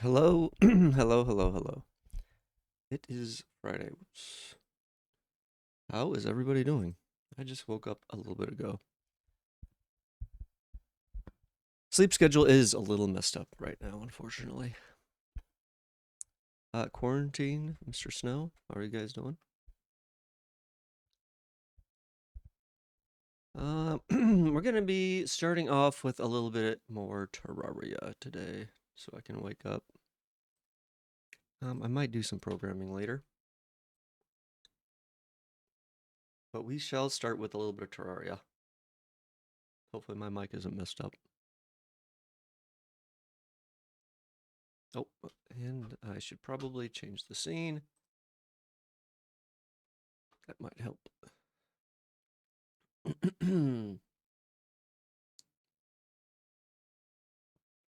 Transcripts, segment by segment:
Hello, hello. It is Friday. Whoops. How is everybody doing? I just woke up a little bit ago. Sleep schedule is a little messed up right now, unfortunately. Quarantine, Mr. Snow. How are you guys doing? We're gonna be starting off with a little bit more Terraria today, so I can wake up. I might do some programming later, but we shall start with a little bit of Terraria. Hopefully my mic isn't messed up. Oh, and I should probably change the scene. That might help.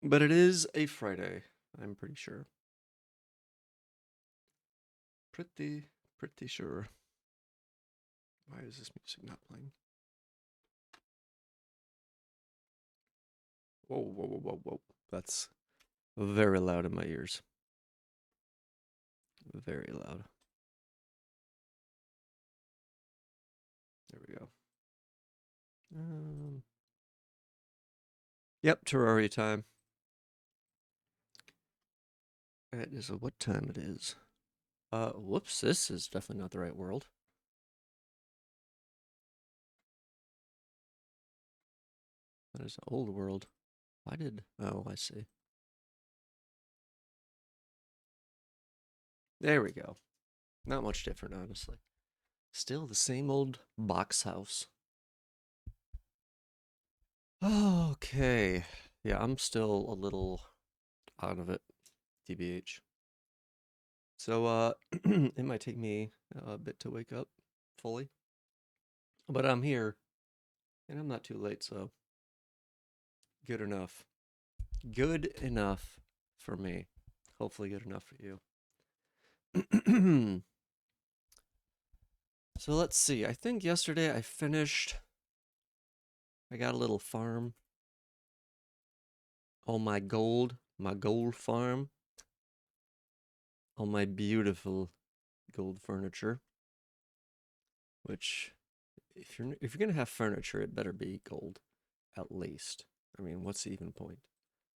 But it is a Friday, I'm pretty sure. Pretty sure. Why is this music not playing? Whoa. That's very loud in my ears. Very loud. There we go. Yep, Terraria time. It is what time it is. Whoops, this is definitely not the right world. That is the old world. Oh, I see. There we go. Not much different, honestly. Still the same old box house. Okay. Yeah, I'm still a little out of it, TBH. So, it might take me a bit to wake up fully. But I'm here, and I'm not too late, so good enough. Good enough for me. Hopefully good enough for you. So let's see. I think yesterday I got a little farm. All my gold farm. All my beautiful gold furniture. Which, if you're gonna have furniture, it better be gold, at least. I mean, what's the even point?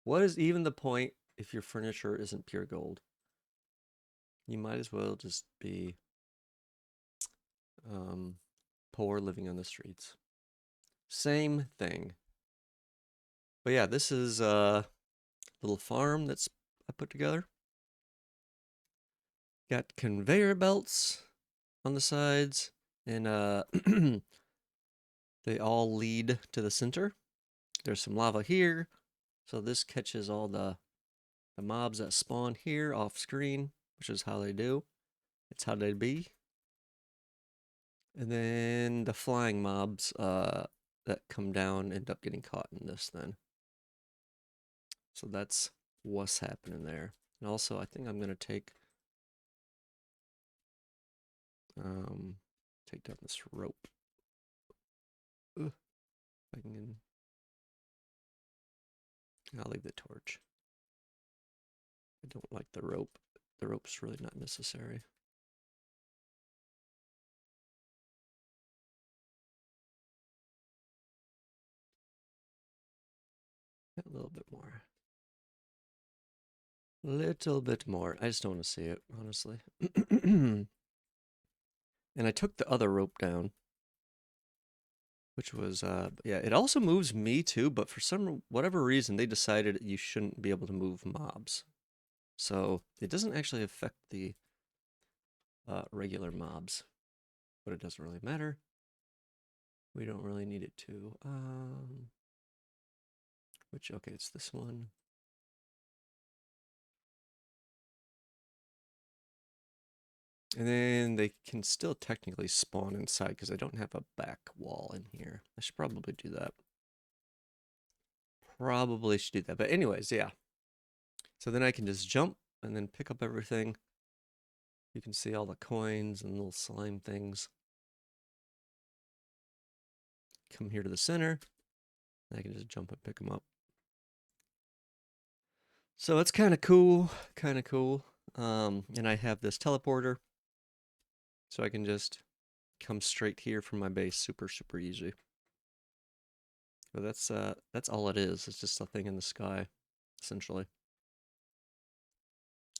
What is even the point if your furniture isn't pure gold? You might as well just be poor living on the streets. Same thing. But yeah, this is a little farm that's I put together. Got conveyor belts on the sides, and they all lead to the center. There's some lava here, so this catches all the mobs that spawn here off screen, which is how they do. It's how they be. And then the flying mobs that come down end up getting caught in this then. So that's what's happening there. And also, I think I'm going to take down this rope. Ugh, I can... I'll leave the torch. I don't like the rope. The rope's really not necessary. A little bit more. Little bit more. I just don't want to see it, honestly. And I took the other rope down, which was, yeah, it also moves me too, but for whatever reason, they decided you shouldn't be able to move mobs. So it doesn't actually affect the regular mobs, but it doesn't really matter. We don't really need it to. Okay, it's this one. And then they can still technically spawn inside because I don't have a back wall in here. I should probably do that. Probably should do that. But anyways, yeah. So then I can just jump and then pick up everything. You can see all the coins and little slime things. Come here to the center. And I can just jump and pick them up. So it's kind of cool, kind of cool. And I have this teleporter, so I can just come straight here from my base, super, super easy. But that's all it is. It's just a thing in the sky, essentially.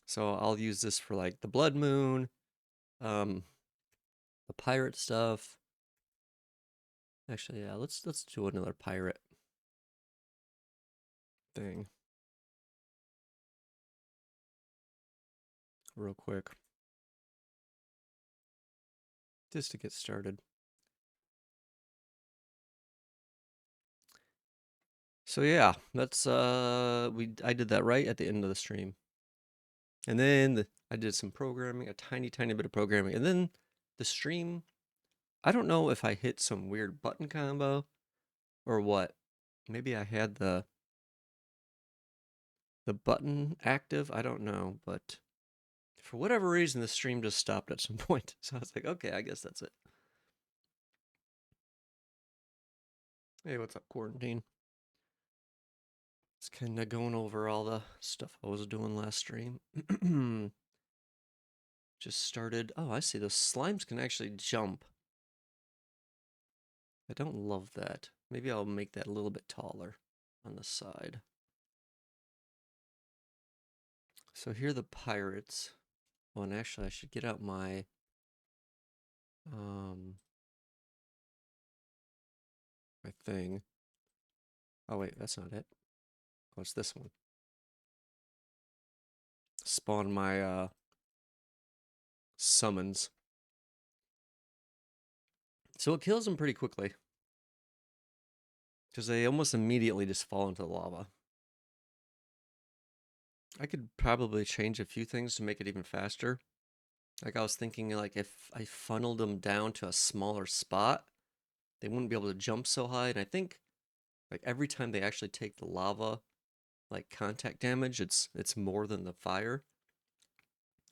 So I'll use this for like the blood moon, um, the pirate stuff. Actually, yeah, let's do another pirate thing real quick, just to get started. So yeah, that's I did that right at the end of the stream. And then I did some programming, a tiny, tiny bit of programming. And then the stream, I don't know if I hit some weird button combo or what. Maybe I had the button active. I don't know, but for whatever reason, the stream just stopped at some point. So I was like, okay, I guess that's it. Hey, what's up, Quarantine? It's kind of going over all the stuff I was doing last stream. Just started. Oh, I see. Those slimes can actually jump. I don't love that. Maybe I'll make that a little bit taller on the side. So here are the pirates. Oh, and actually I should get out my my thing. Oh wait, that's not it. Oh, it's this one. Spawn my summons. So it kills them pretty quickly. Because they almost immediately just fall into the lava. I could probably change a few things to make it even faster. Like I was thinking like if I funneled them down to a smaller spot, they wouldn't be able to jump so high. And I think like every time they actually take the lava like contact damage, it's more than the fire.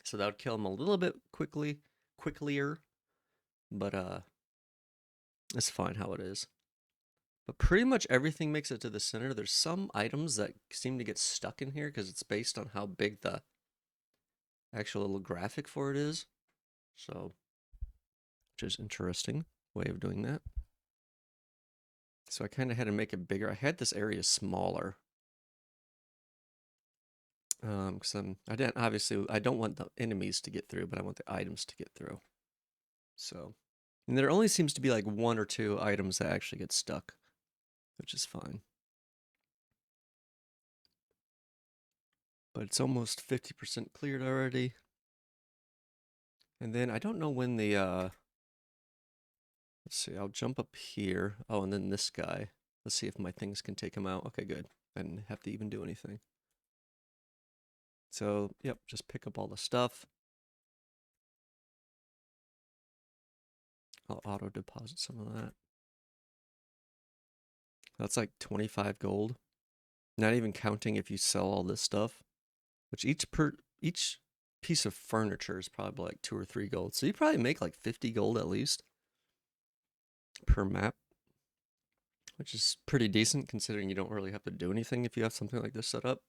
So that would kill them a little bit quicklier, but it's fine how it is. But pretty much everything makes it to the center. There's some items that seem to get stuck in here because it's based on how big the actual little graphic for it is. So, which is interesting way of doing that. So I kind of had to make it bigger. I had this area smaller. Because I didn't obviously I don't want the enemies to get through, but I want the items to get through. So, and there only seems to be like one or two items that actually get stuck, which is fine. But it's almost 50% cleared already. And then I don't know when the let's see, I'll jump up here. Oh, and then this guy. Let's see if my things can take him out. Okay, good. I didn't have to even do anything. So, yep, just pick up all the stuff. I'll auto deposit some of that. That's like 25 gold. Not even counting if you sell all this stuff, which each piece of furniture is probably like 2 or 3 gold. So you probably make like 50 gold at least per map, which is pretty decent considering you don't really have to do anything if you have something like this set up.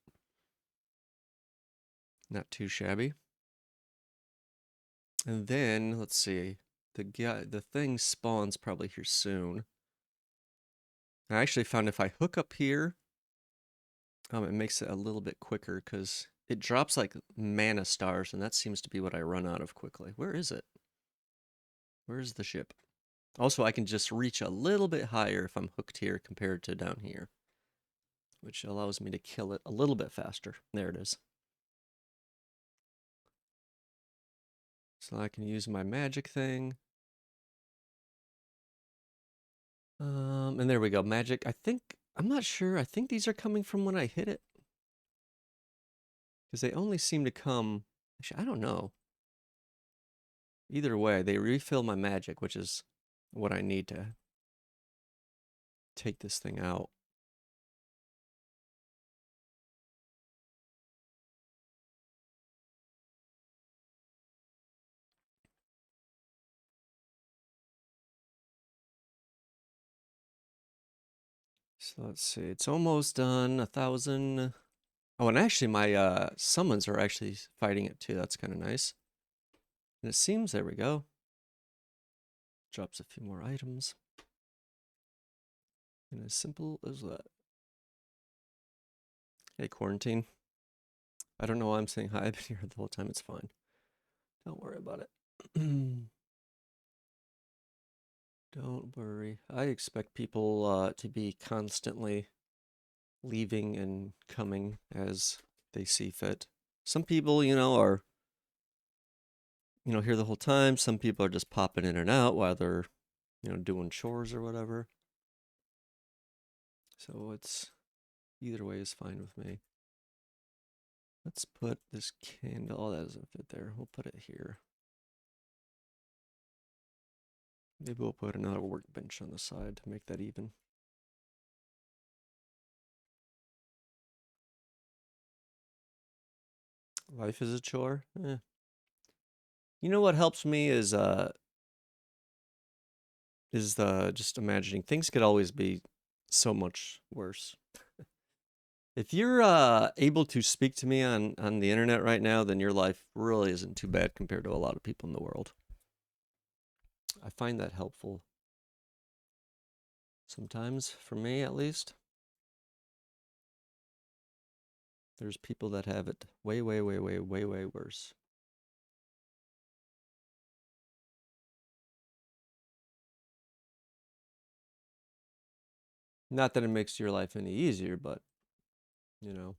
Not too shabby. And then let's see, the thing spawns probably here soon. I actually found if I hook up here, it makes it a little bit quicker because it drops like mana stars, and that seems to be what I run out of quickly. Where is it? Where's the ship? Also, I can just reach a little bit higher if I'm hooked here compared to down here, which allows me to kill it a little bit faster. There it is. So I can use my magic thing. And there we go, magic. I'm not sure. I think these are coming from when I hit it. Because they only seem to come, actually, I don't know. Either way, they refill my magic, which is what I need to take this thing out. So let's see, it's almost done. 1,000. Oh, and actually my summons are actually fighting it too. That's kind of nice. And it seems, there we go. Drops a few more items. And as simple as that. Hey, quarantine. I don't know why I'm saying hi. I've been here the whole time. It's fine. Don't worry about it. Don't worry. I expect people to be constantly leaving and coming as they see fit. Some people, are, here the whole time. Some people are just popping in and out while they're, doing chores or whatever. So it's either way is fine with me. Let's put this candle. Oh, that doesn't fit there. We'll put it here. Maybe we'll put another workbench on the side to make that even. Life is a chore. You know what helps me is the just imagining things could always be so much worse. If you're able to speak to me on the internet right now, then your life really isn't too bad compared to a lot of people in the world. I find that helpful sometimes, for me at least. There's people that have it way, way, way, way, way, way worse. Not that it makes your life any easier, but, you know,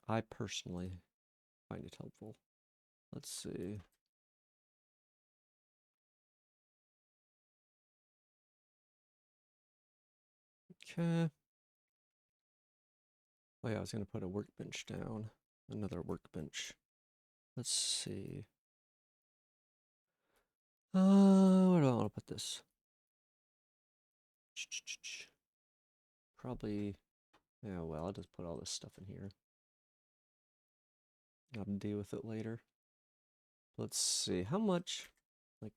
I personally find it helpful. Let's see. Okay. Oh yeah, I was gonna put a workbench down. Another workbench. Let's see. Where do I want to put this? Probably, yeah, well, I'll just put all this stuff in here. I'll deal with it later. Let's see, how much, like,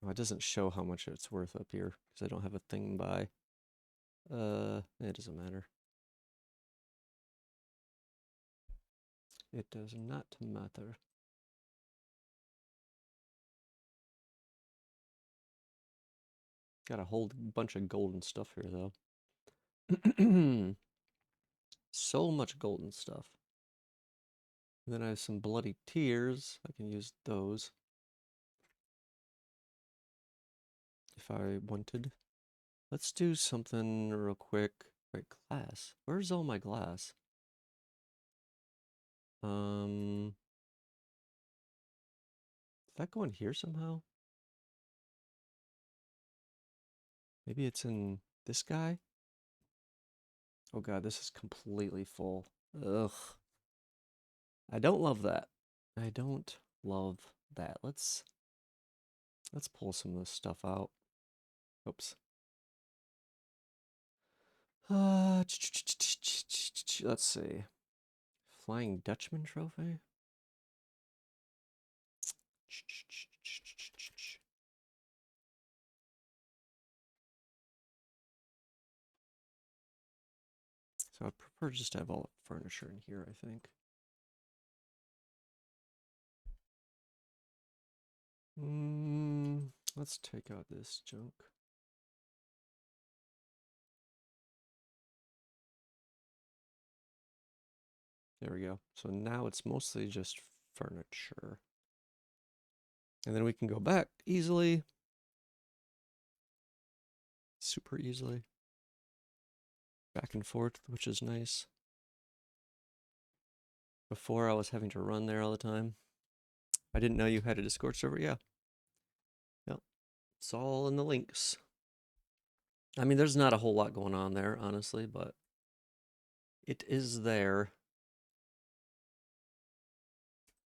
oh, it doesn't show how much it's worth up here because I don't have a thing by. It doesn't matter. It does not matter. Got a whole bunch of golden stuff here, though. So much golden stuff. And then I have some bloody tears. I can use those if I wanted. Let's do something real quick. Wait, glass. Where's all my glass? Did that go in here somehow? Maybe it's in this guy? Oh god, this is completely full. Ugh. I don't love that. I don't love that. Let's pull some of this stuff out. Oops. Let's see. Flying Dutchman trophy? So I prefer just to have all the furniture in here, I think. Let's take out this junk. There we go. So now it's mostly just furniture. And then we can go back easily. Super easily. Back and forth, which is nice. Before I was having to run there all the time. I didn't know you had a Discord server. Yeah. Yep. It's all in the links. I mean, there's not a whole lot going on there, honestly, but it is there.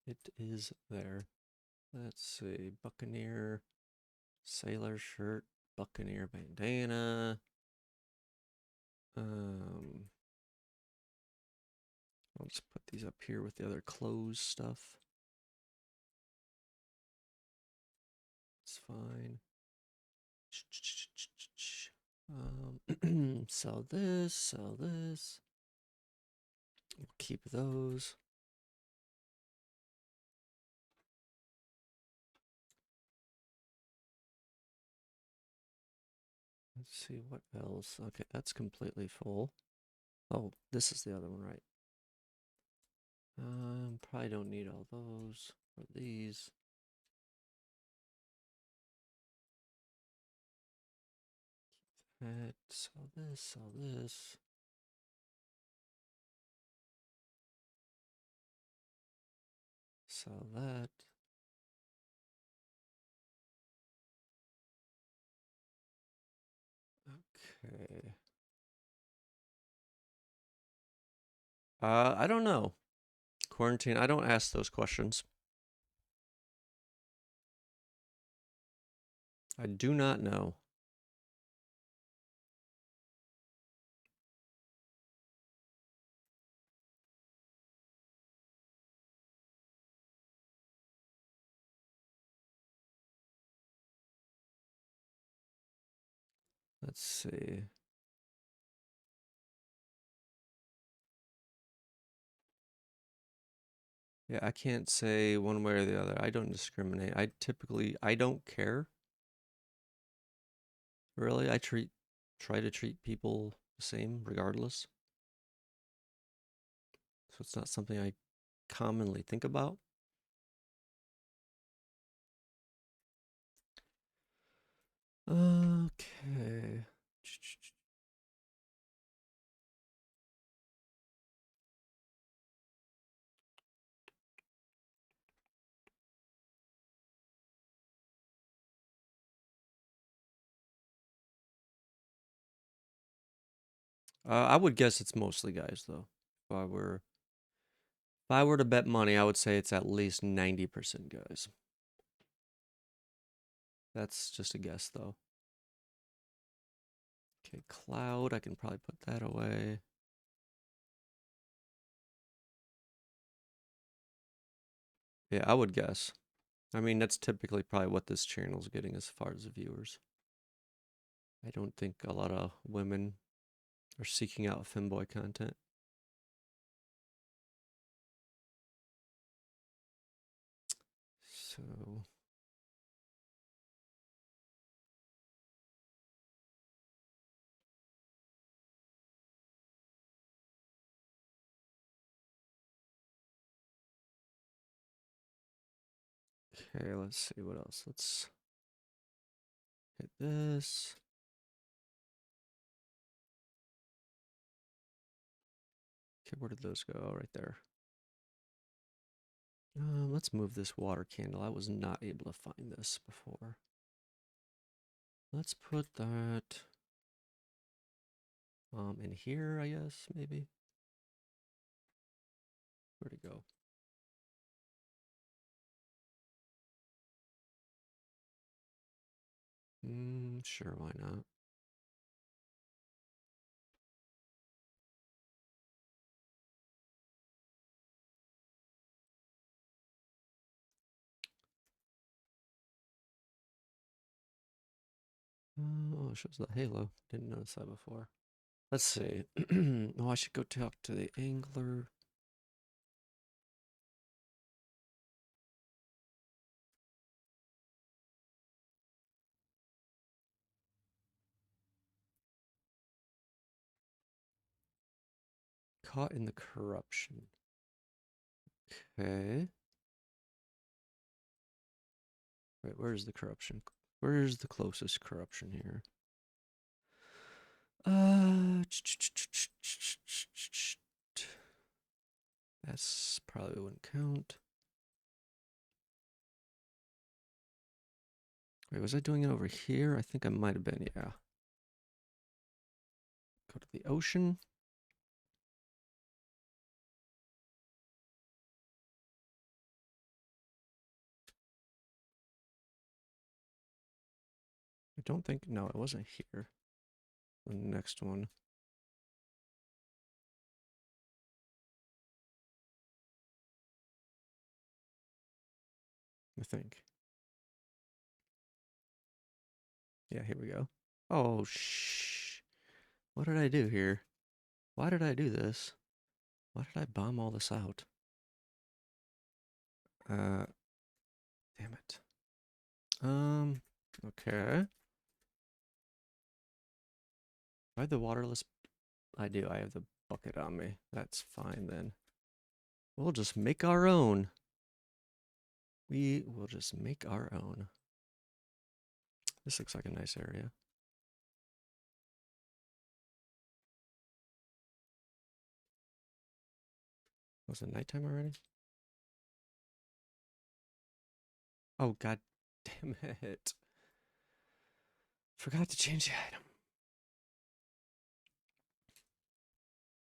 It is there. Let's see. Buccaneer, sailor shirt, Buccaneer bandana. I'll just put these up here with the other clothes stuff. It's fine. Sell this, sell this. We'll keep those. Let's see what else. Okay, that's completely full. Oh, this is the other one, right? Probably don't need all those or these. That, sell this, sell this. Sell that. Okay. I don't know. Quarantine, I don't ask those questions. I do not know. Let's see. Yeah, I can't say one way or the other. I don't discriminate. I don't care. Really, try to treat people the same regardless. So it's not something I commonly think about. Okay. I would guess it's mostly guys though. If I were if I were to bet money, I would say it's at least 90% guys. That's just a guess though. Okay, cloud, I can probably put that away. Yeah, I would guess. I mean, that's typically probably what this channel's getting as far as viewers. I don't think a lot of women are seeking out femboy content. So, okay, let's see what else. Let's hit this. Okay, where did those go? Oh, right there. Let's move this water candle. I was not able to find this before. Let's put that in here, I guess, maybe. Where'd it go? Sure, why not? Oh, it shows the halo. Didn't notice that before. Let's see. Oh, I should go talk to the angler. Caught in the corruption. Okay. Wait, where's the corruption? Where's the closest corruption here? That's probably wouldn't count. Wait, was I doing it over here? I think I might have been, yeah. Go to the ocean. I don't think, no, it wasn't here. The next one. I think. Yeah, here we go. Oh, shh. What did I do here? Why did I do this? Why did I bomb all this out? Damn it. Okay. I have the waterless. I do. I have the bucket on me. That's fine then. We'll just make our own. We will just make our own. This looks like a nice area. Was it nighttime already? Oh, god damn it. Forgot to change the item.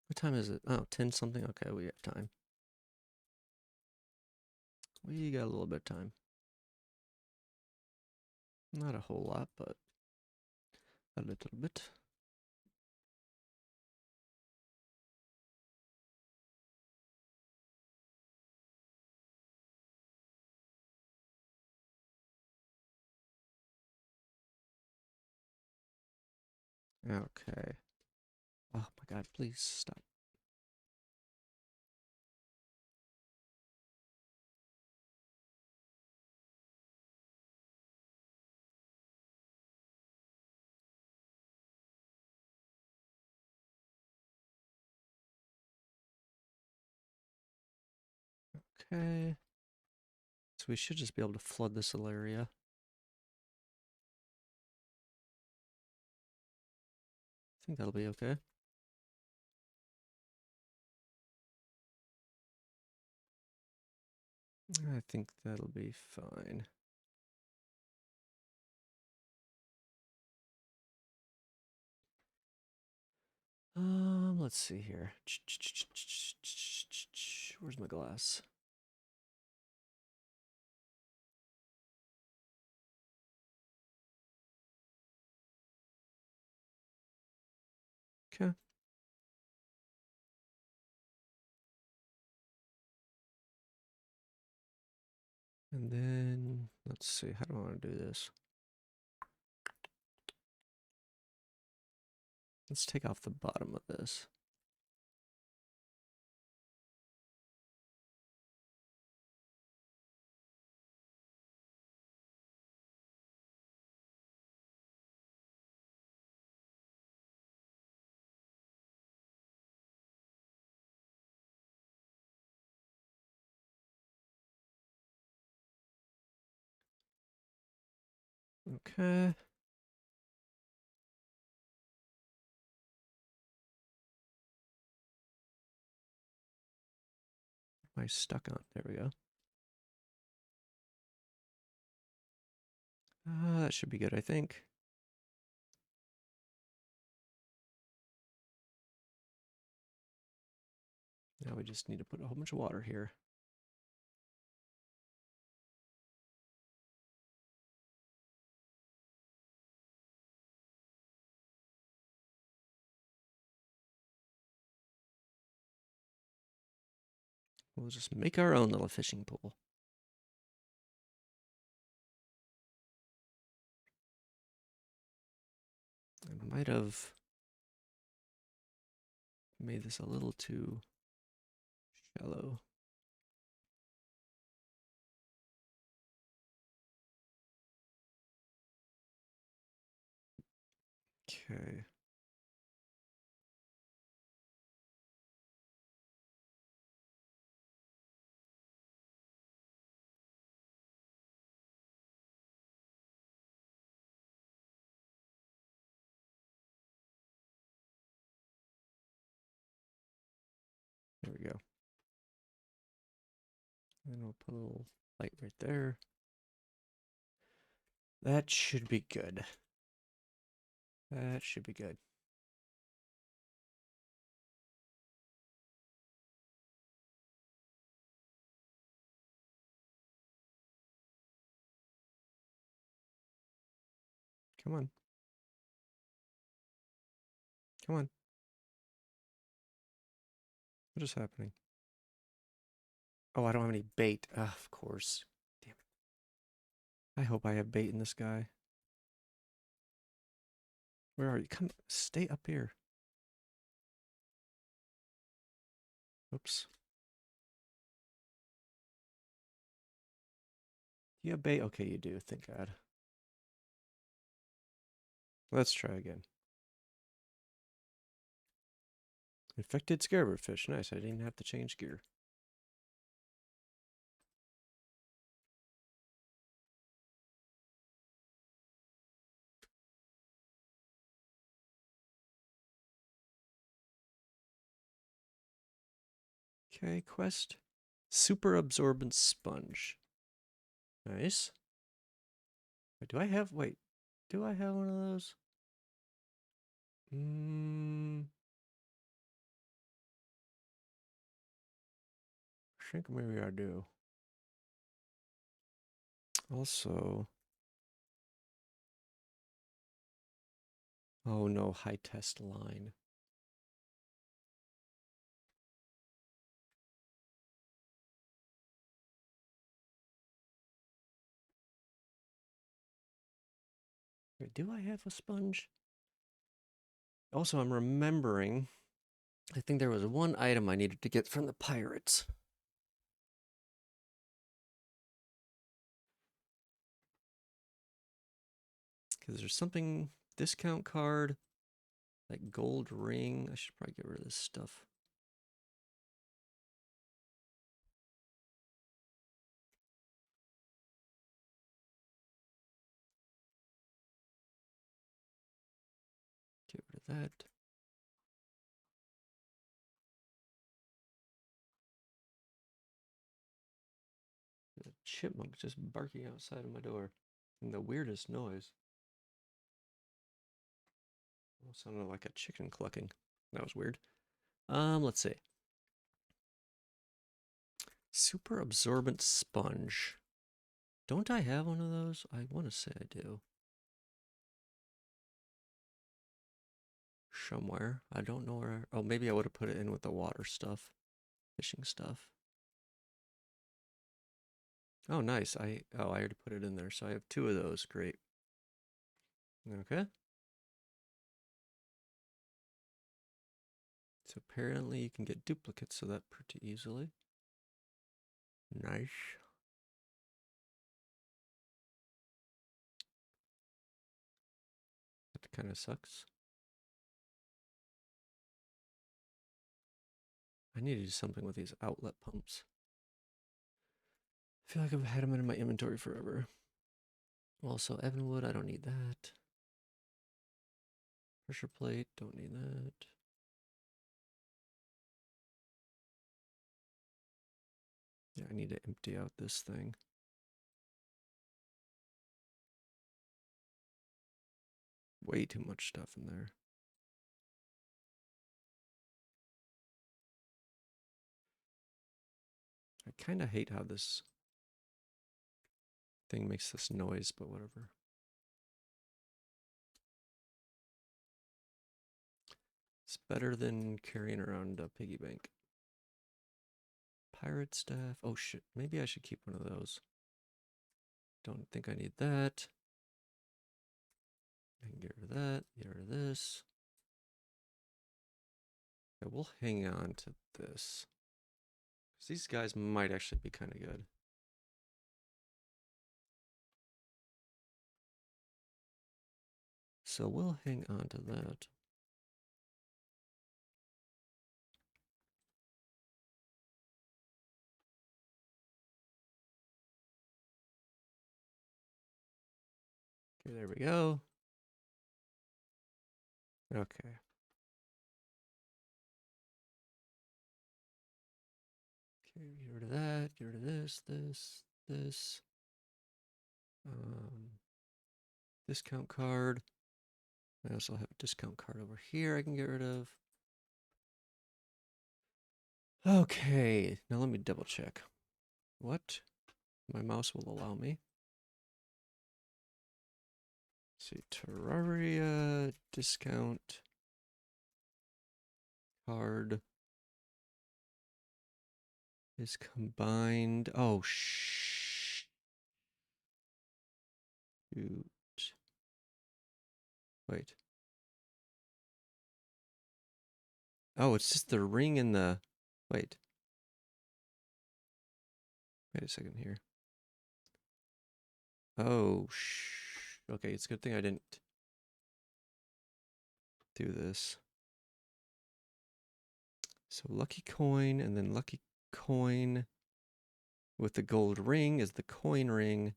What time is it? Oh, 10 something? Okay, we have time. We got a little bit of time. Not a whole lot, but a little bit. Okay. Oh my god, please stop. Okay. So we should just be able to flood this little area. I think that'll be okay. I think that'll be fine. Let's see here. Where's my glass? Okay. And then, let's see, how do I want to do this? Let's take off the bottom of this. Okay. Am I stuck on? There we go. That should be good, I think. Now we just need to put a whole bunch of water here. We'll just make our own little fishing pool. I might have made this a little too shallow. Okay. There we go. And we'll put a little light right there. That should be good. That should be good. Come on. Come on. What is happening? Oh, I don't have any bait. Of course. Damn it. I hope I have bait in this guy. Where are you? Come, stay up here. Oops. You have bait? Okay, you do. Thank God. Let's try again. Infected scarabard fish. Nice. I didn't have to change gear. Okay, quest. Super absorbent sponge. Nice. Wait, do I have one of those? I think maybe I do. Also, oh no, high test line. Wait, do I have a sponge? Also, I'm remembering, I think there was one item I needed to get from the pirates. Because there's something, discount card, like gold ring. I should probably get rid of this stuff. Get rid of that. There's a chipmunk just barking outside of my door. And the weirdest noise. It sounded like a chicken clucking. That was weird. Let's see. Super absorbent sponge. Don't I have one of those? I want to say I do. Somewhere. I don't know where. Oh, maybe I would have put it in with the water stuff. Fishing stuff. Oh, nice. I already put it in there, so I have 2 of those. Great. Okay. So apparently you can get duplicates of that pretty easily. Nice. That kind of sucks. I need to do something with these outlet pumps. I feel like I've had them in my inventory forever. Also, Evanwood, I don't need that. Pressure plate, don't need that. Yeah, I need to empty out this thing. Way too much stuff in there. I kind of hate how this thing makes this noise, but whatever. It's better than carrying around a piggy bank. Pirate staff. Oh shit, maybe I should keep one of those. Don't think I need that. I can get rid of that, get rid of this. I will hang on to this. Because these guys might actually be kind of good. So we'll hang on to that. Okay, there we go. Okay. Okay, get rid of that, get rid of this, this. Discount card. I also have a discount card over here I can get rid of. Okay, now let me double check. What? My mouse will allow me. Let's see, Terraria discount card is combined. Oh, shoot. Wait. Oh, it's just the ring and the. Wait. Wait a second here. Oh, okay, it's a good thing I didn't do this. So lucky coin, and then lucky coin with the gold ring is the coin ring.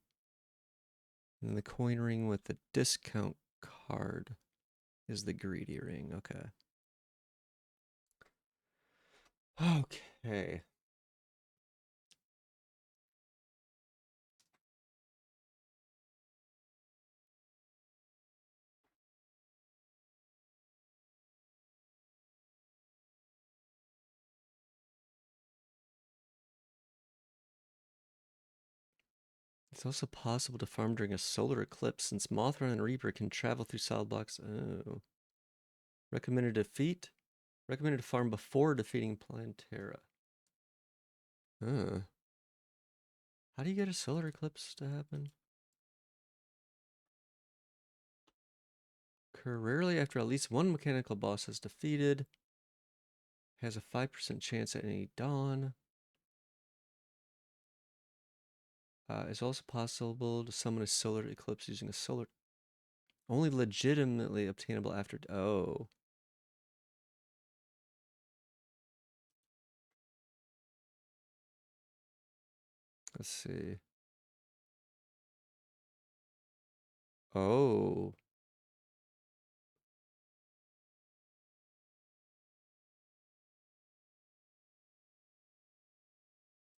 And then the coin ring with the discount card is the greedy ring. Okay. Okay. It's also possible to farm during a solar eclipse since Mothra and Reaper can travel through solid blocks. Oh. Recommended defeat. Recommended to farm before defeating Plantera. Huh. How do you get a solar eclipse to happen? Occur rarely after at least one mechanical boss is defeated. Has a 5% chance at any dawn. It's also possible to summon a solar eclipse using a solar... Only legitimately obtainable after... Oh. Let's see. Oh.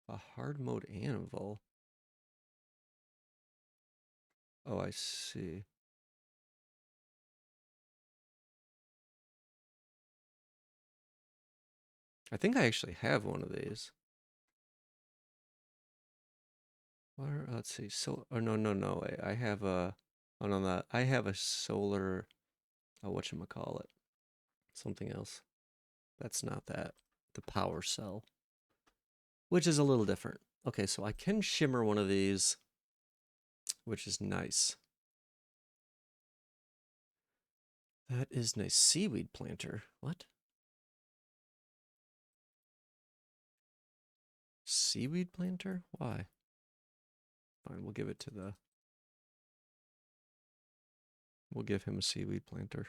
A hard mode anvil. Oh, I see. I think I actually have one of these. Let's see. So, oh no. Wait, I have a. Oh no, that I have a solar. Oh, whatchamacallit? Something else. That's not that. The power cell, which is a little different. Okay, so I can shimmer one of these, which is nice. That is nice. Seaweed planter. What? Seaweed planter? Why? Fine, we'll give it to the... We'll give him a seaweed planter.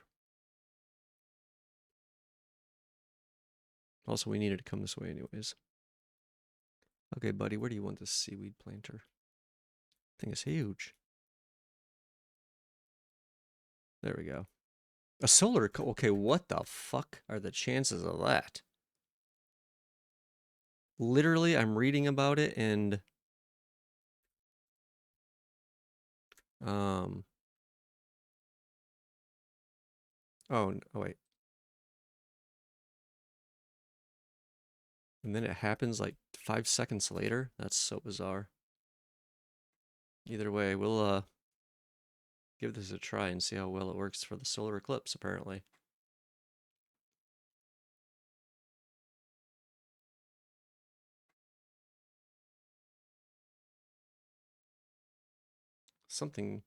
Also, we needed to come this way anyways. Okay, buddy, where do you want this seaweed planter? Thing is huge. There we go. A solar... Okay, what the fuck are the chances of that? Literally, I'm reading about it and... Oh, oh, wait. And then it happens like 5 seconds later? That's so bizarre. Either way, we'll give this a try and see how well it works for the solar eclipse, apparently. Something...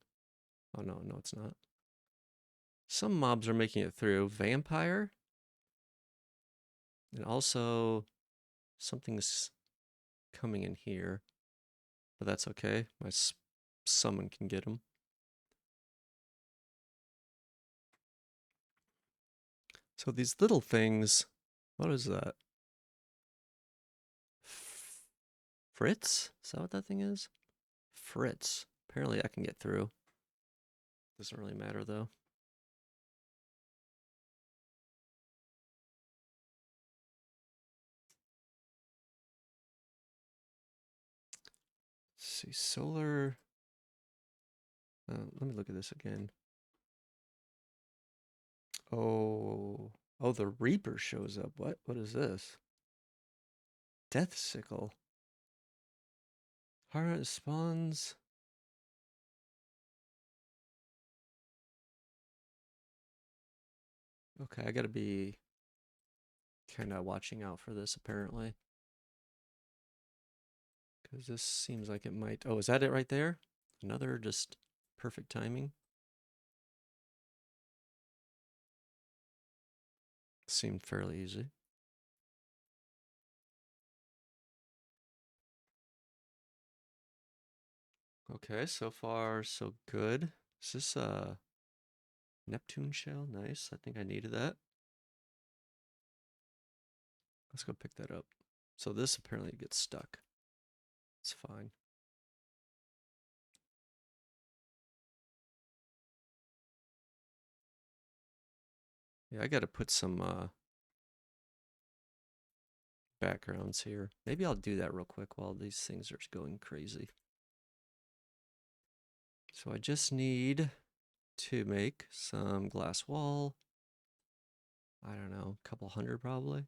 Oh, no, it's not. Some mobs are making it through. Vampire? And also, something's coming in here. But that's okay. My summon can get him. So these little things... What is that? Fritz? Is that what that thing is? Fritz. Apparently I can get through. Doesn't really matter, though. Let's see, solar... let me look at this again. Oh, the Reaper shows up. What is this? Death Sickle. Heart spawns. Okay, I gotta be kind of watching out for this, apparently. Because this seems like it might... Oh, is that it right there? Another just perfect timing. Seemed fairly easy. Okay, so far so good. Is this a Neptune shell? Nice. I think I needed that. Let's go pick that up. So this apparently gets stuck. It's fine. Yeah, I gotta put some backgrounds here. Maybe I'll do that real quick while these things are going crazy. So I just need to make some glass wall. I don't know, a couple hundred probably.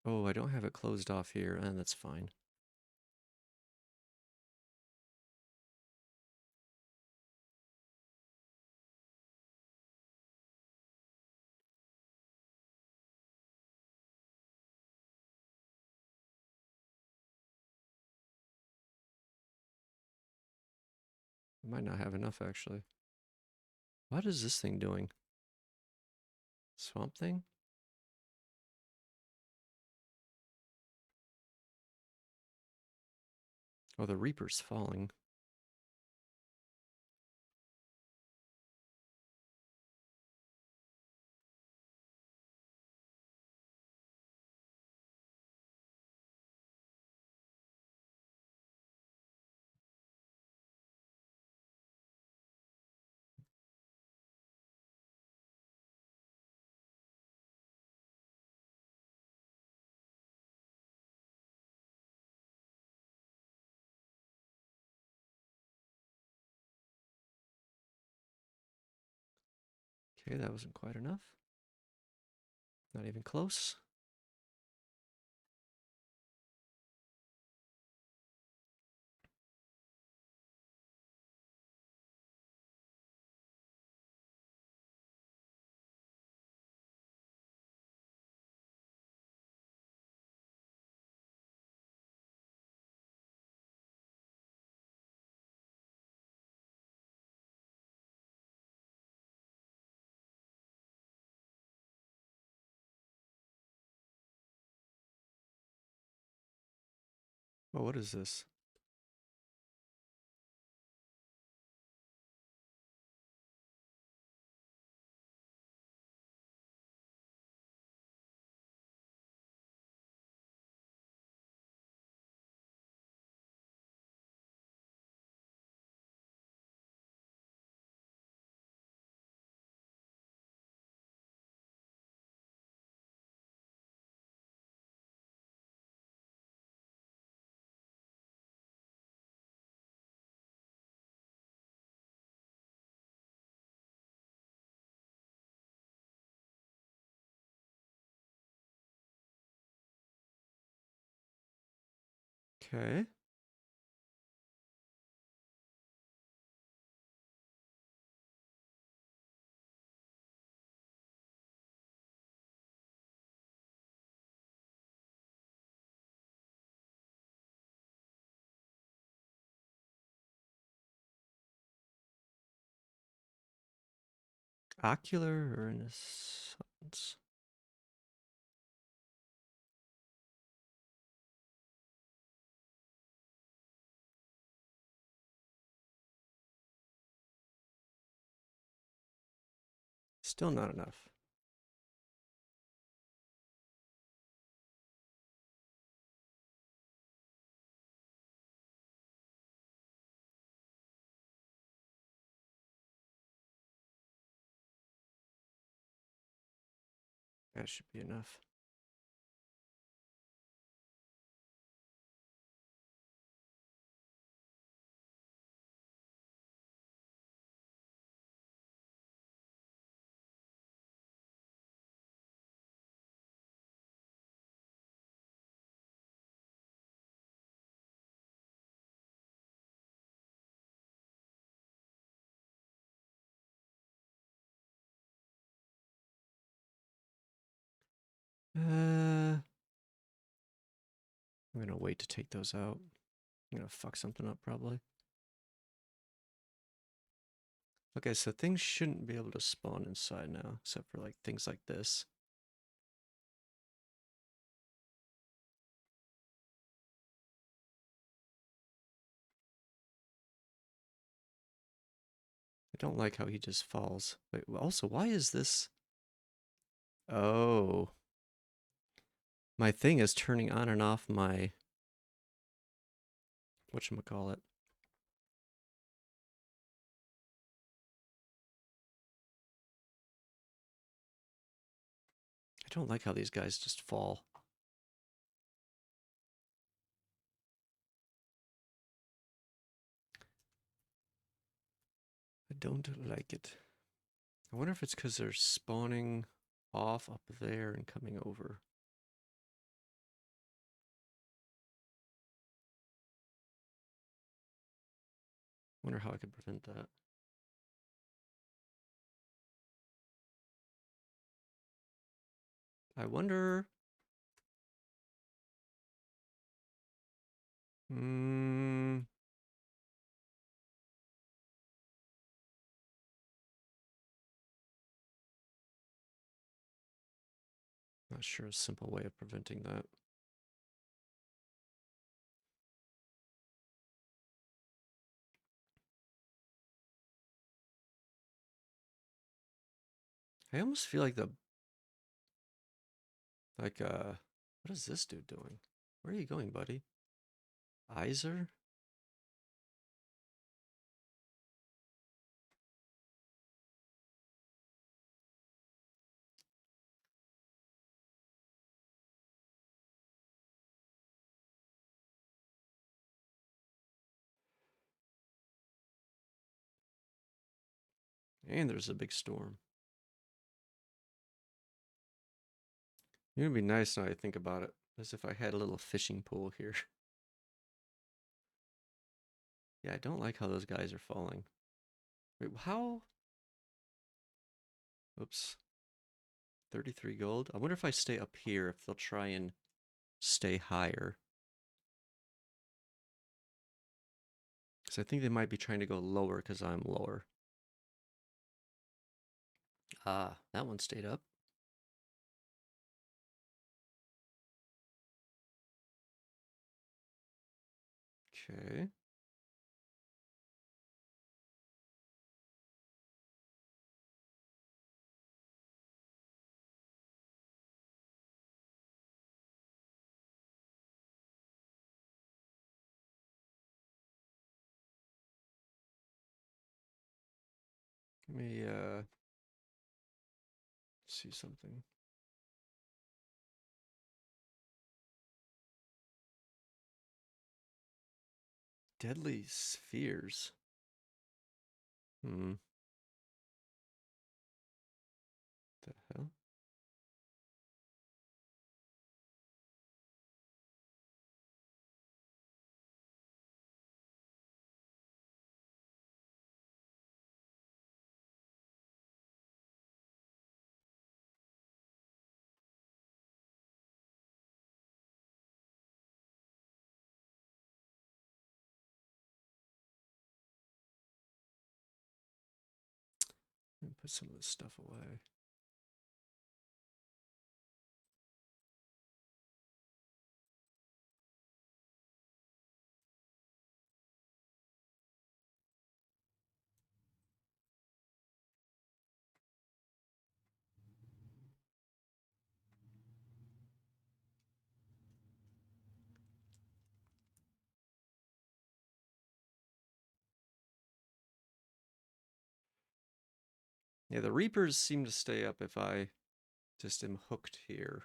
Oh, I don't have it closed off here, and that's fine. I might not have enough actually. What is this thing doing? Swamp thing? Oh, the Reaper's falling. Okay, that wasn't quite enough. Not even close. Oh, what is this? Okay. Ocular renaissance. Still not enough. That should be enough. I'm gonna wait to take those out. I'm gonna fuck something up probably. Okay, so things shouldn't be able to spawn inside now, except for like things like this. don't like how he just falls. Wait, also, why is this? Oh, my thing is turning on and off my whatchamacallit. I don't like how these guys just fall. I don't like it. I wonder if it's because they're spawning off up there and coming over. Wonder how I could prevent that. I wonder. Hmm. Not sure a simple way of preventing that. I almost feel like what is this dude doing? Where are you going, buddy? Iser? And there's a big storm. It would be nice now I think about it, as if I had a little fishing pool here. Yeah, I don't like how those guys are falling. Wait, how? Oops. 33 gold? I wonder if I stay up here, if they'll try and stay higher. Because I think they might be trying to go lower because I'm lower. Ah, that one stayed up. Okay. Let me see something. Deadly spheres. Hmm. The hell? Let me put some of this stuff away. Yeah, the Reapers seem to stay up if I just am hooked here,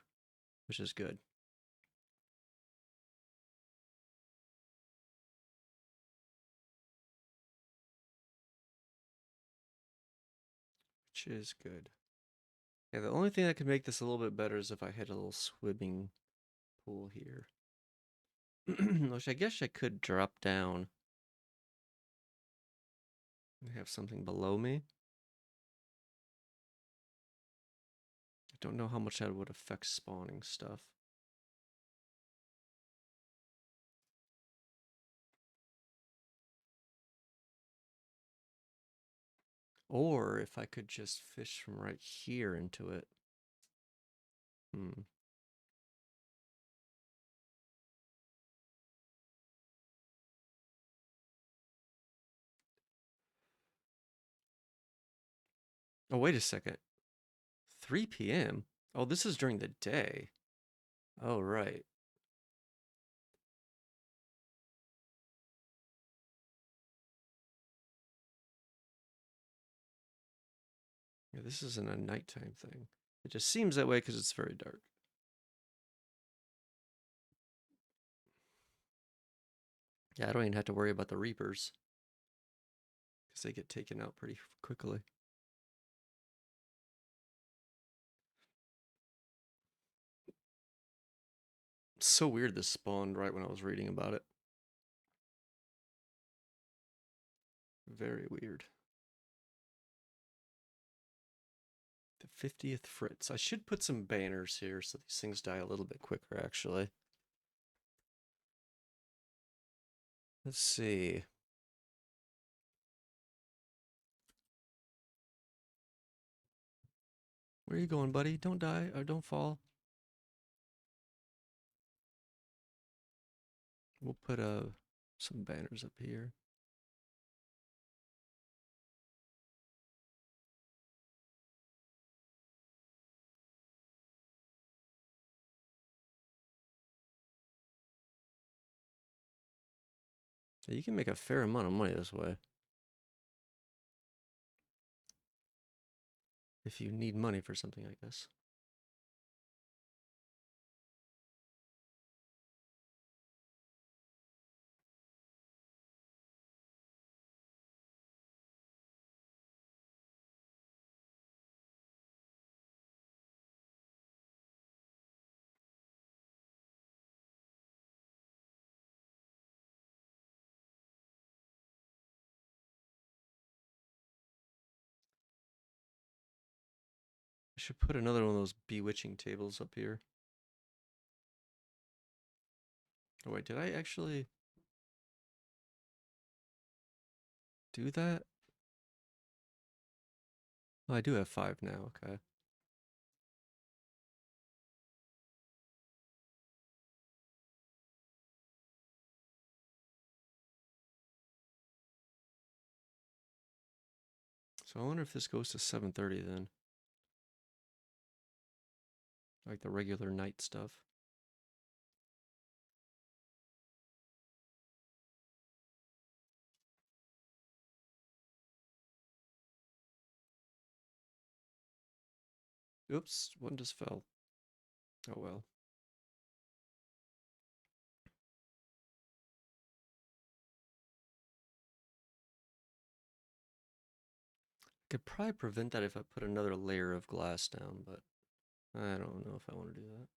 which is good. Which is good. Yeah, the only thing that could make this a little bit better is if I had a little swimming pool here. Which I guess I could drop down and have something below me. I don't know how much that would affect spawning stuff. Or if I could just fish from right here into it. Hmm. Oh, wait a second. 3 p.m.? Oh, this is during the day. Oh, right. Yeah, this isn't a nighttime thing. It just seems that way because it's very dark. Yeah, I don't even have to worry about the Reapers because they get taken out pretty quickly. It's so weird this spawned right when I was reading about it. Very weird. The 50th Fritz. I should put some banners here so these things die a little bit quicker, actually. Let's see. Where are you going, buddy? Don't die or don't fall. We'll put some banners up here. Yeah, you can make a fair amount of money this way. If you need money for something like this. I should put another one of those bewitching tables up here. Oh wait, did I actually do that? Oh, I do have 5 now, okay. So I wonder if this goes to 7:30 then. Like the regular night stuff. Oops, one just fell. Oh well. Could probably prevent that if I put another layer of glass down, but I don't know if I want to do that.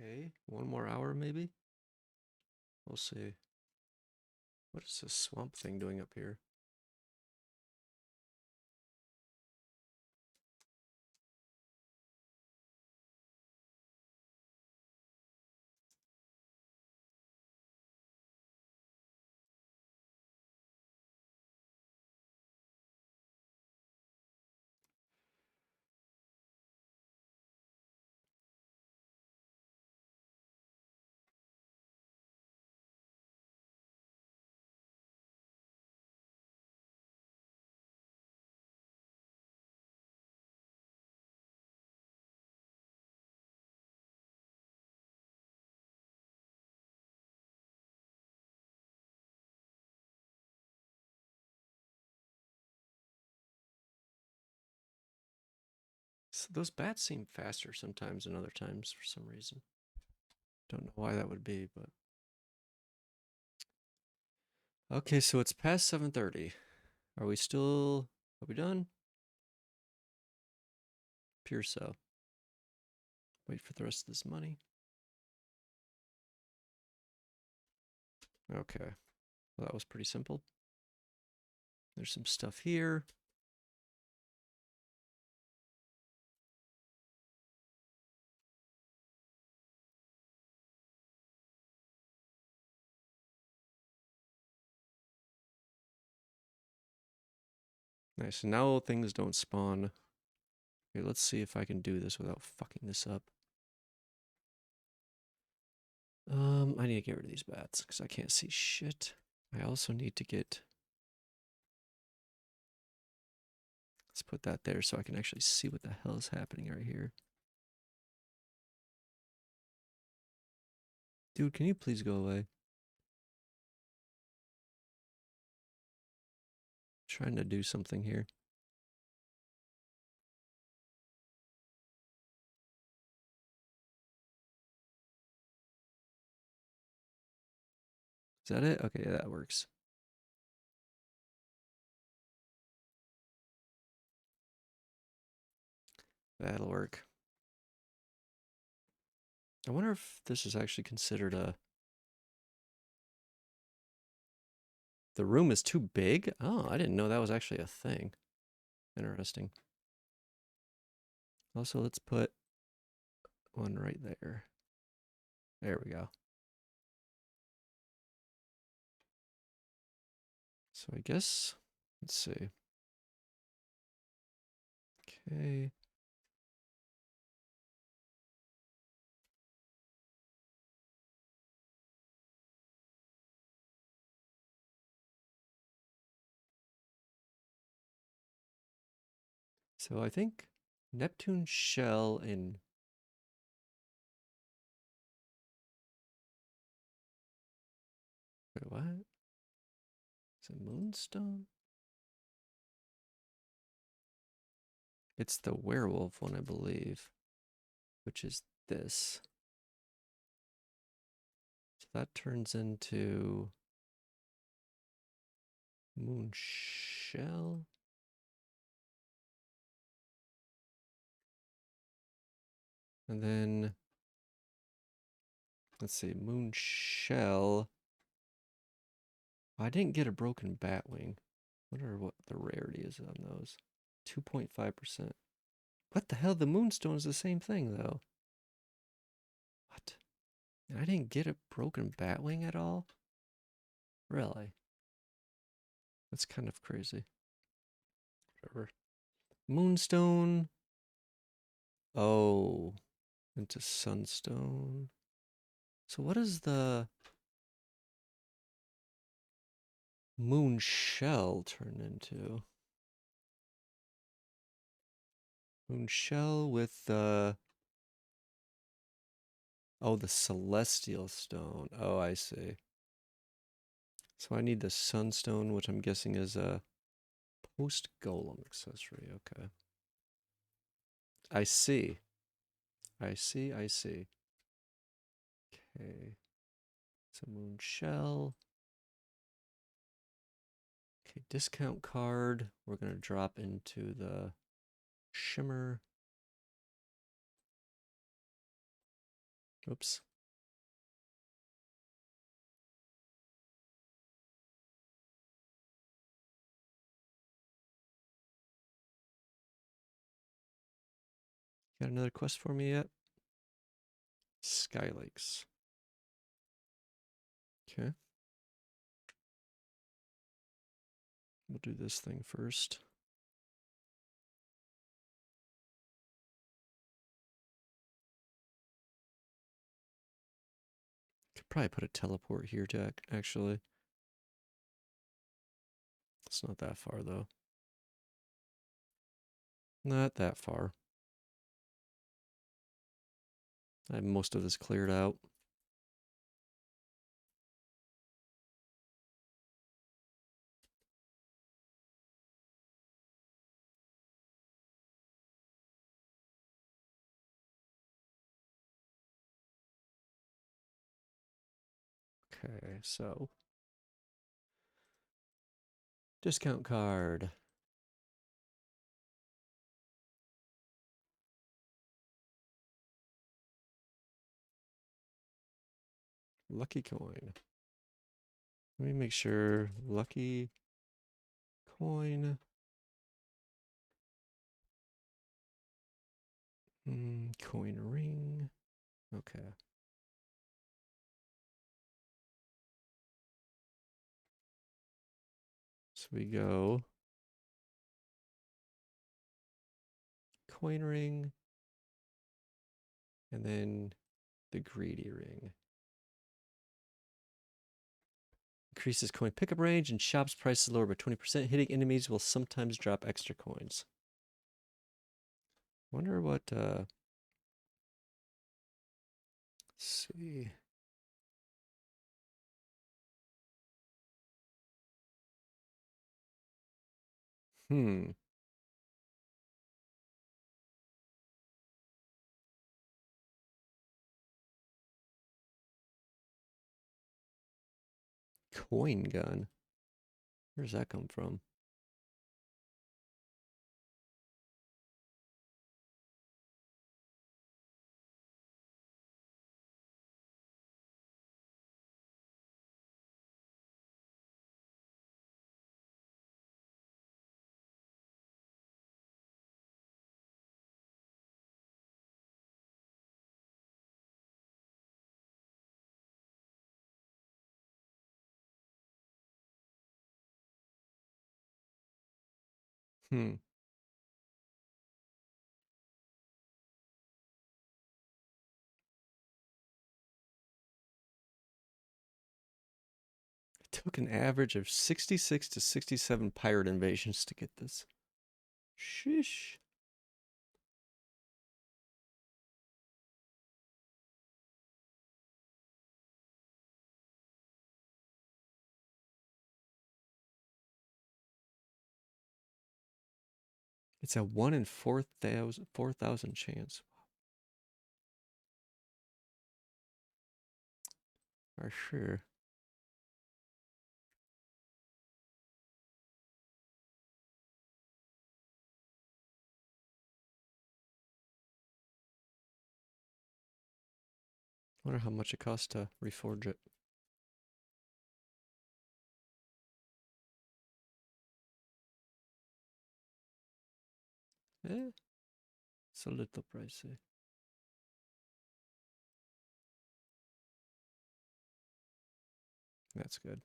Okay, 1 more hour maybe? We'll see. What is this swamp thing doing up here? So those bats seem faster sometimes than other times for some reason. Don't know why that would be, but okay, so it's past 7:30. Are we still? Are we done? Pure so. Wait for the rest of this money. Okay, well, that was pretty simple. There's some stuff here. Nice. Now things don't spawn. Okay, let's see if I can do this without fucking this up. I need to get rid of these bats because I can't see shit. I also need to get... Let's put that there so I can actually see what the hell is happening right here. Dude, can you please go away? Trying to do something here. Is that it? Okay, yeah, that works. That'll work. I wonder if this is actually considered a... The room is too big? Oh, I didn't know that was actually a thing. Interesting. Also, let's put one right there. There we go. So I guess, let's see. Okay. So I think Neptune shell and... Wait, what? Is it moonstone? It's the werewolf one, I believe, which is this. So that turns into moon shell. And then, let's see, moon shell. I didn't get a broken bat wing. Wonder what the rarity is on those. 2.5%. What the hell? The moonstone is the same thing, though. What? And I didn't get a broken bat wing at all? Really? That's kind of crazy. Whatever. Moonstone. Oh. Into sunstone. So what does the moon shell turn into? Moon shell with the... Oh, the celestial stone. Oh, I see. So I need the sunstone, which I'm guessing is a post-golem accessory. Okay. I see. I see, I see. Okay. So moon shell. Okay, discount card. We're going to drop into the shimmer. Oops. Got another quest for me yet? Sky Lakes. Okay. We'll do this thing first. Could probably put a teleport here, Jack, actually. It's not that far, though. Not that far. I have most of this cleared out. Okay, so discount card. Lucky coin. Let me make sure. Lucky coin. Coin ring. Okay. So we go coin ring. And then the greedy ring. Increases coin pickup range and shop's price is lower by 20%. Hitting enemies will sometimes drop extra coins. Wonder what, let's see. Hmm. Coin gun. Where's that come from? Hmm. It took an average of 66 to 67 pirate invasions to get this. Shish. It's a 1 in 4,000 chance. For sure. Wonder how much it costs to reforge it. Eh, it's a little pricey. That's good.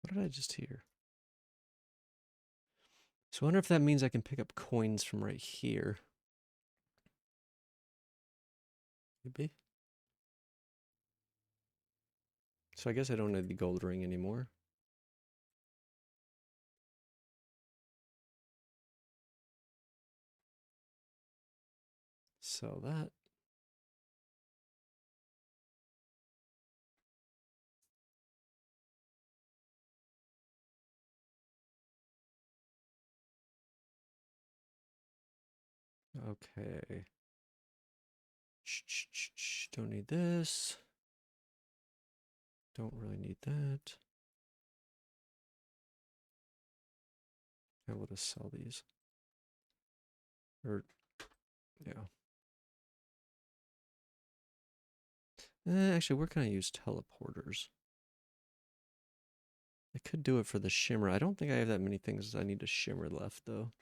What did I just hear? So I wonder if that means I can pick up coins from right here. Maybe. So I guess I don't need the gold ring anymore. Sell that. Okay. Don't need this. Don't really need that. I will just sell these. Or, yeah. Actually, where can I use teleporters? I could do it for the shimmer. I don't think I have that many things I need to shimmer left, though.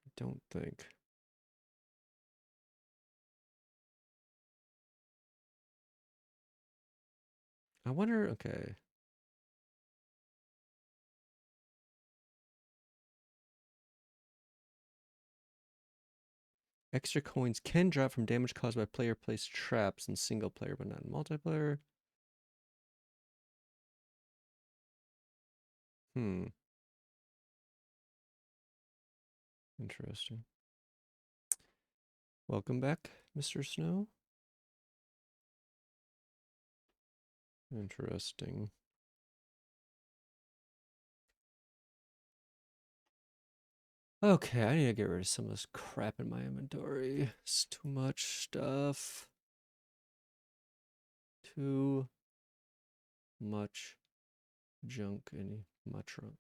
I don't think. I wonder, okay. Extra coins can drop from damage caused by player placed traps in single player, but not in multiplayer. Hmm. Interesting. Welcome back, Mr. Snow. Interesting. Okay, I need to get rid of some of this crap in my inventory. It's too much stuff. Too much junk in my trunk.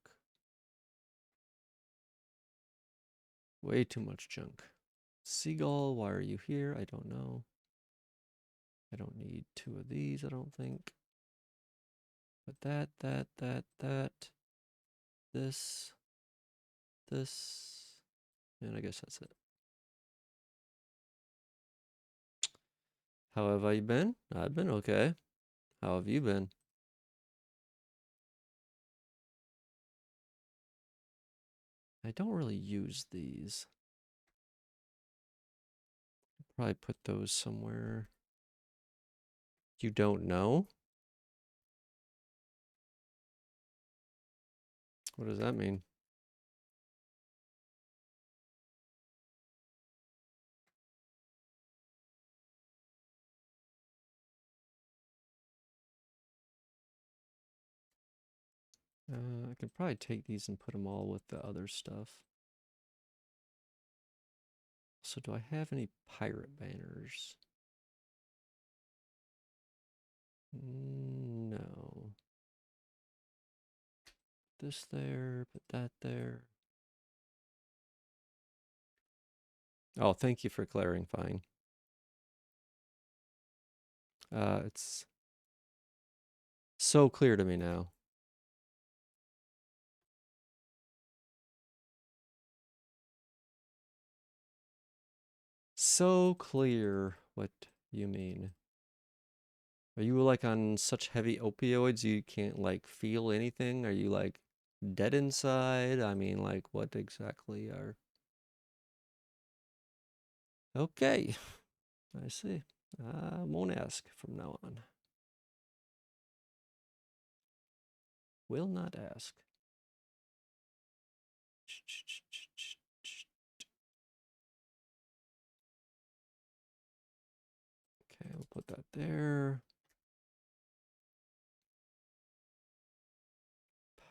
Way too much junk. Seagull, why are you here? I don't know. I don't need two of these, I don't think. But that. This. And I guess that's it. How have I been? I've been okay. How have you been? I don't really use these. Probably put those somewhere. You don't know? What does that mean? I could probably take these and put them all with the other stuff. So do I have any pirate banners? No. This there, put that there. Oh, thank you for clarifying. It's so clear to me now. So clear what you mean. Are you like on such heavy opioids you can't like feel anything? Are you like dead inside? I mean, like what exactly are... Okay, I see. I won't ask from now on. Will not ask. Okay, we'll put that there.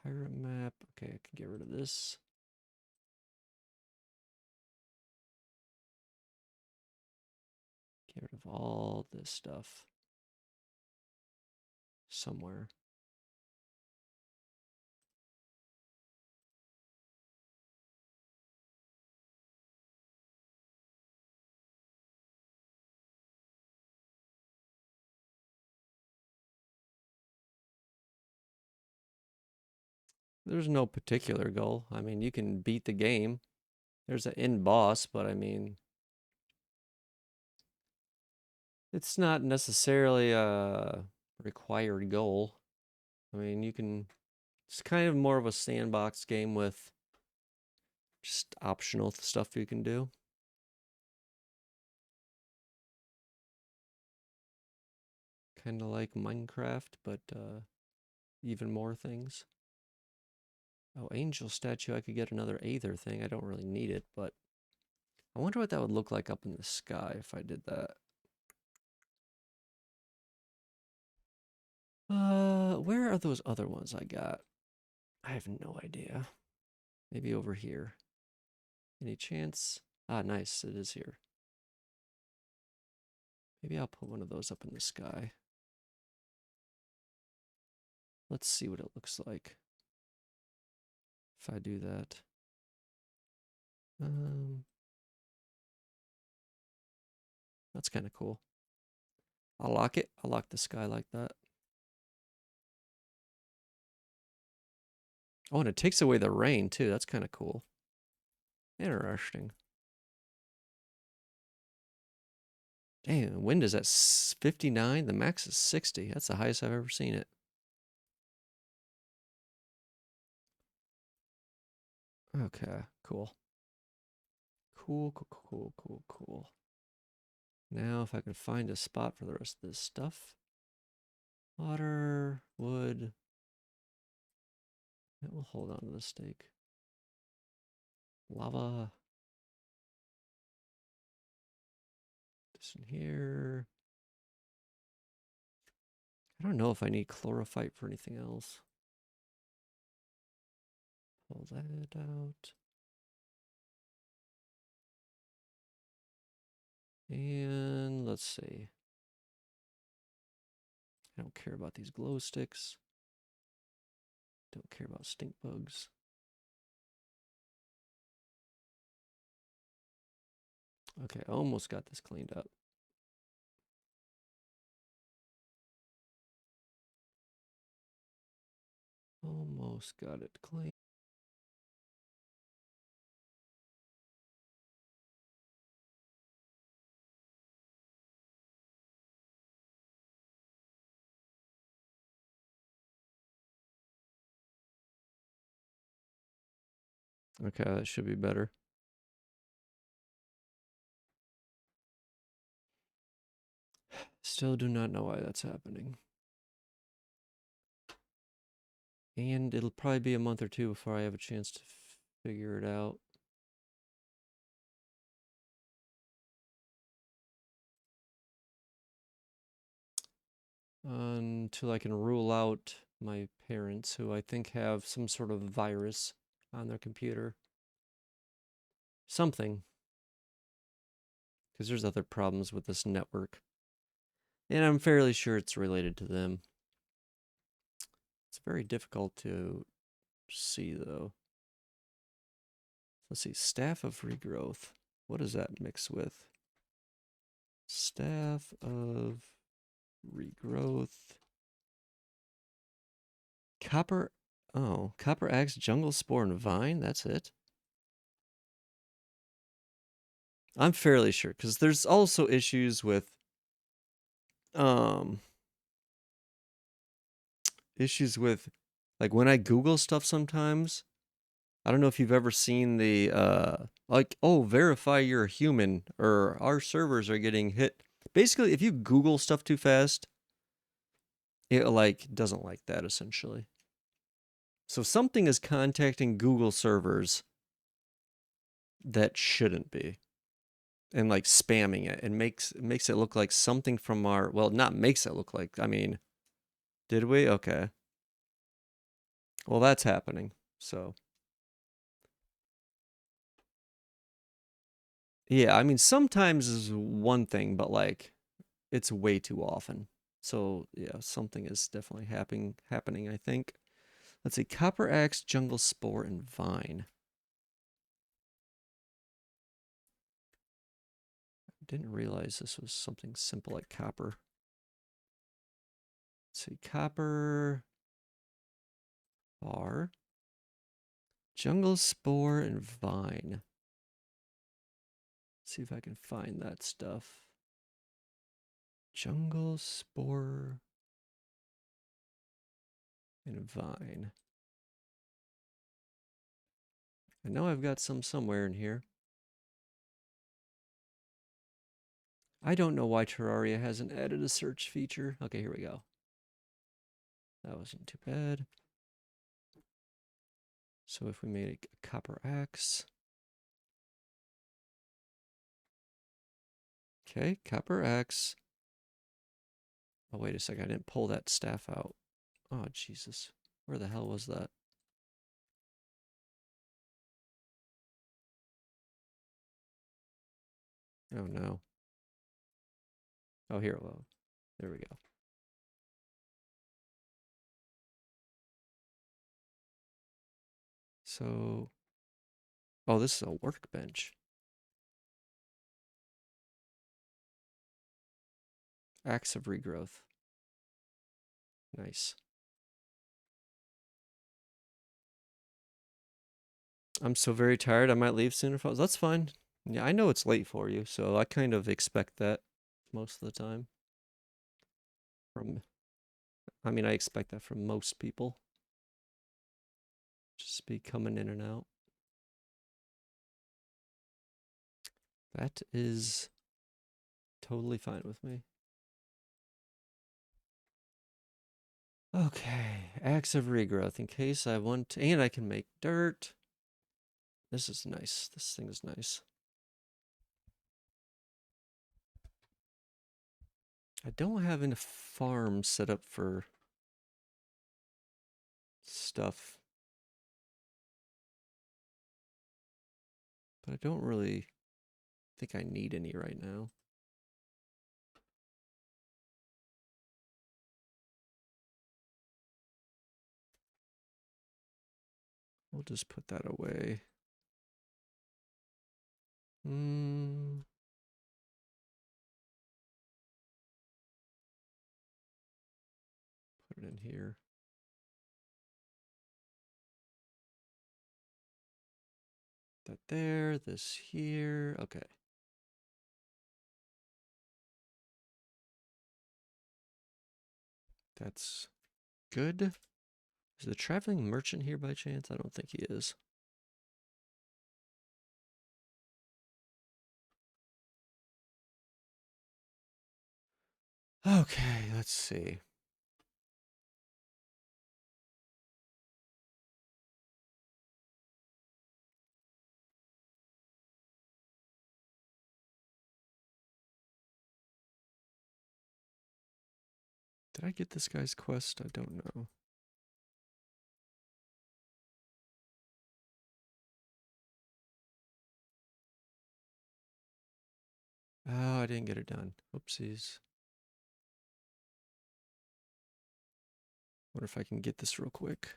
Pirate map. Okay, I can get rid of this. Get rid of all this stuff somewhere. There's no particular goal. I mean, you can beat the game. There's an end boss, but I mean, it's not necessarily a required goal. I mean, you can, it's kind of more of a sandbox game with just optional stuff you can do. Kind of like Minecraft, but even more things. Oh, angel statue. I could get another Aether thing. I don't really need it, but I wonder what that would look like up in the sky if I did that. Where are those other ones I got? I have no idea. Maybe over here. Any chance? Ah, nice. It is here. Maybe I'll put one of those up in the sky. Let's see what it looks like if I do that. That's kind of cool. I'll lock it. I'll lock the sky like that. Oh, and it takes away the rain too. That's kind of cool. Interesting. Damn, the wind is at 59. The max is 60. That's the highest I've ever seen it. Okay, cool. Cool. Now, if I can find a spot for the rest of this stuff. Water, wood. And we'll hold on to the stake. Lava. This in here. I don't know if I need chlorophyte for anything else. Pull that out. And let's see. I don't care about these glow sticks. Don't care about stink bugs. Okay, almost got this cleaned up. Almost got it clean. Okay, that should be better. Still do not know why that's happening. And it'll probably be a month or two before I have a chance to figure it out. Until I can rule out my parents, who I think have some sort of virus on their computer. Something. Because there's other problems with this network. And I'm fairly sure it's related to them. It's very difficult to see, though. Let's see. Staff of regrowth. What does that mix with? Staff of regrowth. Copper. Oh, copper axe, jungle spore, and vine. That's it. I'm fairly sure because there's also issues with um like when I Google stuff sometimes. I don't know if you've ever seen the like, oh, verify you're a human, or our servers are getting hit. Basically, if you Google stuff too fast, it like doesn't like that essentially. So something is contacting Google servers that shouldn't be, and like spamming it, and makes it look like something from our, well, not makes it look like, I mean, did we? Okay. Well, that's happening. So, yeah, I mean, sometimes is one thing, but like it's way too often. So, yeah, something is definitely happening, I think. Let's see. Copper axe, jungle spore, and vine. Didn't realize this was something simple like copper. Let's see. Copper, bar, jungle spore, and vine. Let's see if I can find that stuff. Jungle spore and vine. I know I've got some somewhere in here. I don't know why Terraria hasn't added a search feature. Okay, here we go. That wasn't too bad. So if we made a copper axe. Okay, copper axe. Oh, wait a second. I didn't pull that staff out. Oh, Jesus. Where the hell was that? Oh, no. Oh, here. Well, there we go. So, oh, this is a workbench. Axe of regrowth. Nice. I'm so very tired. I might leave soon if I was. That's fine. Yeah, I know it's late for you, so I kind of expect that most of the time. I mean, I expect that from most people. Just be coming in and out. That is totally fine with me. Okay, axe of regrowth in case I want to, and I can make dirt. This is nice. This thing is nice. I don't have enough farms set up for stuff, but I don't really think I need any right now. We'll just put that away. Put it in here. That there, this here. Okay. That's good. Is the traveling merchant here by chance? I don't think he is. Okay, let's see. Did I get this guy's quest? I don't know. Oh, I didn't get it done. Oopsies. Wonder if I can get this real quick.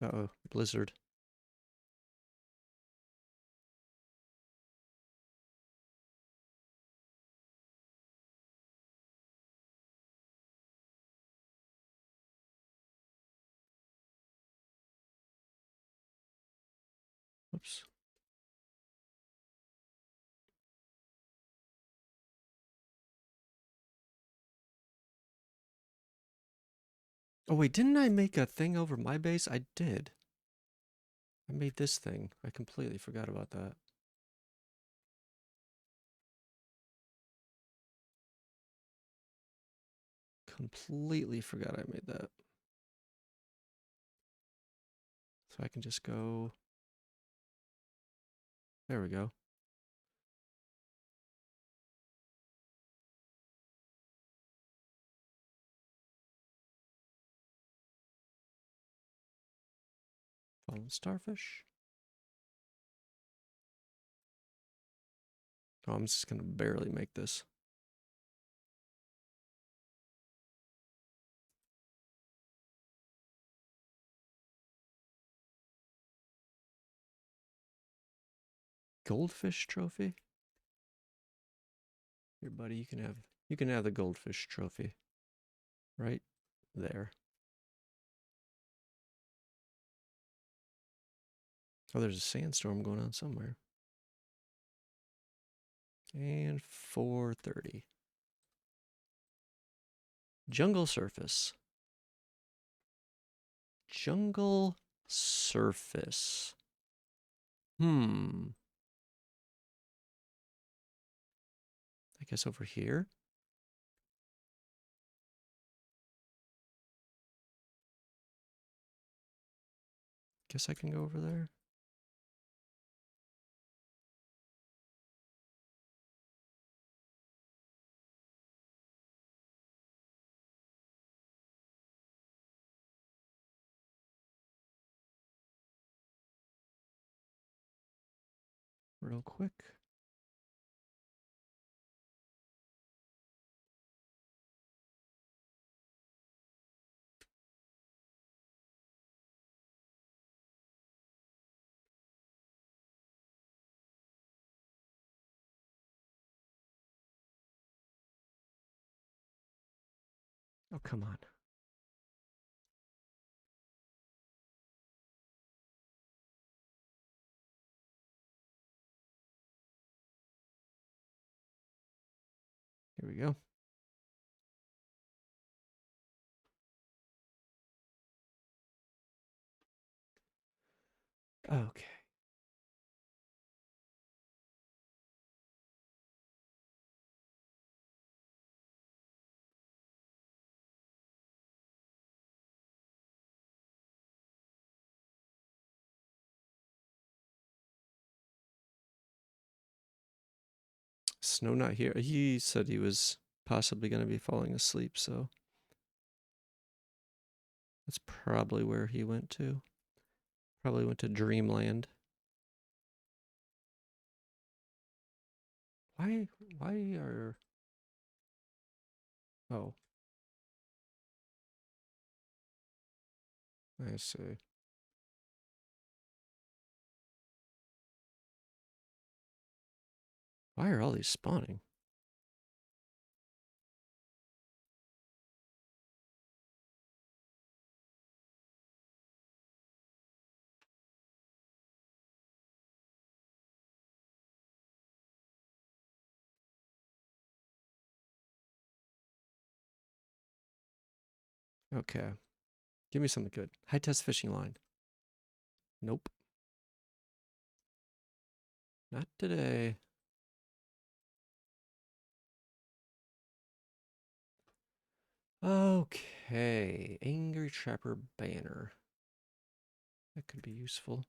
Uh-oh, blizzard. Oops. Oh wait, didn't I make a thing over my base? I did. I made this thing. I completely forgot about that. Completely forgot I made that. So I can just go. There we go. Fallen starfish. Oh, I'm just gonna barely make this. Goldfish trophy? Here, buddy, you can have the goldfish trophy. Right there. Oh, there's a sandstorm going on somewhere. And 4:30. Jungle surface. Jungle surface. I guess over here. Guess I can go over there. Real quick. Oh, come on. Here we go. Okay. Snow not here. He said he was possibly going to be falling asleep, so that's probably where he went to. Probably went to Dreamland. Why? Why are? Oh, I see. Why are all these spawning? Okay. Give me something good. High test fishing line. Nope. Not today. Okay. Angry Trapper banner. That could be useful.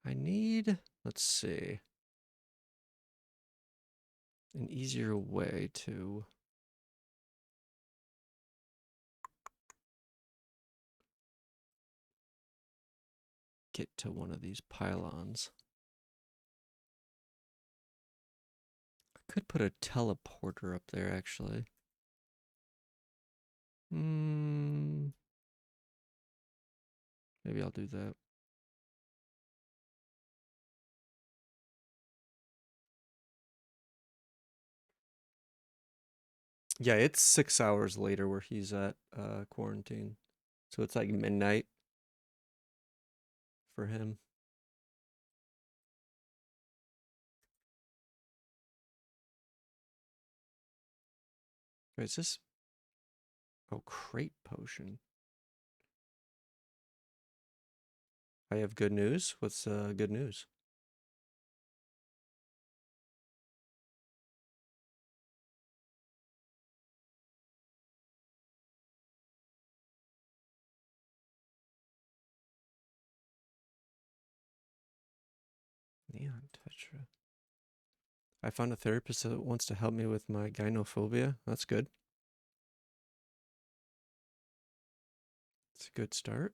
I need, let's see, an easier way to get to one of these pylons. I could put a teleporter up there, actually. Maybe I'll do that. Yeah, it's 6 hours later where he's at quarantine. So it's like midnight for him. Wait, is this? Oh, crate potion. I have good news. What's good news? Neon Tetra. I found a therapist that wants to help me with my gynophobia. That's good. It's a good start.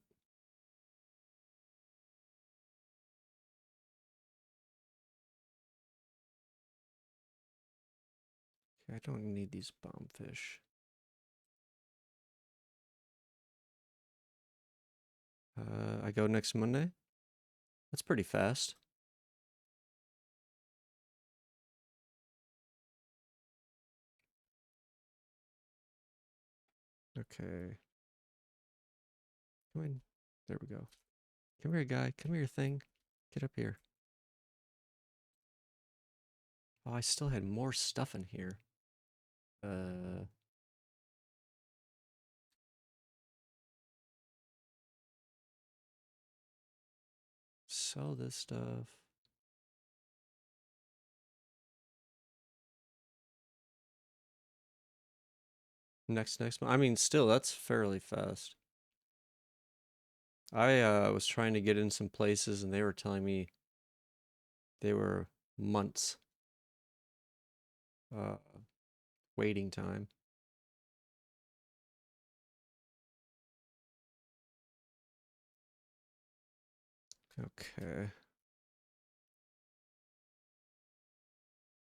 Okay, I don't need these bombfish. I go next Monday. That's pretty fast. Okay. Come in. There we go. Come here, guy. Come here, thing. Get up here. Oh, I still had more stuff in here. Sell this stuff. Next month. I mean, still, that's fairly fast. I was trying to get in some places and they were telling me they were months uh, waiting time. Okay.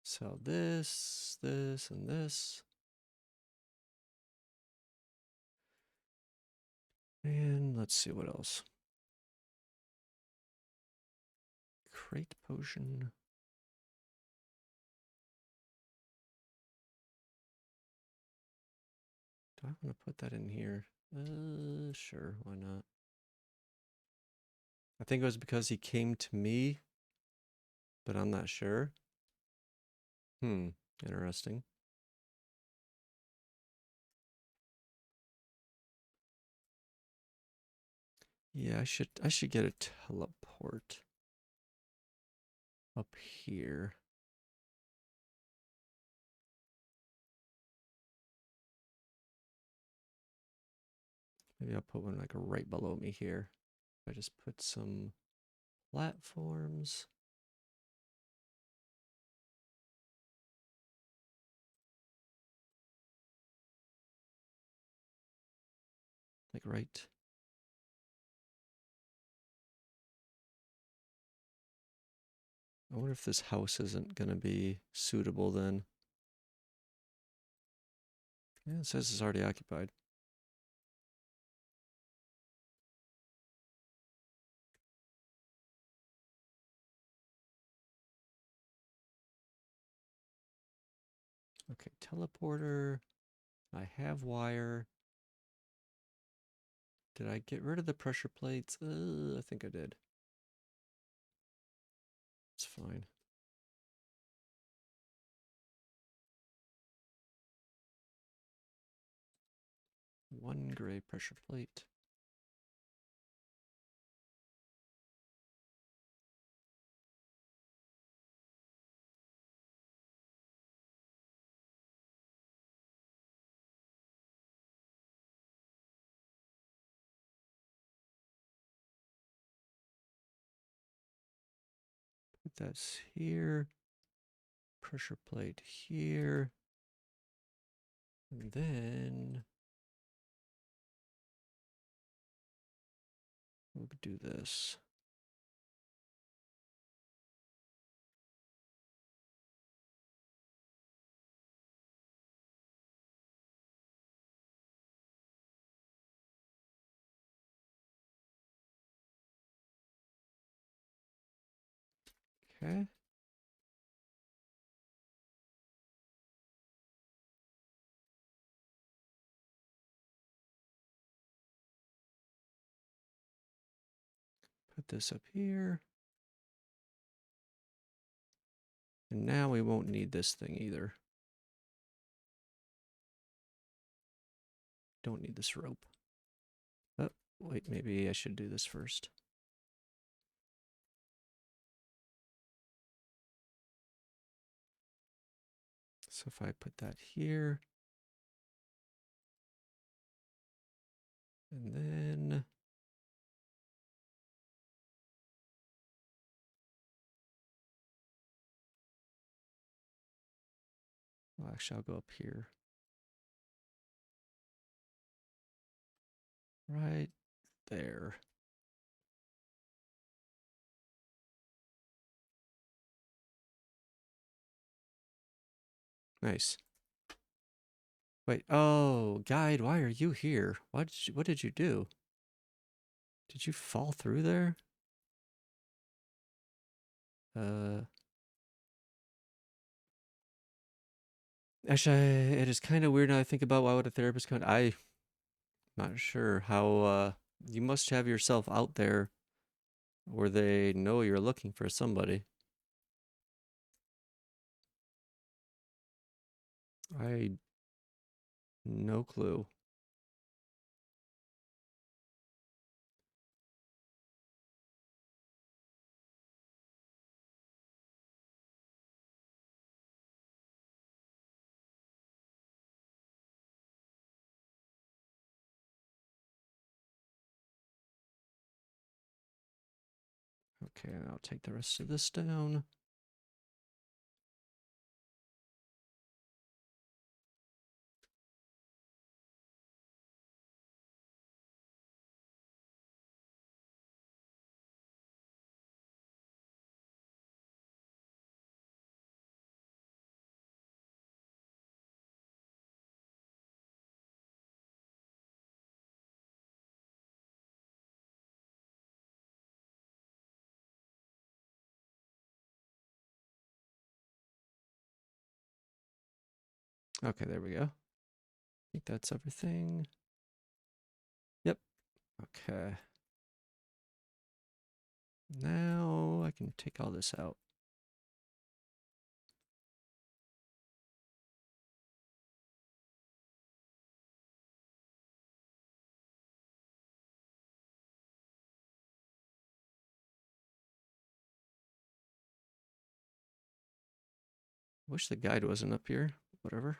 Sell this, this, and this. And let's see what else. Crate potion. Do I want to put that in here? Sure, why not? I think it was because he came to me, but I'm not sure. Interesting. Yeah, I should get a teleport up here. Maybe I'll put one like right below me here. I just put some platforms. Like right. I wonder if this house isn't gonna be suitable then. Yeah, it says it's already occupied. Okay, teleporter. I have wire. Did I get rid of the pressure plates? I think I did. It's fine. One gray pressure plate. Put this here. Pressure plate here. And then we'll do this. Okay. Put this up here. And now we won't need this thing either. Don't need this rope. Oh, wait, maybe I should do this first. So if I put that here, and then well, actually, I'll go up here. Right there. Nice. Wait, oh, guide, why are you here? What did you do? Did you fall through there? Actually, it is kind of weird now I think about why would a therapist come. I'm not sure how, you must have yourself out there where they know you're looking for somebody. No clue. Okay, I'll take the rest of this down. Okay, there we go. I think that's everything. Yep. Okay. Now I can take all this out. Wish the guide wasn't up here. Whatever.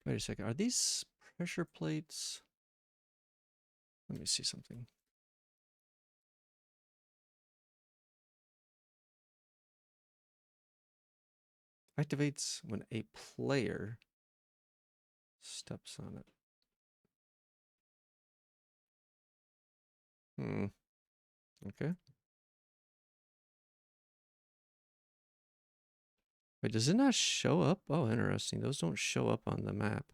Wait a second. Are these pressure plates? Let me see something. Activates when a player steps on it. Okay. Wait, does it not show up? Oh, interesting. Those don't show up on the map.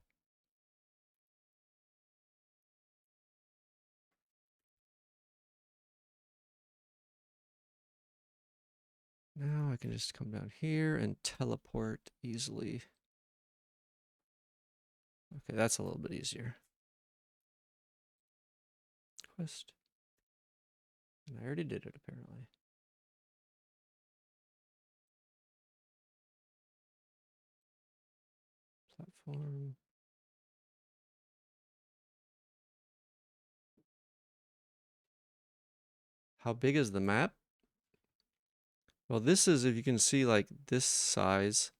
Now I can just come down here and teleport easily. Okay, that's a little bit easier. Quest. And I already did it, apparently. Platform. How big is the map? Well, this is, if you can see, like, this size.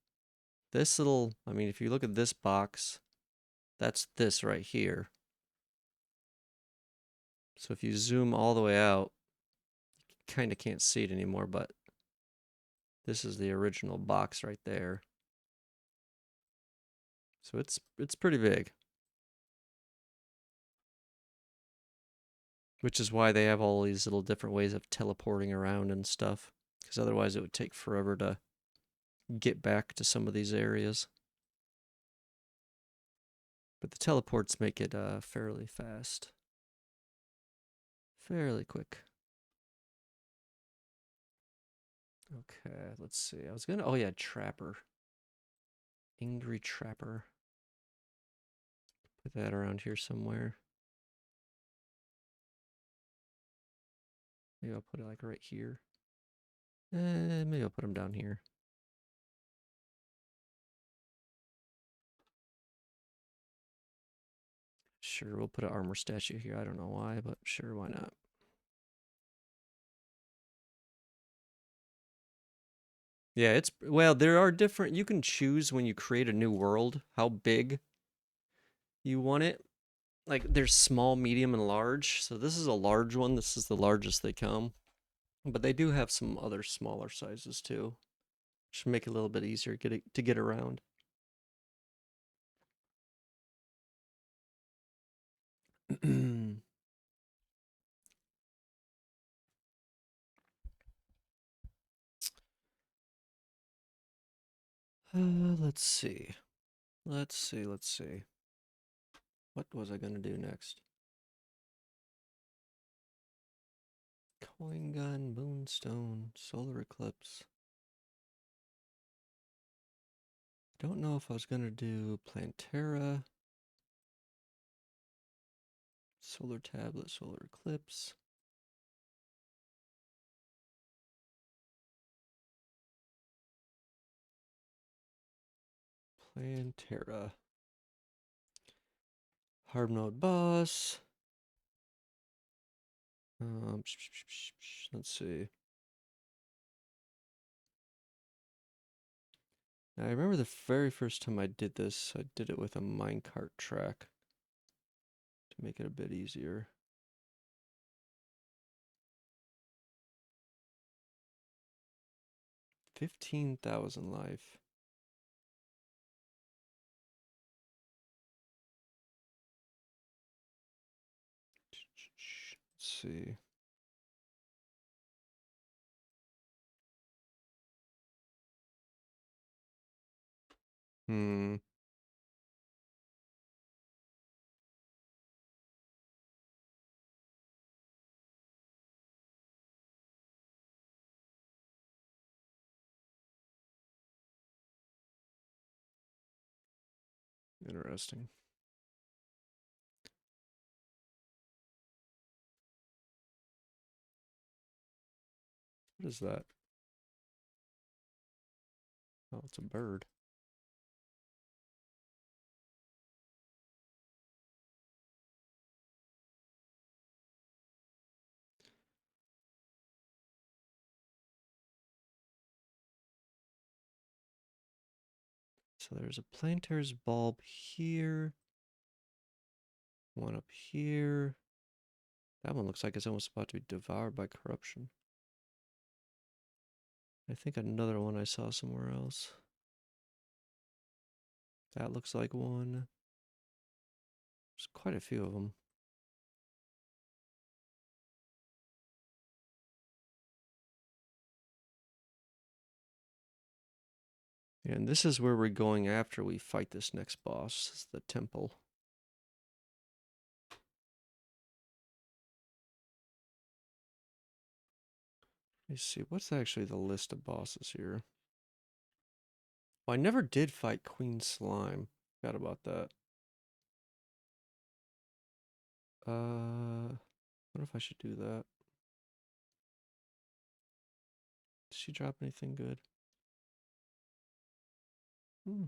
This little, I mean, if you look at this box, that's this right here. So if you zoom all the way out, you kind of can't see it anymore, but this is the original box right there. So it's pretty big. Which is why they have all these little different ways of teleporting around and stuff. Because otherwise it would take forever to get back to some of these areas. But the teleports make it fairly fast. Fairly quick. Okay, let's see. I was gonna... Oh yeah, Trapper. Angry Trapper. Put that around here somewhere. Maybe I'll put it like right here. Maybe I'll put him down here. Sure, we'll put an armor statue here. I don't know why, but sure, why not? Yeah, it's... Well, there are different... You can choose when you create a new world how big you want it. Like, there's small, medium, and large. So this is a large one. This is the largest they come. But they do have some other smaller sizes, too. Should make it a little bit easier to get around. Let's see. Let's see. What was I gonna do next? Coin gun, moonstone, solar eclipse. Don't know if I was gonna do Plantera, solar tablet, solar eclipse. Plantera. Hard mode boss. Let's see. Now, I remember the very first time I did this, I did it with a minecart track to make it a bit easier. $15,000 life. Let's see. Hmm. Interesting. What is that? Oh, it's a bird. So there's a planter's bulb here. One up here. That one looks like it's almost about to be devoured by corruption. I think another one I saw somewhere else. That looks like one. There's quite a few of them. And this is where we're going after we fight this next boss. This is the temple. Let me see, what's actually the list of bosses here? Well, I never did fight Queen Slime. Forgot about that. I wonder if I should do that. Did she drop anything good? Hmm.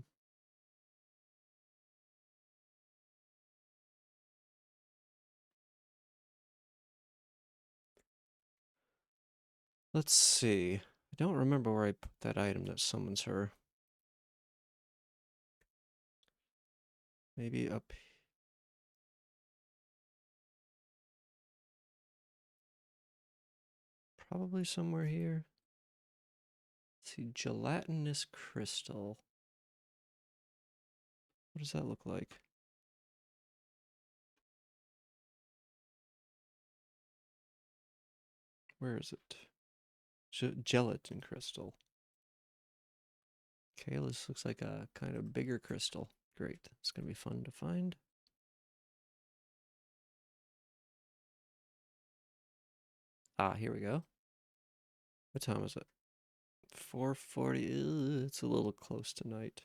Let's see. I don't remember where I put that item that summons her. Maybe up. Probably somewhere here. Let's see, gelatinous crystal. What does that look like? Where is it? Gelatin crystal. Okay, this looks like a kind of bigger crystal. Great. It's going to be fun to find. Ah, here we go. What time is it? 4:40. It's a little close to night.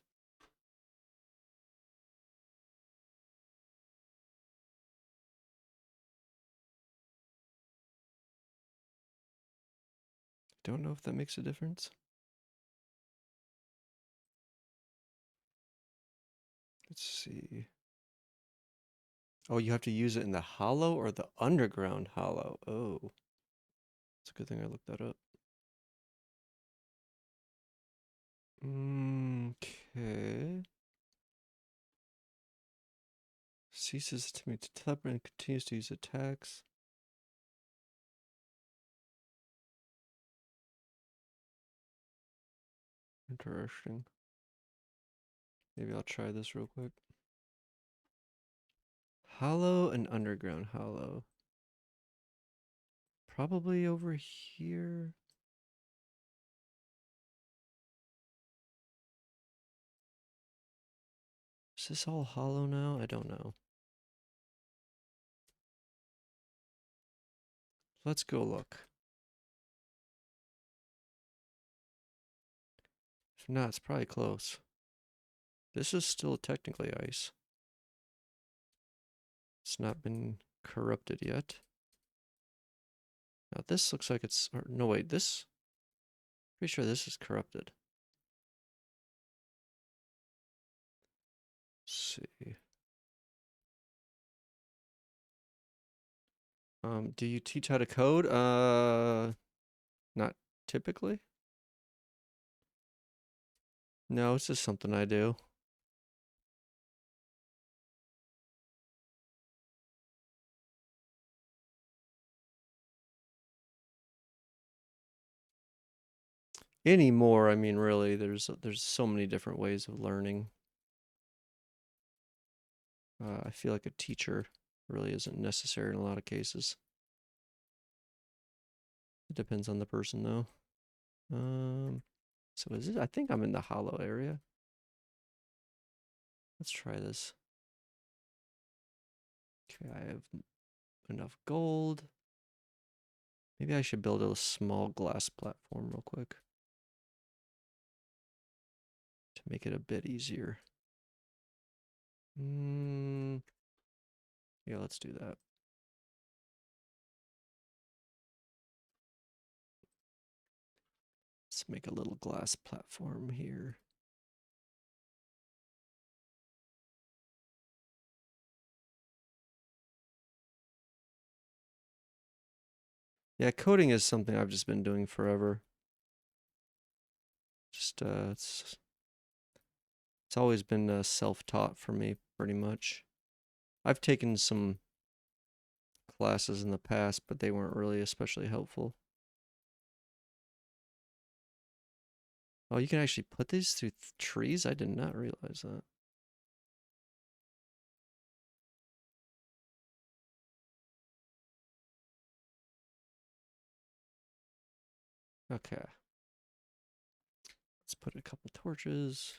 Don't know if that makes a difference. Let's see. Oh, you have to use it in the hollow or the underground hollow. Oh, it's a good thing I looked that up. Okay. Ceases to meet the teleport and continues to use attacks. Interesting. Maybe I'll try this real quick. Hollow and underground hollow. Probably over here. Is this all hollow now? I don't know. Let's go look. If not, it's probably close. This is still technically ice. It's not been corrupted yet. Now this looks like it's, or no wait, this, pretty sure this is corrupted. Let's see. Do you teach how to code? Not typically. No, it's just something I do. Anymore, I mean, really, there's so many different ways of learning. I feel like a teacher really isn't necessary in a lot of cases. It depends on the person, though. So is it? I think I'm in the hollow area. Let's try this. Okay, I have enough gold. Maybe I should build a small glass platform real quick to make it a bit easier. Yeah, let's do that. Let's make a little glass platform here. Yeah, coding is something I've just been doing forever. Just it's always been self-taught for me, pretty much. I've taken some classes in the past, but they weren't really especially helpful. Oh, you can actually put these through trees? I did not realize that. Okay. Let's put a couple torches.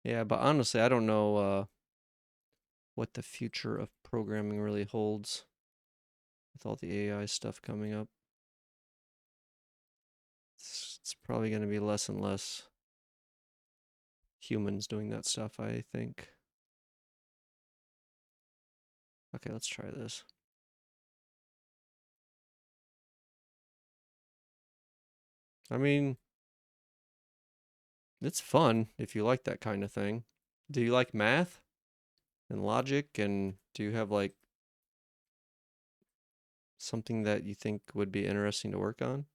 Yeah, but honestly, I don't know what the future of programming really holds with all the AI stuff coming up. It's probably going to be less and less humans doing that stuff, I think. Okay, let's try this. I mean, it's fun if you like that kind of thing. Do you like math and logic, and do you have like something that you think would be interesting to work on?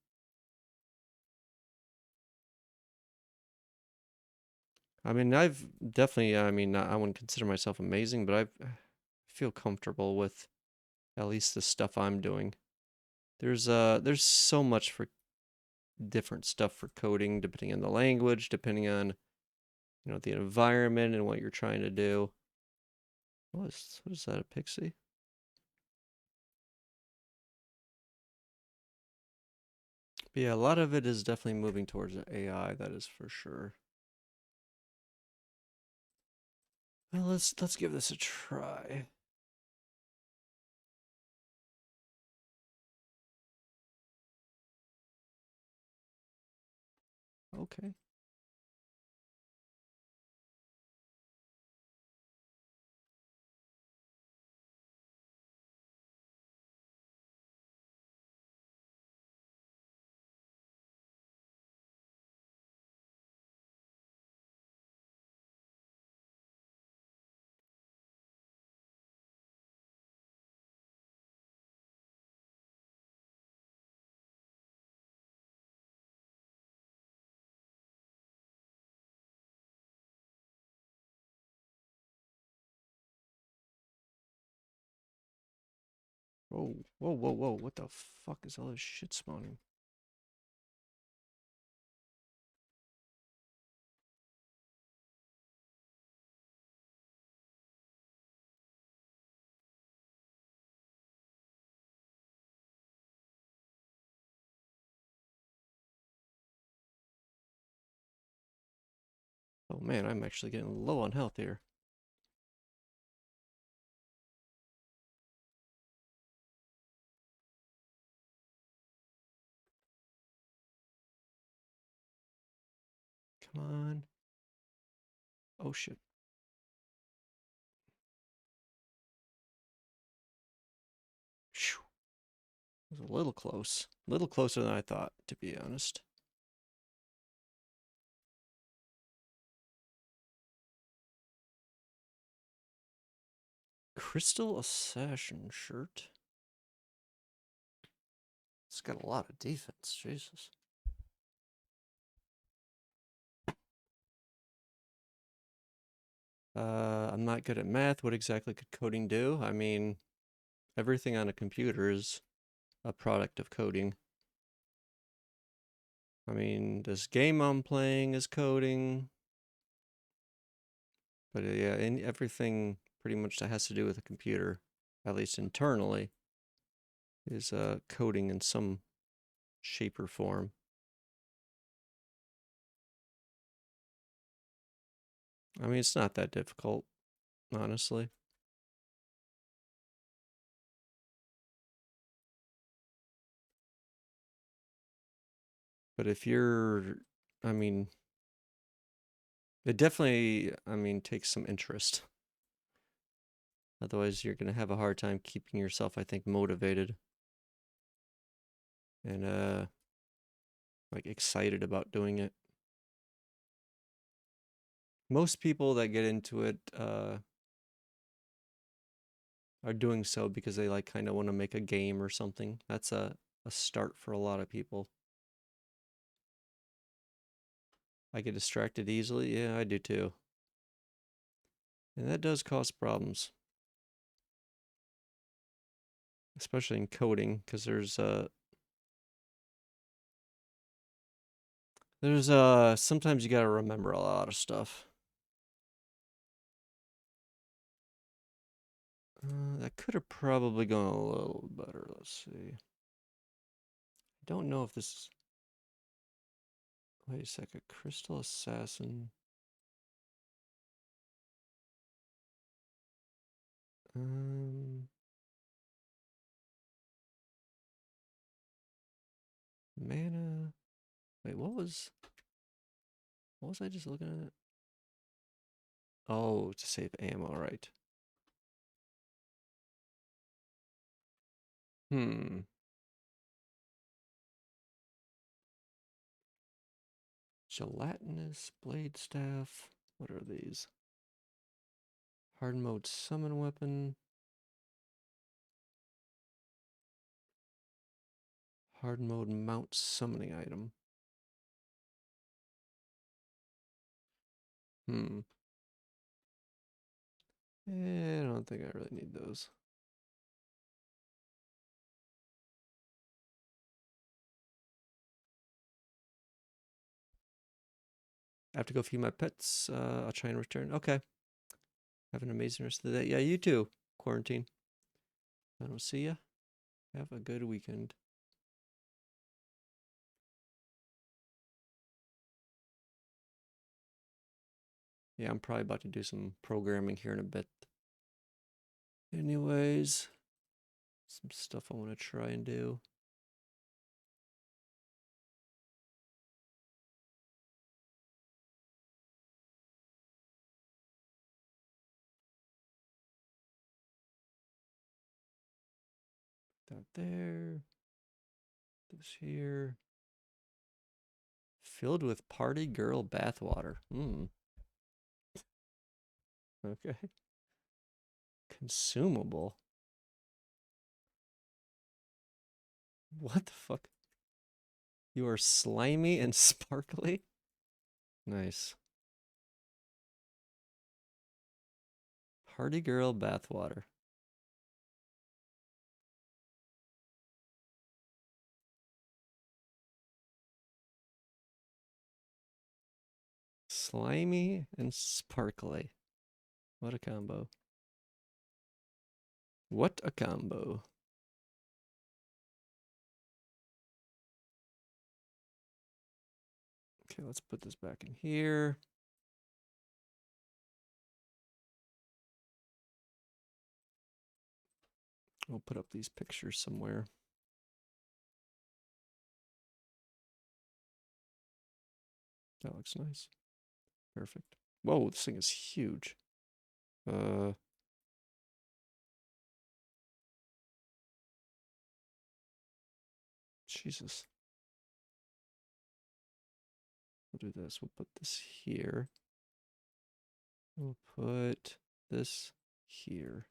I mean, I've definitely, I mean, I wouldn't consider myself amazing, but I feel comfortable with at least the stuff I'm doing. There's so much for different stuff for coding, depending on the language, depending on, the environment and what you're trying to do. What is that, a pixie? But yeah, a lot of it is definitely moving towards AI, that is for sure. Well, let's give this a try. Okay. Whoa, whoa, whoa, whoa. What the fuck is all this shit spawning? Oh man, I'm actually getting low on health here. Come on. Oh shit. Phew. It was a little close. A little closer than I thought, to be honest. Crystal Assassin shirt. It's got a lot of defense, Jesus. I'm not good at math. What exactly could coding do? I mean, everything on a computer is a product of coding. I mean, this game I'm playing is coding. But yeah, everything pretty much that has to do with a computer, at least internally, is coding in some shape or form. I mean, it's not that difficult, honestly. But if you're, I mean, it definitely, I mean, takes some interest. Otherwise, you're going to have a hard time keeping yourself, I think, motivated and, like excited about doing it. Most people that get into it, are doing so because they like kind of want to make a game or something. That's a start for a lot of people. I get distracted easily. Yeah, I do too. And that does cause problems, especially in coding, because there's sometimes you gotta remember a lot of stuff. That could have probably gone a little better. Let's see. I don't know if this is. Wait a second. Crystal Assassin. Um, Mana. Wait, what was I just looking at? Oh, to save ammo, right. Hmm. Gelatinous blade staff. What are these? Hard mode summon weapon. Hard mode mount summoning item. I don't think I really need those. I have to go feed my pets. I'll try and return. Okay. Have an amazing rest of the day. Yeah, you too. Quarantine. I don't see ya. Have a good weekend. Yeah, I'm probably about to do some programming here in a bit. Anyways, some stuff I want to try and do. That there. This here. Filled with party girl bathwater. Okay. Consumable. What the fuck? You are slimy and sparkly? Nice. Party girl bathwater. Slimy and sparkly. What a combo. What a combo. Okay, let's put this back in here. We'll put up these pictures somewhere. That looks nice. Perfect. Whoa, this thing is huge. Jesus. We'll do this. We'll put this here. We'll put this here.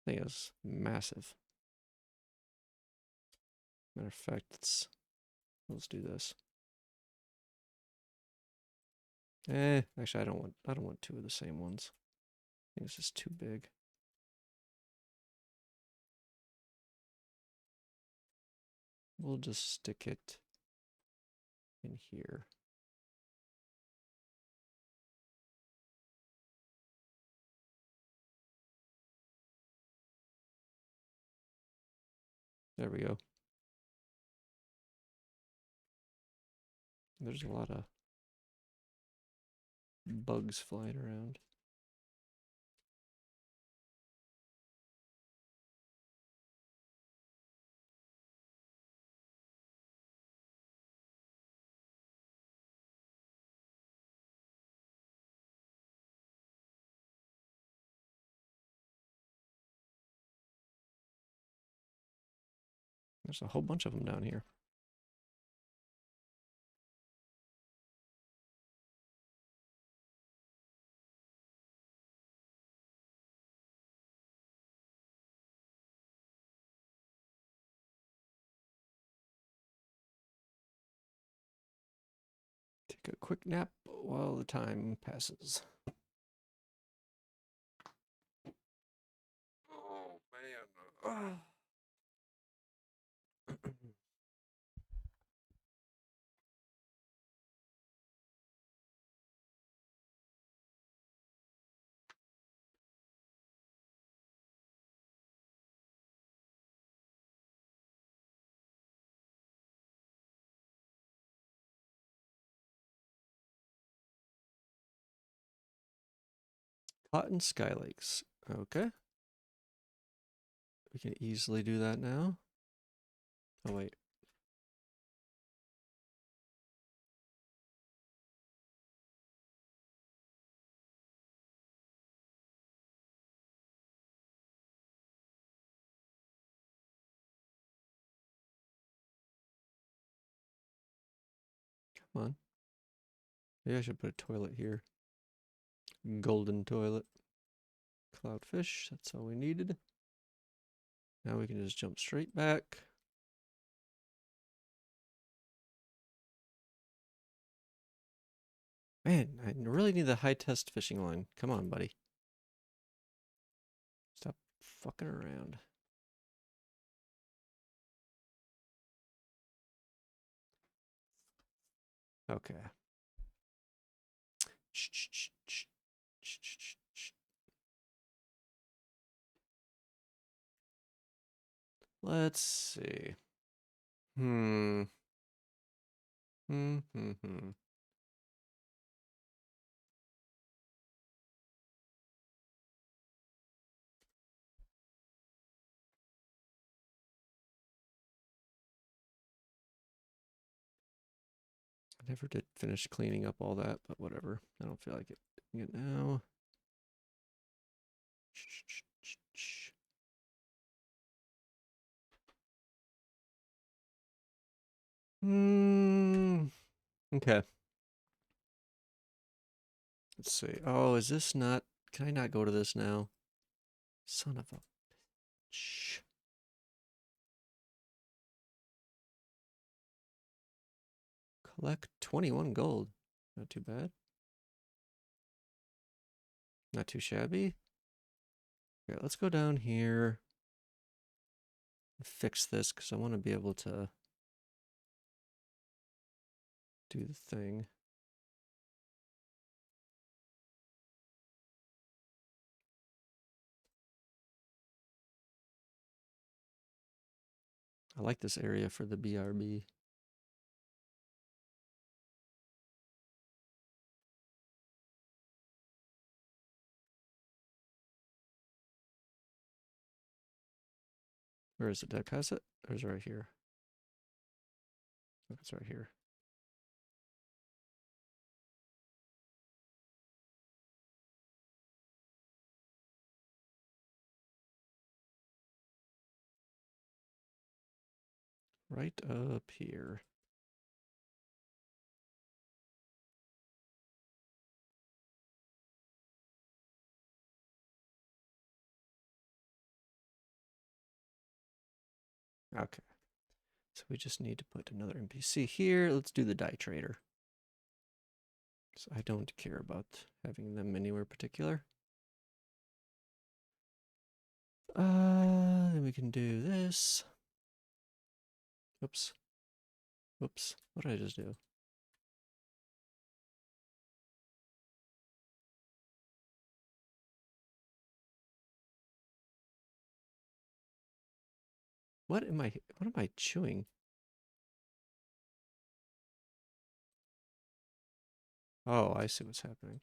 I think it's massive. Matter of fact, let's do this. Actually, I don't want two of the same ones. I think it's just too big. We'll just stick it in here. There we go. There's a lot of bugs flying around. There's a whole bunch of them down here. Take a quick nap while the time passes. Oh, man. Cotton Skylakes. Okay. We can easily do that now. Oh, wait. Come on. Maybe I should put a toilet here. Golden toilet. Cloudfish. That's all we needed. Now we can just jump straight back. Man, I really need the high test fishing line. Come on, buddy. Stop fucking around. Okay. Let's see. Hmm. Hmm. Hmm. Hmm. I never did finish cleaning up all that, but whatever. I don't feel like it now. Hmm. Okay. Let's see. Oh, is this not? Can I not go to this now? Son of a bitch. Collect 21 gold. Not too bad. Not too shabby. Okay, let's go down here and fix this because I want to be able to do the thing. I like this area for the BRB. Where is it? Did I pass it? Or is it right here? Oh, it's right here. Right up here. Okay. So we just need to put another NPC here. Let's do the dye trader. So I don't care about having them anywhere particular. Then we can do this. Oops. Oops. What did I just do? What am I chewing? Oh, I see what's happening.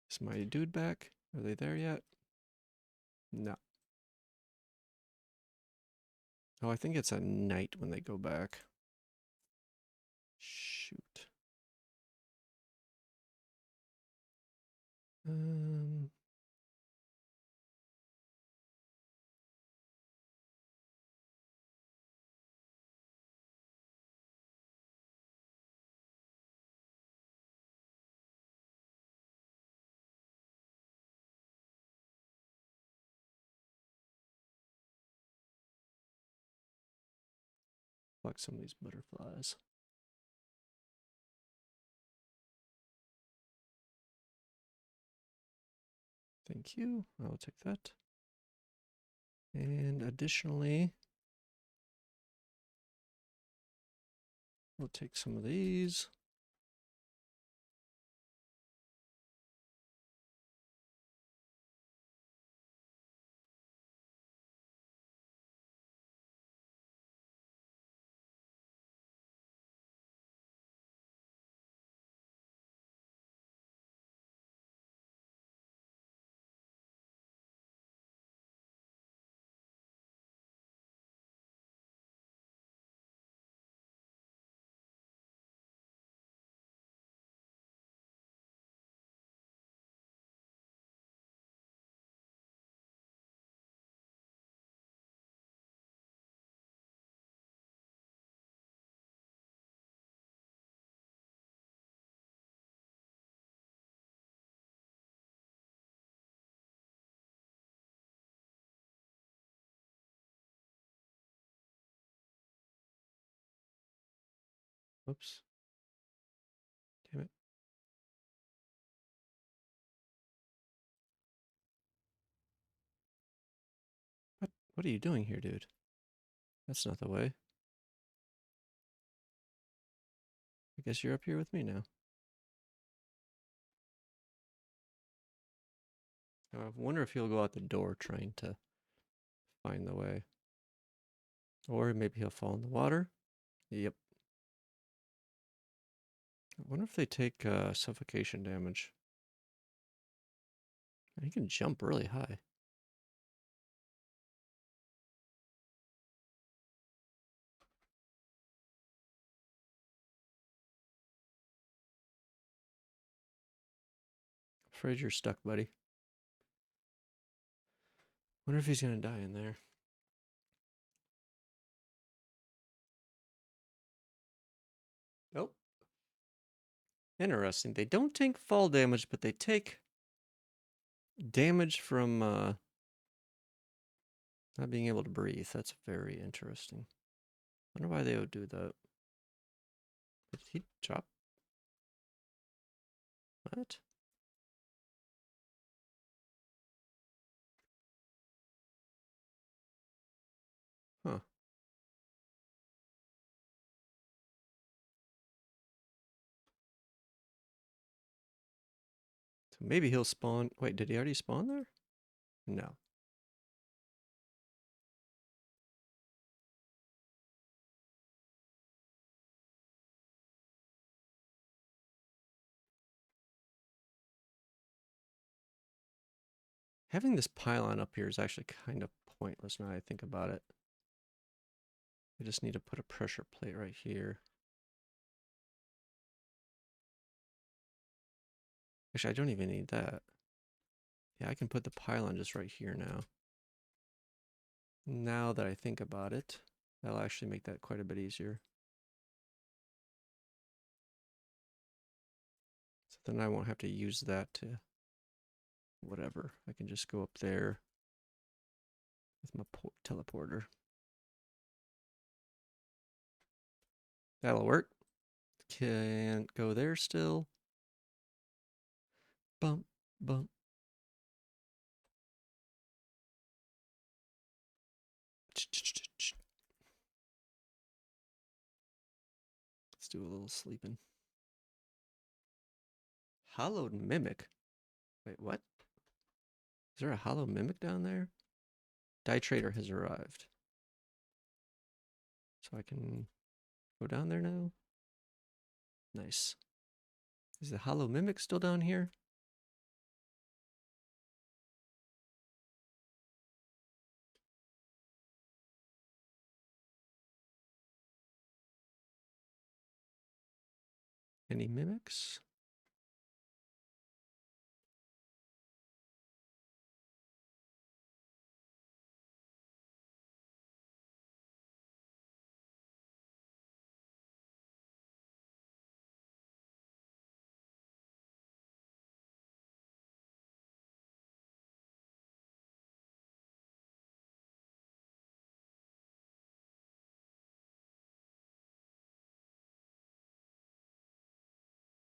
Is my dude back? Are they there yet? No. Oh, I think it's at night when they go back. Shoot. Um, Pluck some of these butterflies. Thank you. I'll take that. And additionally, we'll take some of these. Whoops. Damn it. What are you doing here, dude? That's not the way. I guess you're up here with me now. I wonder if he'll go out the door trying to find the way. Or maybe he'll fall in the water. Yep. I wonder if they take suffocation damage. He can jump really high. Afraid you're stuck, buddy. Wonder if he's gonna die in there. Nope. Interesting. They don't take fall damage, but they take damage from not being able to breathe. That's very interesting. Wonder why they would do that. Did he drop? What? Huh. So maybe he'll spawn. Wait, did he already spawn there? No. Having this pylon up here is actually kind of pointless now I think about it. I just need to put a pressure plate right here. Actually, I don't even need that. Yeah, I can put the pylon just right here now. Now that I think about it, that'll actually make that quite a bit easier. So then I won't have to use that to whatever. I can just go up there with my teleporter. That'll work. Can't go there still. Bump, bump. Let's do a little sleeping. Hollowed mimic? Wait, what? Is there a hollow mimic down there? Die Trader has arrived. So I can go down there now? Nice. Is the hollow mimic still down here? Any mimics?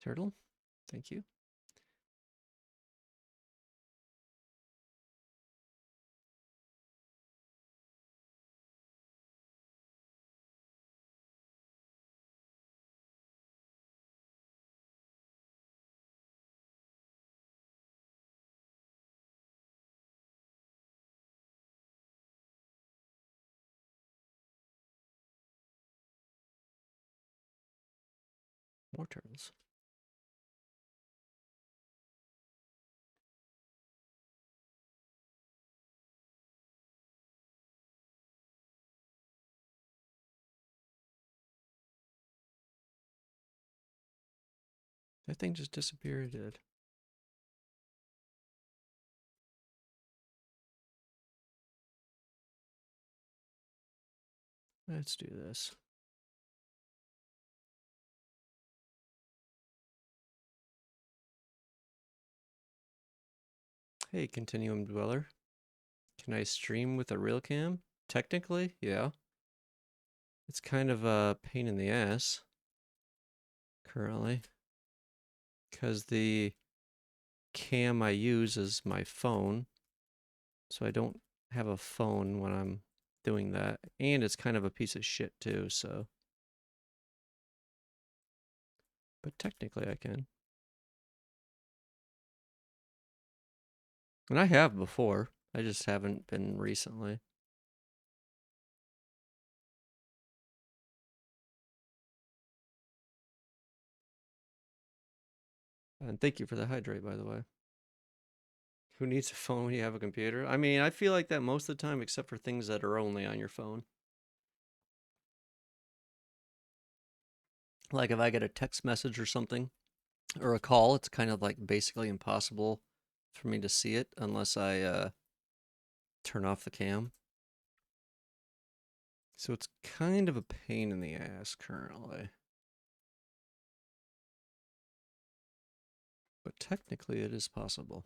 Turtle? Thank you. More turtles. That thing just disappeared. It did. Let's do this. Hey, Continuum Dweller. Can I stream with a real cam? Technically, yeah. It's kind of a pain in the ass. currently. Because the cam I use is my phone. So I don't have a phone when I'm doing that. And it's kind of a piece of shit too, so. But technically I can. And I have before. I just haven't been recently. And thank you for the hydrate, by the way. Who needs a phone when you have a computer? I mean, I feel like that most of the time, except for things that are only on your phone. Like if I get a text message or something, or a call, it's kind of like basically impossible for me to see it unless I turn off the cam. So it's kind of a pain in the ass currently. But technically it is possible.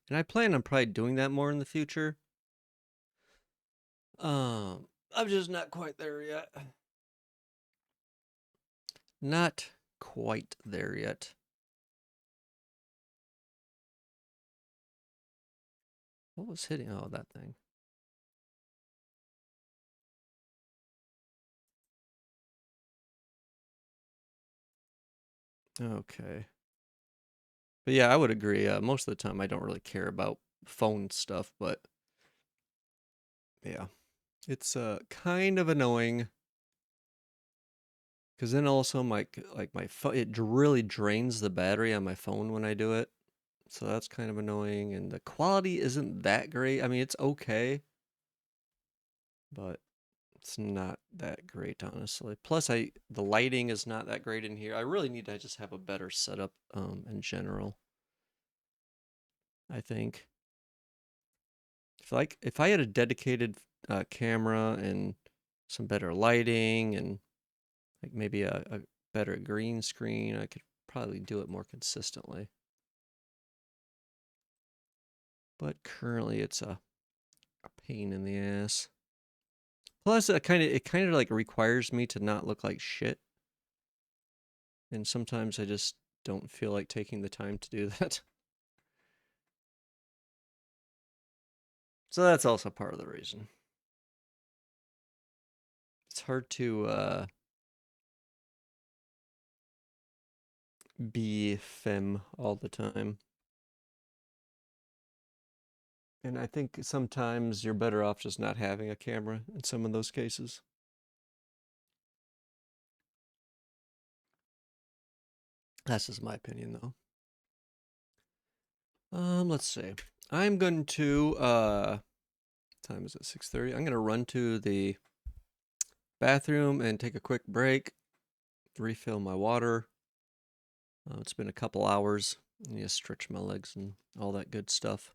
And I plan on probably doing that more in the future. I'm just not quite there yet. Not quite there yet. What was hitting? Oh, that thing. Okay. But yeah, I would agree. Most of the time, I don't really care about phone stuff, but yeah, it's kind of annoying because then also my phone it really drains the battery on my phone when I do it, so that's kind of annoying. And the quality isn't that great. I mean, it's okay, but it's not that great, honestly. Plus, the lighting is not that great in here. I really need to just have a better setup in general, I think. If I had a dedicated camera and some better lighting and like maybe a better green screen, I could probably do it more consistently. But currently it's a pain in the ass. Plus it kind of like requires me to not look like shit. And sometimes I just don't feel like taking the time to do that. So that's also part of the reason. It's hard to be femme all the time. And I think sometimes you're better off just not having a camera in some of those cases. That's just my opinion, though. Let's see. I'm going to time is it 6:30? I'm gonna run to the bathroom and take a quick break, refill my water. It's been a couple hours. I need to stretch my legs and all that good stuff.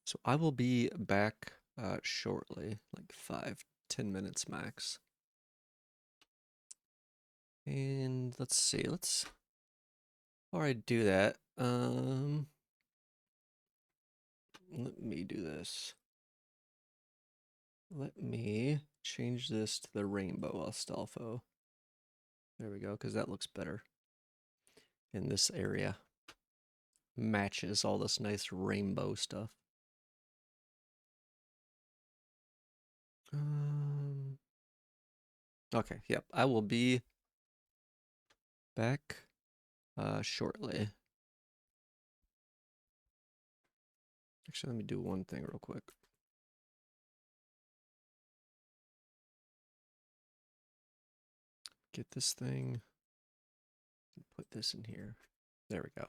So I will be back shortly, like 5-10 minutes max. And let's see, before I do that, let me do this. Let me change this to the rainbow Astolfo. There we go, because that looks better in this area. Matches all this nice rainbow stuff. Okay, yep, I will be back shortly. Actually, let me do one thing real quick. Get this thing, put this in here. There we go.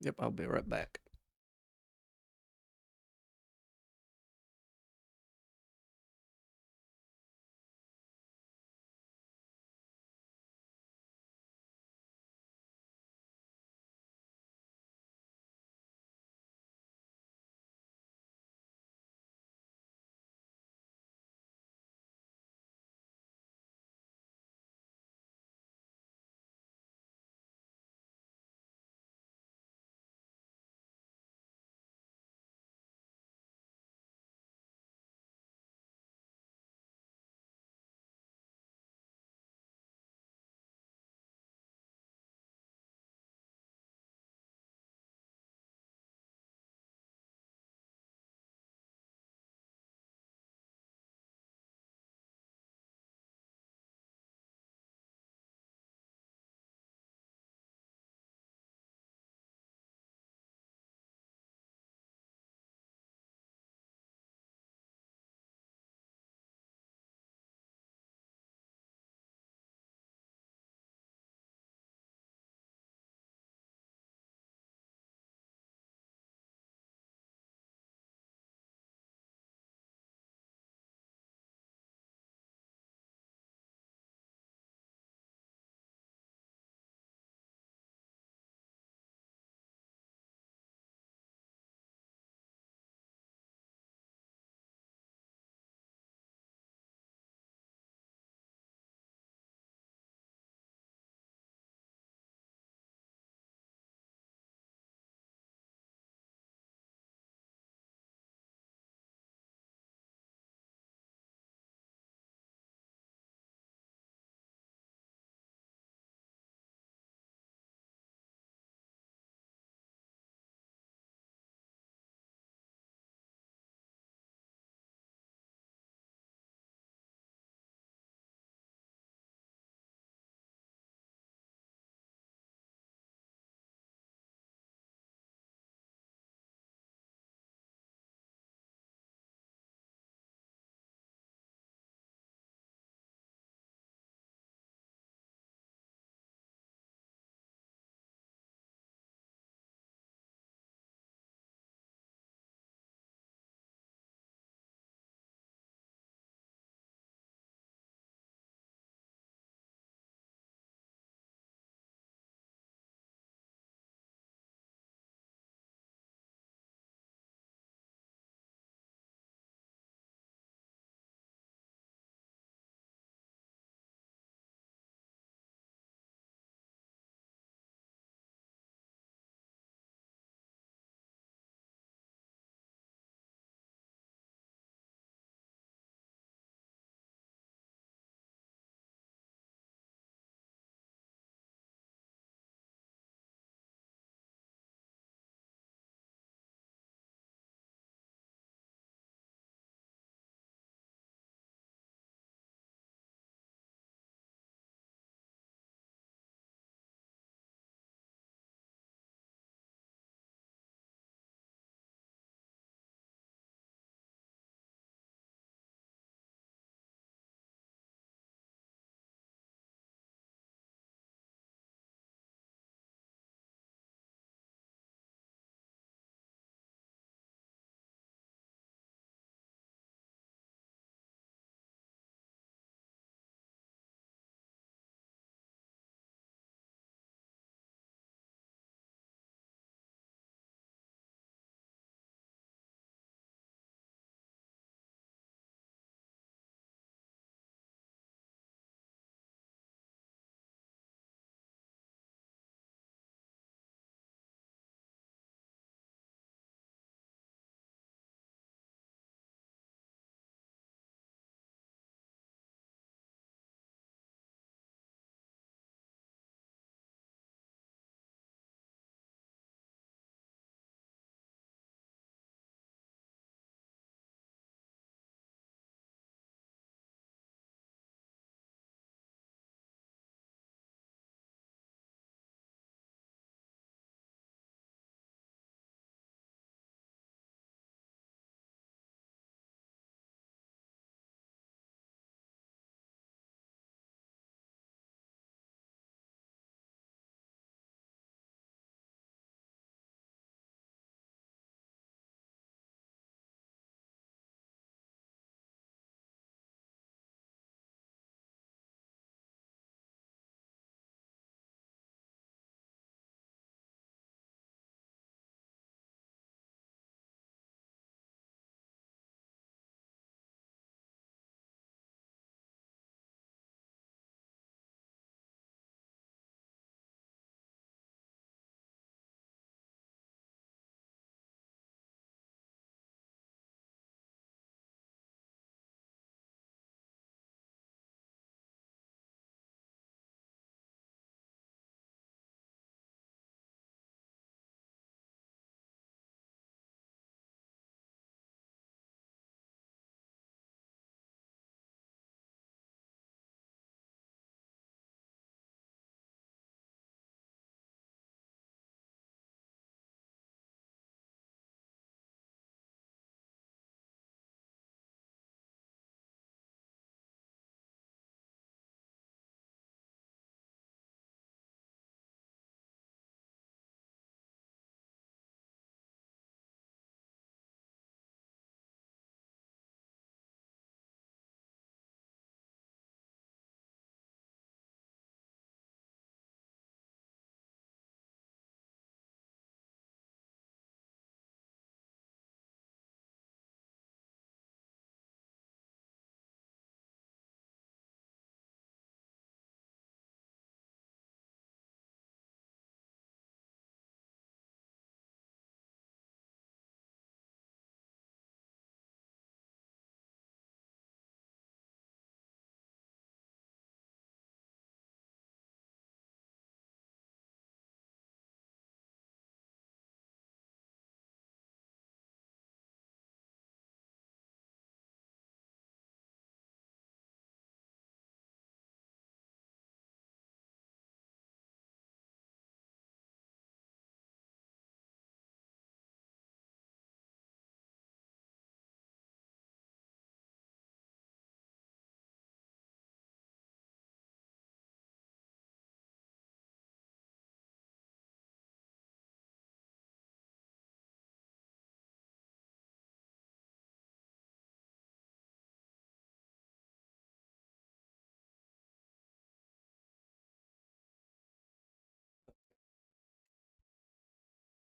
Yep, I'll be right back.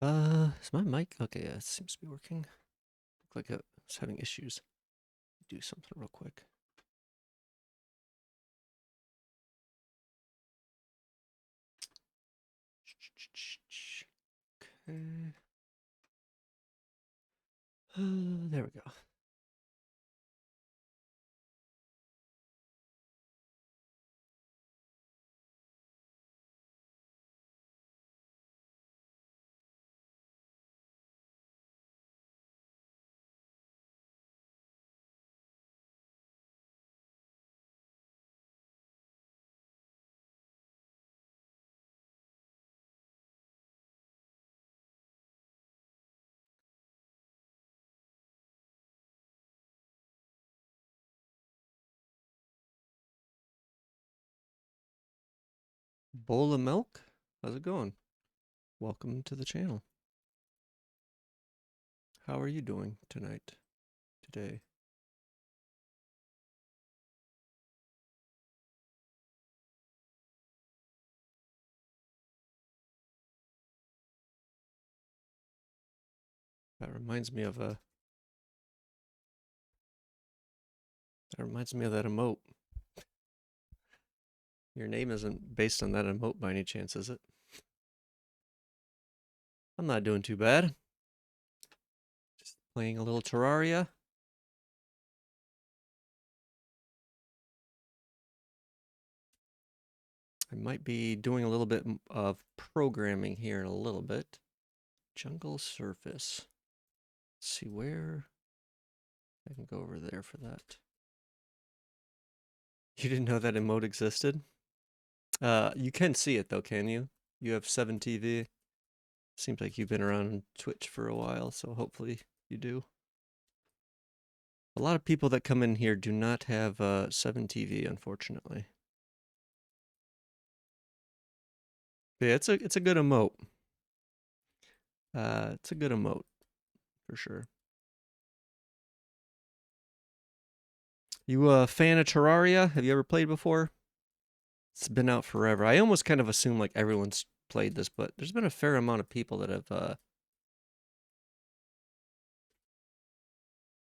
Is my mic? Okay, yeah, it seems to be working. Look like it's having issues. Do something real quick. Okay. There we go. Bowl of milk? How's it going? Welcome to the channel. How are you doing tonight? Today? That reminds me of a that reminds me of that emote. Your name isn't based on that emote by any chance, is it? I'm not doing too bad. Just playing a little Terraria. I might be doing a little bit of programming here in a little bit. Jungle surface. Let's see where I can go over there for that. You didn't know that emote existed? You can see it though, can you? You have 7TV. Seems like you've been around Twitch for a while, so hopefully you do. A lot of people that come in here do not have 7TV, unfortunately. But yeah, it's a good emote. It's a good emote for sure. You a fan of Terraria? Have you ever played before? It's been out forever. I almost kind of assume like everyone's played this, but there's been a fair amount of people that have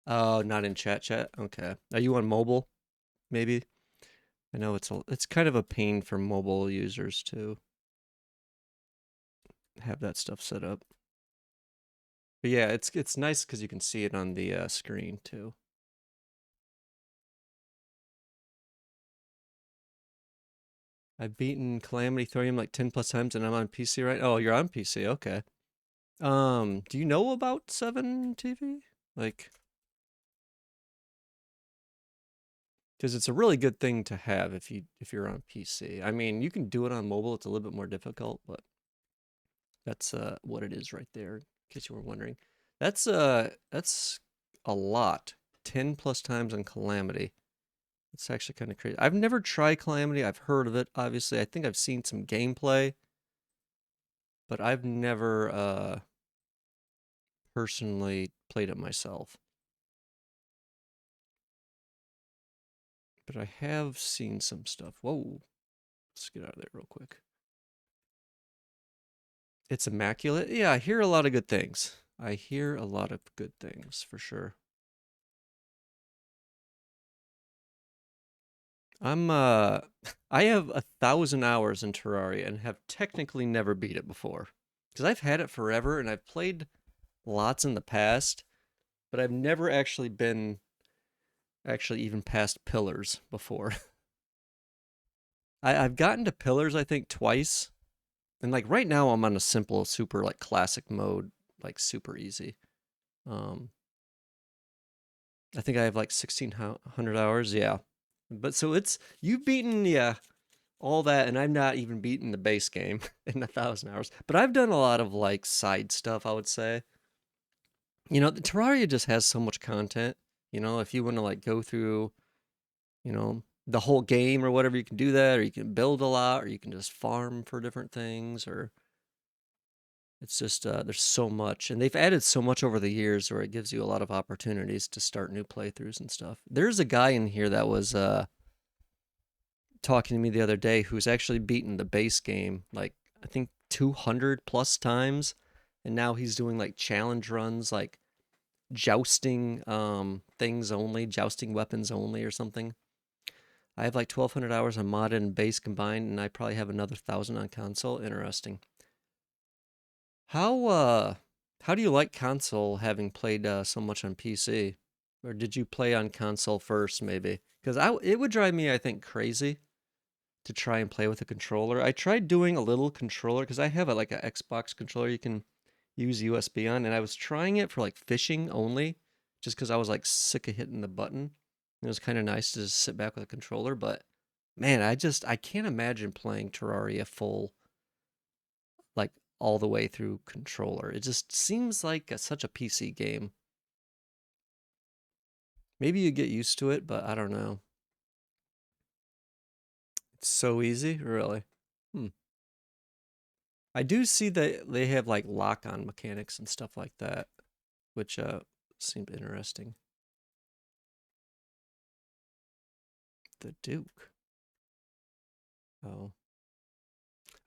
oh, not in chat. Okay. Are you on mobile? Maybe. I know it's kind of a pain for mobile users to have that stuff set up. But yeah, it's nice because you can see it on the screen too. I've beaten Calamity Thorium like 10 plus times and I'm on PC, right? Oh, you're on PC. Okay. Do you know about 7TV? Like, because it's a really good thing to have if you're on PC. I mean, you can do it on mobile. It's a little bit more difficult, but that's what it is right there. In case you were wondering, that's a lot. 10 plus times on Calamity. It's actually kind of crazy. I've never tried Calamity. I've heard of it. Obviously, I think I've seen some gameplay, but I've never personally played it myself. But I have seen some stuff. Whoa. Let's get out of there real quick. It's immaculate. Yeah, I hear a lot of good things. I hear a lot of good things for sure. I'm I have 1,000 hours in Terraria and have technically never beat it before. Because I've had it forever and I've played lots in the past, but I've never actually been even past pillars before. I've gotten to pillars I think twice. And like right now I'm on a simple super like classic mode, like super easy. Um I think I have like 1,600 hours, yeah. But so it's you've beaten yeah, all that and I've not even beaten the base game in 1,000 hours. But I've done a lot of like side stuff, I would say. You know, the Terraria just has so much content. You know, if you want to like go through, you know, the whole game or whatever, you can do that, or you can build a lot, or you can just farm for different things, or it's just there's so much, and they've added so much over the years where it gives you a lot of opportunities to start new playthroughs and stuff. There's a guy in here that was talking to me the other day who's actually beaten the base game like I think 200 plus times, and now he's doing like challenge runs, like jousting things only, jousting weapons only or something. I have like 1,200 hours on modded and base combined, and I probably have another 1,000 on console. Interesting. How uh how do you like console having played so much on PC? Or did you play on console first maybe? Cuz it would drive me I think crazy to try and play with a controller. I tried doing a little controller cuz I have like an Xbox controller you can use USB on, and I was trying it for like fishing only just cuz I was like sick of hitting the button. It was kind of nice to just sit back with a controller, but man, I can't imagine playing Terraria full, like all the way through controller. It just seems like such a PC game. Maybe you get used to it, but I don't know. It's so easy, really. Hmm. I do see that they have like lock-on mechanics and stuff like that, which seemed interesting. The Duke. Oh.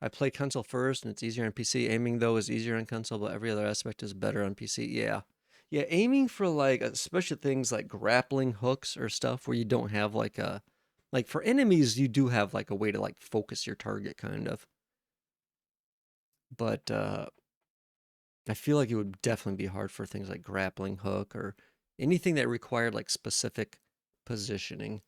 I play console first, and it's easier on PC. Aiming though is easier on console, but every other aspect is better on PC. Yeah, yeah. Aiming for like especially things like grappling hooks or stuff where you don't have like a like for enemies you do have like a way to like focus your target kind of. But I feel like it would definitely be hard for things like grappling hook or anything that required like specific positioning.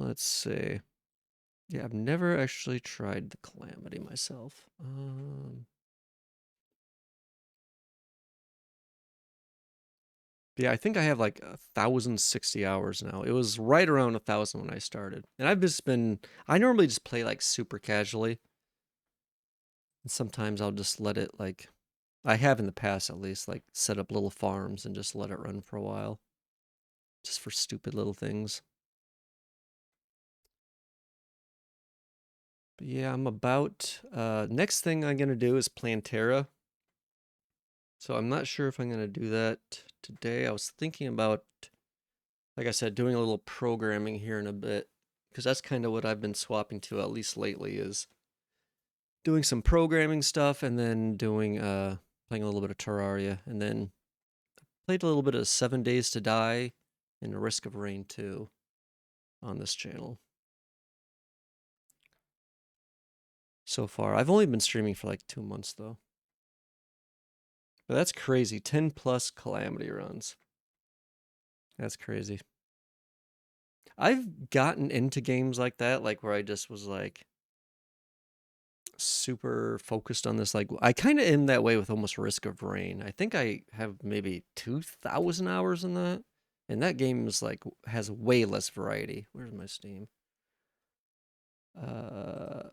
Let's see. Yeah, I've never actually tried the Calamity myself. Yeah, I think I have like 1,060 hours now. It was right around 1,000 when I started. And I've just been, I normally just play like super casually. And sometimes I'll just let it like, I have in the past at least, like set up little farms and just let it run for a while. Just for stupid little things. But yeah, I'm about, next thing I'm going to do is Plantera. So I'm not sure if I'm going to do that today. I was thinking about, like I said, doing a little programming here in a bit, because that's kind of what I've been swapping to at least lately is doing some programming stuff and then doing playing a little bit of Terraria, and then played a little bit of 7 Days to Die and Risk of Rain 2 on this channel so far. I've only been streaming for like 2 months though. But that's crazy. 10 plus Calamity runs. That's crazy. I've gotten into games like that, like where I just was like super focused on this. Like I kind of am that way with almost Risk of Rain. I think I have maybe 2,000 hours in that, and that game is like has way less variety. Where's my Steam? Uh,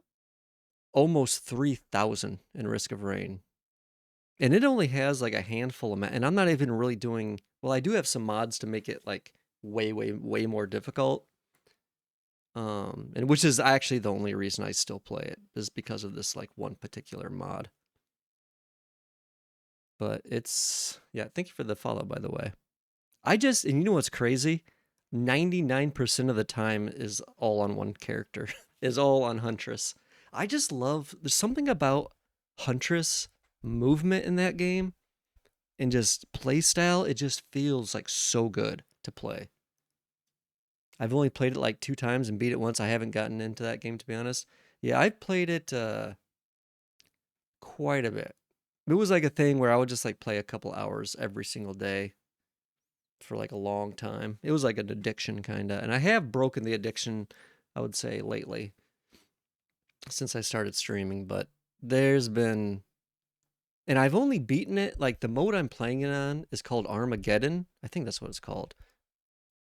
Almost 3,000 in Risk of Rain, and it only has like a handful of and I'm not even really doing well. I do have some mods to make it like way more difficult. And which is actually the only reason I still play it is because of this like one particular mod. But it's yeah, thank you for the follow by the way. And you know what's crazy? 99% of the time is all on one character. Is all on Huntress. I just love there's something about Huntress movement in that game and just play style, it just feels like so good to play. I've only played it like 2 times and beat it once. I haven't gotten into that game to be honest. Yeah, I've played it quite a bit. It was like a thing where I would just like play a couple hours every single day for like a long time. It was like an addiction kind of. And I have broken the addiction, I would say lately since I started streaming, but there's been and I've only beaten it like the mode I'm playing it on is called Armageddon. I think that's what it's called.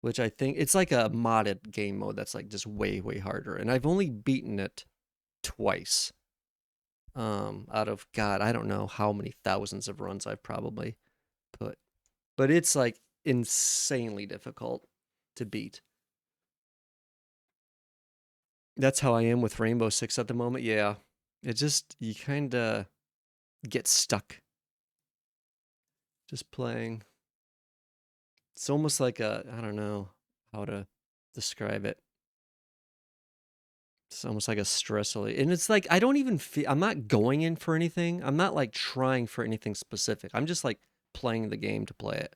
Which I think it's like a modded game mode that's like just way harder. And I've only beaten it twice. Out of God, I don't know how many thousands of runs I've probably put. But it's like insanely difficult to beat. That's how I am with Rainbow Six at the moment. Yeah. It just you kind of get stuck just playing. It's almost like a I don't know how to describe it. It's almost like a stress relief. And it's like I don't even feel I'm not going in for anything. I'm not like trying for anything specific. I'm just like playing the game to play it.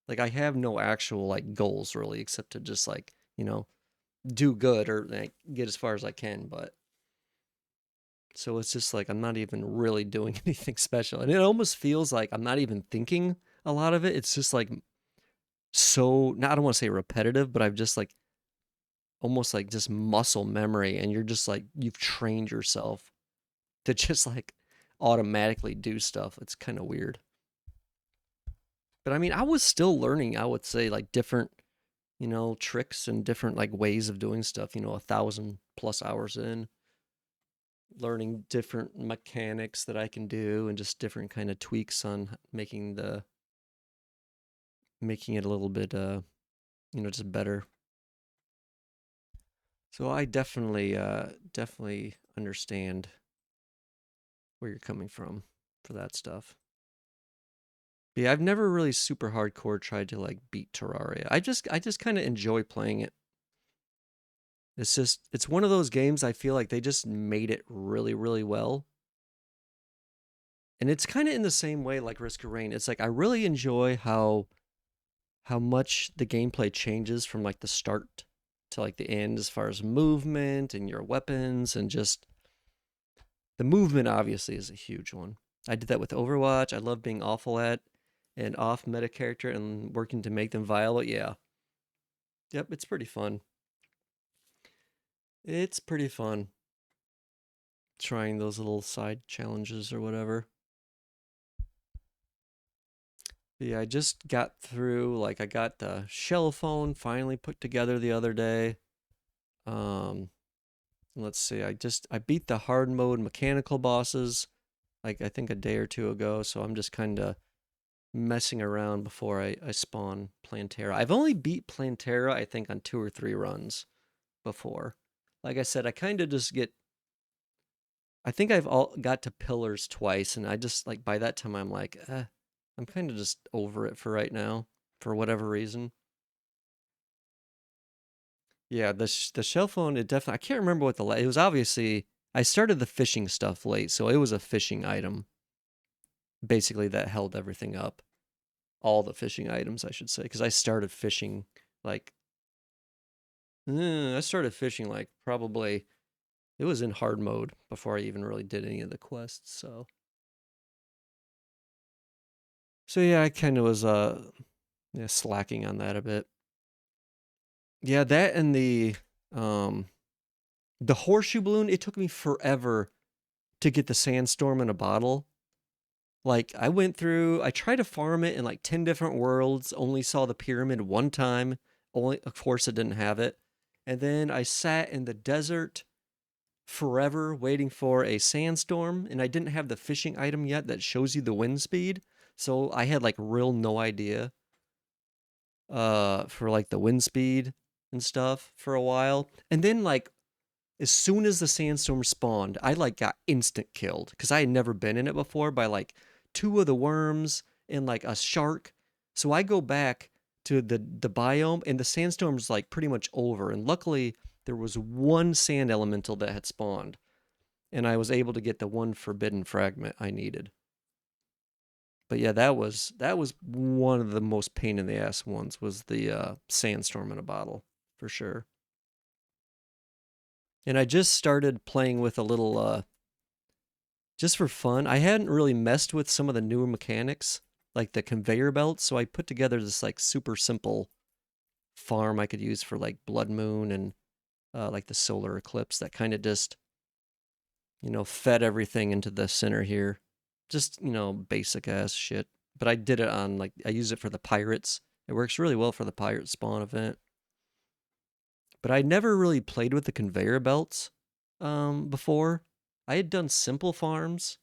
Like I have no actual like goals really except to just like, do good or like get as far as I can, but so it's just like I'm not even really doing anything special. And it almost feels like I'm not even thinking a lot of it. It's just like so, I don't want to say repetitive, but I've just like almost like just muscle memory and you're just like you've trained yourself to just like automatically do stuff. It's kind of weird. But I mean, I was still learning, I would say, like different, tricks and different like ways of doing stuff, 1,000+ hours in, learning different mechanics that I can do and just different kind of tweaks on making it a little bit just better. So I definitely understand where you're coming from for that stuff. But yeah, I've never really super hardcore tried to like beat Terraria. I just kind of enjoy playing it. It's one of those games I feel like they just made it really really well. And it's kind of in the same way like Risk of Rain. It's like I really enjoy how much the gameplay changes from like the start to like the end as far as movement and your weapons and just the movement obviously is a huge one. I did that with Overwatch. I love being awful at an off meta character and working to make them viable. Yeah. Yep, it's pretty fun. It's pretty fun trying those little side challenges or whatever. But yeah, I just got through like I got the shell phone finally put together the other day. Um let's see. I beat the hard mode mechanical bosses like I think a day or two ago, so I'm just kind of messing around before I spawn Plantera. I've only beat Plantera, I think, on 2 or 3 runs before. Like I said, I kind of just get. I think I've all got to pillars twice, and I just like by that time I'm like, I'm kind of just over it for right now, for whatever reason. Yeah, the shell phone, it definitely. I can't remember what it was. Obviously, I started the fishing stuff late, so it was a fishing item, basically that held everything up. All the fishing items, I should say, because I started fishing like I started fishing like probably it was in hard mode before I even really did any of the quests. So yeah, I kind of was yeah, slacking on that a bit. Yeah, that and um the horseshoe balloon. It took me forever to get the sandstorm in a bottle. Like I tried to farm it in like 10 different worlds. Only saw the pyramid one time. Only of course it didn't have it. And then I sat in the desert forever waiting for a sandstorm and I didn't have the fishing item yet that shows you the wind speed. So I had like real no idea for like the wind speed and stuff for a while. And then like as soon as the sandstorm spawned, I like got instant killed cuz I had never been in it before by like two of the worms and like a shark. So I go back to the biome and the sandstorm's like pretty much over and luckily there was one sand elemental that had spawned and I was able to get the one forbidden fragment I needed. But yeah, that was one of the most pain in the ass ones was the sandstorm in a bottle for sure. And I just started playing with a little just for fun. I hadn't really messed with some of the newer mechanics like the conveyor belt, so I put together this like super simple farm I could use for like blood moon and like the solar eclipse that kind of just fed everything into the center here. Just, basic ass shit. But I did it on like I use it for the pirates. It works really well for the pirate spawn event. But I never really played with the conveyor belts before. I had done simple farms,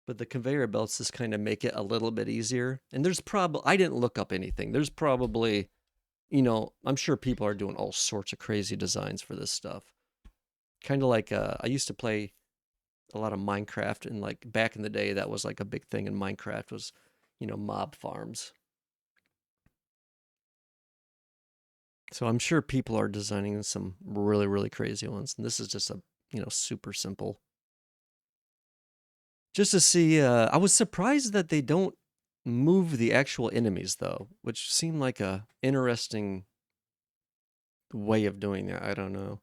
but the conveyor belts just kind of make it a little bit easier. And there's probably I didn't look up anything. There's probably, I'm sure people are doing all sorts of crazy designs for this stuff. Kind of like I used to play a lot of Minecraft and like back in the day that was like a big thing in Minecraft was, mob farms. So I'm sure people are designing some really, really crazy ones. And this is just a, super simple. Just to see, I was surprised that they don't move the actual enemies though, which seemed like a interesting way of doing that. I don't know.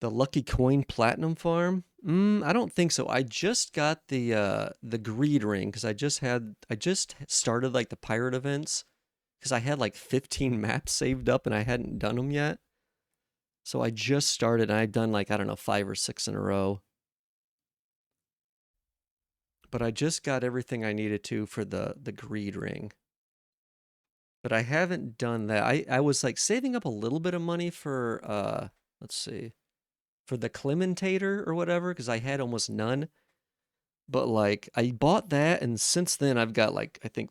The Lucky Coin Platinum Farm? I don't think so. I just got the greed ring because I just started like the pirate events because I had like 15 maps saved up and I hadn't done them yet. So I just started and I've done like I don't know 5 or 6 in a row. But I just got everything I needed to for the greed ring. But I haven't done that. I was like saving up a little bit of money for let's see, for the Clementator or whatever because I had almost none. But like I bought that and since then I've got like I think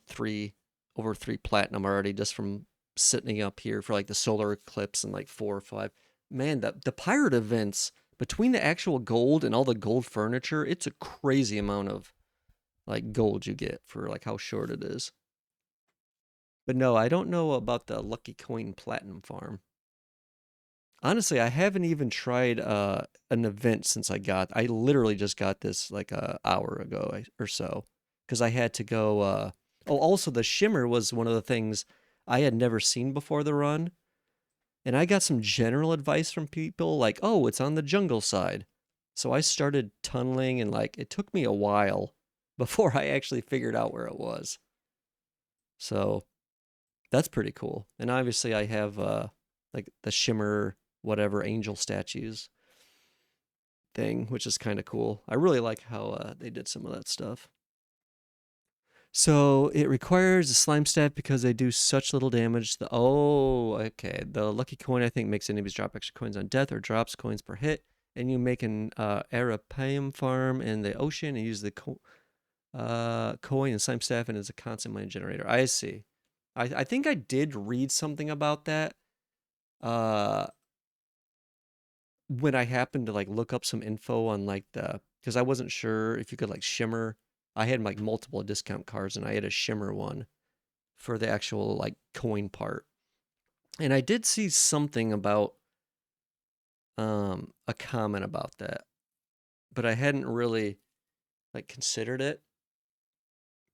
over 3 platinum already just from sitting up here for like the solar eclipse and like 4 or 5. Man, the pirate events between the actual gold and all the gold furniture, it's a crazy amount of like gold you get for like how short it is. But no, I don't know about the Lucky Coin Platinum Farm. Honestly, I haven't even tried an event since I literally just got this like a hour ago or so because I had to go oh also the shimmer was one of the things I had never seen before the run. And I got some general advice from people like, "Oh, it's on the jungle side." So I started tunneling and like it took me a while before I actually figured out where it was. So that's pretty cool. And obviously I have like the shimmer whatever angel statues thing, which is kind of cool. I really like how they did some of that stuff. So it requires a slime stat because they do such little damage. Okay. The lucky coin I think makes enemies drop extra coins on death or drops coins per hit. And you make an Arapaim farm in the ocean and use the coin and slime staff and as a constant money generator. I see. I think I did read something about that. Uh, when I happened to like look up some info on like because I wasn't sure if you could like shimmer. I had like multiple discount cards and I had a shimmer one for the actual like coin part. And I did see something about a comment about that, but I hadn't really like considered it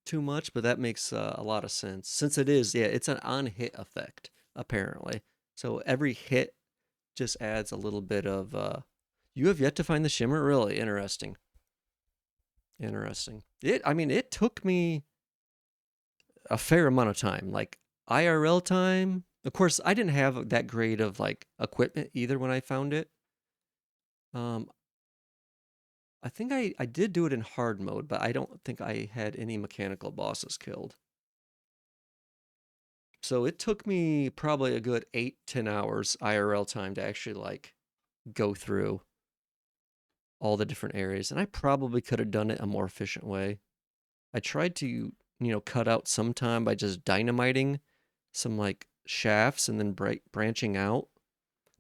too much, but that makes a lot of sense since it's an on hit effect apparently. So every hit just adds a little bit of you have yet to find the shimmer? Really interesting. Interesting. It took me a fair amount of time, like IRL time. Of course, I didn't have that great of like equipment either when I found it. Um, I think I did do it in hard mode, but I don't think I had any mechanical bosses killed. So it took me probably a good 8-10 hours IRL time to actually like go through all the different areas, and I probably could have done it a more efficient way. I tried to, cut out some time by just dynamiting some like shafts and then branching out.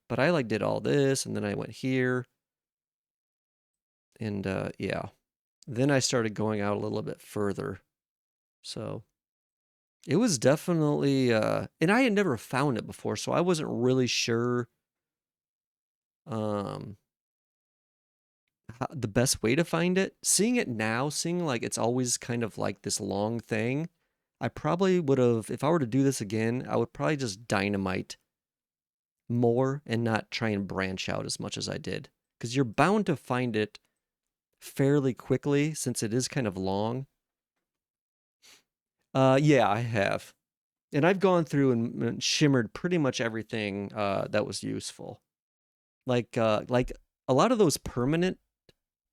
But I like did all this and then I went here and yeah. Then I started going out a little bit further. So it was definitely and I had never found it before, so I wasn't really sure um the best way to find it. Seeing it now, seeing like it's always kind of like this long thing, I probably would have, if I were to do this again, I would probably just dynamite more and not try and branch out as much as I did. Because you're bound to find it fairly quickly since it is kind of long. Yeah, I have. And I've gone through and shimmered pretty much everything that was useful. Like a lot of those permanent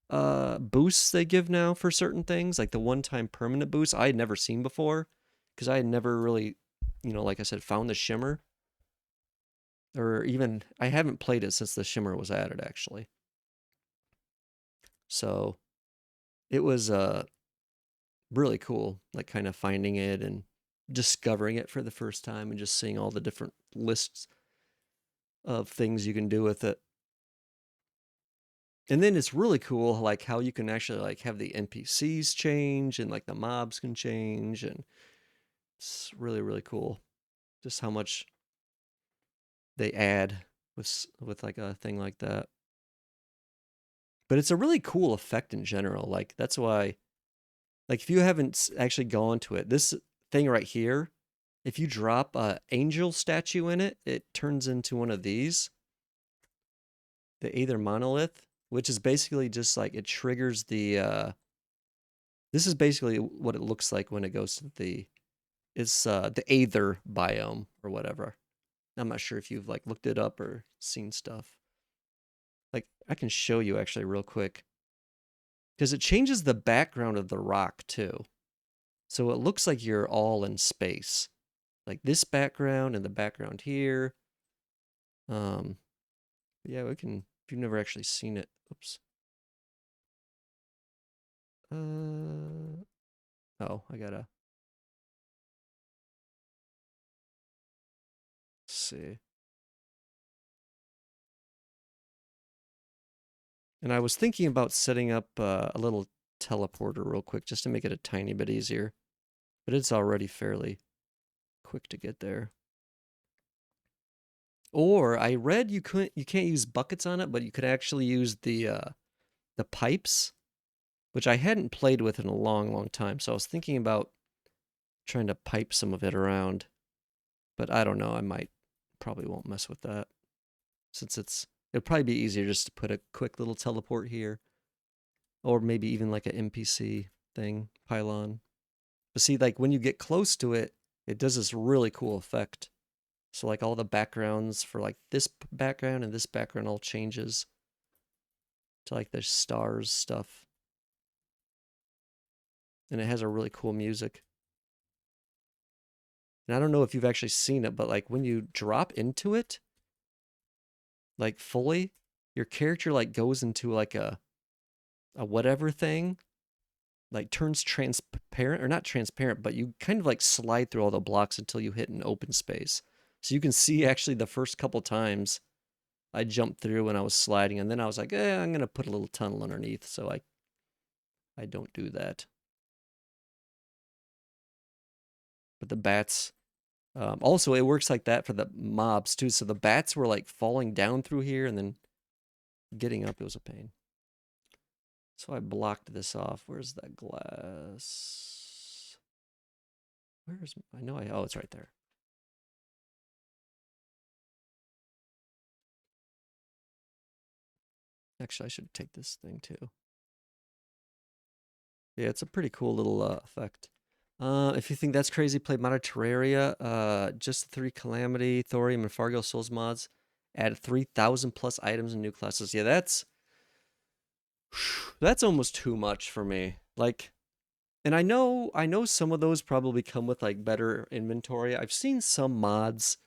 boosts they give now for certain things, like the one-time permanent boost I had never seen before because I had never really, like I said, found the shimmer. Or even I haven't played it since the shimmer was added actually. So it was really cool, like kind of finding it and discovering it for the first time and just seeing all the different lists of things you can do with it. And then it's really cool like how you can actually like have the NPCs change and like the mobs can change and it's really really cool just how much they add with like a thing like that. But it's a really cool effect in general. Like that's why, like if you haven't actually gone to it, this thing right here, if you drop a angel statue in it, it turns into one of these, the Aether Monolith, which is basically just like it triggers the. This is basically what it looks like when it goes to the Aether biome or whatever. I'm not sure if you've like looked it up or seen stuff. Like I can show you actually real quick. Because it changes the background of the rock too. So it looks like you're all in space. Like this background and the background here. Um yeah, we can if you've never actually seen it. Oops. Oh, I gotta see. And I was thinking about setting up a little teleporter real quick just to make it a tiny bit easier. But it's already fairly quick to get there. Or I read you can't use buckets on it, but you could actually use the pipes, which I hadn't played with in a long, long time. So I was thinking about trying to pipe some of it around, but I don't know. I might probably won't mess with that since it'd probably be easier just to put a quick little teleport here, or maybe even like an NPC thing pylon. But see, like when you get close to it, it does this really cool effect. So like all the backgrounds for like this background and this background all changes to like the stars stuff. And it has a really cool music. And I don't know if you've actually seen it, but like when you drop into it, like fully, your character like goes into like a whatever thing, like turns transparent or not transparent, but you kind of like slide through all the blocks until you hit an open space. So you can see actually the first couple times I jumped through when I was sliding, and then I was like, I'm gonna put a little tunnel underneath, so I don't do that. But the bats, also it works like that for the mobs too. So the bats were like falling down through here, and then getting up, it was a pain. So I blocked this off. Where's that glass? Where's, I know oh, it's right there. Actually, I should take this thing too. Yeah, it's a pretty cool little effect. If you think that's crazy, play Modern Terraria. Just the 3 Calamity, Thorium, and Fargo Souls mods. Add 3,000 plus items and new classes. Yeah, that's almost too much for me. Like, and I know some of those probably come with like better inventory. I've seen some mods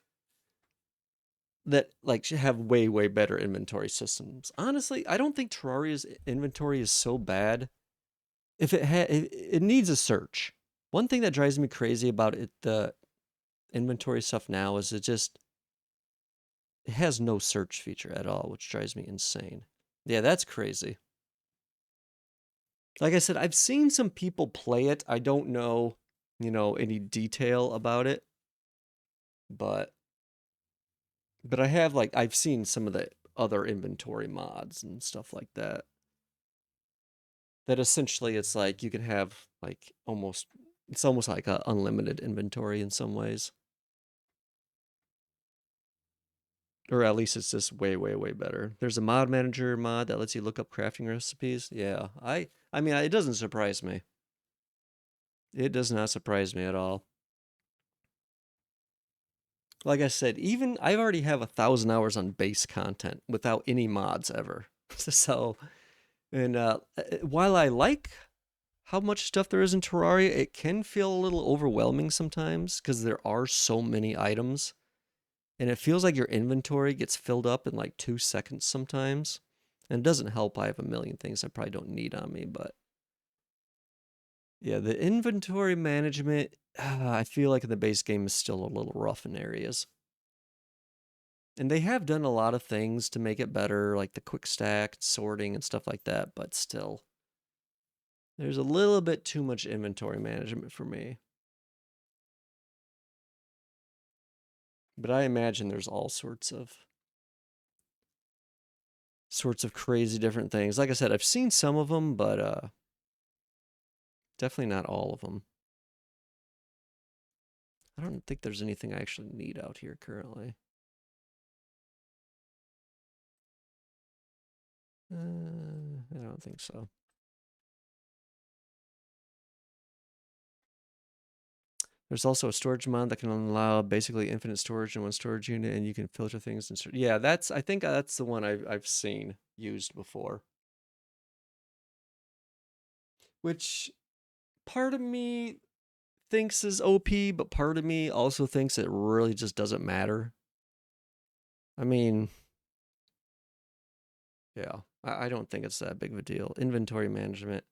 that like have way way better inventory systems. Honestly, I don't think Terraria's inventory is so bad. If it needs a search. One thing that drives me crazy about it, the inventory stuff now, is it has no search feature at all, which drives me insane. Yeah, that's crazy. Like I said, I've seen some people play it. I don't know, any detail about it, but I have like I've seen some of the other inventory mods and stuff like that. That essentially it's like you can have like it's almost like a unlimited inventory in some ways. Or at least it's just way, way, way better. There's a mod manager mod that lets you look up crafting recipes. Yeah, I mean, it doesn't surprise me. It does not surprise me at all. Like I said, even I already have 1,000 hours on base content without any mods ever. So, and while I like how much stuff there is in Terraria, it can feel a little overwhelming sometimes because there are so many items. And it feels like your inventory gets filled up in like 2 seconds sometimes. And it doesn't help. I have a million things I probably don't need on me, but yeah, the inventory management, I feel like in the base game is still a little rough in areas. And they have done a lot of things to make it better, like the quick stack, sorting, and stuff like that, but still, there's a little bit too much inventory management for me. But I imagine there's all sorts of crazy different things. Like I said, I've seen some of them, but definitely not all of them. I don't think there's anything I actually need out here currently. I don't think so. There's also a storage mod that can allow basically infinite storage in one storage unit, and you can filter things. And yeah, I think that's the one I've seen used before. Which part of me thinks is OP, but part of me also thinks it really just doesn't matter. I mean, yeah, I don't think it's that big of a deal. Inventory management.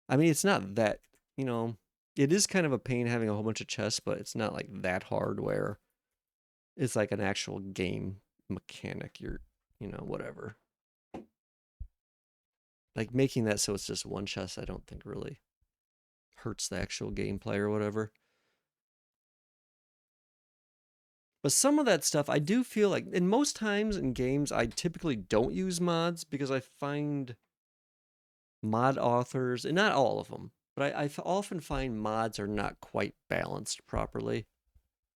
I mean, it's not that, you know, it is kind of a pain having a whole bunch of chests, but it's not like that hard where it's like an actual game mechanic. Whatever. Like making that so it's just one chest, I don't think really hurts the actual gameplay or whatever. But some of that stuff, I do feel like, and most times in games, I typically don't use mods because I find mod authors, and not all of them, but I often find mods are not quite balanced properly.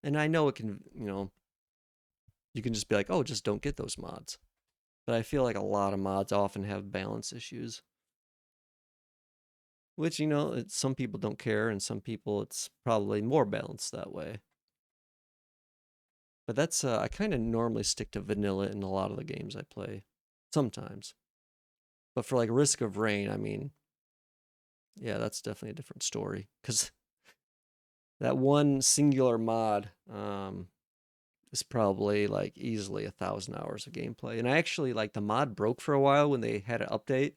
And I know it can, you can just be like, oh, just don't get those mods. But I feel like a lot of mods often have balance issues, which, some people don't care, and some people it's probably more balanced that way. But that's, I kind of normally stick to vanilla in a lot of the games I play, sometimes. But for like Risk of Rain, I mean, yeah, that's definitely a different story. Because that one singular mod is probably like easily 1,000 hours of gameplay. And I actually, like, the mod broke for a while when they had an update.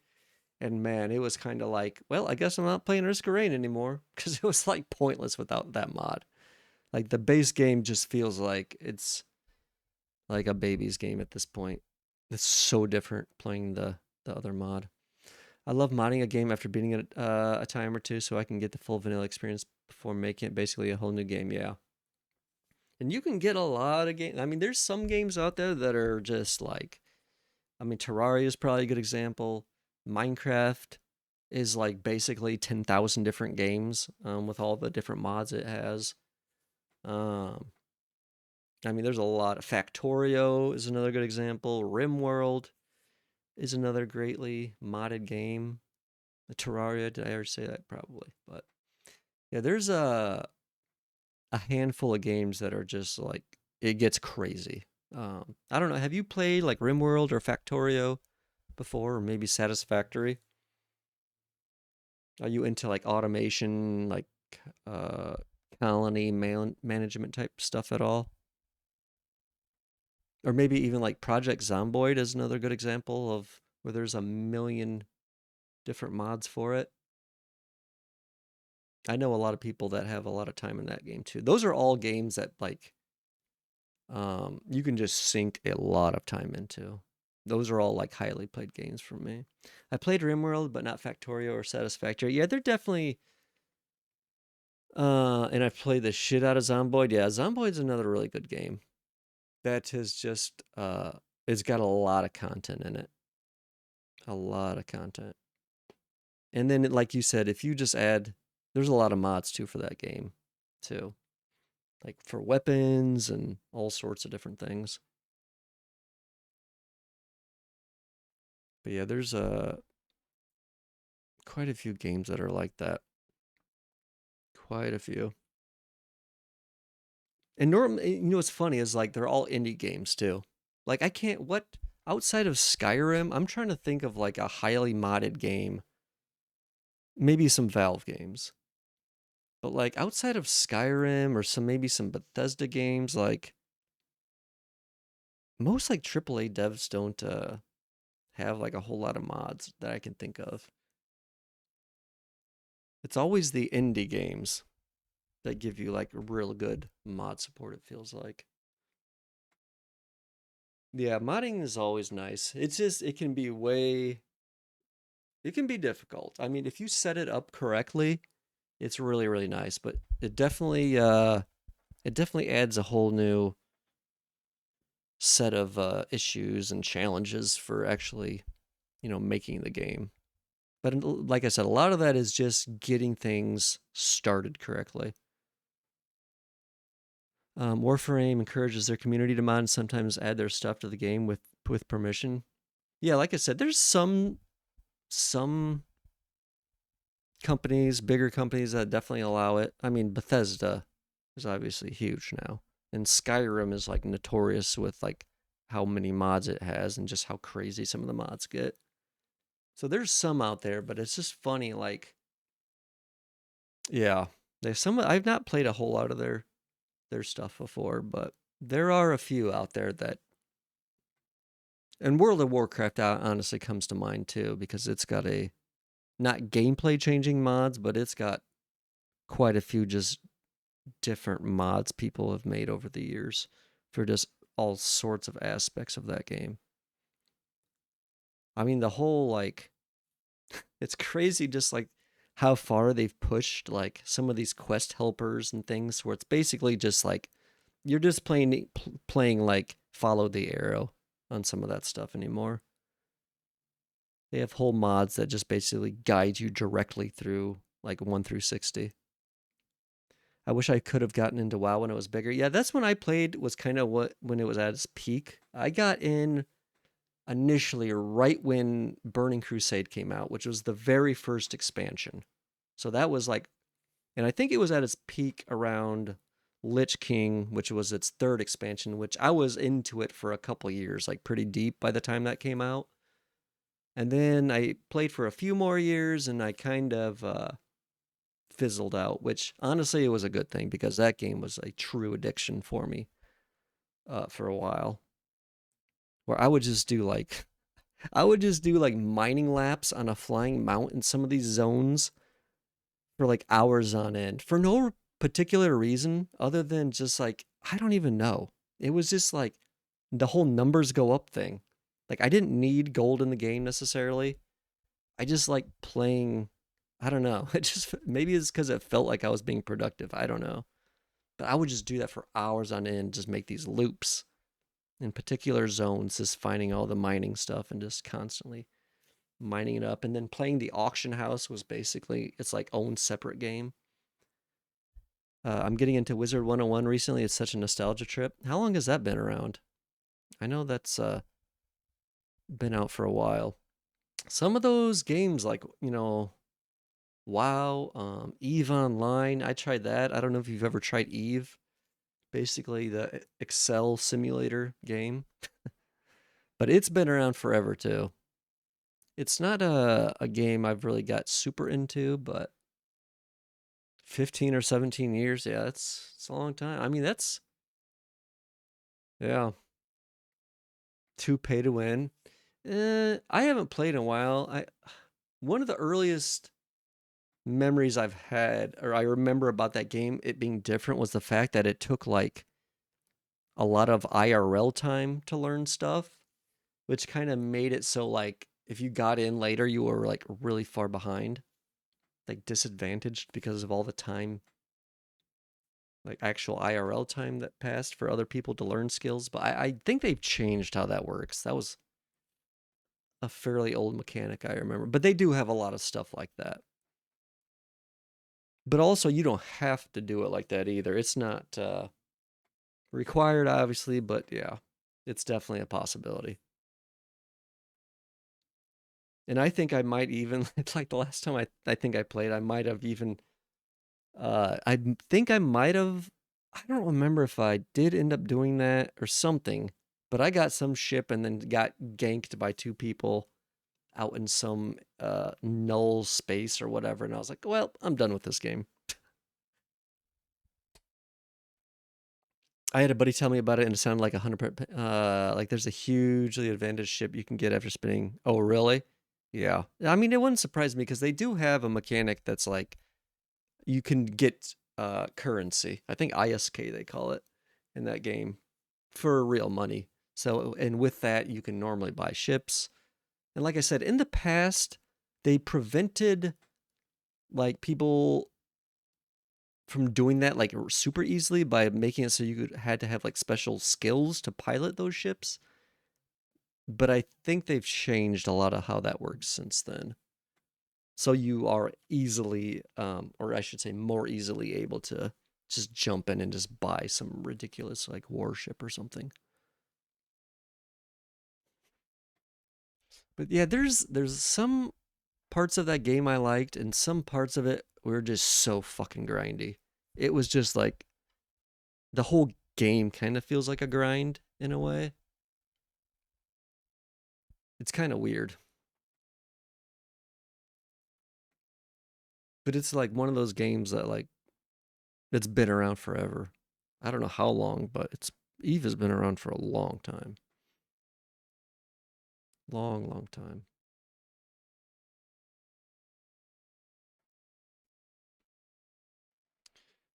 And man, it was kind of like, well, I guess I'm not playing Risk of Rain anymore. Because it was like pointless without that mod. Like the base game just feels like it's like a baby's game at this point. It's so different playing the other mod. I love modding a game after beating it a time or two so I can get the full vanilla experience before making it basically a whole new game. Yeah. And you can get a lot of games. I mean, there's some games out there that are just like, I mean, Terraria is probably a good example. Minecraft is like basically 10,000 different games with all the different mods it has. Um, I mean, there's a lot. Factorio is another good example. RimWorld is another greatly modded game. The Terraria, did I ever say that? Probably. But yeah, there's a handful of games that are just like, it gets crazy. I don't know. Have you played like RimWorld or Factorio before, or maybe Satisfactory? Are you into like automation, like uh, colony management type stuff at all? Or maybe even like Project Zomboid is another good example of where there's a million different mods for it. I know a lot of people that have a lot of time in that game too. Those are all games that like you can just sink a lot of time into. Those are all like highly played games for me. I played RimWorld, but not Factorio or Satisfactory. Yeah, they're definitely. And I've played the shit out of Zomboid. Yeah, Zomboid's another really good game. That has just it's got a lot of content in it. A lot of content. And then, like you said, if you just add, there's a lot of mods too for that game, too, like for weapons and all sorts of different things. But yeah, there's quite a few games that are like that. Quite a few. And normally, what's funny is like they're all indie games too. Like I can't what outside of Skyrim, I'm trying to think of like a highly modded game. Maybe some Valve games. But like outside of Skyrim or maybe some Bethesda games, like most like AAA devs don't have like a whole lot of mods that I can think of. It's always the indie games that give you like real good mod support, it feels like. Yeah, modding is always nice. It's just it can be difficult. I mean, if you set it up correctly, it's really really nice, but it definitely adds a whole new set of issues and challenges for actually, making the game. But like I said, a lot of that is just getting things started correctly. Warframe encourages their community to mod and sometimes add their stuff to the game with permission. Yeah, like I said, there's some companies, bigger companies that definitely allow it. I mean, Bethesda is obviously huge now, and Skyrim is like notorious with like how many mods it has and just how crazy some of the mods get. So there's some out there, but it's just funny. Like, yeah, there's some. I've not played a whole lot of their stuff before, but there are a few out there that. And World of Warcraft honestly comes to mind too because it's got a not gameplay changing mods, but it's got quite a few just different mods people have made over the years for just all sorts of aspects of that game. I mean, the whole like it's crazy just like how far they've pushed like some of these quest helpers and things where it's basically just like you're just playing like follow the arrow on some of that stuff anymore. They have whole mods that just basically guide you directly through like 1 through 60. I wish I could have gotten into WoW when it was bigger. Yeah, that's when I played was kind of when it was at its peak. I got in initially right when Burning Crusade came out, which was the very first expansion. So that was like, and I think it was at its peak around Lich King, which was its third expansion, which I was into it for a couple years, like pretty deep by the time that came out. And then I played for a few more years and I kind of fizzled out, which honestly it was a good thing because that game was a true addiction for me for a while. Where I would just do like mining laps on a flying mount in some of these zones for like hours on end for no particular reason other than just like I don't even know. It was just like the whole numbers go up thing. Like I didn't need gold in the game necessarily. I just like playing. I don't know. It just maybe it's because it felt like I was being productive. I don't know. But I would just do that for hours on end, just make these loops in particular zones, just finding all the mining stuff and just constantly mining it up. And then playing the auction house was basically it's like own separate game. I'm getting into Wizard 101 recently. It's such a nostalgia trip. How long has that been around? I know that's been out for a while. Some of those games, like WoW, Eve Online. I tried that. I don't know if you've ever tried Eve. Basically, the Excel simulator game, but it's been around forever too. It's not a game I've really got super into, but 15 or 17 years, yeah, it's a long time. I mean, that's yeah, too pay to win. I haven't played in a while. I one of the earliest memories I've had, or I remember about that game, it being different, was the fact that it took like a lot of IRL time to learn stuff, which kind of made it so like if you got in later, you were like really far behind, like disadvantaged because of all the time, like actual IRL time that passed for other people to learn skills. But I think they've changed how that works. That was a fairly old mechanic I remember, but they do have a lot of stuff like that. But also, you don't have to do it like that either. It's not required, obviously, but yeah, it's definitely a possibility. And I think I might even, it's like the last time I think I played, I might have even, I think I might have, I don't remember if I did end up doing that or something, but I got some ship and then got ganked by two people out in some null space or whatever. And I was like, well, I'm done with this game. I had a buddy tell me about it, and it sounded like 100%. Like there's a hugely advantaged ship you can get after spinning. Oh, really? Yeah. I mean, it wouldn't surprise me because they do have a mechanic that's like you can get currency. I think ISK they call it in that game for real money. So, and with that, you can normally buy ships. And like I said, in the past, they prevented like people from doing that like super easily by making it so you had to have like special skills to pilot those ships. But I think they've changed a lot of how that works since then. So you are easily, or I should say, more easily able to just jump in and just buy some ridiculous like warship or something. But yeah, there's some parts of that game I liked, and some parts of it were just so fucking grindy. It was just like the whole game kind of feels like a grind in a way. It's kind of weird, but it's like one of those games that like it's been around forever. I don't know how long, but it's Eve has been around for a long time. Long, long time.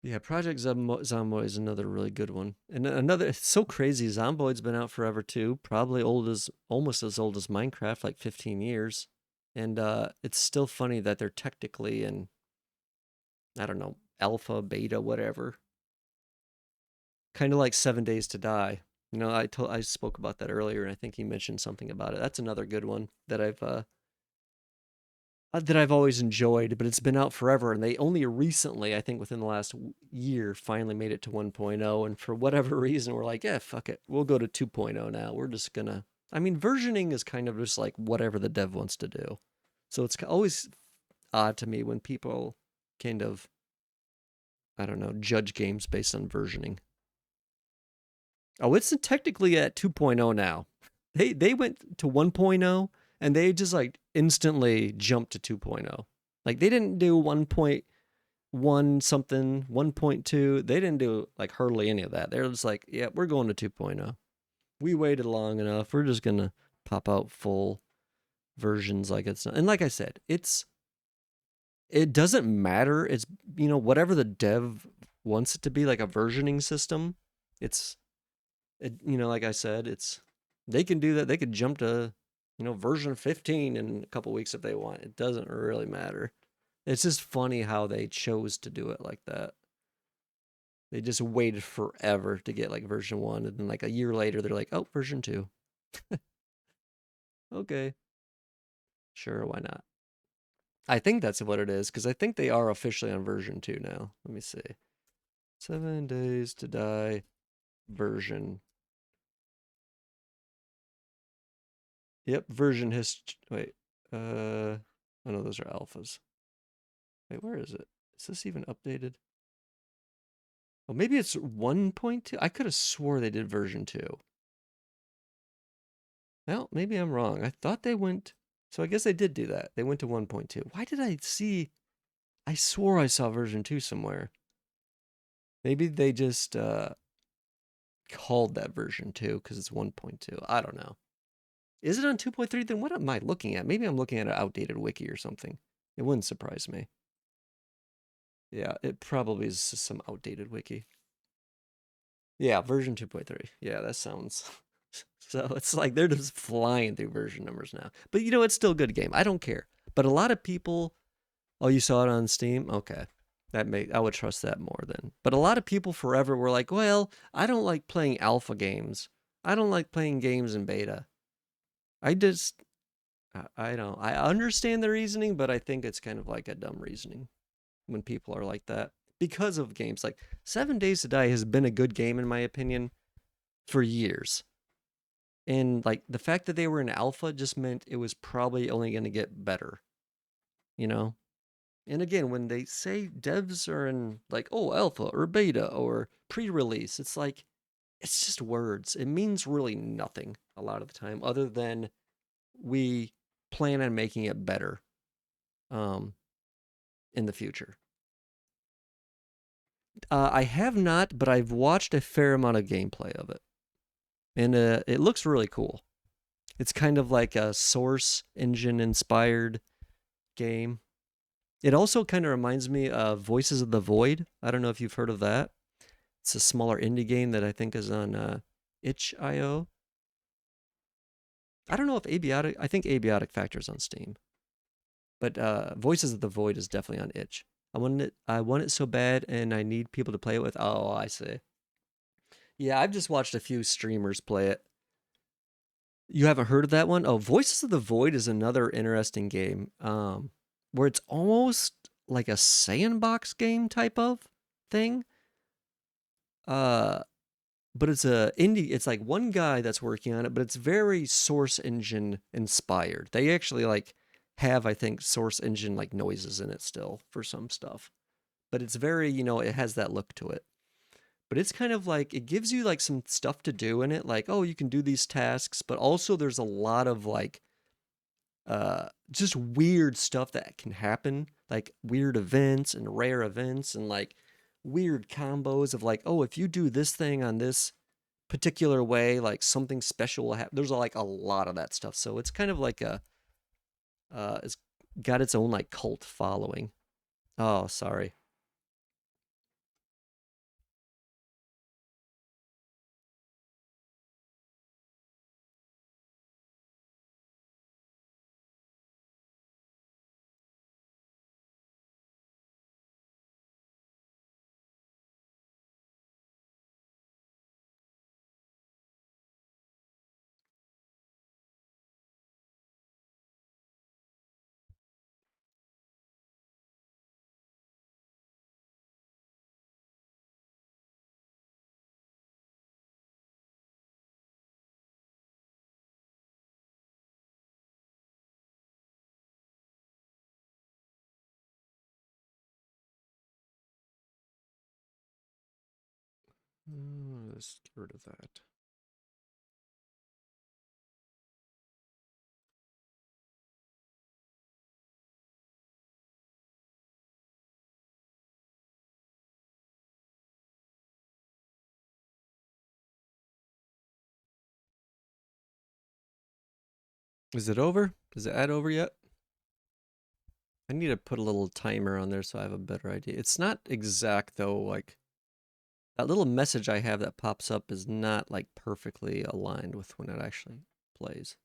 Yeah, Project Zomboid is another really good one. And another, it's so crazy. Zomboid's been out forever too. Probably almost as old as Minecraft, like 15 years. And it's still funny that they're technically in, I don't know, alpha, beta, whatever. Kind of like 7 Days to Die. I spoke about that earlier, and I think he mentioned something about it. That's another good one that I've always enjoyed, but it's been out forever. And they only recently, I think within the last year, finally made it to 1.0. And for whatever reason, we're like, yeah, fuck it. We'll go to 2.0 now. We're just going to, I mean, versioning is kind of just like whatever the dev wants to do. So it's always odd to me when people kind of, I don't know, judge games based on versioning. Oh, it's technically at 2.0 now. They went to 1.0 and they just like instantly jumped to 2.0. Like they didn't do 1.1 something, 1.2. They didn't do like hardly any of that. They're just like, yeah, we're going to 2.0. We waited long enough. We're just going to pop out full versions like it's not. And like I said, it doesn't matter. It's whatever the dev wants it to be, like a versioning system. It's like I said, it's they can do that. They could jump to, version 15 in a couple weeks if they want. It doesn't really matter. It's just funny how they chose to do it like that. They just waited forever to get like version 1, and then like a year later they're like, "Oh, version 2." Okay. Sure, why not? I think that's what it is cuz I think they are officially on version 2 now. Let me see. 7 Days to Die version. Yep, version hist. Wait. Oh no, those are alphas. Wait, where is it? Is this even updated? Oh, maybe it's 1.2. I could have swore they did version 2. Well, maybe I'm wrong. I thought they went. So I guess they did do that. They went to 1.2. Why did I see? I swore I saw version 2 somewhere. Maybe they just called that version 2 because it's 1.2. I don't know. Is it on 2.3? Then what am I looking at? Maybe I'm looking at an outdated wiki or something. It wouldn't surprise me. Yeah, it probably is some outdated wiki. Yeah, version 2.3. Yeah, that sounds. So it's like they're just flying through version numbers now. But it's still a good game. I don't care. But a lot of people, oh, you saw it on Steam? Okay. I would trust that more then. But a lot of people forever were like, well, I don't like playing alpha games. I don't like playing games in beta. I just, I don't, I understand the reasoning, but I think it's kind of like a dumb reasoning when people are like that because of games like 7 Days to Die has been a good game in my opinion for years. And like the fact that they were in alpha just meant it was probably only going to get better, you know? And again, when they say devs are in like, oh, alpha or beta or pre release, it's like, it's just words. It means really nothing a lot of the time, other than we plan on making it better um, in the future. I have not, but I've watched a fair amount of gameplay of it. And it looks really cool. It's kind of like a Source engine inspired game. It also kind of reminds me of Voices of the Void. I don't know if you've heard of that. It's a smaller indie game that I think is on itch.io. I don't know if I think Abiotic Factor's on Steam. But Voices of the Void is definitely on itch. I want it so bad, and I need people to play it with. Oh, I see. Yeah, I've just watched a few streamers play it. You haven't heard of that one? Oh, Voices of the Void is another interesting game. Where it's almost like a sandbox game type of thing. Uh, but it's a indie. It's like one guy that's working on it, but it's very Source Engine inspired. They actually like have, I think, Source Engine like noises in it still for some stuff. But it's very, it has that look to it. But it's kind of like it gives you like some stuff to do in it, like, oh, you can do these tasks, but also there's a lot of like just weird stuff that can happen, like weird events and rare events and like weird combos of like, oh, if you do this thing on this particular way, like something special will happen. There's like a lot of that stuff. So it's kind of like it's got its own like cult following. Oh, sorry. Let's get rid of that. Is it over? Is the ad over yet? I need to put a little timer on there so I have a better idea. It's not exact though, like that little message I have that pops up is not like perfectly aligned with when it actually plays.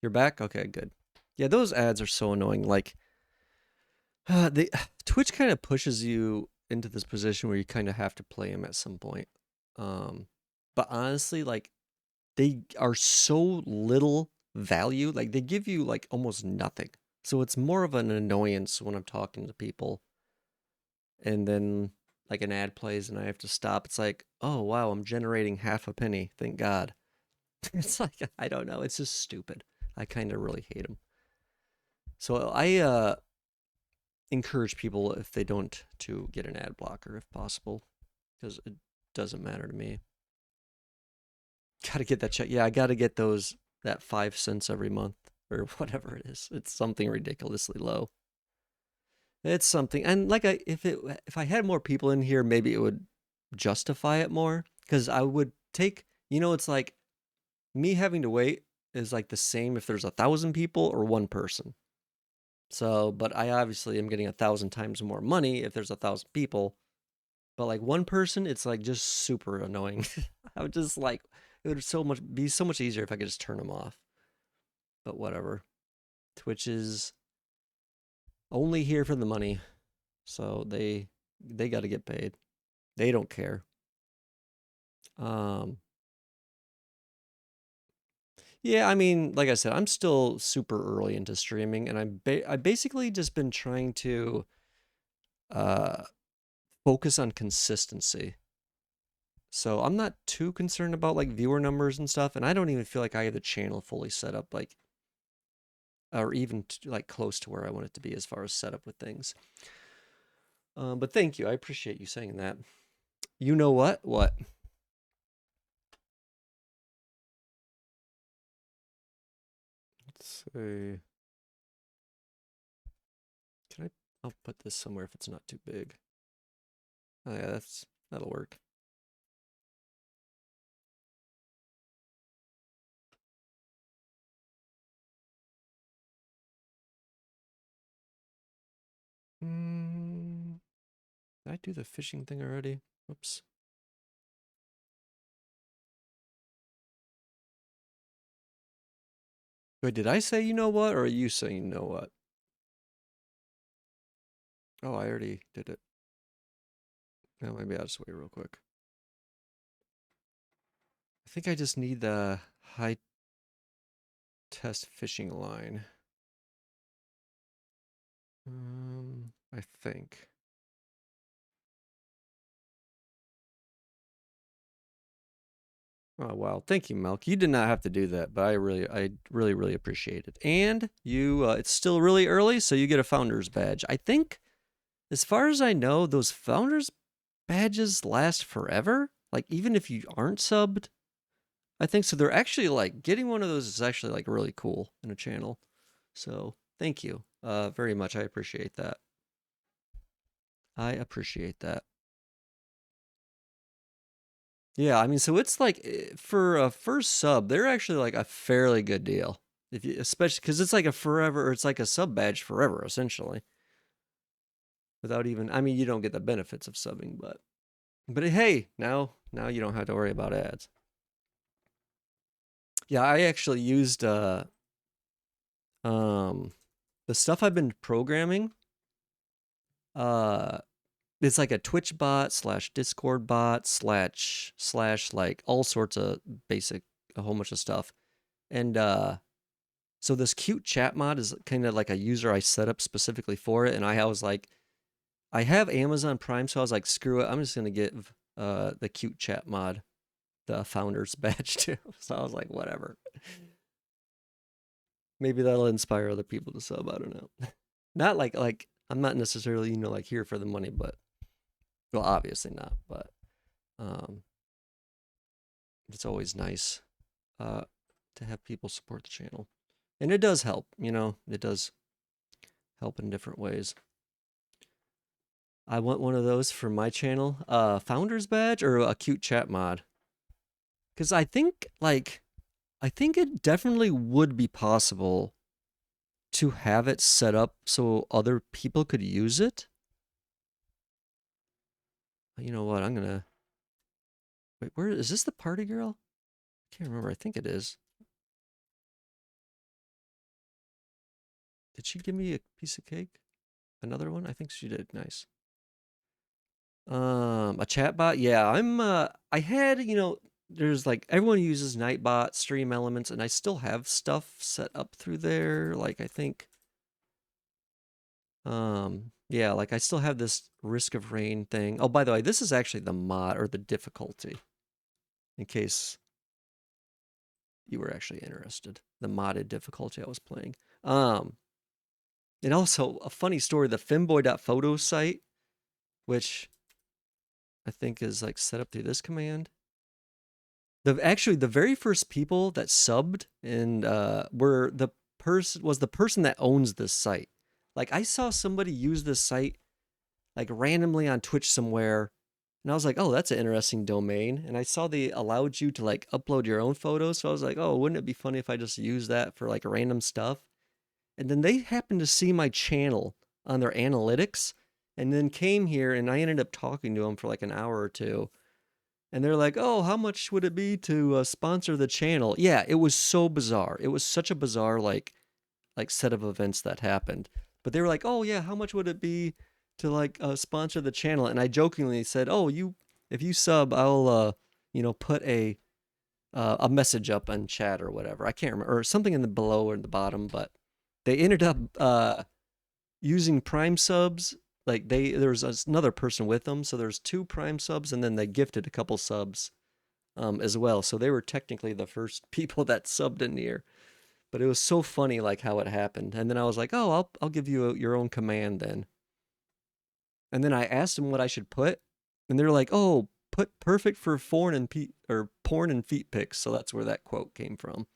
You're back? Okay, good. Yeah, those ads are so annoying. Like, they Twitch kind of pushes you into this position where you kind of have to play them at some point. Um, but honestly, like they are so little value. Like they give you like almost nothing. So it's more of an annoyance when I'm talking to people and then like an ad plays and I have to stop. It's like, oh wow, I'm generating half a penny. Thank God. It's like I don't know. It's just stupid. I kind of really hate them. So I encourage people if they don't to get an ad blocker if possible because it doesn't matter to me. Got to get that check. Yeah, I got to get those that 5 cents every month or whatever it is. It's something ridiculously low. It's something, and like if I had more people in here, maybe it would justify it more because I would take. It's like me having to wait is like the same if there's 1,000 people or one person. So, but I obviously am getting 1,000 times more money if there's 1,000 people. But like one person, it's like just super annoying. I would just like it would be so much easier if I could just turn them off. But whatever. Twitch is only here for the money, so they got to get paid. They don't care. Um, yeah, I mean, like I said, I'm still super early into streaming, and I basically just been trying to uh focus on consistency. So I'm not too concerned about like viewer numbers and stuff, and I don't even feel like I have the channel fully set up, like or even like close to where I want it to be as far as setup with things. But thank you, I appreciate you saying that. You know what? What? Let's see. Can I? I'll put this somewhere if it's not too big. Oh yeah, that'll work. Mm, did I do the fishing thing already? Oops. Wait, did I say you know what, or are you saying you know what? Oh, I already did it. Now maybe I'll just wait real quick. I think I just need the high test fishing line. I think. Oh wow, thank you, Milk. You did not have to do that, but I really appreciate it. And you, it's still really early, so you get a founder's badge. I think, as far as I know, those founders badges last forever. Like even if you aren't subbed, I think so. They're actually like getting one of those is actually like really cool in a channel. So thank you, very much. I appreciate that. I appreciate that. Yeah, I mean, so it's like for a first sub, they're actually like a fairly good deal. If you, especially because it's like a forever, or it's like a sub badge forever, essentially. Without even, I mean, you don't get the benefits of subbing, but hey, now you don't have to worry about ads. Yeah, I actually used um the stuff I've been programming. Uh, it's like a Twitch bot slash Discord bot slash like all sorts of basic, a whole bunch of stuff, and so this cute chat mod is kind of like a user I set up specifically for it, and I was like, I have Amazon Prime, so I was like, screw it, I'm just gonna give the cute chat mod the founder's badge too. So I was like, whatever. Maybe that'll inspire other people to sub. I don't know. Not like I'm not necessarily like here for the money, but well, obviously not. But um, it's always nice uh to have people support the channel, and it does help. It does help in different ways. I want one of those for my channel. Founder's badge or a cute chat mod. Because I think it definitely would be possible to have it set up so other people could use it. You know what? I'm gonna wait. Where is this? The party girl? I can't remember. I think it is. Did she give me a piece of cake? Another one? I think she did. Nice. A chat bot. Yeah, I had, there's like everyone uses Nightbot, Stream Elements, and I still have stuff set up through there. Like I think yeah, like I still have this Risk of Rain thing. Oh, by the way, this is actually the mod or the difficulty in case you were actually interested. The modded difficulty I was playing. Um and also a funny story, the FEMBOY.photo site, which I think is like set up through this command. The very first people that subbed and were the person that owns this site. Like I saw somebody use this site like randomly on Twitch somewhere, and I was like, oh, that's an interesting domain. And I saw they allowed you to like upload your own photos, so I was like, oh, wouldn't it be funny if I just use that for like random stuff? And then they happened to see my channel on their analytics, and then came here, and I ended up talking to them for like an hour or two, and they're like, "Oh, how much would it be to sponsor the channel?" Yeah, it was so bizarre. It was such a bizarre like set of events that happened. But they were like, "Oh yeah, how much would it be to like sponsor the channel?" And I jokingly said, "Oh, if you sub, I'll put a message up on chat or whatever. I can't remember, or something in the below or in the bottom." But they ended up using Prime subs. Like there was another person with them, so there's two Prime subs, and then they gifted a couple subs as well. So they were technically the first people that subbed in here. But it was so funny, like how it happened. And then I was like, "Oh, I'll give you your own command then." And then I asked them what I should put, and they're like, "Oh, put perfect for porn and feet pics." So that's where that quote came from.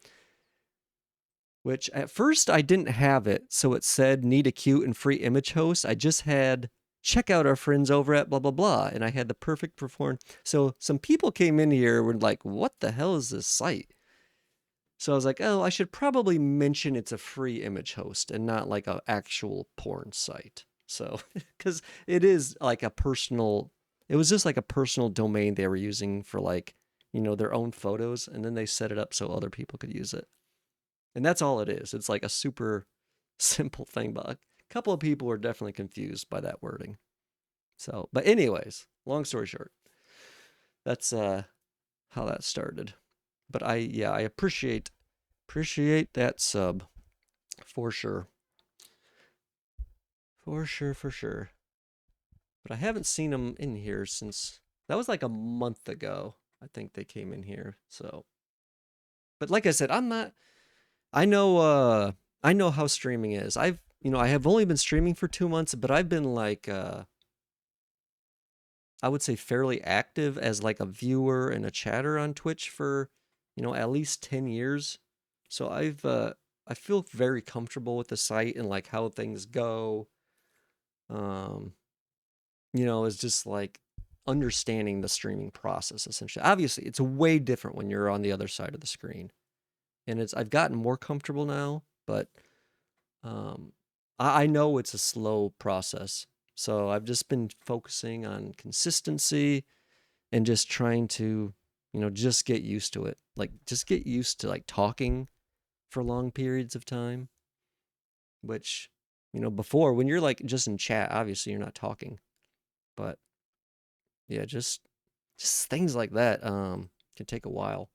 Which at first I didn't have it, so it said need a cute and free image host. I just had check out our friends over at blah blah blah, and I had the perfect perform. So some people came in here and were like, "What the hell is this site?" So I was like, "Oh, I should probably mention it's a free image host and not like an actual porn site." So, because it is like a personal, it was just like a personal domain they were using for like their own photos, and then they set it up so other people could use it. And that's all it is. It's like a super simple thing, but couple of people were definitely confused by that wording. So, but anyways, long story short, that's how that started. But I appreciate that sub for sure. For sure. But I haven't seen them in here since that was like a month ago. I think they came in here. So, but like I said, I'm not I know how streaming is. I have only been streaming for 2 months, but I've been like I would say fairly active as like a viewer and a chatter on Twitch for, at least 10 years. So I feel very comfortable with the site and like how things go. Um, is just like understanding the streaming process essentially. Obviously, it's way different when you're on the other side of the screen. And I've gotten more comfortable now, but um I know it's a slow process. So I've just been focusing on consistency and just trying to, just get used to it. Like just get used to like talking for long periods of time, which, before when you're like just in chat, obviously you're not talking. But yeah, just things like that can take a while.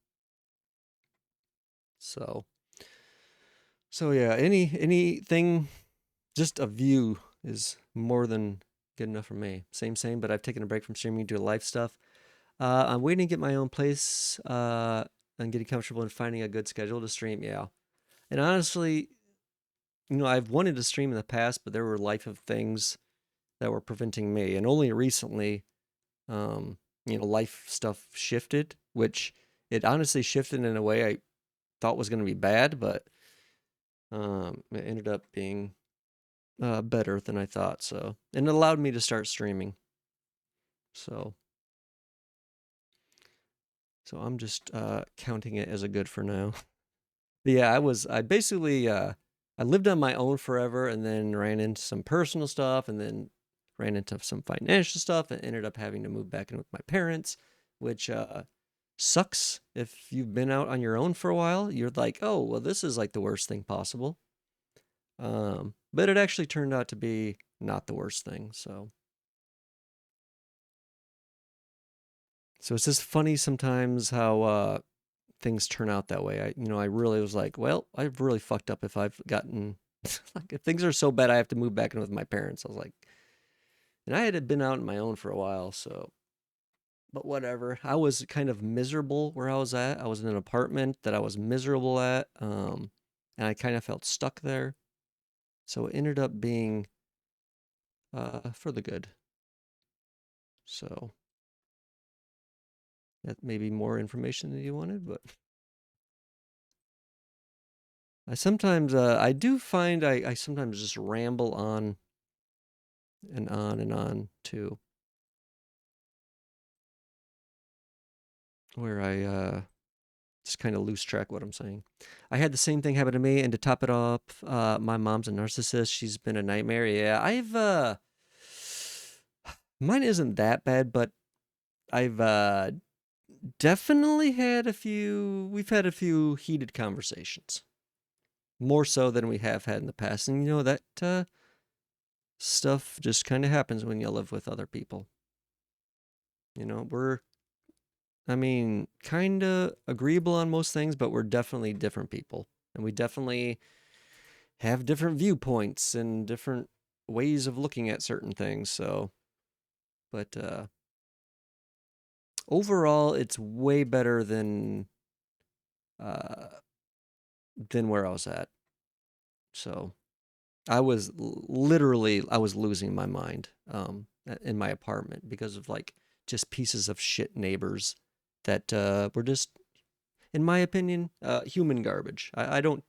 So yeah, anything just a view is more than good enough for me. Same, but I've taken a break from streaming to do live stuff. I'm waiting to get my own place and getting comfortable and finding a good schedule to stream. Yeah. And honestly, I've wanted to stream in the past, but there were life of things that were preventing me. And only recently, life stuff shifted, which it honestly shifted in a way I thought was going to be bad, but it ended up being better than I thought. So, and it allowed me to start streaming. So, I'm just counting it as a good for now. But yeah, I basically I lived on my own forever, and then ran into some personal stuff, and then ran into some financial stuff, and ended up having to move back in with my parents, which sucks if you've been out on your own for a while. You're like, oh well, this is like the worst thing possible. But it actually turned out to be not the worst thing. So it's just funny sometimes how things turn out that way. I really was like, well, I've really fucked up if I've gotten like if things are so bad I have to move back in with my parents. I was like, and I had been out on my own for a while, so but whatever. I was kind of miserable where I was at. I was in an apartment that I was miserable at, and I kind of felt stuck there. So it ended up being for the good. So that may be more information than you wanted, but I do find I sometimes just ramble on and on and on too, where I just kind of lose track of what I'm saying. I had the same thing happen to me, and to top it off, my mom's a narcissist. She's been a nightmare. Yeah, I've mine isn't that bad, but I've definitely had a few. We've had a few heated conversations, more so than we have had in the past, and that stuff just kind of happens when you live with other people. We're I mean, kind of agreeable on most things, but we're definitely different people. And we definitely have different viewpoints and different ways of looking at certain things. So, but overall, it's way better uh, than where I was at. So, I was losing my mind in my apartment because of like just pieces of shit neighbors that were just, in my opinion, human garbage. I don't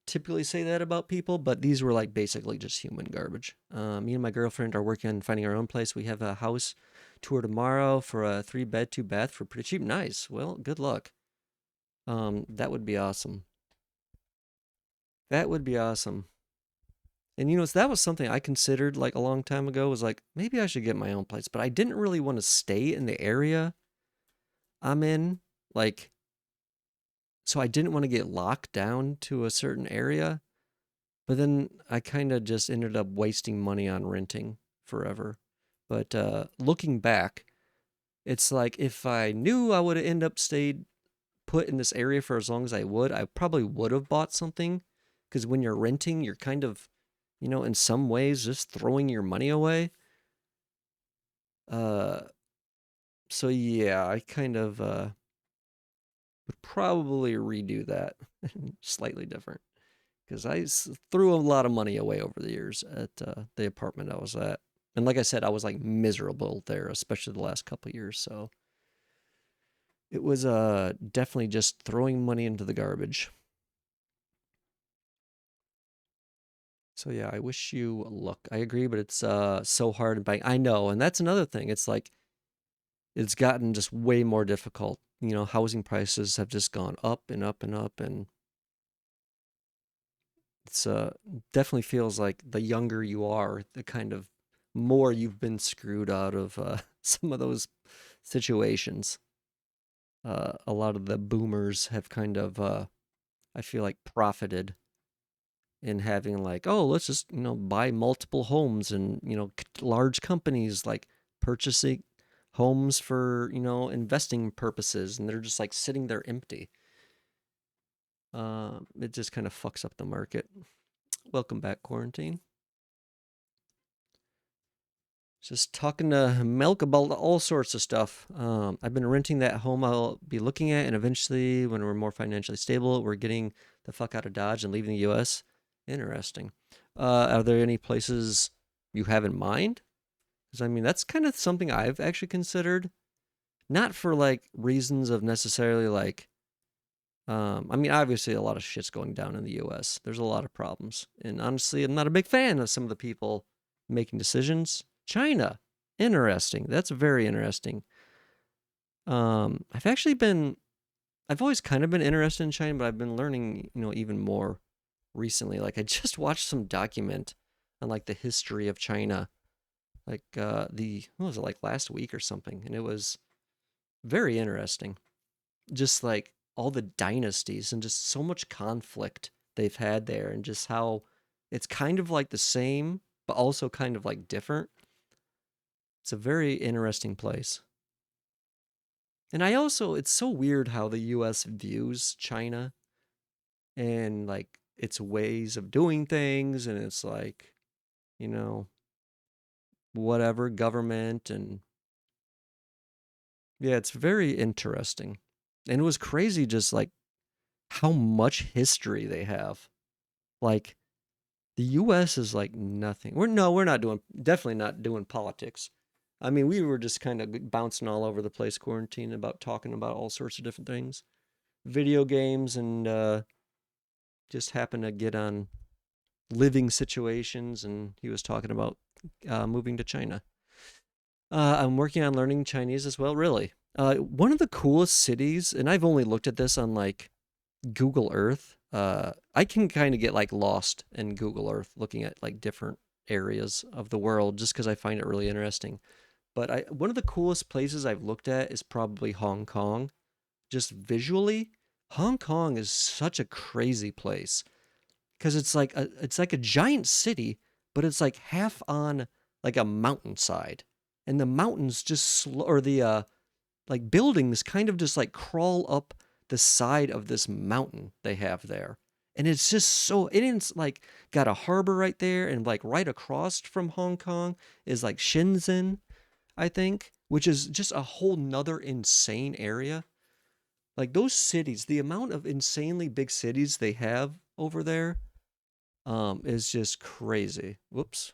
typically say that about people, but these were like basically just human garbage. Me and my girlfriend are working on finding our own place. We have a house tour tomorrow for a 3-bed, 2-bath for pretty cheap. Nice. Well, good luck. That would be awesome. That would be awesome. And that was something I considered like a long time ago, was like maybe I should get my own place, but I didn't really want to stay in the area I'm in. Like, so I didn't want to get locked down to a certain area. But then I kind of just ended up wasting money on renting forever. But looking back, it's like if I knew I would have end up stayed put in this area for as long as I would, I probably would have bought something. Because when you're renting, you're kind of, in some ways, just throwing your money away. Uh, so yeah, I kind of would probably redo that, slightly different. Because threw a lot of money away over the years at the apartment I was at. And like I said, I was like miserable there, especially the last couple of years. So it was definitely just throwing money into the garbage. So yeah, I wish you luck. I agree, but it's so hard to buy. I know, and that's another thing. It's like it's gotten just way more difficult. Housing prices have just gone up and up and up, and it's definitely feels like the younger you are, the kind of more you've been screwed out of some of those situations. A lot of the boomers have kind of, I feel like, profited in having like, oh, let's just buy multiple homes, and large companies like purchasing homes for investing purposes, and they're just like sitting there empty. It just kind of fucks up the market. Welcome back, quarantine. Just talking to Milk about all sorts of stuff. I've been renting that home I'll be looking at, and eventually, when we're more financially stable, we're getting the fuck out of Dodge and leaving the U.S. Interesting. Are there any places you have in mind? Because I mean, that's kind of something I've actually considered. Not for like reasons of necessarily like, I mean, obviously a lot of shit's going down in the U.S. There's a lot of problems, and honestly, I'm not a big fan of some of the people making decisions. China, interesting. That's very interesting. I've actually been, I've always kind of been interested in China, but I've been learning, even more recently. Like I just watched some document on like the history of China, like what was it, like last week or something, and it was very interesting. Just like all the dynasties and just so much conflict they've had there, and just how it's kind of like the same, but also kind of like different. It's a very interesting place. And I also, it's so weird how the US views China and like its ways of doing things. And it's like, you know, whatever government. And yeah, it's very interesting. And it was crazy just like how much history they have. Like the US is like nothing. We're not doing, definitely not doing politics. I mean, we were just kind of bouncing all over the place, quarantine, about talking about all sorts of different things, video games, and just happened to get on living situations. And he was talking about moving to China. I'm working on learning Chinese as well, really. One of the coolest cities, and I've only looked at this on like Google Earth. I can kind of get like lost in Google Earth looking at like different areas of the world just because I find it really interesting. But one of the coolest places I've looked at is probably Hong Kong. Just visually, Hong Kong is such a crazy place because it's like a giant city, but it's like half on like a mountainside, and the mountains just or the like buildings kind of just like crawl up the side of this mountain they have there. And it's just so it's like got a harbor right there, and like right across from Hong Kong is like Shenzhen, I think, which is just a whole nother insane area. Like those cities, the amount of insanely big cities they have over there is just crazy. Whoops.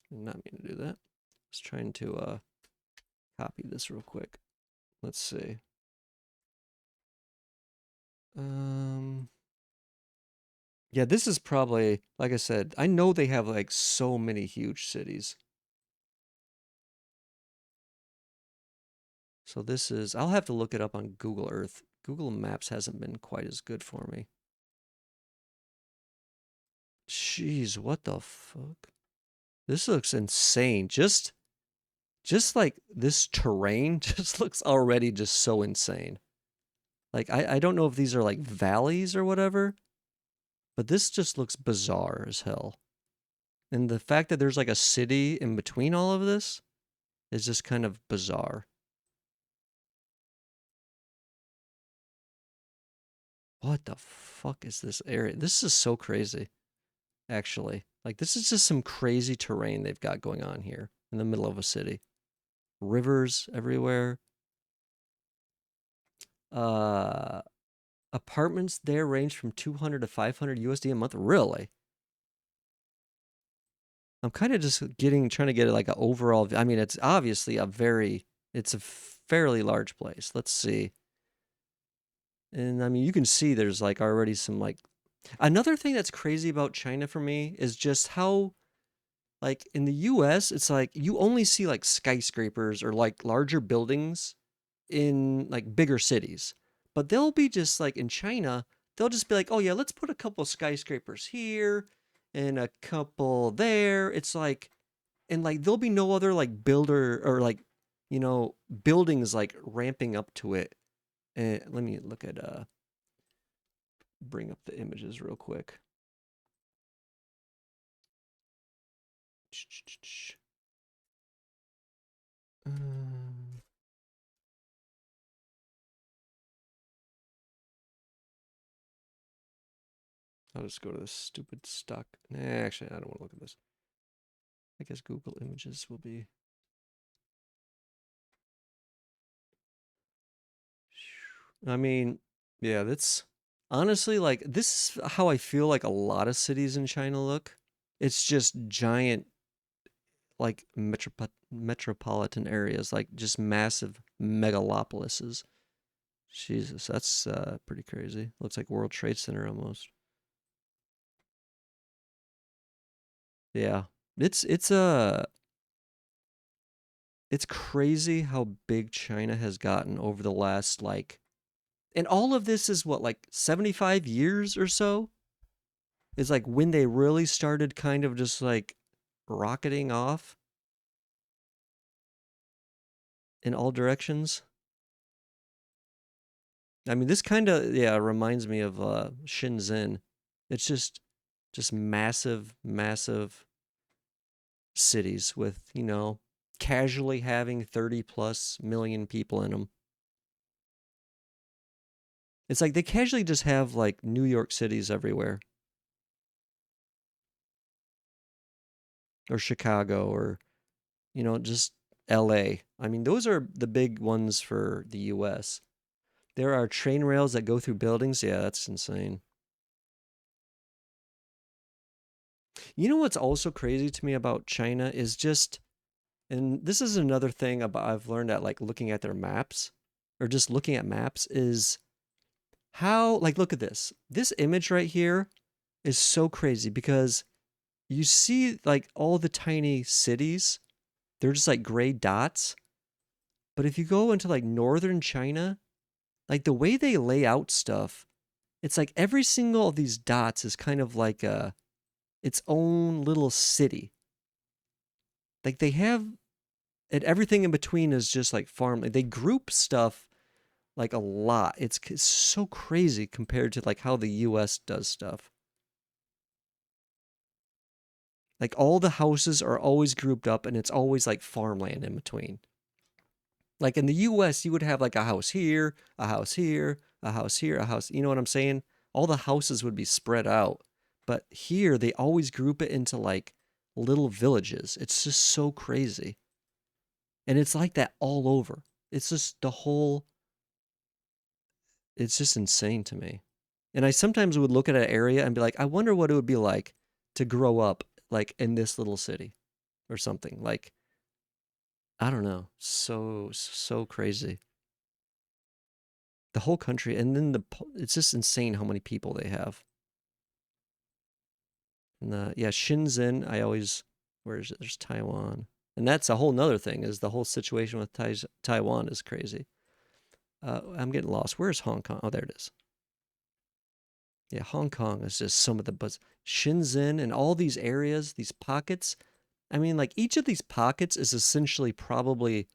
Did not mean to do that. I was trying to copy this real quick. Let's see. Um yeah, this is probably, like I said, I know they have like so many huge cities. So this is, I'll have to look it up on Google Earth. Google Maps hasn't been quite as good for me. Jeez, what the fuck? This looks insane. Just like this terrain just looks already just so insane. Like I don't know if these are like valleys or whatever, But this just looks bizarre as hell. And the fact that there's like a city in between all of this is just kind of bizarre. What the fuck is this area? This is so crazy, actually. Like, this is just some crazy terrain they've got going on here in the middle of a city. Rivers everywhere. Uh, Apartments there range from 200 to 500 USD a month. Really? I'm kind of just trying to get like an overall. I mean, it's obviously it's a fairly large place. Let's see. And I mean, you can see there's like already some like another thing that's crazy about China for me is just how like in the US, it's like you only see like skyscrapers or like larger buildings in like bigger cities. But they'll be just like in China, they'll just be like, "Oh yeah, let's put a couple skyscrapers here and a couple there." It's like and like there'll be no other like builder or like buildings like ramping up to it. And let me look at bring up the images real quick. Um, I'll just go to this stupid stock. Nah, actually, I don't want to look at this. I guess Google Images will be. I mean, yeah, that's honestly like this is how I feel like a lot of cities in China look. It's just giant, like metropolitan areas, like just massive megalopolises. Jesus, that's pretty crazy. Looks like World Trade Center almost. Yeah, it's it's crazy how big China has gotten over the last like, and all of this is what like 75 years or so. Is like when they really started kind of just like rocketing off in all directions. I mean, this kind of yeah reminds me of Shenzhen. It's just massive cities with, casually having 30 plus million people in them. It's like they casually just have like New York cities everywhere or Chicago or, just LA. I mean, those are the big ones for the US. There are train rails that go through buildings. Yeah, that's insane. You know what's also crazy to me about China is just, and this is another thing about I've learned at like looking at their maps or just looking at maps is how like look at this. This image right here is so crazy because you see like all the tiny cities, they're just like gray dots. But if you go into like northern China, like the way they lay out stuff, it's like every single of these dots is kind of like its own little city. Like they have and everything in between is just like farm. Like, they group stuff like a lot. It's so crazy compared to like how the US does stuff. Like all the houses are always grouped up and it's always like farmland in between. Like in the US, you would have like a house here, a house here, a house here, a house. You know what I'm saying? All the houses would be spread out. But here, they always group it into like little villages. It's just so crazy. And it's like that all over. It's just it's just insane to me. And I sometimes would look at an area and be like, I wonder what it would be like to grow up like in this little city or something. Like, I don't know. So crazy. The whole country and then it's just insane how many people they have. And yeah, Shenzhen, where is it? There's Taiwan. And that's a whole nother thing is the whole situation with Taiwan is crazy. I'm getting lost. Where's Hong Kong? Oh, there it is. Yeah, Hong Kong is just some of the buzz. Shenzhen and all these areas, these pockets. I mean, like each of these pockets is essentially probably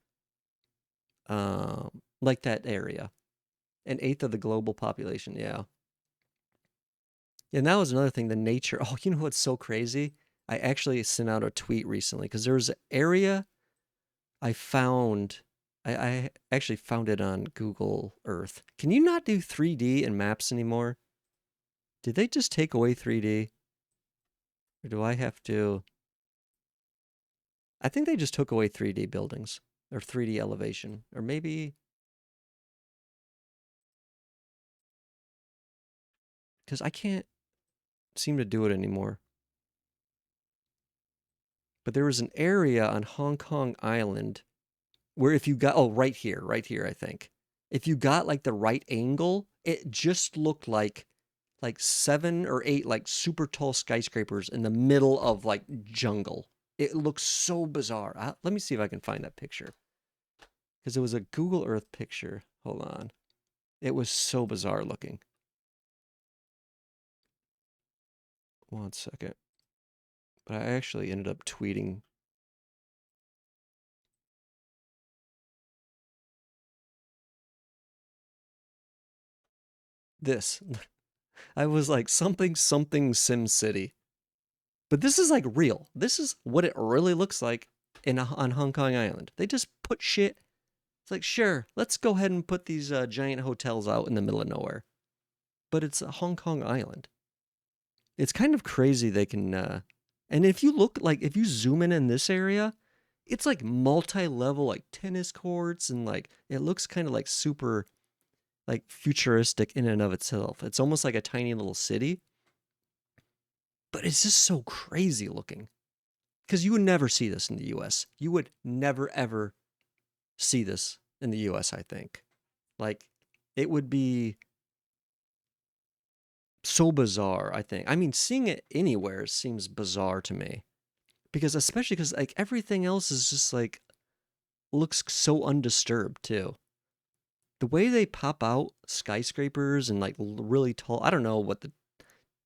like that area, an eighth of the global population. Yeah, And that was another thing, the nature. Oh, you know what's so crazy? I actually sent out a tweet recently because there was an area I found. I actually found it on Google Earth. Can you not do 3D in maps anymore? Did they just take away 3D? Or do I have to? I think they just took away 3D buildings or 3D elevation. Or maybe because I can't seem to do it anymore. But there was an area on Hong Kong Island where if you got, oh, right here, I think. If you got like the right angle, it just looked like 7 or 8 like super tall skyscrapers in the middle of like jungle. It looks so bizarre. Let me see if I can find that picture because it was a Google Earth picture. Hold on. It was so bizarre looking. One second. But I actually ended up tweeting this. I was like something something Sim City. But this is like real. This is what it really looks like on Hong Kong Island. They just put shit. It's like, sure, let's go ahead and put these giant hotels out in the middle of nowhere. But it's a Hong Kong Island. It's kind of crazy they can. And if you look, like, if you zoom in this area, it's like multi level, like tennis courts, and like it looks kind of like super, like futuristic in and of itself. It's almost like a tiny little city, but it's just so crazy looking. Because you would never see this in the US. You would never, ever see this in the US, I think. Like, it would be so bizarre, I think. I mean, seeing it anywhere seems bizarre to me. Because, especially because, like, everything else is just, like, looks so undisturbed, too. The way they pop out skyscrapers and, like, really tall, I don't know what the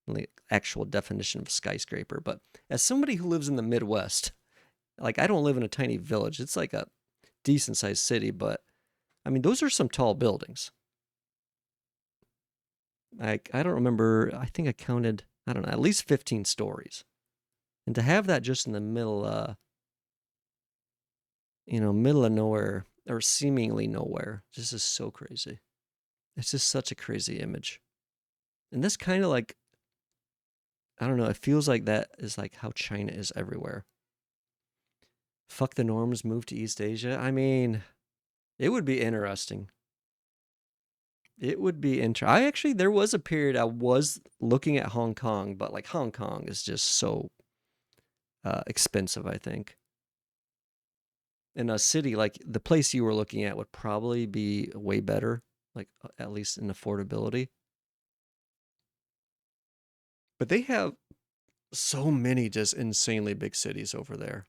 like, actual definition of skyscraper, but as somebody who lives in the Midwest, like, I don't live in a tiny village. It's like a decent sized city, but I mean, those are some tall buildings. I don't remember. I think I counted, I don't know, at least 15 stories. And to have that just in the middle, middle of nowhere or seemingly nowhere, this is so crazy. It's just such a crazy image. And this kind of like, I don't know, it feels like that is like how China is everywhere. Fuck the norms, move to East Asia. I mean, it would be interesting. It would be interesting. I actually, there was a period I was looking at Hong Kong, but like Hong Kong is just so expensive, I think. In a city like the place you were looking at would probably be way better, like at least in affordability. But they have so many just insanely big cities over there.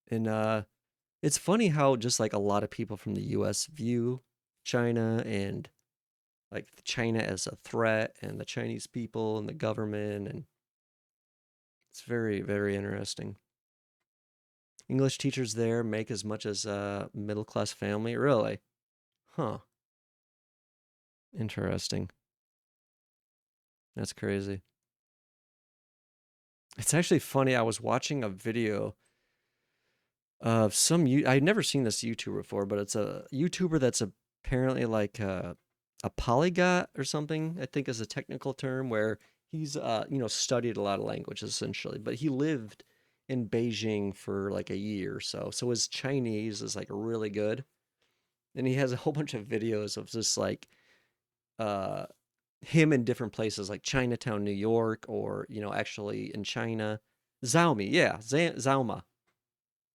And it's funny how just like a lot of people from the US view China and like China as a threat and the Chinese people and the government, and it's very, very interesting. English teachers there make as much as a middle class family, really? Huh. Interesting. That's crazy. It's actually funny. I was watching a video of I'd never seen this YouTuber before, but it's a YouTuber that's apparently like a polyglot or something, I think is a technical term, where he's studied a lot of languages essentially, but he lived in Beijing for like a year or so. So his Chinese is like really good. And he has a whole bunch of videos of just like uh him in different places like Chinatown, New York, or actually in China. Xiaomi, yeah, Xiaoma.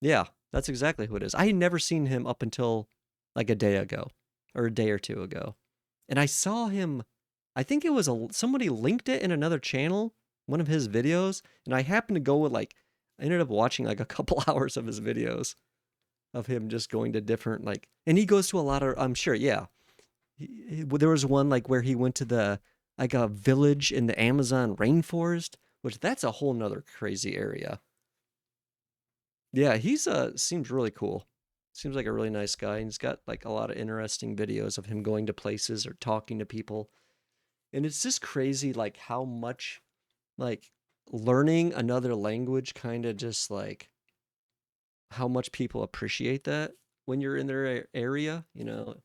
Yeah, that's exactly who it is. I had never seen him up until like a day ago or a day or two ago. And I saw him, I think it was somebody linked it in another channel, one of his videos, and I happened to go with like I ended up watching like a couple hours of his videos of him just going to different like and he goes to a lot of I'm sure, yeah. There was one like where he went to the like a village in the Amazon rainforest, which that's a whole nother crazy area. Yeah, he's seems really cool. Seems like a really nice guy, and he's got like a lot of interesting videos of him going to places or talking to people. And it's just crazy like how much like learning another language kind of just like how much people appreciate that when you're in their area, you know,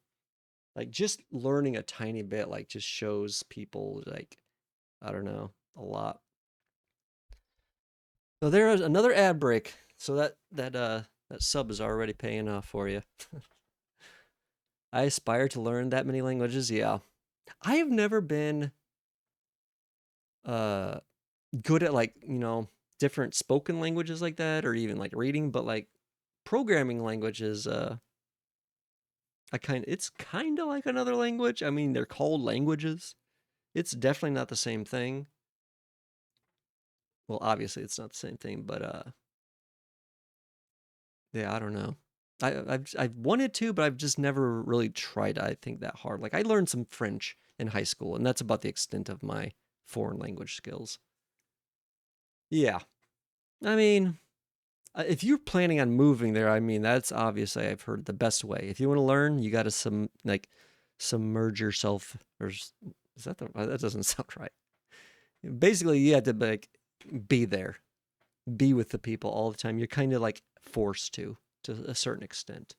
like just learning a tiny bit like just shows people like I don't know, a lot. So there is another ad break. So that sub is already paying off for you. I aspire to learn that many languages. Yeah. I have never been uh good at like, you know, different spoken languages like that or even like reading, but like programming languages it's kind of like another language. I mean, they're called languages. It's definitely not the same thing. Well, obviously it's not the same thing, but yeah, I don't know. I've wanted to, but I've just never really tried. I think that hard. Like I learned some French in high school, and that's about the extent of my foreign language skills. Yeah, I mean, if you're planning on moving there, I mean that's obviously I've heard the best way. If you want to learn, you got to submerge yourself. Is that that doesn't sound right? Basically, you have to like be there, be with the people all the time. You're kind of like forced to a certain extent.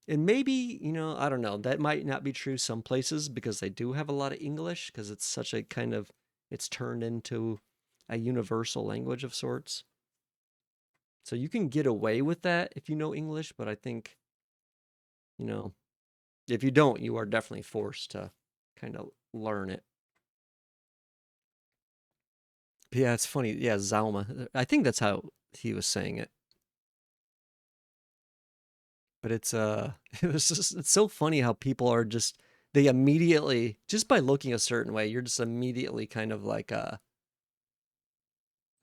And maybe, you know, I don't know, that might not be true some places because they do have a lot of English because it's such a kind of, it's turned into a universal language of sorts. So you can get away with that if you know English, but I think, you know, if you don't, you are definitely forced to kind of learn it. But yeah, it's funny. Yeah, Zauma. I think that's how he was saying it. But it's it was just it's so funny how people are just they immediately just by looking a certain way, you're just immediately kind of like I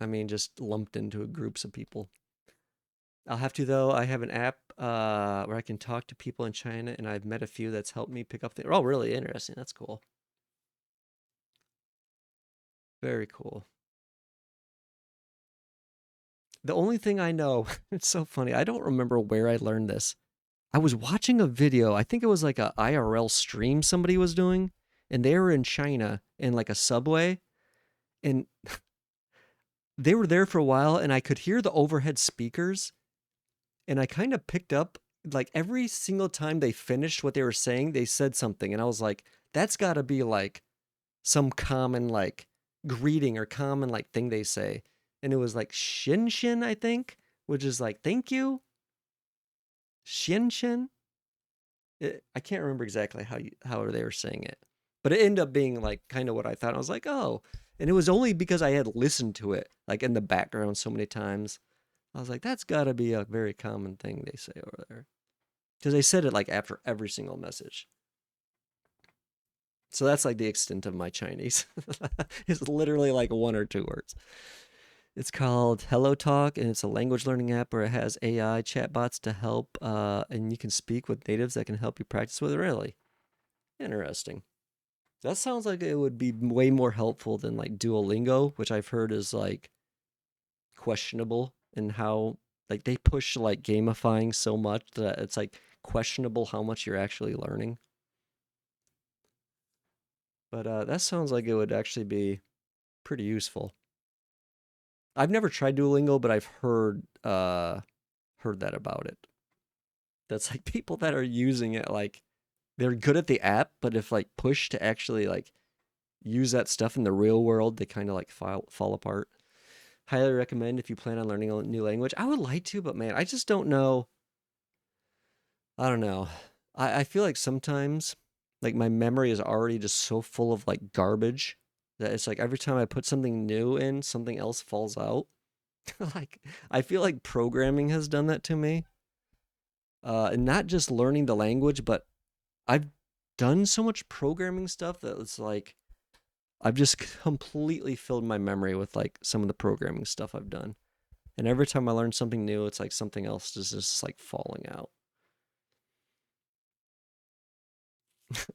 mean just lumped into groups of people. I'll have to though. I have an app where I can talk to people in China and I've met a few that's helped me pick up the oh really interesting. That's cool. Very cool. The only thing I know, it's so funny. I don't remember where I learned this. I was watching a video. I think it was like a IRL stream somebody was doing, and they were in China in like a subway, and they were there for a while, and I could hear the overhead speakers, and I kind of picked up like every single time they finished what they were saying, they said something, and I was like, that's got to be like some common like greeting or common like thing they say, and it was like shin shin, I think, which is like thank you, shin shin. I can't remember exactly how they were saying it, but it ended up being like kind of what I thought. I was like, oh, and it was only because I had listened to it like in the background so many times. I was like, that's got to be a very common thing they say over there because they said it like after every single message. So that's like the extent of my Chinese. It's literally like one or two words. It's called Hello Talk, and it's a language learning app where it has AI chatbots to help, and you can speak with natives that can help you practice with it. Really interesting. That sounds like it would be way more helpful than like Duolingo, which I've heard is like questionable in how like they push like gamifying so much that it's like questionable how much you're actually learning. But that sounds like it would actually be pretty useful. I've never tried Duolingo, but I've heard that about it. That's like people that are using it like they're good at the app, but if like pushed to actually like use that stuff in the real world, they kind of like fall apart. Highly recommend if you plan on learning a new language. I would like to, but man, I just don't know. I don't know. I feel like sometimes like my memory is already just so full of like garbage that it's like every time I put something new in, something else falls out. Like I feel like programming has done that to me. And not just learning the language, but I've done so much programming stuff that it's like I've just completely filled my memory with like some of the programming stuff I've done. And every time I learn something new, it's like something else is just like falling out.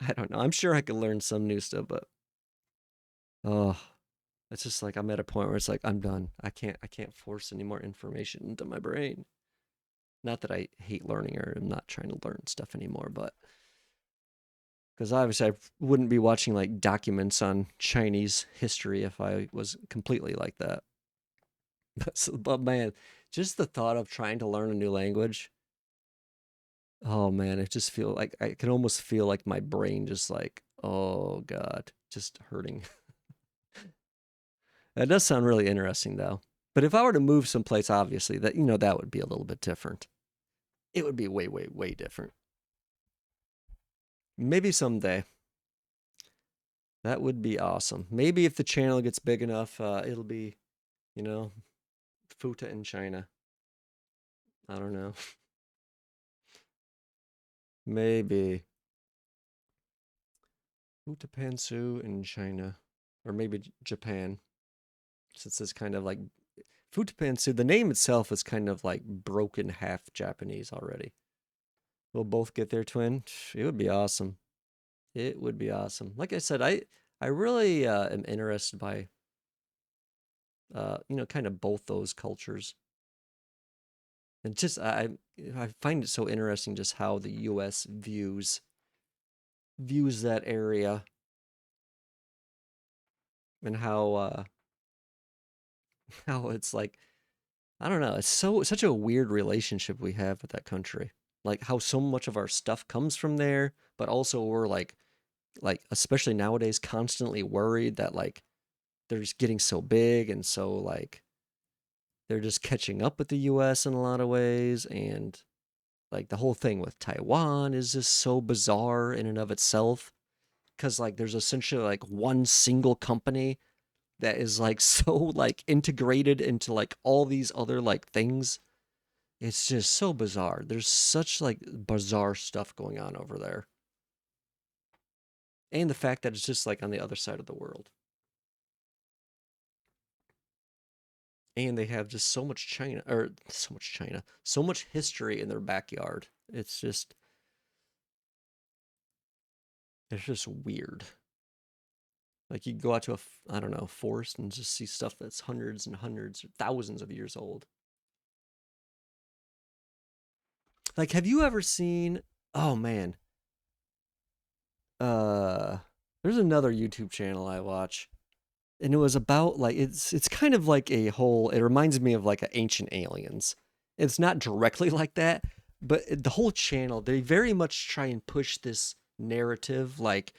I don't know. I'm sure I could learn some new stuff, but oh, it's just like I'm at a point where it's like I'm done. I can't force any more information into my brain. Not that I hate learning or I'm not trying to learn stuff anymore, but Because obviously I wouldn't be watching like documents on Chinese history if I was completely like that. But man, just the thought of trying to learn a new language, oh man, it just feel like I can almost feel like my brain just like, oh God, just hurting. That does sound really interesting though. But if I were to move someplace, obviously that that would be a little bit different. It would be way, way, way different. Maybe someday. That would be awesome. Maybe if the channel gets big enough, it'll be, you know, Futa in China. I don't know. Maybe Futapansu in China, or maybe Japan, since it's kind of like Futapansu. The name itself is kind of like broken half Japanese already. We'll both get their twin. It would be awesome. It would be awesome. Like I said, I really am interested by kind of both those cultures. And just I find it so interesting just how the US views that area, and how how it's like, I don't know, it's such a weird relationship we have with that country. Like how so much of our stuff comes from there, but also we're like especially nowadays constantly worried that like they're just getting so big, and so like they're just catching up with the US in a lot of ways. And like the whole thing with Taiwan is just so bizarre in and of itself, because like there's essentially like one single company that is like so like integrated into like all these other like things. It's just so bizarre. There's such like bizarre stuff going on over there. And the fact that it's just like on the other side of the world. And they have just so much history in their backyard. It's just weird. Like you go out to I don't know, forest and just see stuff that's hundreds and hundreds or thousands of years old. Like, have you ever seen? Oh man, uh, there's another YouTube channel I watch, and it was about like it's kind of like a whole. It reminds me of like a Ancient Aliens. It's not directly like that, but the whole channel they very much try and push this narrative like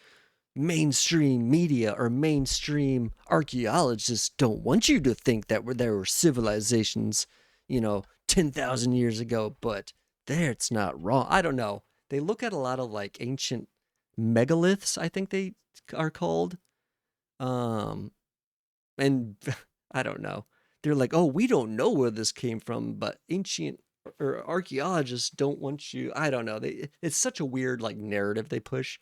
mainstream media or mainstream archaeologists don't want you to think that there were civilizations, 10,000 years ago, but there it's not wrong. I don't know. They look at a lot of like ancient megaliths, I think they are called. Um, and I don't know. They're like, oh, we don't know where this came from, but ancient or archaeologists don't want you. I don't know. It's such a weird like narrative they push,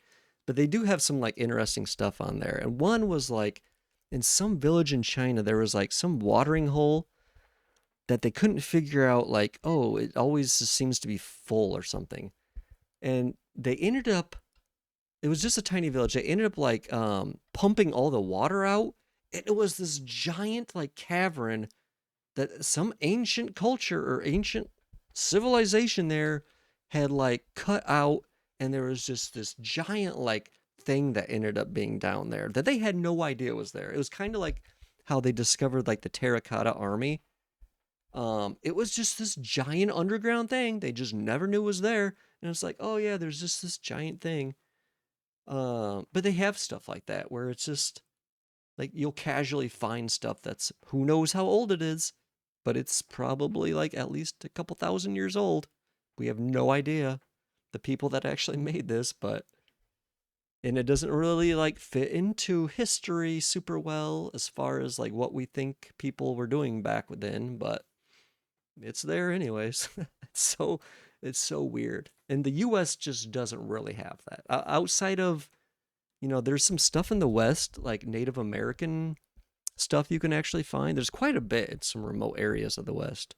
but they do have some like interesting stuff on there. And one was like in some village in China, there was like some watering hole that they couldn't figure out. Like, oh, it always just seems to be full or something. And they ended up. It was just a tiny village. They ended up like pumping all the water out. And it was this giant like cavern that some ancient culture or ancient civilization there had like cut out, and there was just this giant like thing that ended up being down there that they had no idea was there. It was kind of like how they discovered like the terracotta army. It was just this giant underground thing they just never knew was there, and it's like, oh yeah, there's just this giant thing. But they have stuff like that where it's just like you'll casually find stuff that's who knows how old it is, but it's probably like at least a couple thousand years old. We have no idea the people that actually made this, but and it doesn't really like fit into history super well as far as like what we think people were doing back then, but it's there anyways. it's so it's so weird. And the US just doesn't really have that. Outside of, there's some stuff in the West, like Native American stuff you can actually find. There's quite a bit in some remote areas of the West.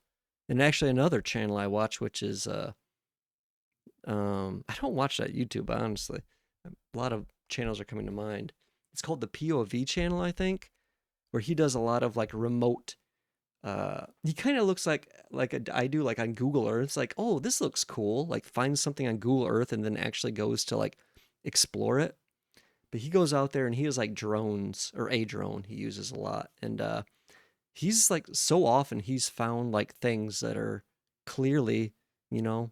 And actually another channel I watch, which is I don't watch that YouTube, honestly. A lot of channels are coming to mind. It's called the POV channel, I think, where he does a lot of like remote he kind of looks I do like on Google Earth. It's like, oh, this looks cool. Like finds something on Google Earth and then actually goes to like explore it. But he goes out there and he has like drones, or a drone he uses a lot. And he's like, so often he's found like things that are clearly, you know,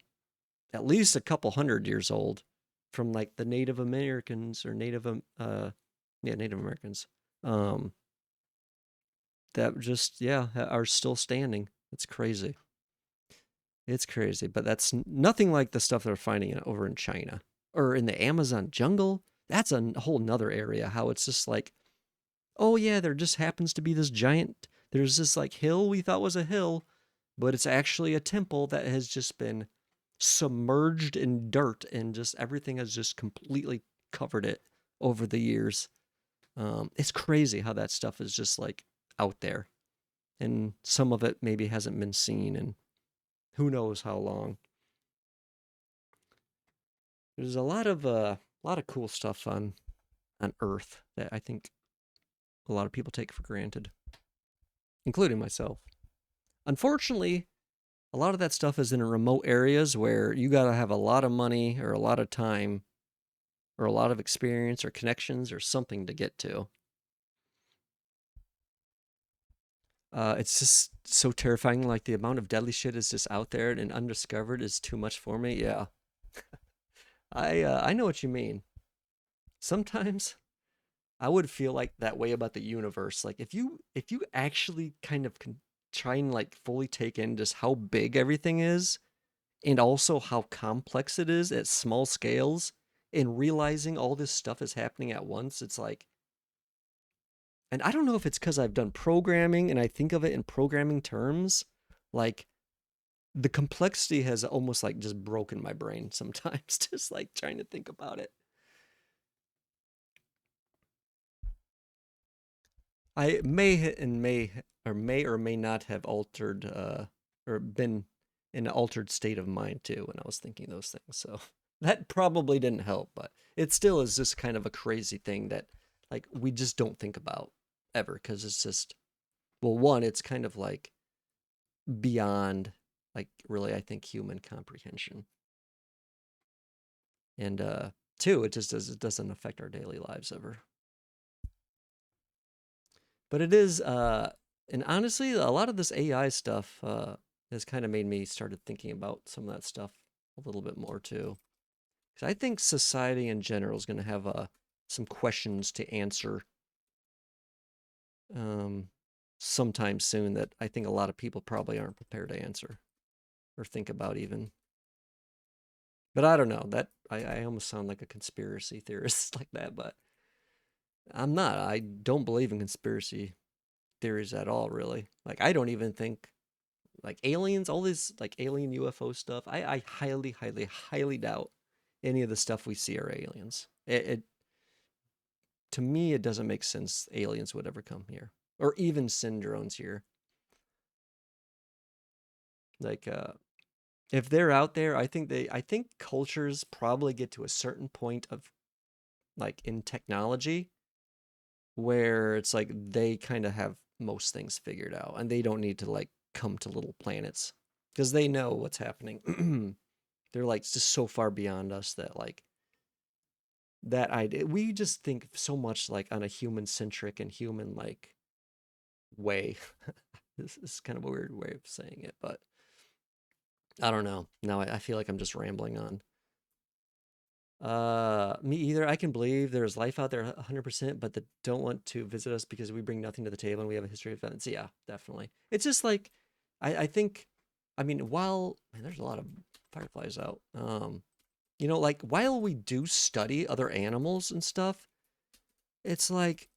at least a couple hundred years old from like the Native Americans or Native Americans. Um that just, yeah, are still standing. It's crazy. It's crazy, but that's nothing like the stuff they're finding over in China or in the Amazon jungle. That's a whole nother area. How it's just like, oh yeah, there just happens to be this giant. There's this like hill we thought was a hill, but it's actually a temple that has just been submerged in dirt, and just everything has just completely covered it over the years. It's crazy how that stuff is just like out there, and some of it maybe hasn't been seen, and who knows how long. There's a lot of cool stuff on Earth that I think a lot of people take for granted, including myself. Unfortunately, a lot of that stuff is in remote areas where you got to have a lot of money or a lot of time or a lot of experience or connections or something to get to. It's just so terrifying. Like the amount of deadly shit is just out there and undiscovered is too much for me. Yeah, I know what you mean. Sometimes I would feel like that way about the universe. Like if you actually kind of can try and like fully take in just how big everything is, and also how complex it is at small scales, and realizing all this stuff is happening at once, it's like, and I don't know if it's because I've done programming and I think of it in programming terms, like the complexity has almost like just broken my brain sometimes, just like trying to think about it. I may or may not have altered or been in an altered state of mind too when I was thinking those things. So that probably didn't help, but it still is just kind of a crazy thing that like we just don't think about ever, because it's just, well, one, it's kind of like beyond like really I think human comprehension. And two, it doesn't affect our daily lives ever. But it is, and honestly, a lot of this AI stuff has kind of made me started thinking about some of that stuff a little bit more too. Because I think society in general is going to have some questions to answer um, sometime soon that I think a lot of people probably aren't prepared to answer or think about even. But I don't know. That I almost sound like a conspiracy theorist like that, but I'm not. I don't believe in conspiracy theories at all, really. Like I don't even think like aliens, all this like alien UFO stuff. I highly, highly, highly doubt any of the stuff we see are aliens. It to me it doesn't make sense aliens would ever come here or even send drones here. Like if they're out there, I think cultures probably get to a certain point of like in technology where it's like they kind of have most things figured out and they don't need to like come to little planets because they know what's happening. They're like just so far beyond us that like that idea, we just think so much like on a human centric and human like way. This is kind of a weird way of saying it, but I don't know. Now I feel like I'm just rambling on. Me either. I can believe there's life out there 100%, but that don't want to visit us because we bring nothing to the table and we have a history of violence. Yeah, definitely. It's just like, I think, I mean, while, man, there's a lot of fireflies out. Like while we do study other animals and stuff, it's like,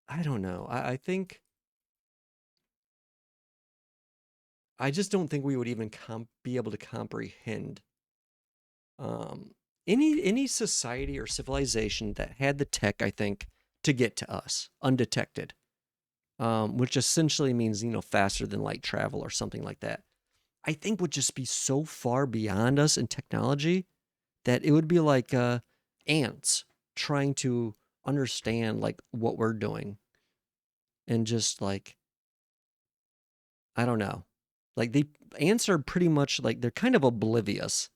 I don't know. I think, I just don't think we would even be able to comprehend um, any society or civilization that had the tech, I think, to get to us undetected, which essentially means faster than light travel or something like that. I think would just be so far beyond us in technology that it would be like ants trying to understand like what we're doing, and just like, I don't know, like the ants are pretty much like they're kind of oblivious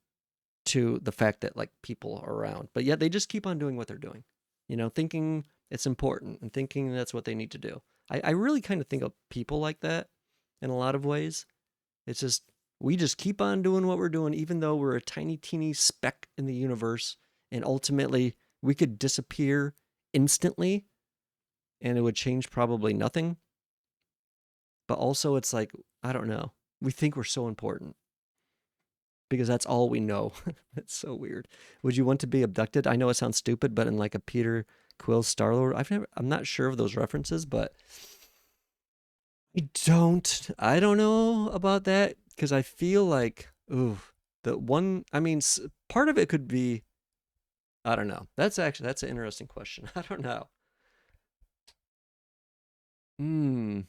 to the fact that like people are around, but yet they just keep on doing what they're doing, thinking it's important and thinking that's what they need to do. I really kind of think of people like that in a lot of ways. It's just, we just keep on doing what we're doing, even though we're a tiny, teeny speck in the universe. And ultimately, we could disappear instantly and it would change probably nothing. But also, it's like, I don't know. We think we're so important because that's all we know. It's so weird. Would you want to be abducted? I know it sounds stupid, but in like a Peter Quill Star-Lord, I'm not sure of those references, but I don't know about that because I feel like, ooh, the one, I mean, part of it could be, I don't know. That's an interesting question. I don't know. Hmm.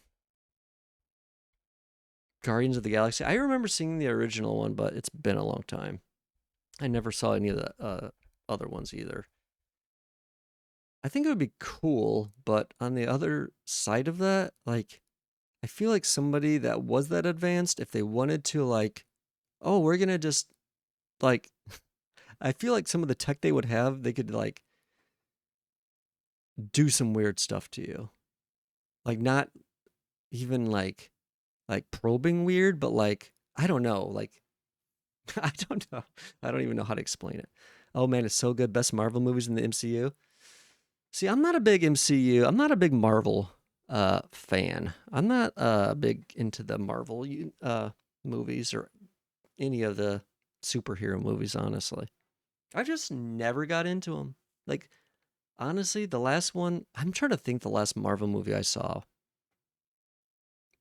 Guardians of the Galaxy. I remember seeing the original one, but it's been a long time. I never saw any of the other ones either. I think it would be cool, but on the other side of that, like, I feel like somebody that was that advanced, if they wanted to, like, oh, we're gonna just, like, I feel like some of the tech they would have, they could, like, do some weird stuff to you. Like, not even, like probing weird, but, like, I don't know, like, I don't know. I don't even know how to explain it. Oh, man, it's so good. Best Marvel movies in the MCU. See, I'm not a big MCU. I'm not a big Marvel fan. I'm not big into the Marvel movies or any of the superhero movies, honestly. I just never got into them. Like, honestly, the last one, I'm trying to think the last Marvel movie I saw.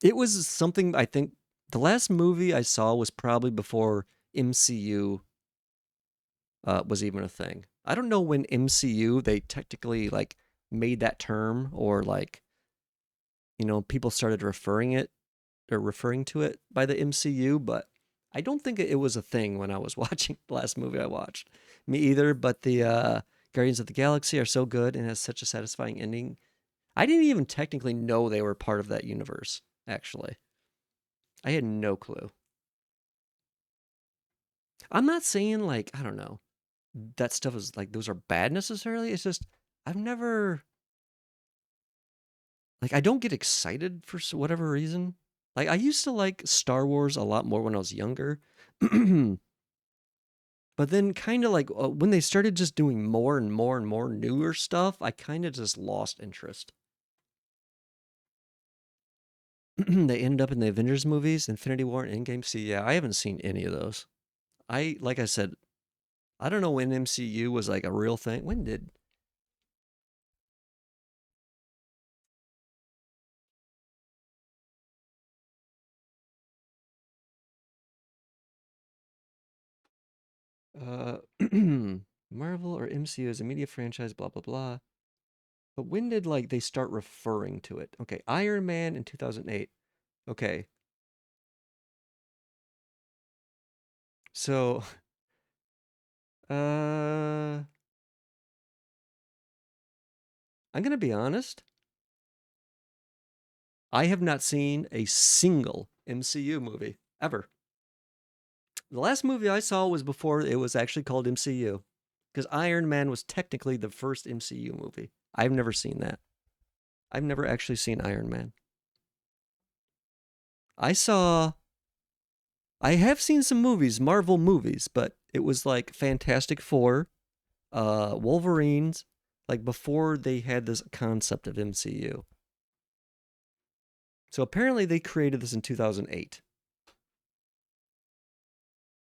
It was something I think the last movie I saw was probably before MCU was even a thing. I don't know when MCU they technically like made that term or like people started referring to it by the MCU, but I don't think it was a thing when I was watching the last movie I watched. Me either, but the Guardians of the Galaxy are so good and has such a satisfying ending. I didn't even technically know they were part of that universe, actually. I had no clue. I'm not saying like, I don't know, that stuff is like those are bad necessarily. It's just I've never like I don't get excited for whatever reason. Like I used to like Star Wars a lot more when I was younger. But then kind of like when they started just doing more and more and more newer stuff, I kind of just lost interest. They ended up in the Avengers movies, Infinity War and Endgame. See, yeah, I haven't seen any of those. Like I said, I don't know when MCU was like a real thing. When did uh Marvel or MCU is a media franchise, blah blah blah. But when did like they start referring to it? Okay, Iron Man in 2008. Okay. So, uh I'm going to be honest. I have not seen a single MCU movie ever. The last movie I saw was before it was actually called MCU because Iron Man was technically the first MCU movie. I've never seen that. I've never actually seen Iron Man. I saw I have seen some movies, Marvel movies, but it was like Fantastic Four, Wolverines, like before they had this concept of MCU. So apparently they created this in 2008.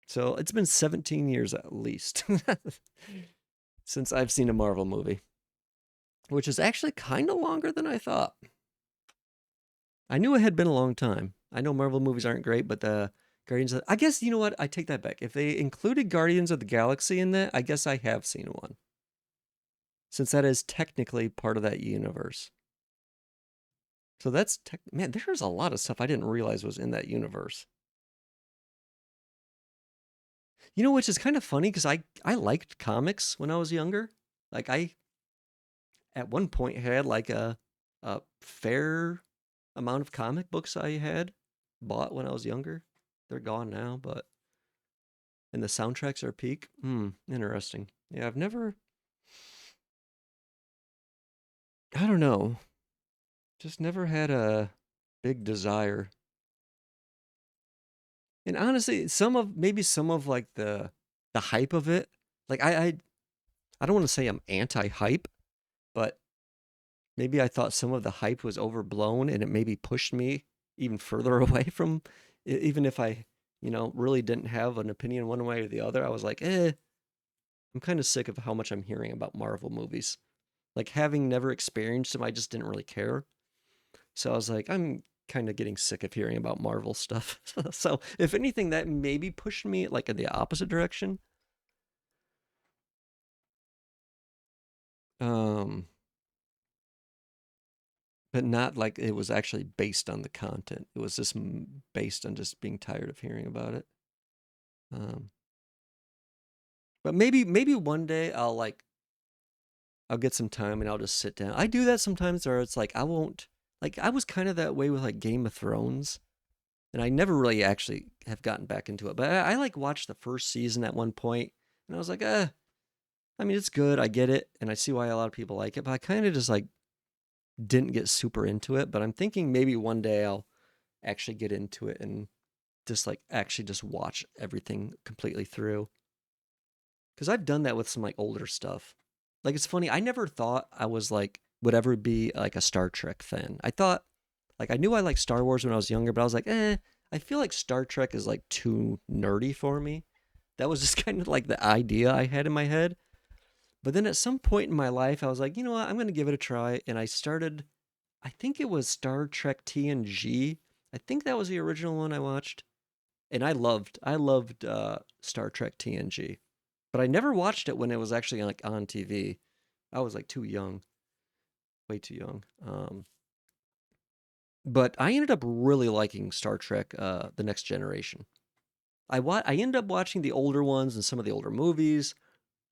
So it's been 17 years at least since I've seen a Marvel movie, which is actually kind of longer than I thought. I knew it had been a long time. I know Marvel movies aren't great, but the I guess you know what? I take that back. If they included Guardians of the Galaxy in that, I guess I have seen one, since that is technically part of that universe. So man, there's a lot of stuff I didn't realize was in that universe. Which is kind of funny because I liked comics when I was younger. Like I at one point had like a fair amount of comic books I had bought when I was younger. They're gone now, but and the soundtracks are peak. Hmm, interesting. Yeah, I've never. I don't know. Just never had a big desire. And honestly, some of like the hype of it. Like I don't want to say I'm anti-hype, but maybe I thought some of the hype was overblown and it maybe pushed me even further away from even if I, really didn't have an opinion one way or the other. I was like, I'm kind of sick of how much I'm hearing about Marvel movies. Like having never experienced them, I just didn't really care. So I was like, I'm kind of getting sick of hearing about Marvel stuff. So if anything, that maybe pushed me like in the opposite direction. Um, but not like it was actually based on the content. It was just based on just being tired of hearing about it. Um, but maybe one day I'll get some time and I'll just sit down. I do that sometimes, or it's like I won't like I was kind of that way with like Game of Thrones, and I never really actually have gotten back into it. But I like watched the first season at one point, and I was like, I mean, it's good. I get it, and I see why a lot of people like it. But I kind of just like didn't get super into it. But I'm thinking maybe one day I'll actually get into it and just like actually just watch everything completely through. Because I've done that with some like older stuff. Like it's funny, I never thought I was like would ever be like a Star Trek fan. I thought like I knew I liked Star Wars when I was younger, but I was like, I feel like Star Trek is like too nerdy for me. That was just kind of like the idea I had in my head. But then at some point in my life, I was like, you know what, I'm gonna give it a try. And I started I think it was Star Trek TNG. I think that was the original one I watched. And I loved Star Trek TNG. But I never watched it when it was actually like on TV. I was like too young, way too young. But I ended up really liking Star Trek: The Next Generation. I ended up watching the older ones and some of the older movies.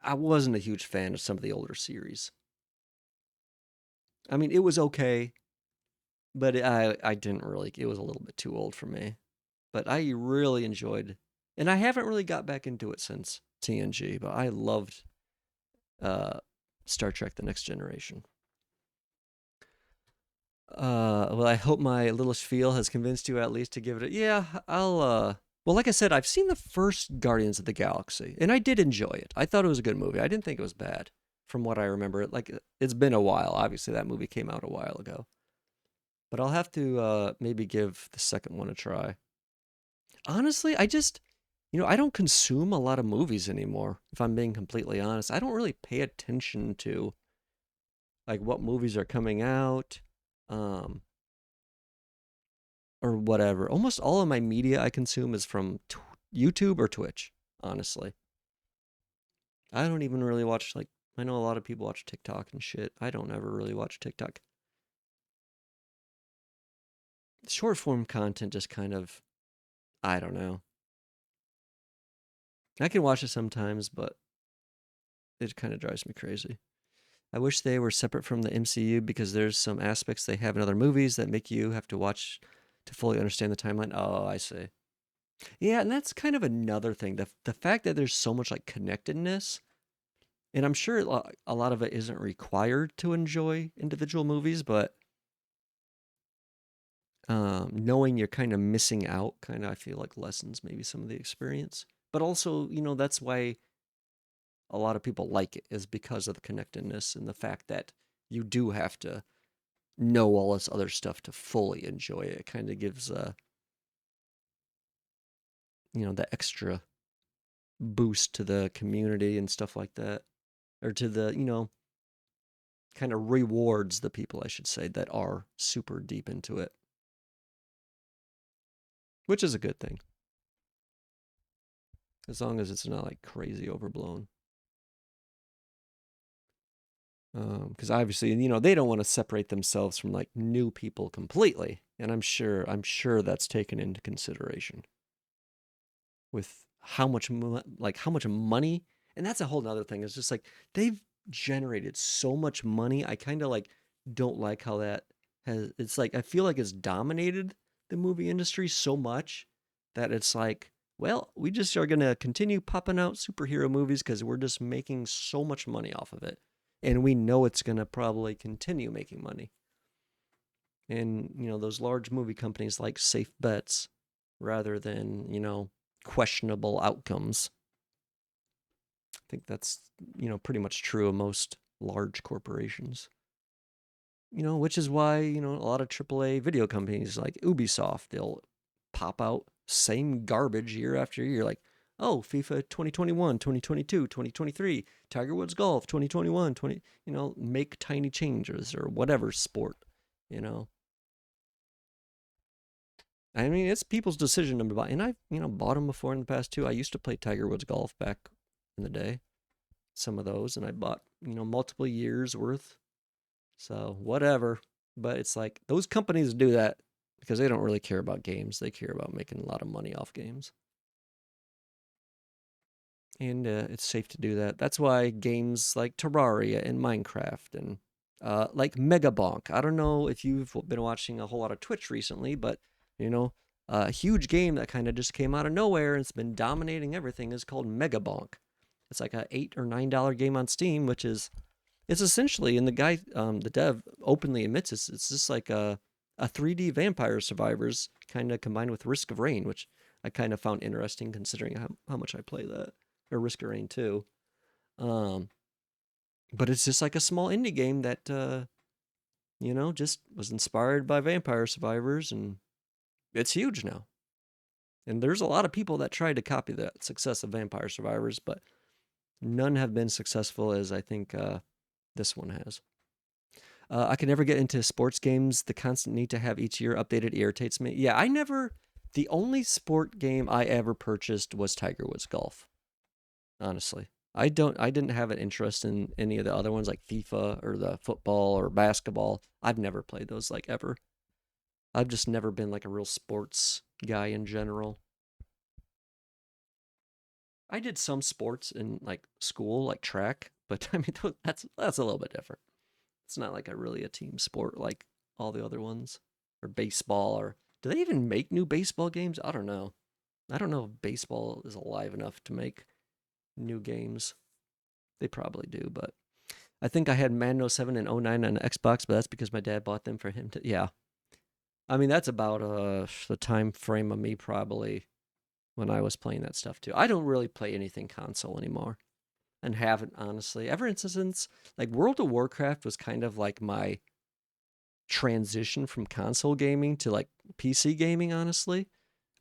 I wasn't a huge fan of some of the older series. I mean, it was okay, but I didn't really. It was a little bit too old for me. But I really enjoyed, and I haven't really got back into it since TNG. But I loved uh, Star Trek: The Next Generation. Well, I hope my little spiel has convinced you at least to give it a yeah. Well, like I said, I've seen the first Guardians of the Galaxy, and I did enjoy it. I thought it was a good movie. I didn't think it was bad, from what I remember. Like it's been a while. Obviously, that movie came out a while ago, but I'll have to maybe give the second one a try. Honestly, I don't consume a lot of movies anymore. If I'm being completely honest, I don't really pay attention to like what movies are coming out. Um, or whatever. Almost all of my media I consume is from YouTube or Twitch, honestly. I don't even really watch, like, I know a lot of people watch TikTok and shit. I don't ever really watch TikTok. Short form content just kind of, I don't know. I can watch it sometimes, but it kind of drives me crazy. I wish they were separate from the MCU because there's some aspects they have in other movies that make you have to watch to fully understand the timeline. Oh, I see. Yeah, and that's kind of another thing. The fact that there's so much like connectedness. And I'm sure a lot of it isn't required to enjoy individual movies, but knowing you're kind of missing out, kind of, I feel like lessens maybe some of the experience. But also, that's why a lot of people like it, is because of the connectedness and the fact that you do have to know all this other stuff to fully enjoy it. It kind of gives, the extra boost to the community and stuff like that. Or to the, kind of rewards the people, I should say, that are super deep into it, which is a good thing as long as it's not like crazy overblown. Because obviously, they don't want to separate themselves from like new people completely, and I'm sure that's taken into consideration with how much money, and that's a whole nother thing. It's just like they've generated so much money. I kind of like don't like how that has. It's like I feel like it's dominated the movie industry so much that it's like well, we just are going to continue popping out superhero movies because we're just making so much money off of it. And we know it's going to probably continue making money. And, those large movie companies like safe bets rather than, questionable outcomes. I think that's, pretty much true of most large corporations. Which is why, a lot of AAA video companies like Ubisoft, they'll pop out same garbage year after year. Like, oh, FIFA 2021, 2022, 2023, Tiger Woods Golf 2021, make tiny changes or whatever sport, you know. I mean, it's people's decision to buy, and I've, bought them before in the past too. I used to play Tiger Woods Golf back in the day, some of those, and I bought, multiple years worth. So whatever. But it's like those companies do that because they don't really care about games. They care about making a lot of money off games. And it's safe to do that. That's why games like Terraria and Minecraft and like Megabonk. I don't know if you've been watching a whole lot of Twitch recently, but a huge game that kind of just came out of nowhere and it's been dominating everything is called Megabonk. It's like a $8 or $9 game on Steam, which is it's essentially, and the guy, the dev, openly admits this. It's just like a 3D Vampire Survivors kind of combined with Risk of Rain, which I kind of found interesting considering how much I play that, or Risk of Rain too. Um, but it's just like a small indie game that just was inspired by Vampire Survivors, and it's huge now. And there's a lot of people that tried to copy the success of Vampire Survivors, but none have been successful as I think this one has. I can never get into sports games. The constant need to have each year updated irritates me. Yeah, I never. The only sport game I ever purchased was Tiger Woods Golf. Honestly, I don't. I didn't have an interest in any of the other ones like FIFA or the football or basketball. I've never played those like ever. I've just never been like a real sports guy in general. I did some sports in like school, like track, but I mean that's a little bit different. It's not like a team sport like all the other ones, or baseball, or do they even make new baseball games? I don't know. I don't know if baseball is alive enough to make new games. They probably do, but I think I had Madden 07 and '09 on Xbox, but that's because my dad bought them for him to. Yeah, I mean that's about the time frame of me probably when I was playing that stuff too. I don't really play anything console anymore, and haven't honestly ever since like World of Warcraft was kind of like my transition from console gaming to like PC gaming, honestly.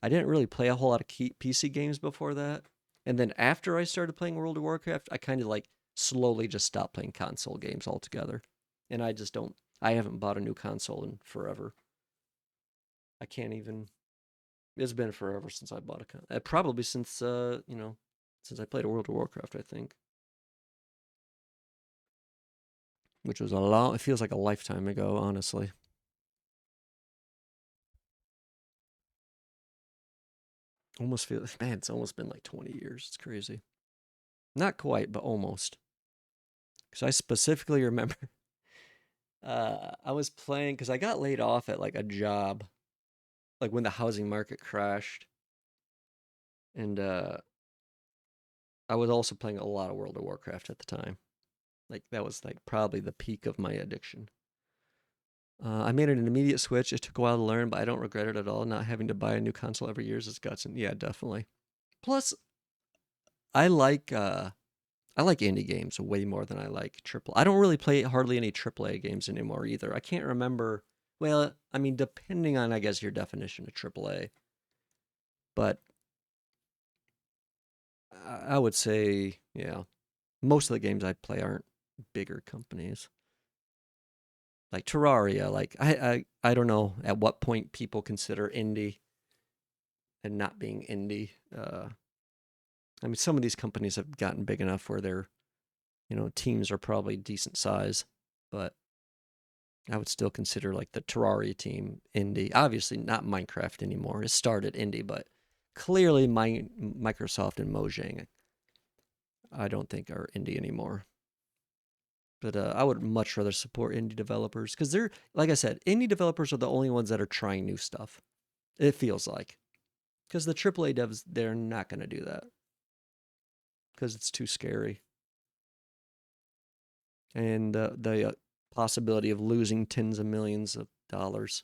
I didn't really play a whole lot of PC games before that. And then after I started playing World of Warcraft, I kind of like slowly just stopped playing console games altogether. And I just don't, I haven't bought a new console in forever. I can't even, it's been forever since I bought a console. Probably since, since I played a World of Warcraft, I think. Which was it feels like a lifetime ago, honestly. Almost feels, man, it's almost been like 20 years. It's crazy. Not quite, but almost. Because I specifically remember I was playing, because I got laid off at like a job, like when the housing market crashed. And I was also playing a lot of World of Warcraft at the time. Like that was like probably the peak of my addiction. I made an immediate switch. It took a while to learn, but I don't regret it at all. Not having to buy a new console every year is guts. And yeah, definitely. Plus, I like I like indie games way more than I like triple. I don't really play hardly any AAA games anymore either. I can't remember. Well, I mean, depending on I guess your definition of AAA, but I would say yeah, most of the games I play aren't bigger companies like Terraria. Like I don't know at what point people consider indie and not being indie. I mean, some of these companies have gotten big enough where their teams are probably decent size, but I would still consider like the Terraria team indie. Obviously, not Minecraft anymore. It started indie, but clearly, Microsoft and Mojang, I don't think are indie anymore. But I would much rather support indie developers because they're, like I said, indie developers are the only ones that are trying new stuff. It feels like. Because the AAA devs, they're not going to do that because it's too scary. And the possibility of losing tens of millions of dollars.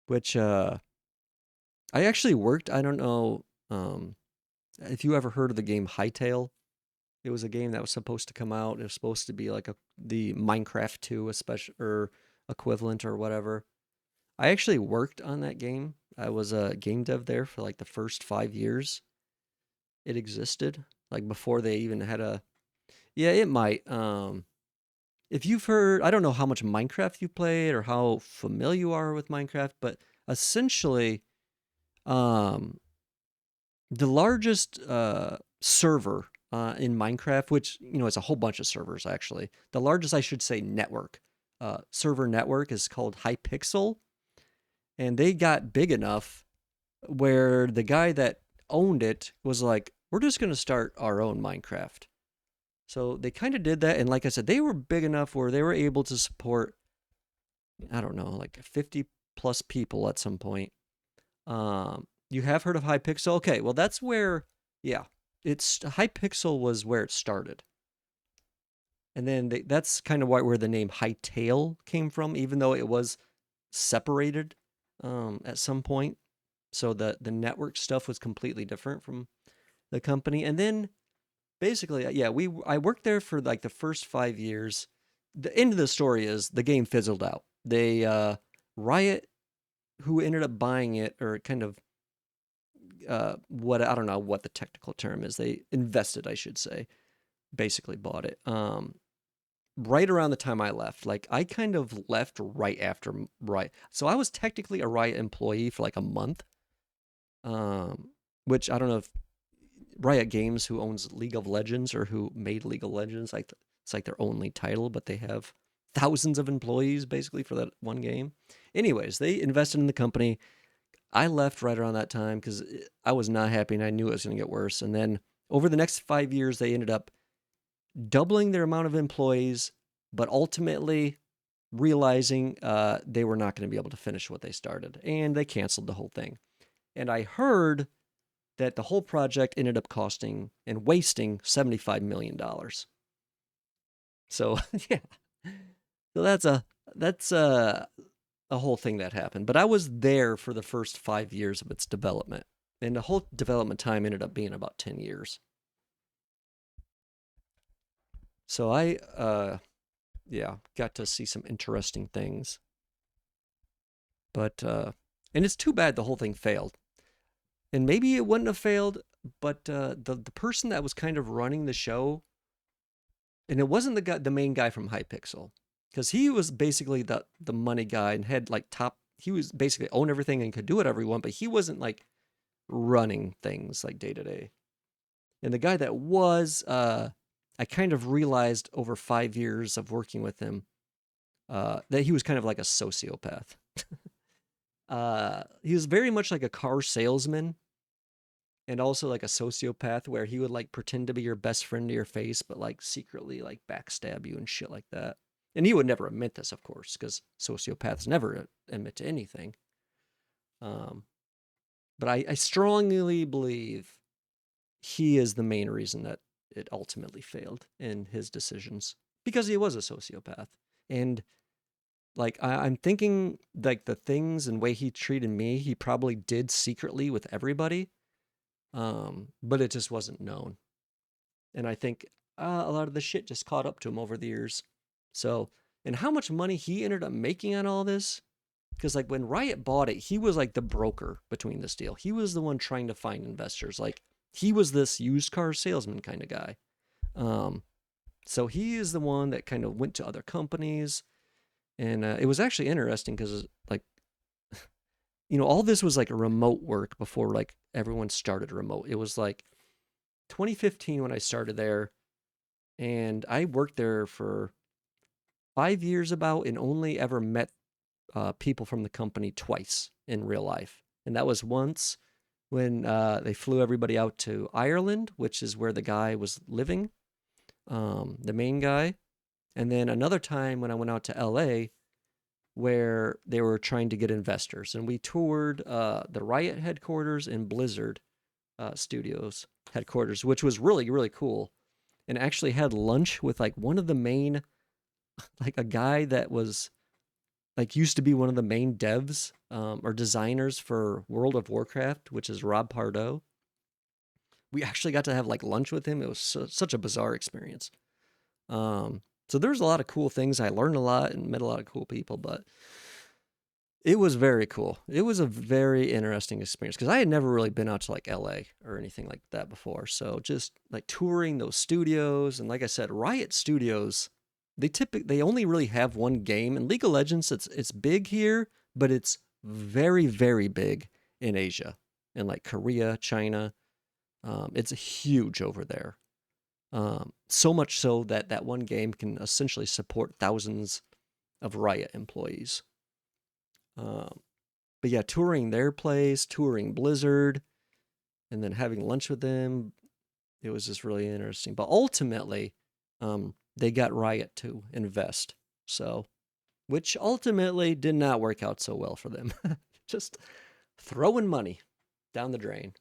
Which I actually worked, I don't know if you ever heard of the game Hightail. It was a game that was supposed to come out. It was supposed to be like the Minecraft 2 especially, or equivalent or whatever. I actually worked on that game. I was a game dev there for like the first 5 years it existed, like before they even had a. Yeah, it might. If you've heard, I don't know how much Minecraft you played or how familiar you are with Minecraft, but essentially, um, the largest server in Minecraft, which is a whole bunch of servers actually. The largest, I should say, network server network is called Hypixel, and they got big enough where the guy that owned it was like, "We're just gonna start our own Minecraft." So they kind of did that, and like I said, they were big enough where they were able to support, I don't know, like 50 plus people at some point. You have heard of Hypixel? Okay, well that's where, yeah, it's Hypixel was where it started, and then that's kind of where the name Hightail came from, even though it was separated at some point. So the network stuff was completely different from the company, and then basically, yeah, I worked there for like the first 5 years. The end of the story is the game fizzled out. They Riot, who ended up buying it, or kind of what, I don't know what the technical term is. They invested, I should say, basically bought it. Right around the time I left, like I kind of left right after Riot, so I was technically a Riot employee for like a month. Which I don't know if Riot Games, who owns League of Legends or who made League of Legends, like it's like their only title, but they have thousands of employees basically for that one game. Anyways, they invested in the company. I left right around that time because I was not happy and I knew it was going to get worse. And then over the next 5 years, they ended up doubling their amount of employees, but ultimately realizing they were not going to be able to finish what they started, and they canceled the whole thing. And I heard that the whole project ended up costing and wasting $75 million. So yeah, so that's a whole thing that happened. But I was there for the first 5 years of its development, and the whole development time ended up being about 10 years. So I yeah, got to see some interesting things. But and it's too bad the whole thing failed. And maybe it wouldn't have failed, but the person that was kind of running the show, and it wasn't the main guy from Hypixel, because he was basically the money guy and had like top. He was basically owned everything and could do whatever he wanted, but he wasn't like running things like day to day. And the guy that was, I kind of realized over 5 years of working with him that he was kind of like a sociopath. He was very much like a car salesman and also like a sociopath, where he would like pretend to be your best friend to your face, but like secretly like backstab you and shit like that. And he would never admit this, of course, because sociopaths never admit to anything. Um, but I strongly believe he is the main reason that it ultimately failed in his decisions, because he was a sociopath. And like I'm thinking like the things and way he treated me, he probably did secretly with everybody, but it just wasn't known. And I think a lot of the shit just caught up to him over the years. So, and how much money he ended up making on all this? Because like when Riot bought it, he was like the broker between this deal. He was the one trying to find investors. Like he was this used car salesman kind of guy. Um, so he is the one that kind of went to other companies, and it was actually interesting because like all this was like a remote work before like everyone started remote. It was like 2015 when I started there, and I worked there for 5 years about, and only ever met people from the company twice in real life. And that was once when they flew everybody out to Ireland, which is where the guy was living, the main guy. And then another time when I went out to LA, where they were trying to get investors. And we toured the Riot headquarters and Blizzard Studios headquarters, which was really, really cool. And actually had lunch with like one of the main, like a guy that was like used to be one of the main devs or designers for World of Warcraft, which is Rob Pardo. We actually got to have like lunch with him. It was such a bizarre experience. So there's a lot of cool things. I learned a lot and met a lot of cool people, but it was very cool. It was a very interesting experience because I had never really been out to like LA or anything like that before. So just like touring those studios, and like I said, Riot Studios, they only really have one game. In League of Legends, it's big here, but it's very, very big in Asia, in like Korea, China. It's huge over there. So much so that that one game can essentially support thousands of Riot employees. Um, but yeah, touring their place, touring Blizzard, and then having lunch with them, it was just really interesting. But ultimately, they got Riot to invest. So, which ultimately did not work out so well for them. Just throwing money down the drain.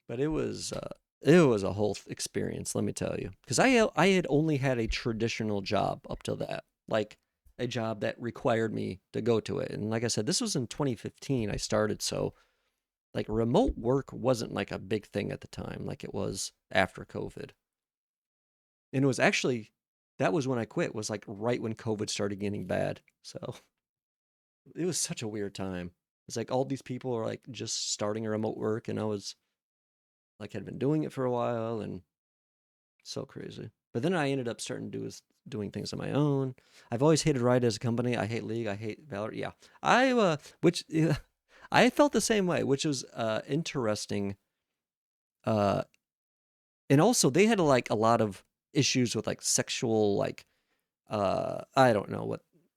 But it was a whole experience, let me tell you. Because I had only had a traditional job up till that, like a job that required me to go to it. And like I said, this was in 2015 I started, so like remote work wasn't like a big thing at the time, like it was after COVID. And it was actually that was when I quit. Was like right when COVID started getting bad. So it was such a weird time. It's like all these people are like just starting a remote work, and I was like had been doing it for a while, and so crazy. But then I ended up starting doing things on my own. I've always hated Riot as a company. I hate League. I hate Valorant. Yeah, which yeah, I felt the same way, which was interesting. Uh, and also they had like a lot of issues with like sexual like I don't know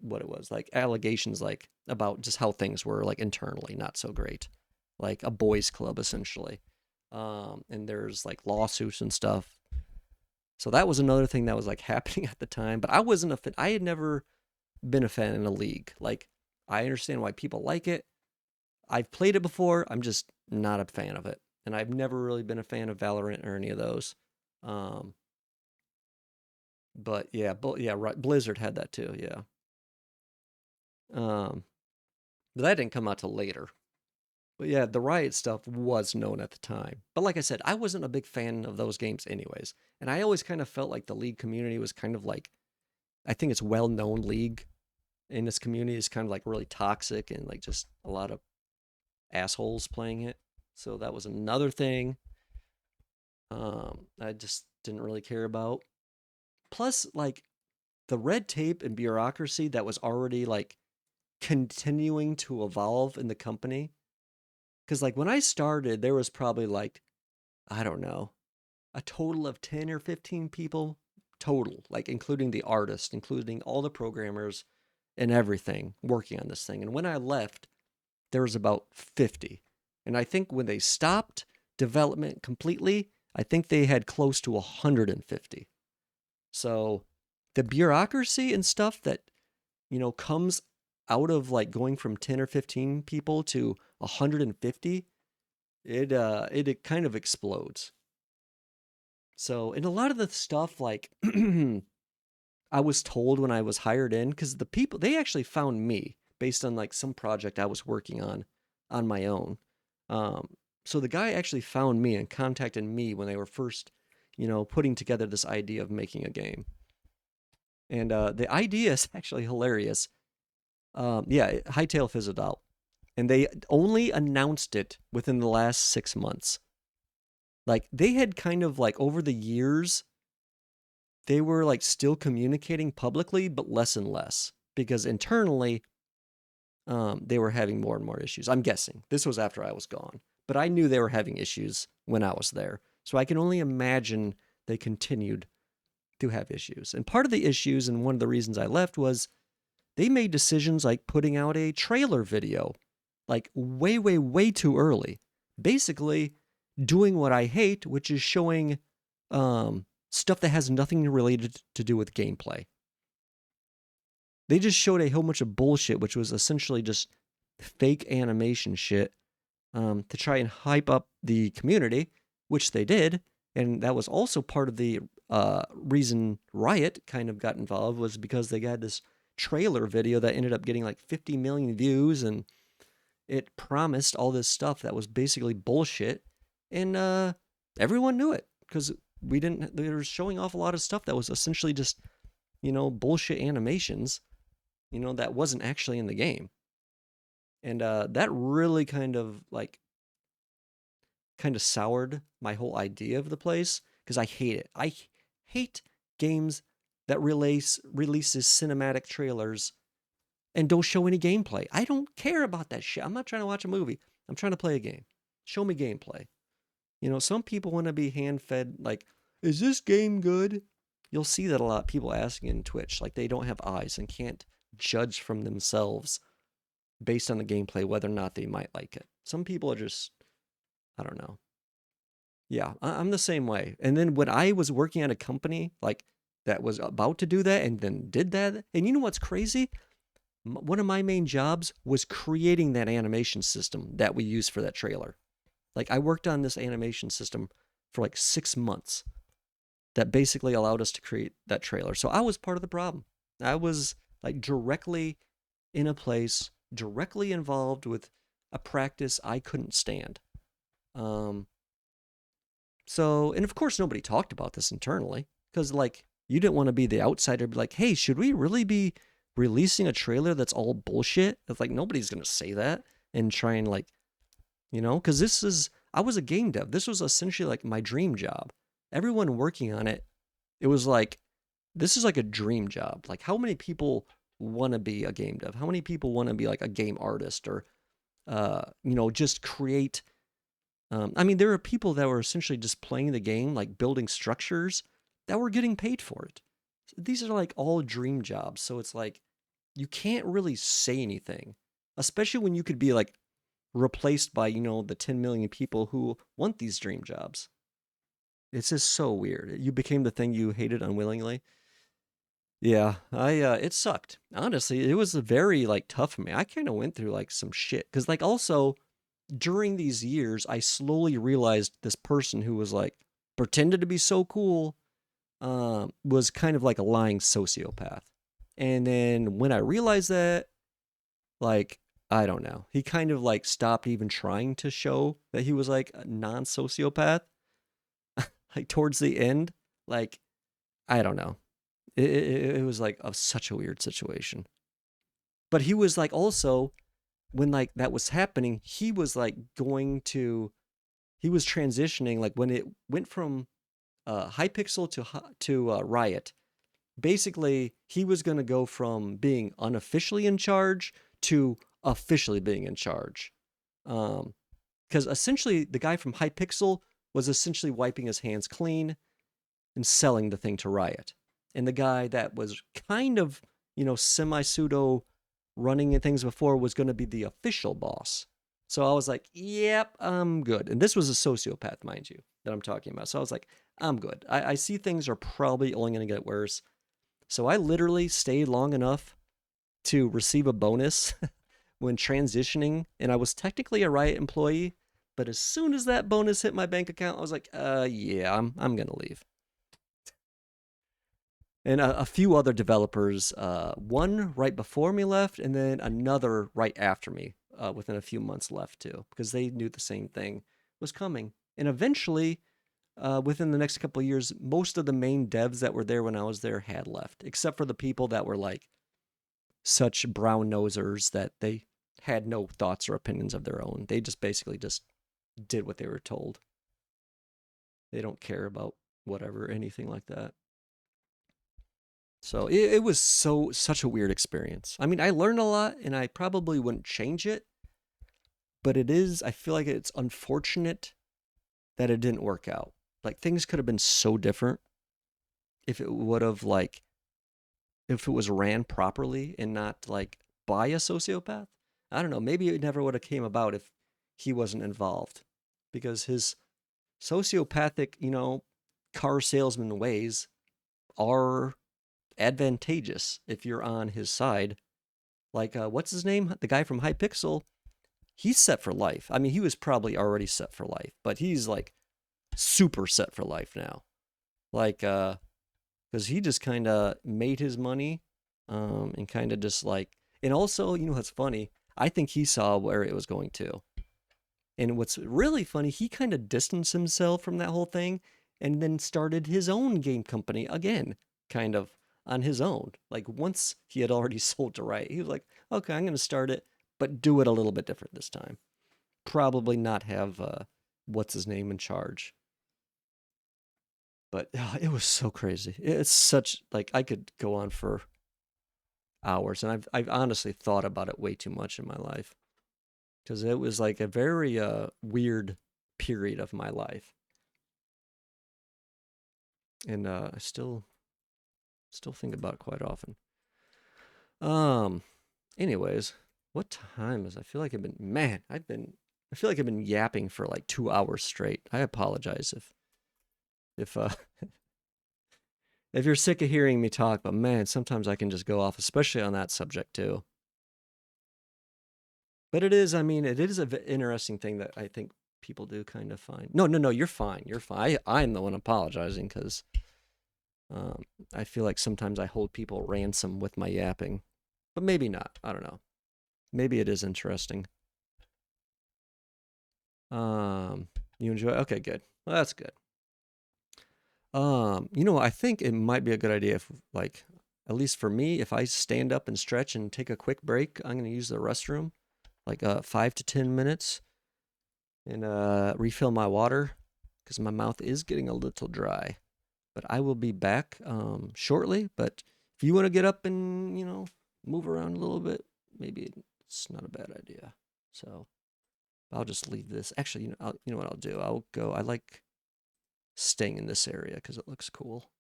what it was, like allegations like about just how things were like internally not so great, like a boys club essentially. And there's like lawsuits and stuff. So that was another thing that was like happening at the time. But I wasn't a fan. I had never been a fan in a League. Like I understand why people like it. I've played it before. I'm just not a fan of it. And I've never really been a fan of Valorant or any of those. Um, but yeah, yeah, right. Blizzard had that too. Yeah. Um, but that didn't come out till later. But yeah, the Riot stuff was known at the time. But like I said, I wasn't a big fan of those games anyways. And I always kind of felt like the League community was kind of like, I think it's well-known League in this community is kind of like really toxic and like just a lot of assholes playing it. So that was another thing I just didn't really care about. Plus, like the red tape and bureaucracy that was already like continuing to evolve in the company. Because like when I started, there was probably like, I don't know, a total of 10 or 15 people total, like including the artist, including all the programmers and everything working on this thing. And when I left, there was about 50. And I think when they stopped development completely, I think they had close to 150. So the bureaucracy and stuff that, comes out of like going from 10 or 15 people to 150, it kind of explodes. So, and a lot of the stuff like I was told when I was hired in, because the people they actually found me based on like some project I was working on my own. Um, so the guy actually found me and contacted me when they were first, putting together this idea of making a game. And the idea is actually hilarious. Yeah, Hightail fizzled out, and they only announced it within the last 6 months. Like they had kind of like over the years they were like still communicating publicly, but less and less because internally, they were having more and more issues. I'm guessing this was after I was gone, but I knew they were having issues when I was there. So I can only imagine they continued to have issues. And part of the issues, and one of the reasons I left, was they made decisions like putting out a trailer video, like way, way, way too early. Basically, doing what I hate, which is showing stuff that has nothing related to do with gameplay. They just showed a whole bunch of bullshit, which was essentially just fake animation shit, to try and hype up the community, which they did. And that was also part of the reason Riot kind of got involved, was because they got this trailer video that ended up getting like 50 million views, and it promised all this stuff that was basically bullshit. And everyone knew it because they were showing off a lot of stuff that was essentially just, bullshit animations, that wasn't actually in the game. And that really kind of soured my whole idea of the place, because I hate it. I hate games that releases cinematic trailers and don't show any gameplay. I don't care about that shit. I'm not trying to watch a movie. I'm trying to play a game. Show me gameplay. Some people want to be hand-fed, like, is this game good? You'll see that a lot of people asking in Twitch, like they don't have eyes and can't judge from themselves based on the gameplay whether or not they might like it. Some people are just, I don't know. Yeah, I'm the same way. And then when I was working at a company like that was about to do that and then did that, and you know what's crazy? One of my main jobs was creating that animation system that we used for that trailer. Like, I worked on this animation system for like 6 months that basically allowed us to create that trailer. So I was part of the problem. I was like directly in a place, directly involved with a practice I couldn't stand. So, and of course, nobody talked about this internally because, like, you didn't want to be the outsider, be like, hey, should we really be releasing a trailer that's all bullshit? It's like, nobody's going to say that and try and, like, because I was a game dev. This was essentially like my dream job. Everyone working on it, it was like, this is like a dream job. Like, how many people want to be a game dev? How many people want to be like a game artist or, just create? I mean, there are people that were essentially just playing the game, like building structures, that were getting paid for it. These are like all dream jobs. So it's like, you can't really say anything, especially when you could be like replaced by, the 10 million people who want these dream jobs. It's just so weird. You became the thing you hated unwillingly. Yeah, it sucked. Honestly, it was very like tough for me. I kind of went through like some shit cuz like also during these years I slowly realized this person who was like pretended to be so cool was kind of like a lying sociopath. And then when I realized that, like, I don't know, he kind of like stopped even trying to show that he was like a non-sociopath. Like towards the end, like, I don't know. It was like such a weird situation. But he was like also, when like that was happening, he was like he was transitioning, like when it went from Hypixel to Riot. Basically, he was going to go from being unofficially in charge to officially being in charge. Because essentially, the guy from Hypixel was essentially wiping his hands clean and selling the thing to Riot. And the guy that was kind of, semi pseudo running things before was going to be the official boss. So I was like, yep, I'm good. And this was a sociopath, mind you, that I'm talking about. So I was like, I'm good. I see things are probably only going to get worse. So I literally stayed long enough to receive a bonus when transitioning. And I was technically a Riot employee. But as soon as that bonus hit my bank account, I was like, yeah, I'm going to leave. And a few other developers, one right before me left, and then another right after me, within a few months left too, because they knew the same thing was coming. And eventually, within the next couple of years, most of the main devs that were there when I was there had left, except for the people that were like such brown nosers that they had no thoughts or opinions of their own. They just basically just did what they were told. They don't care about whatever, anything like that. So it was such a weird experience. I mean, I learned a lot and I probably wouldn't change it, but I feel like it's unfortunate that it didn't work out. Like things could have been so different if it would have if it was ran properly and not like by a sociopath. I don't know, maybe it never would have came about if he wasn't involved because his sociopathic, car salesman ways are advantageous if you're on his side. Like, what's his name? The guy from Hypixel. He's set for life. I mean, he was probably already set for life, but he's like super set for life now. Like, because he just kind of made his money, and kind of just like, and also, you know what's funny? I think he saw where it was going to. And what's really funny, he kind of distanced himself from that whole thing and then started his own game company again, kind of on his own. Like once he had already sold to Riot, he was like, okay, I'm going to start it, but do it a little bit different this time. Probably not have what's his name in charge. But it was so crazy. It's such like I could go on for hours, and I've honestly thought about it way too much in my life because it was like a very weird period of my life, and I still think about it quite often. Um, anyways, what time is? I feel like I feel like I've been yapping for like 2 hours straight. I apologize if if you're sick of hearing me talk, but man, sometimes I can just go off, especially on that subject too. But it is, I mean, it is an interesting thing that I think people do kind of find. No, no, no, you're fine. You're fine. I'm the one apologizing because um, I feel like sometimes I hold people ransom with my yapping, but maybe not. I don't know. Maybe it is interesting. Um, you enjoy? Okay, good. Well, that's good. I think it might be a good idea if, like, at least for me, if I stand up and stretch and take a quick break, I'm gonna use the restroom, like 5 to 10 minutes, and refill my water because my mouth is getting a little dry. But I will be back shortly. But if you want to get up and move around a little bit, maybe it's not a bad idea. So I'll just leave this. Actually, you know what I'll do? I'll go. I like staying in this area because it looks cool.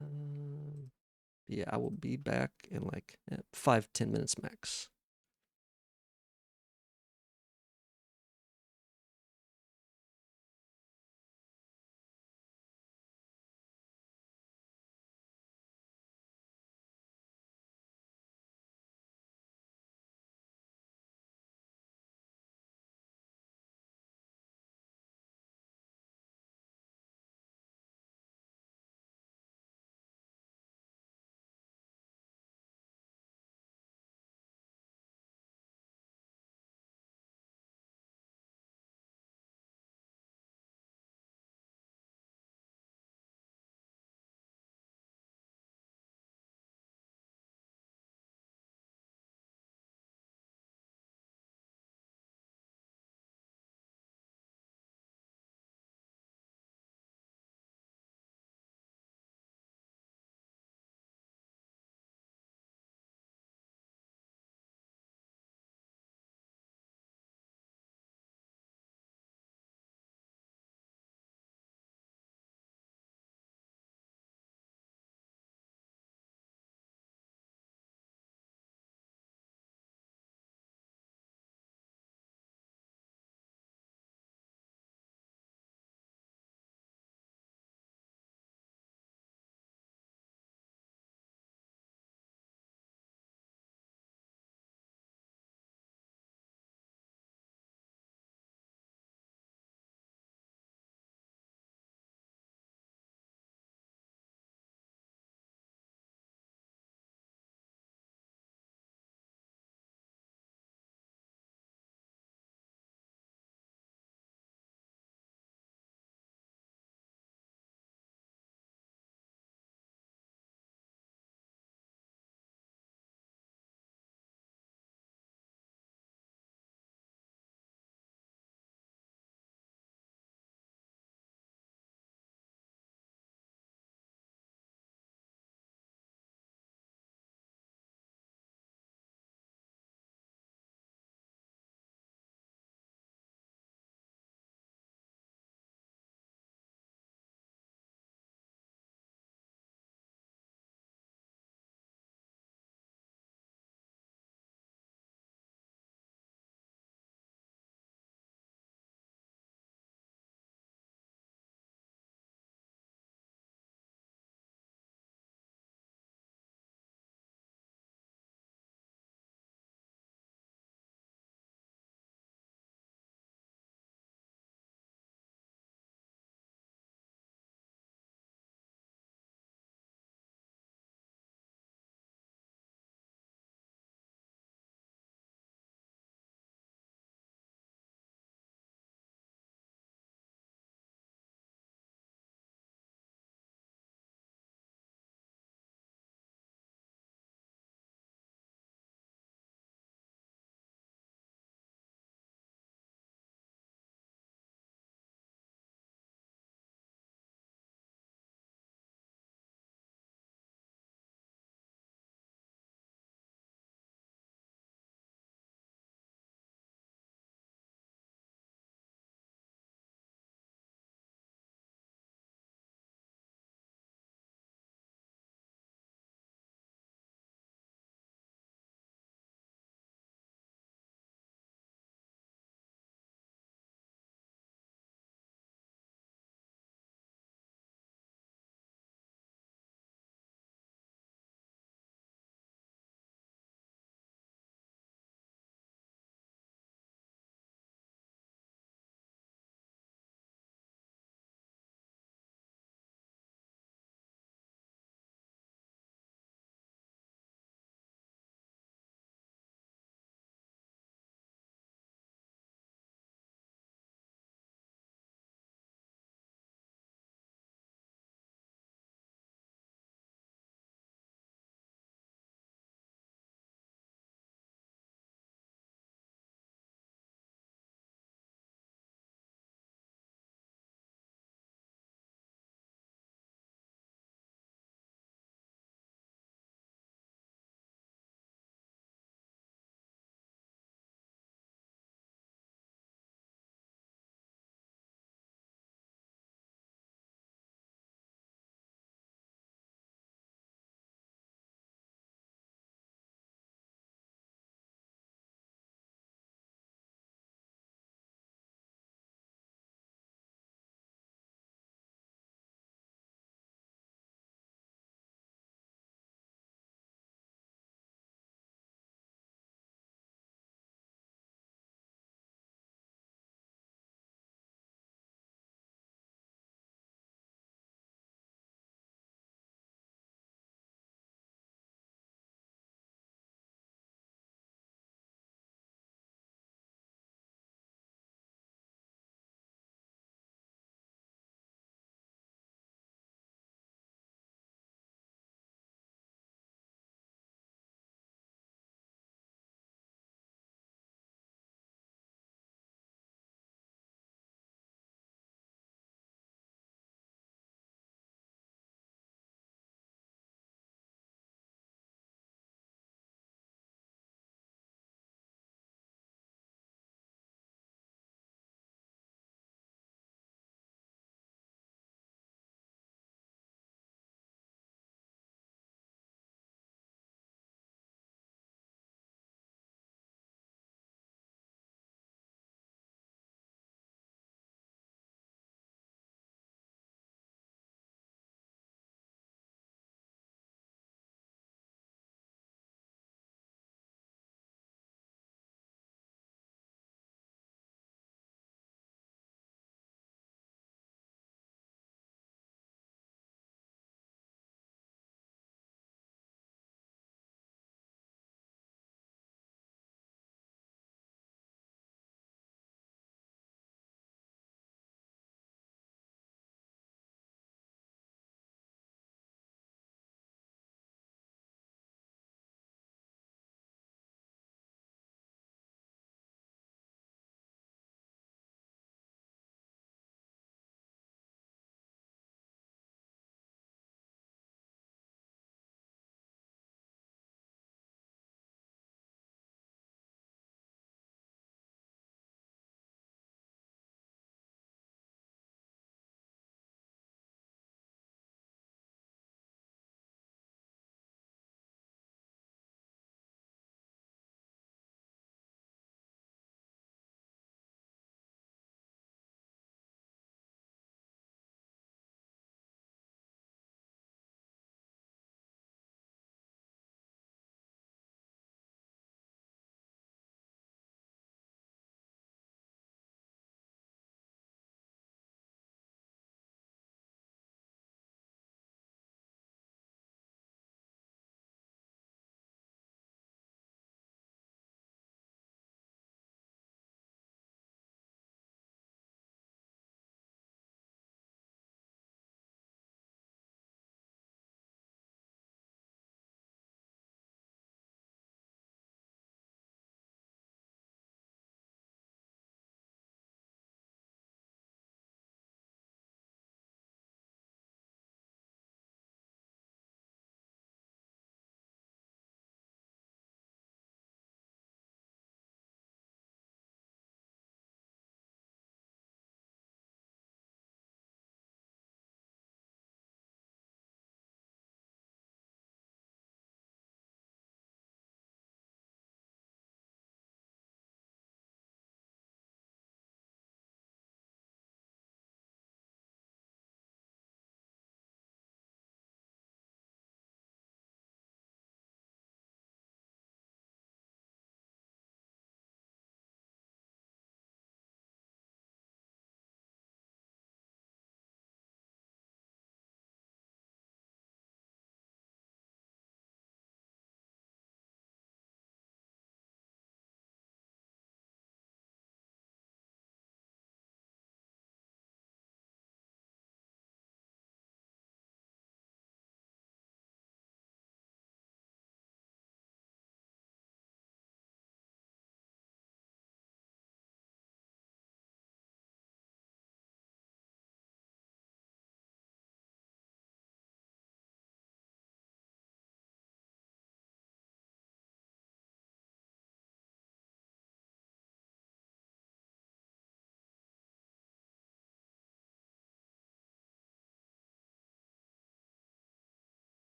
Um, yeah, I will be back in like 5-10 minutes max.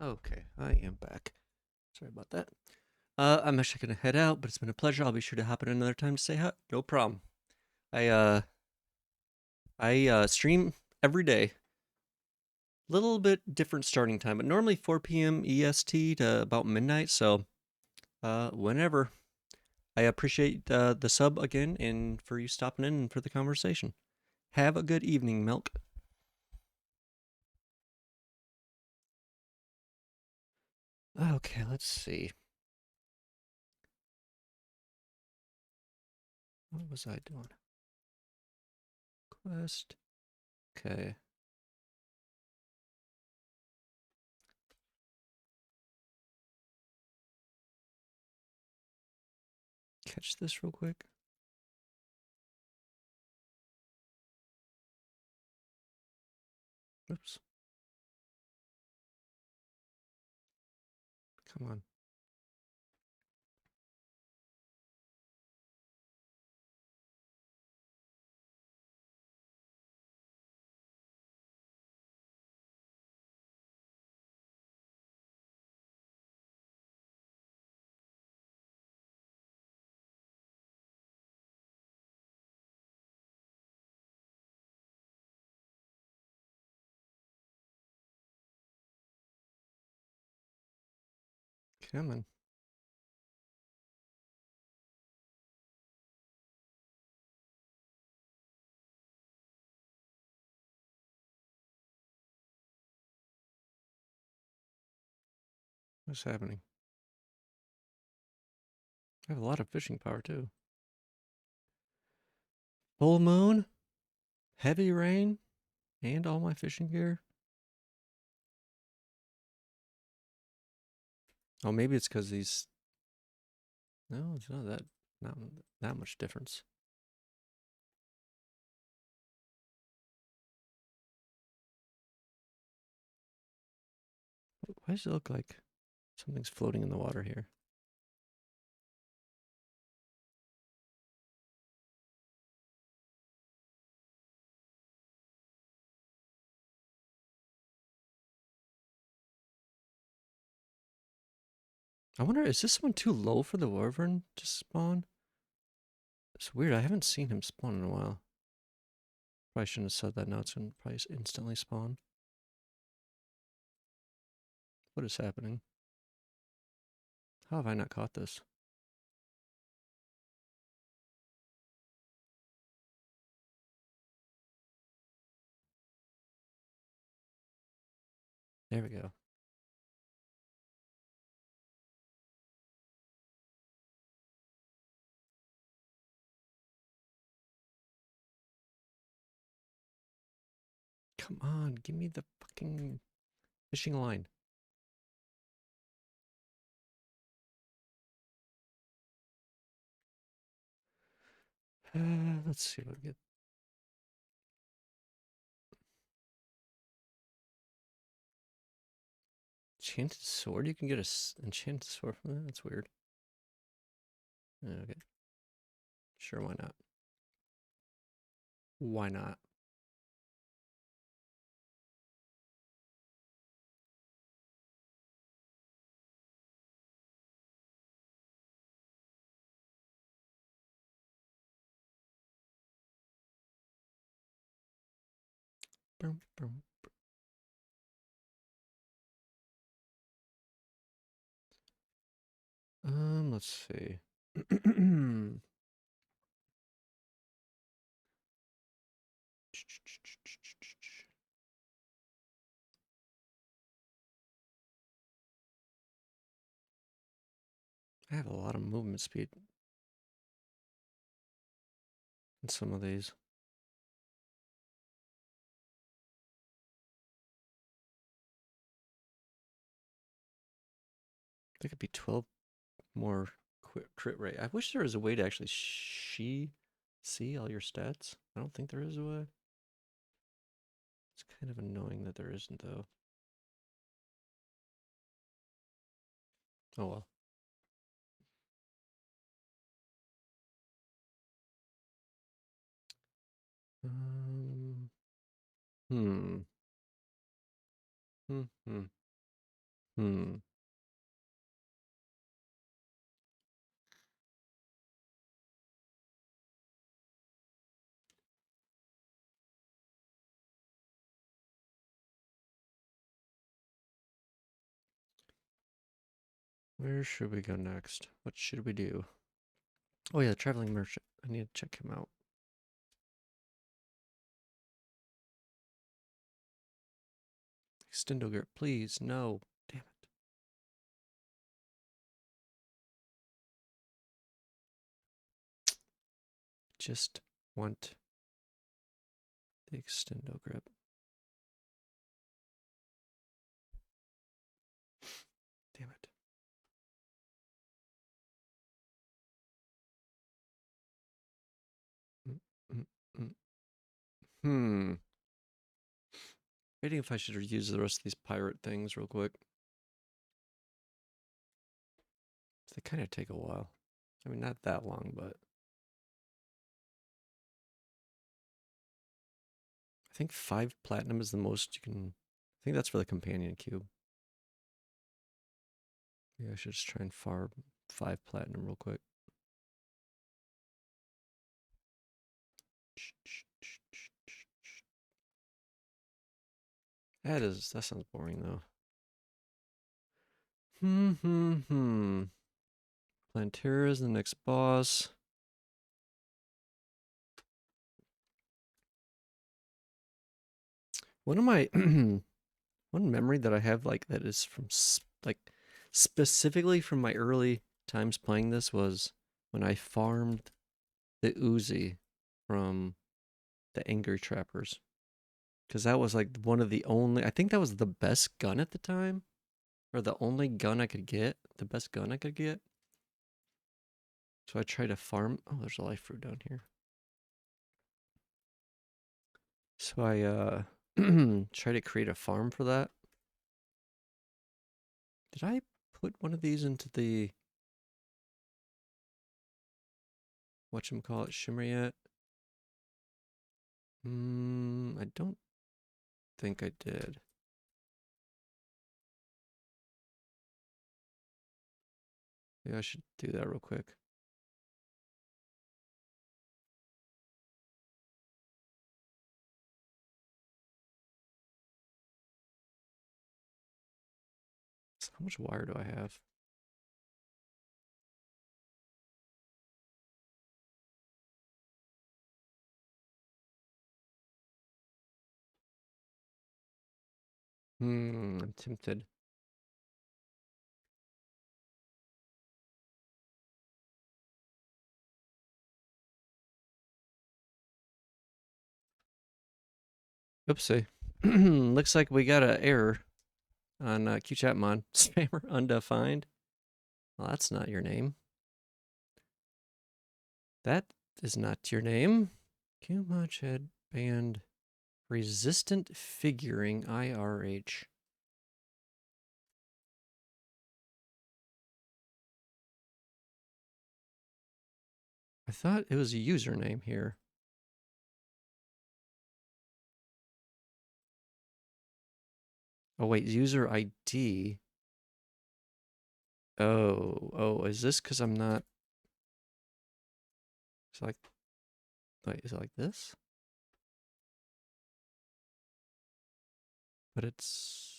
Okay, I am back. Sorry about that. I'm actually gonna head out, but it's been a pleasure. I'll be sure to hop in another time to say hi. No problem. I uh I stream every day. Little bit different starting time, but normally 4 p.m. EST to about midnight. So whenever. I appreciate the sub again and for you stopping in and for the conversation. Have a good evening, Milk. Okay, let's see. What was I doing? Quest. Okay. Catch this real quick. Oops. Come on. Come on. What's happening? I have a lot of fishing power too. Full moon, heavy rain, and all my fishing gear. Oh, maybe it's because these. No, it's not that. Not that much difference. Why does it look like something's floating in the water here? I wonder, is this one too low for the wyvern to spawn? It's weird. I haven't seen him spawn in a while. Probably shouldn't have said that. Now it's going to probably instantly spawn. What is happening? How have I not caught this? There we go. Come on, give me the fucking fishing line. Let's see what we get. Enchanted sword? You can get a enchanted sword from that? That's weird. Okay. Sure, why not? Why not? Boom, boom. Let's see. I have a lot of movement speed in some of these. There could be 12 more crit rate. I wish there was a way to actually see all your stats. I don't think there is a way. It's kind of annoying that there isn't, though. Oh well. Um, hmm. Hmm. Hmm. Hmm. Where should we go next? What should we do? Oh yeah, the traveling merchant. I need to check him out. Extendo grip, please. No. Damn it. Just want the extendo grip. Damn it. Mm, mm, mm. Hmm. Waiting if I should use the rest of these pirate things real quick. They kind of take a while. I mean, not that long, but I think 5 platinum is the most you can. I think that's for the companion cube. Yeah, I should just try and farm 5 platinum real quick. That sounds boring though. Plantera is the next boss. One of my one memory that I have like that is from like specifically from my early times playing this was when I farmed the Uzi from the Angry Trappers. Because that was like one of the only, I think that was the best gun at the time, or the only gun I could get, the best gun I could get. So I tried to farm. Oh, there's a life fruit down here. So I try to create a farm for that. Did I put one of these into the whatchamacallit shimmer yet? I don't think I did. Maybe I should do that real quick. So how much wire do I have? I'm tempted. Oopsie. Looks like we got an error on QChatmon. Spammer undefined. Well, that's not your name. That is not your name. Qmach headband. Resistant figuring IRH. I thought it was a username here. Oh wait, user ID. Oh, is this because I'm not? It's like, wait, is it like this? But it's,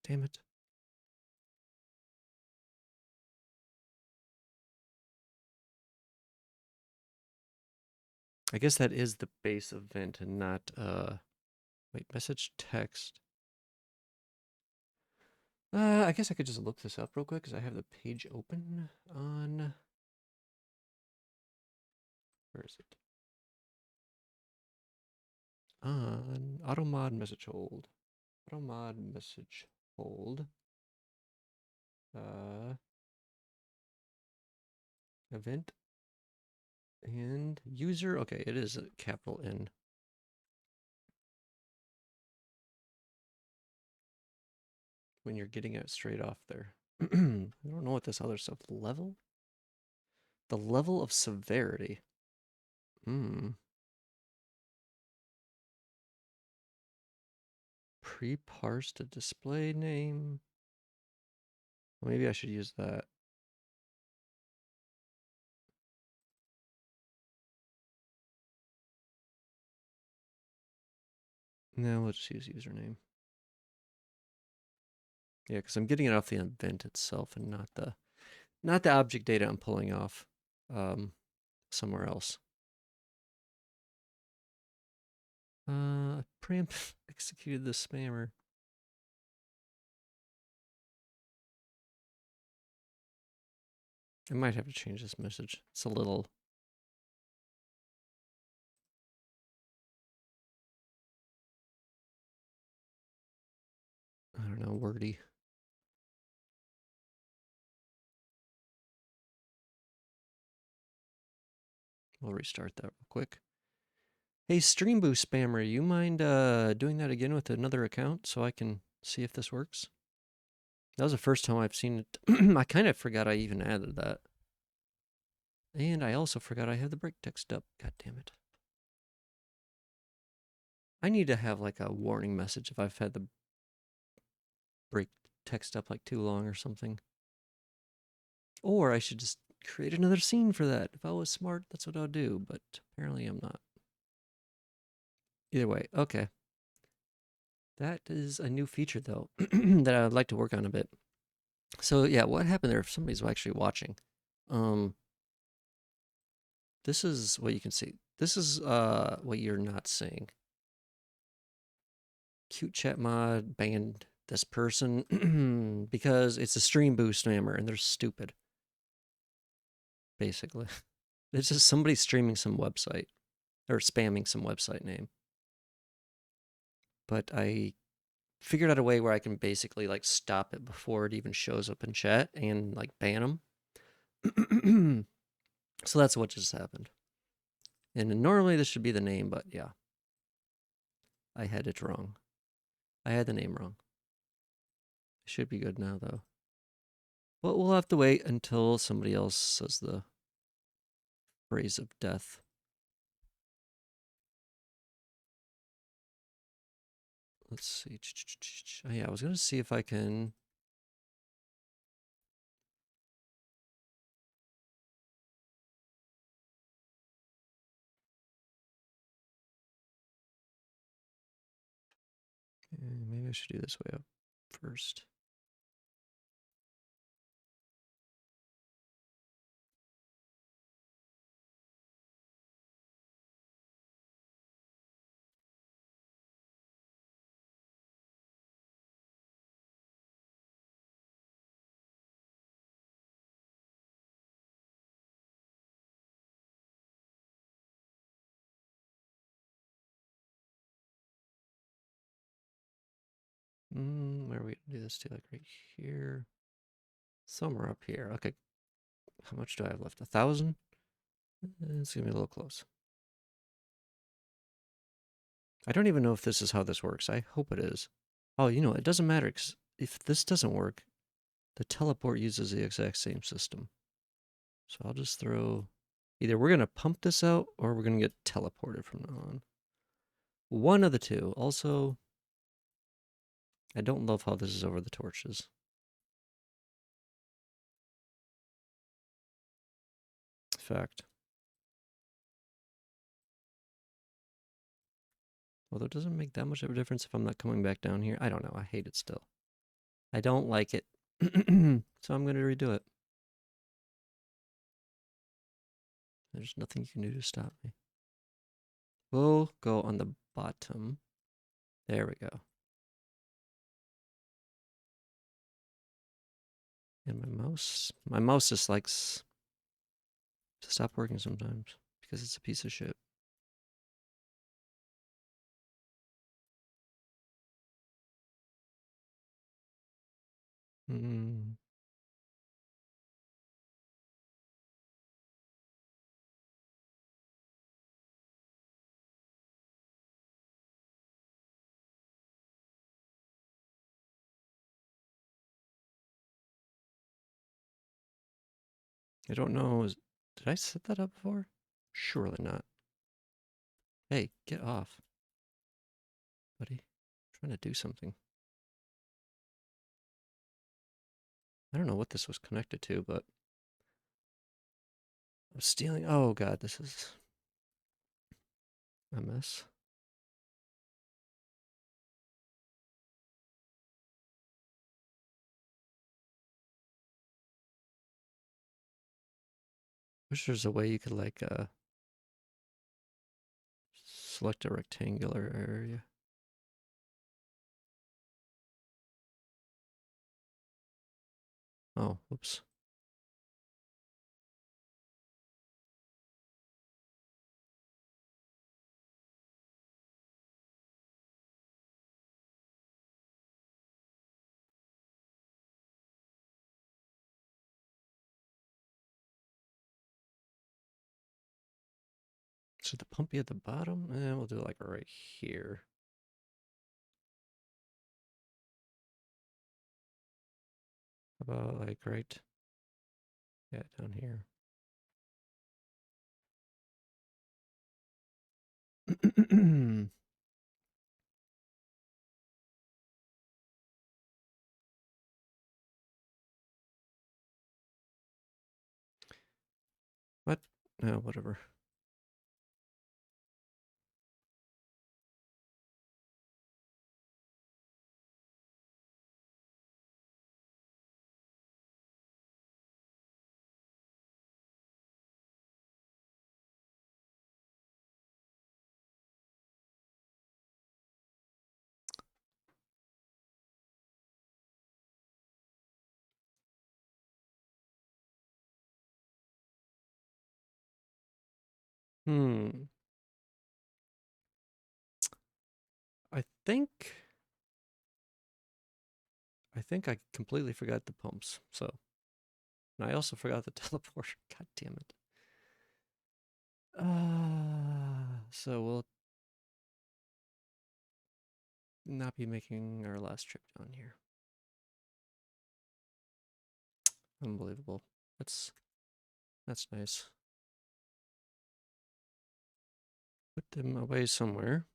damn it. I guess that is the base event and not, wait, message text. I guess I could just look this up real quick because I have the page open on, where is it? On automod message hold. Automod message hold. Event and user. Okay, it is a capital N. When you're getting it straight off there. I don't know what this other stuff. Level? The level of severity. pre-parsed a display name. Well, maybe I should use that. No, let's just use username. Yeah, because I'm getting it off the event itself and not the object data I'm pulling off somewhere else. Preempt executed the spammer. I might have to change this message. It's a little. I don't know, wordy. We'll restart that real quick. Hey, Stream Boost spammer, you mind doing that again with another account so I can see if this works? That was the first time I've seen it. I kind of forgot I even added that. And I also forgot I have the break text up. God damn it. I need to have like a warning message if I've had the break text up like too long or something. Or I should just create another scene for that. If I was smart, that's what I'll do, but apparently I'm not. Either way, okay. That is a new feature though that I'd like to work on a bit. So yeah, what happened there if somebody's actually watching? This is what you can see. This is what you're not seeing. Cute chat mod banned this person because it's a stream boost spammer and they're stupid. Basically. It's just somebody streaming some website or spamming some website name. But I figured out a way where I can basically like stop it before it even shows up in chat and like ban them. So that's what just happened. And normally this should be the name, but yeah. I had it wrong. I had the name wrong. It should be good now though. But we'll have to wait until somebody else says the phrase of death. Let's see. Oh, yeah, I was going to see if I can. Maybe I should do this way up first. Where are we going to do this to? Like right here. Somewhere up here. Okay. How much do I have left? 1,000? It's going to be a little close. I don't even know if this is how this works. I hope it is. Oh, you know, it doesn't matter because if this doesn't work, the teleport uses the exact same system. So I'll just throw. Either we're going to pump this out or we're going to get teleported from now on. One of the two. Also, I don't love how this is over the torches. Fact. Although it doesn't make that much of a difference if I'm not coming back down here. I don't know. I hate it still. I don't like it. So I'm going to redo it. There's nothing you can do to stop me. We'll go on the bottom. There we go. And my mouse just likes to stop working sometimes because it's a piece of shit. I don't know. Did I set that up before? Surely not. Hey, get off, buddy. Trying to do something. I don't know what this was connected to, but I'm stealing. Oh god, this is a mess. Wish there's a way you could like select a rectangular area. Oh, whoops. Should the pump be at the bottom? We'll do it like right here. How about like right, yeah, down here. What? No, whatever. Hmm. I think I completely forgot the pumps. So, and I also forgot the teleporter. God damn it. So we'll not be making our last trip down here. Unbelievable. That's nice. Put them away somewhere.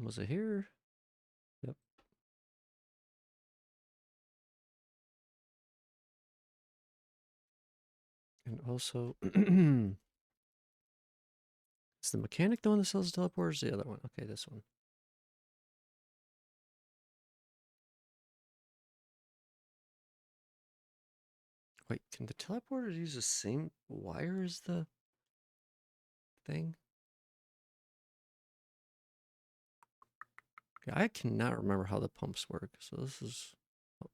Was it here? Yep. And also, is the mechanic the one that sells the teleporters? The other one. Okay, this one. Wait, can the teleporters use the same wire as the thing? Okay, I cannot remember how the pumps work, so this is...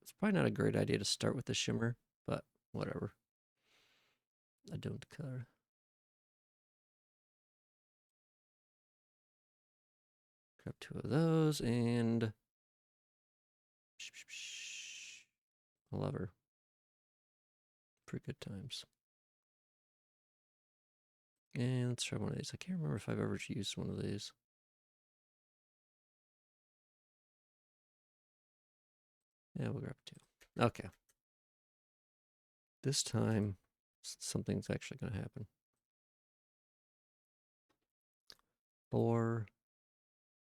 It's probably not a great idea to start with the shimmer, but whatever. I don't care. Grab 2 of those and... a lever. Pretty good times. And let's try one of these. I can't remember if I've ever used one of these. Yeah, we'll grab 2. Okay. This time, something's actually going to happen. Or,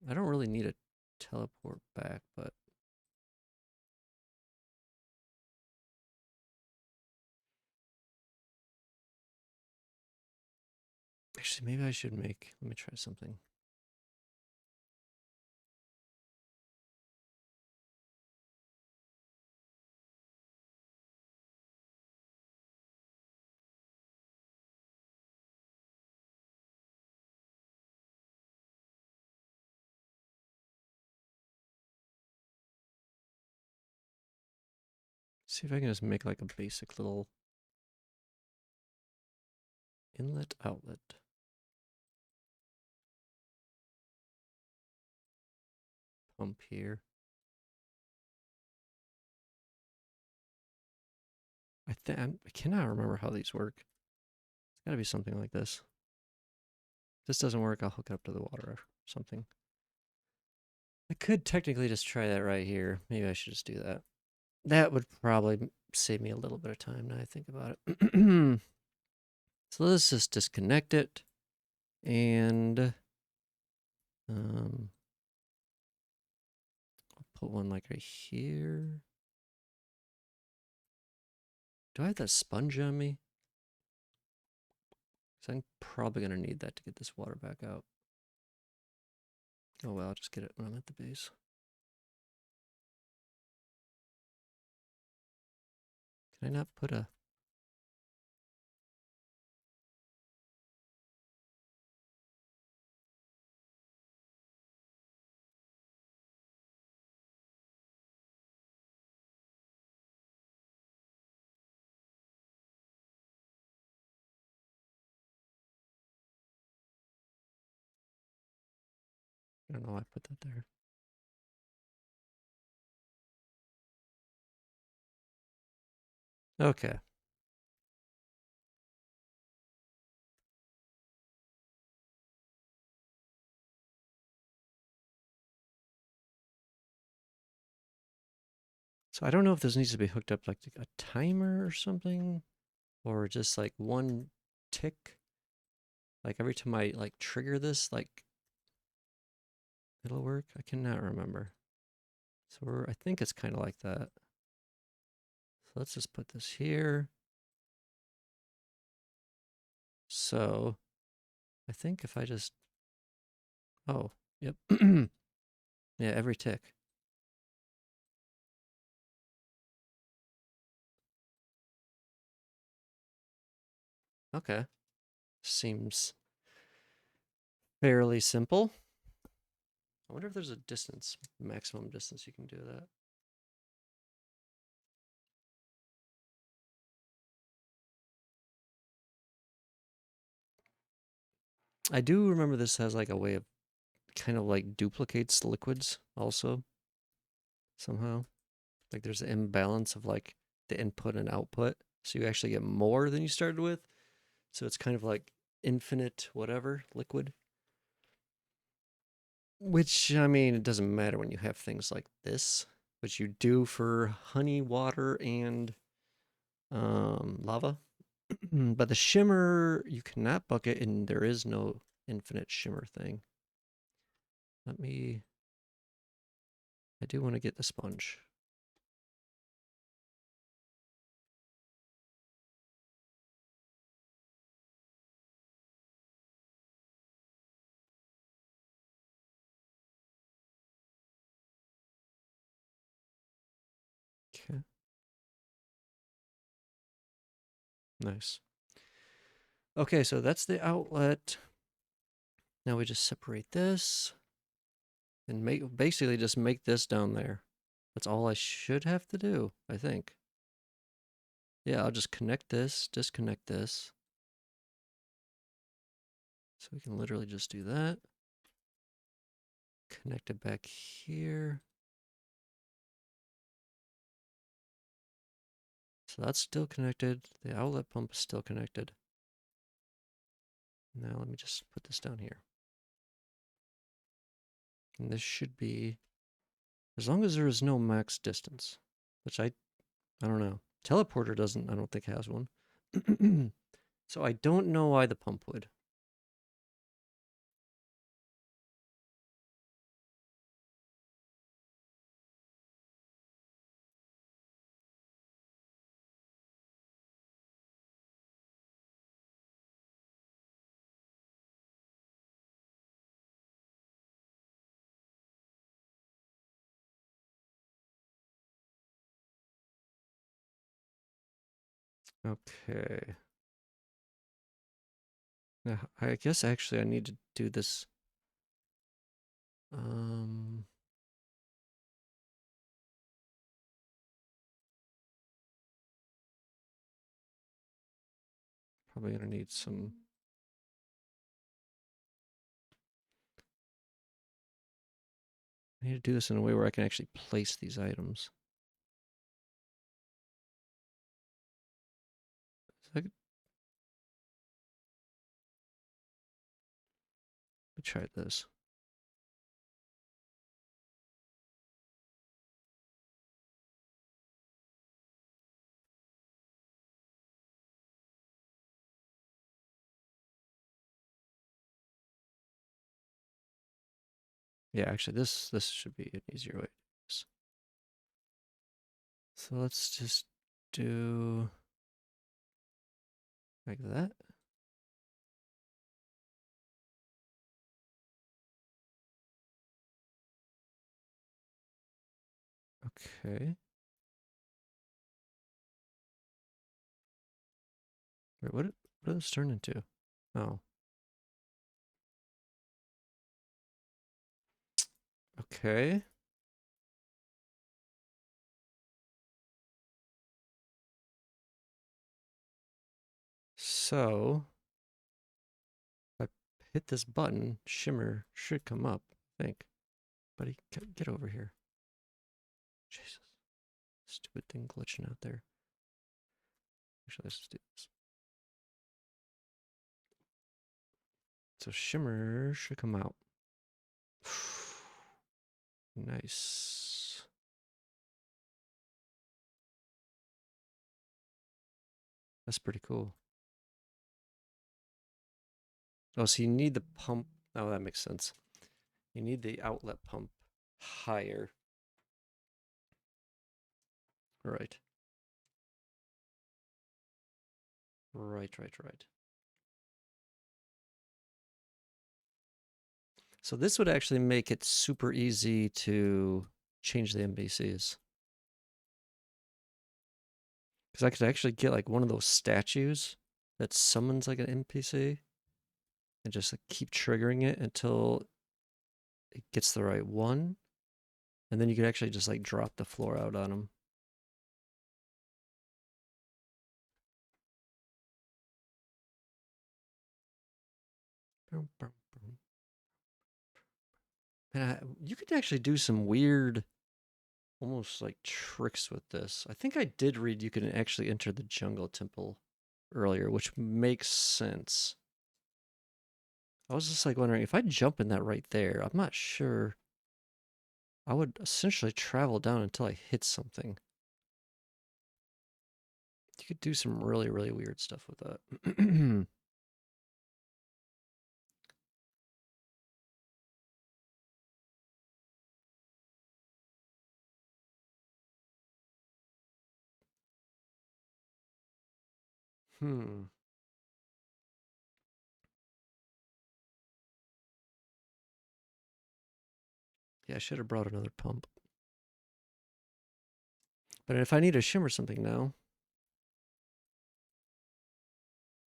I don't really need a teleport back, but... Actually, maybe I should make... Let me try something. See if I can just make like a basic little inlet outlet. Pump here. I cannot remember how these work. It's got to be something like this. If this doesn't work, I'll hook it up to the water or something. I could technically just try that right here. Maybe I should just do that. That would probably save me a little bit of time now I think about it. So let's just disconnect it and I'll put one like right here. Do I have that sponge on me? Because I'm probably going to need that to get this water back out. Oh well, I'll just get it when I'm at the base. Can I not put a... I don't know why I put that there. Okay. So I don't know if this needs to be hooked up like a timer or something, or just like one tick. Like every time I like trigger this, like it'll work. I cannot remember. So I think it's kind of like that. So let's just put this here. So I think if I just, oh, yep. Yeah, every tick. Okay. Seems fairly simple. I wonder if there's a distance, maximum distance you can do that. I do remember this has like a way of kind of like duplicates liquids also somehow. Like there's an imbalance of like the input and output. So you actually get more than you started with. So it's kind of like infinite whatever liquid. Which, I mean, it doesn't matter when you have things like this, which you do for honey, water, and lava. But the shimmer, you cannot bucket, and there is no infinite shimmer thing. Let me... I do want to get the sponge. Okay. Nice. Okay, so that's the outlet. Now we just separate this and basically just make this down there. That's all I should have to do, I think. Yeah, I'll just connect this, disconnect this. So we can literally just do that. Connect it back here. So that's still connected. The outlet pump is still connected. Now let me just put this down here. And this should be, as long as there is no max distance, which I don't know. Teleporter doesn't, I don't think has one. So I don't know why the pump would. Okay. Now, I guess actually I need to do this. Um, Probably gonna need some. I need to do this in a way where I can actually place these items. So let me try this. Yeah, actually, this should be an easier way to do this. So let's just do like that. Okay. Wait, what did this turn into? Oh. Okay. So if I hit this button, shimmer should come up, I think. Buddy, get over here. Jesus. Stupid thing glitching out there. Actually, let's do this. So shimmer should come out. Nice. That's pretty cool. Oh, so you need the pump. Oh, that makes sense. You need the outlet pump higher. Right. Right. So this would actually make it super easy to change the NPCs. Because I could actually get like one of those statues that summons like an NPC and just like, keep triggering it until it gets the right one. And then you could actually just like drop the floor out on them. And you could actually do some weird, almost like tricks with this. I think I did read you can actually enter the jungle temple earlier, which makes sense. I was just like wondering if I jump in that right there, I'm not sure. I would essentially travel down until I hit something. You could do some really, really weird stuff with that. Hmm. Yeah, I should have brought another pump. But if I need to shimmer something now,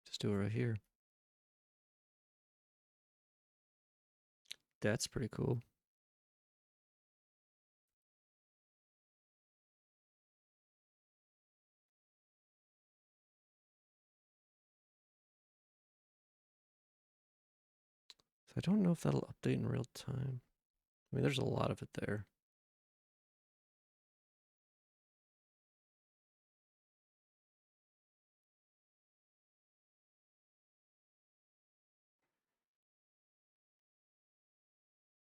just do it right here. That's pretty cool. So I don't know if that'll update in real time. I mean, there's a lot of it there.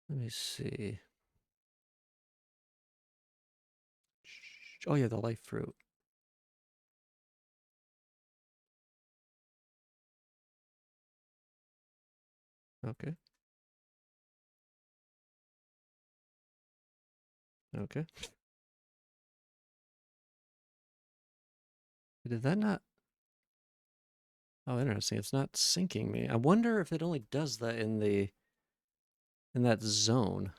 Let me see. Oh yeah, the life fruit. Okay. Okay. Did that not? Oh, interesting. It's not syncing me. I wonder if it only does that in that zone.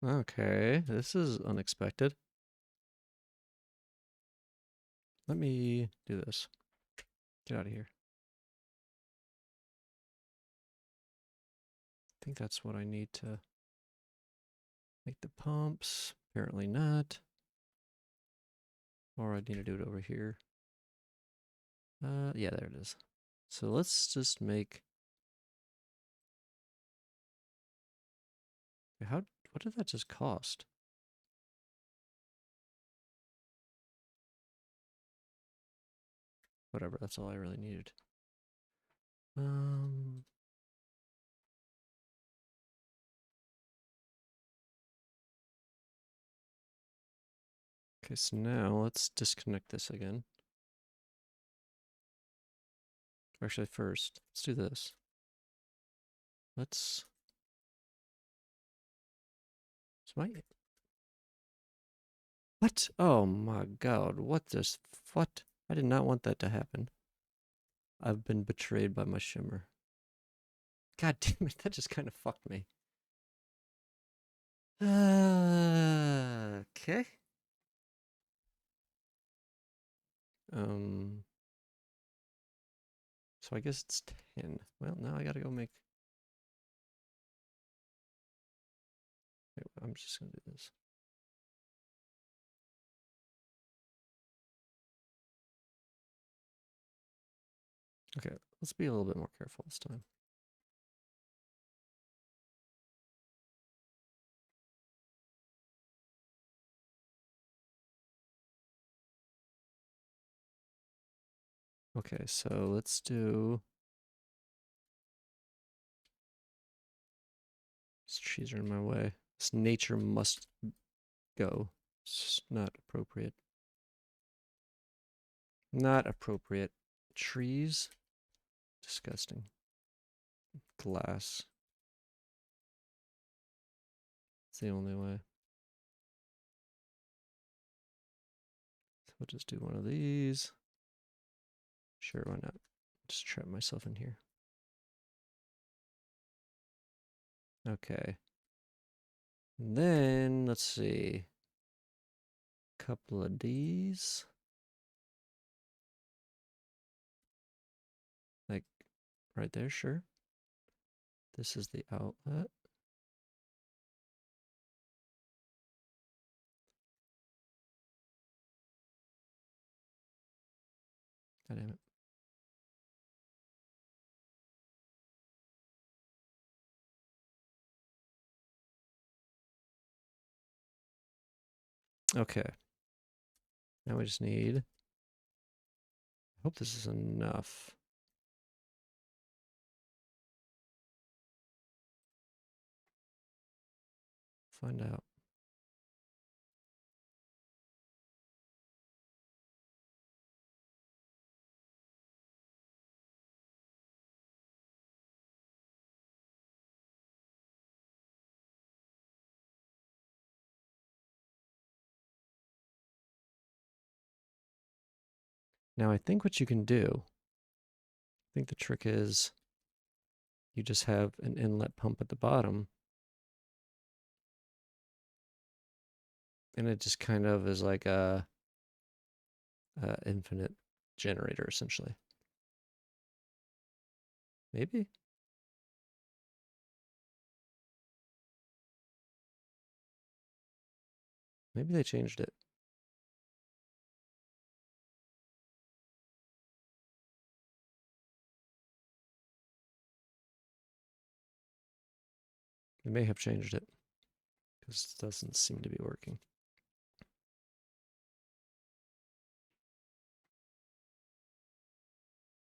Okay, this is unexpected. Let me do this. Get out of here. I think that's what I need to make the pumps. Apparently not. Or I need to do it over here. Yeah, there it is. So let's just make. What did that just cost? Whatever, that's all I really needed. Um, Okay, so now let's disconnect this again. Actually, first, let's do this. Let's... What? Oh my god, what this... What? I did not want that to happen. I've been betrayed by my shimmer. God damn it, that just kind of fucked me. Okay. So I guess it's 10. Well, now I gotta go make... Wait, I'm just gonna do this. Okay, let's be a little bit more careful this time. Okay, so let's do... These trees are in my way. This nature must go. It's not appropriate. Not appropriate. Trees? Disgusting. Glass. It's the only way. So we'll just do one of these. Sure, why not? Just trap myself in here. Okay. And then, let's see. Couple of these. Like, right there, sure. This is the outlet. God damn it. Okay. Now we just need... I hope this is enough. Find out. Now I think what you can do, I think the trick is you just have an inlet pump at the bottom. And it just kind of is like a infinite generator, essentially. Maybe? Maybe they changed it. They may have changed it. Because it doesn't seem to be working.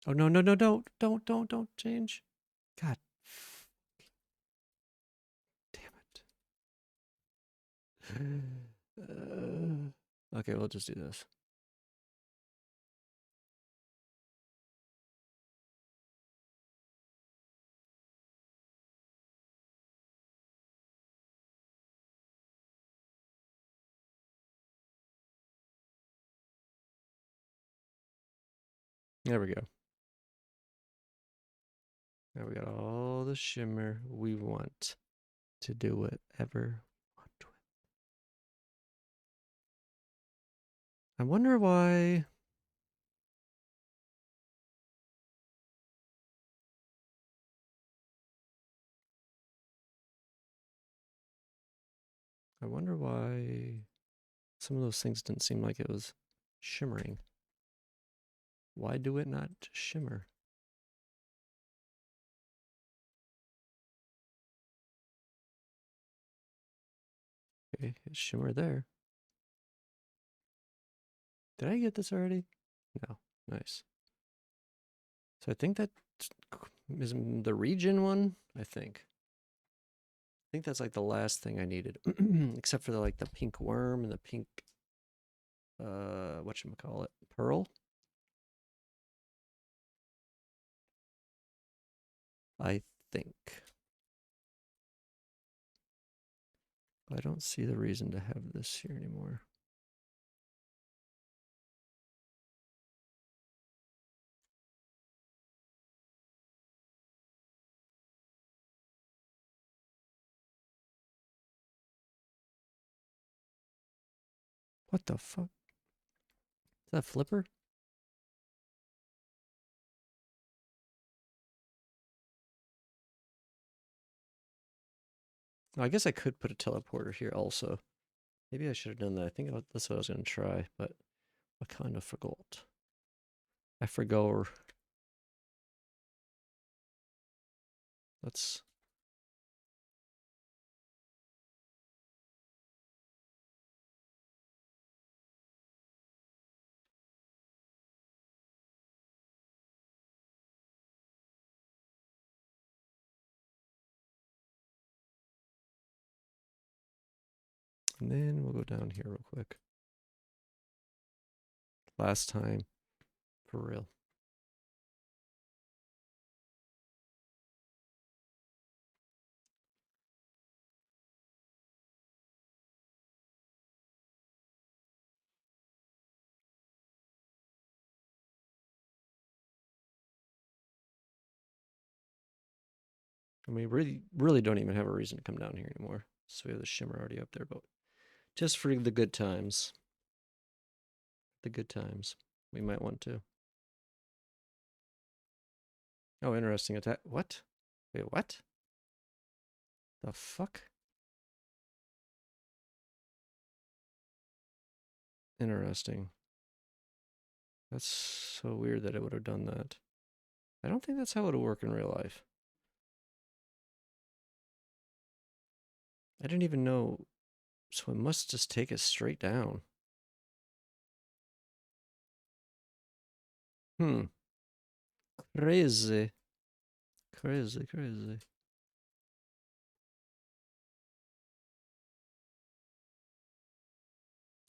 Oh, no, no, no, don't change. God. Damn it. Okay, we'll just do this. There we go. Now we got all the shimmer we want to do whatever we want to it. I wonder why... I wonder why some of those things didn't seem like it was shimmering. Why do it not shimmer? Okay, it shimmered there. Did I get this already? No. Nice. So I think that is the region one, I think. I think that's like the last thing I needed. Except for the pink worm and the pink whatchamacallit, pearl? I think. I don't see the reason to have this here anymore. What the fuck? Is that flipper? Oh, I guess I could put a teleporter here also. Maybe I should have done that. I think that's what I was going to try, but I kind of forgot. I forgot. Let's... And then we'll go down here real quick. Last time. For real. I mean, really don't even have a reason to come down here anymore. So we have the shimmer already up there, but just for the good times. The good times. We might want to. Oh, interesting attack. What? Wait, what? The fuck? Interesting. That's so weird that it would have done that. I don't think that's how it would work in real life. I didn't even know. So it must just take us straight down. Hmm. Crazy. Crazy, crazy.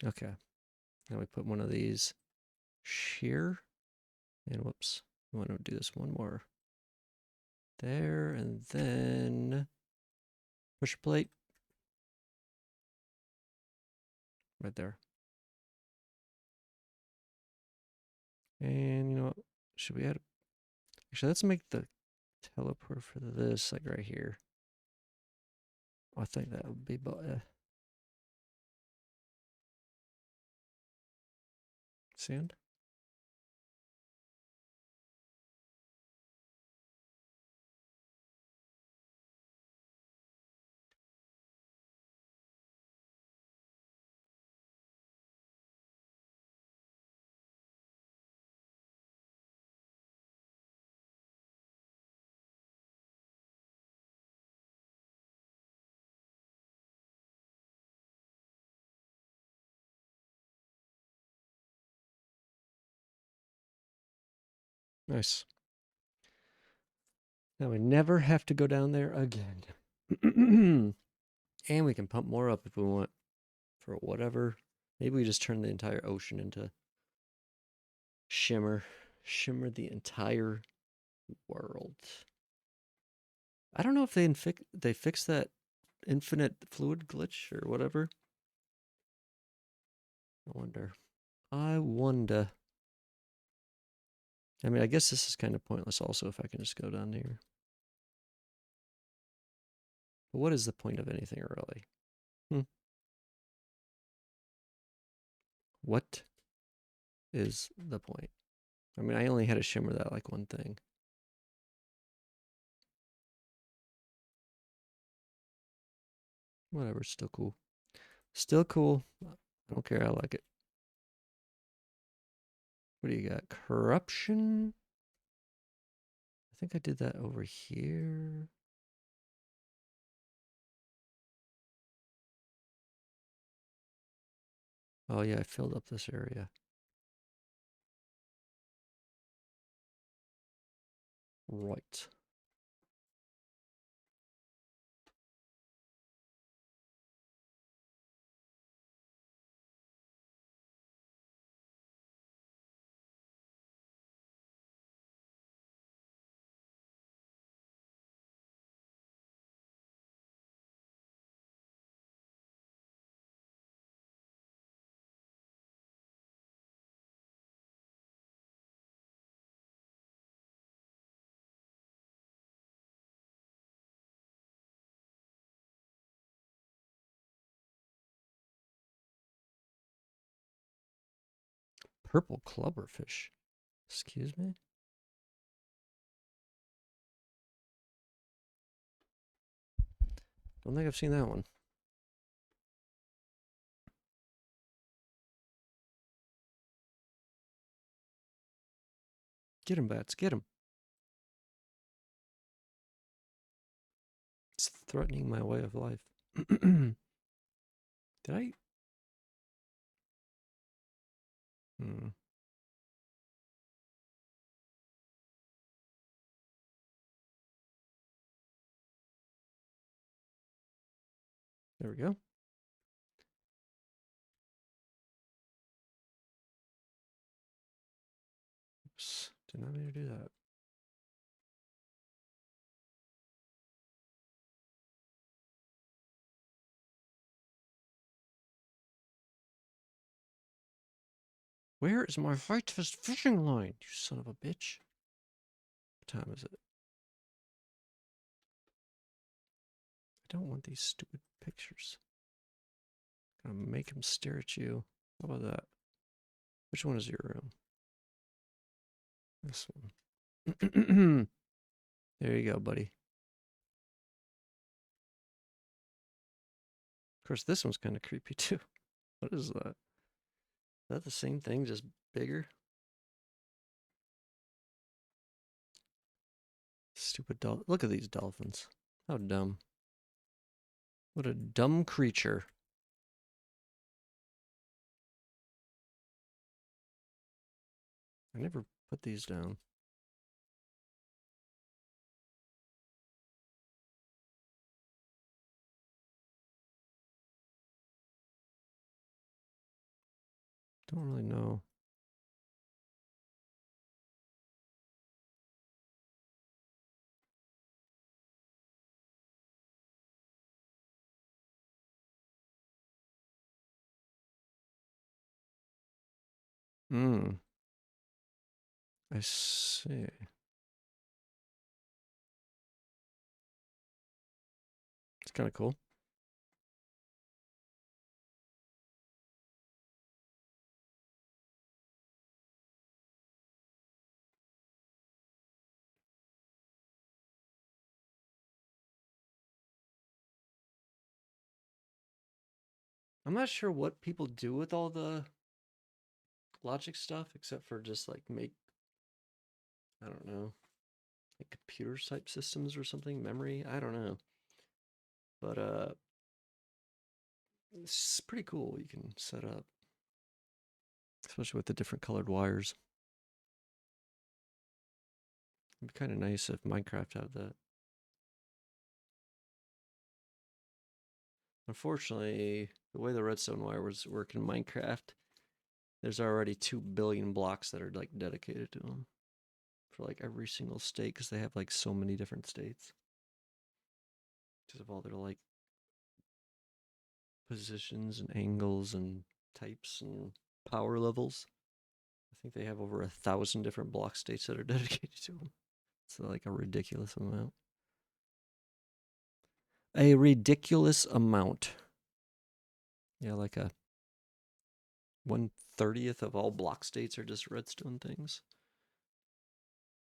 Okay. Now we put one of these shear. And whoops. I want to do this one more. There, and then pusher plate. Right there. And you know what? Should we add... Actually, let's make the teleport for this, like right here. I think that would be better. Sand? Nice. Now we never have to go down there again. And we can pump more up if we want for whatever. Maybe we just turn the entire ocean into shimmer. Shimmer the entire world. I don't know if they fixed that infinite fluid glitch or whatever. I wonder. I wonder. I mean, I guess this is kind of pointless also if I can just go down here. But what is the point of anything really? What is the point? I mean, I only had to shimmer that like one thing. Whatever, still cool. Still cool. I don't care, I like it. What do you got? Corruption? I think I did that over here. Oh yeah, I filled up this area. Right. Purple clubberfish. Excuse me? Don't think I've seen that one. Get him, bats. Get him. It's threatening my way of life. Did I? Hmm. There we go. Oops. Did not mean to do that. Where is my whitefish fishing line, you son of a bitch? What time is it? I don't want these stupid pictures. I'm gonna make him stare at you. How about that? Which one is your room? This one. There you go, buddy. Of course, this one's kind of creepy too. What is that? Is that the same thing, just bigger? Stupid dolphin. Look at these dolphins. How dumb. What a dumb creature. I never put these down. Don't really know. Hmm. I see. It's kind of cool. I'm not sure what people do with all the logic stuff, except for just like make, I don't know, like computer type systems or something, memory. I don't know, but it's pretty cool what you can set up, especially with the different colored wires. It'd be kind of nice if Minecraft had that. Unfortunately, the way the redstone wire was working in Minecraft, there's already 2 billion blocks that are like dedicated to them for like every single state, because they have like so many different states because of all their like positions and angles and types and power levels. I think they have over 1,000 different block states that are dedicated to them. It's like a ridiculous amount. A ridiculous amount. Yeah, like a 1/30th of all block states are just redstone things.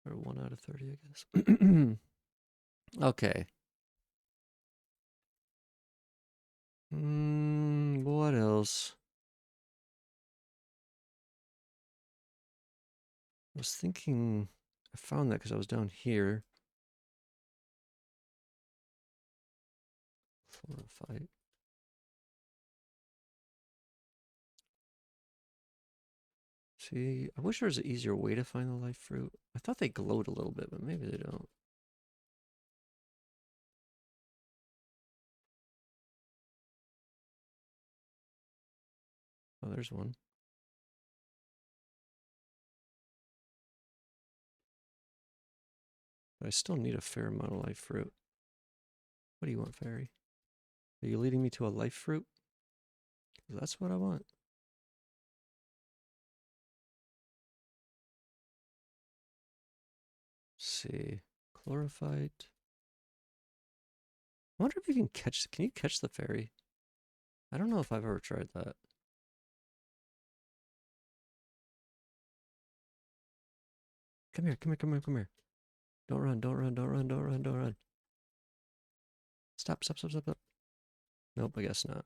Or 1 out of 30, I guess. Okay. What else? I was thinking, I found that because I was down here. Fluorified. See, I wish there was an easier way to find the life fruit. I thought they glowed a little bit, but maybe they don't. Oh, there's one. But I still need a fair amount of life fruit. What do you want, fairy? Are you leading me to a life fruit? 'Cause that's what I want. Let's see. Chlorophyte. I wonder if you can catch, can you catch the fairy? I don't know if I've ever tried that. Come here, come here, come here, come here. Don't run, don't run, don't run, don't run, don't run. Stop, stop, stop, stop, stop. Nope, I guess not.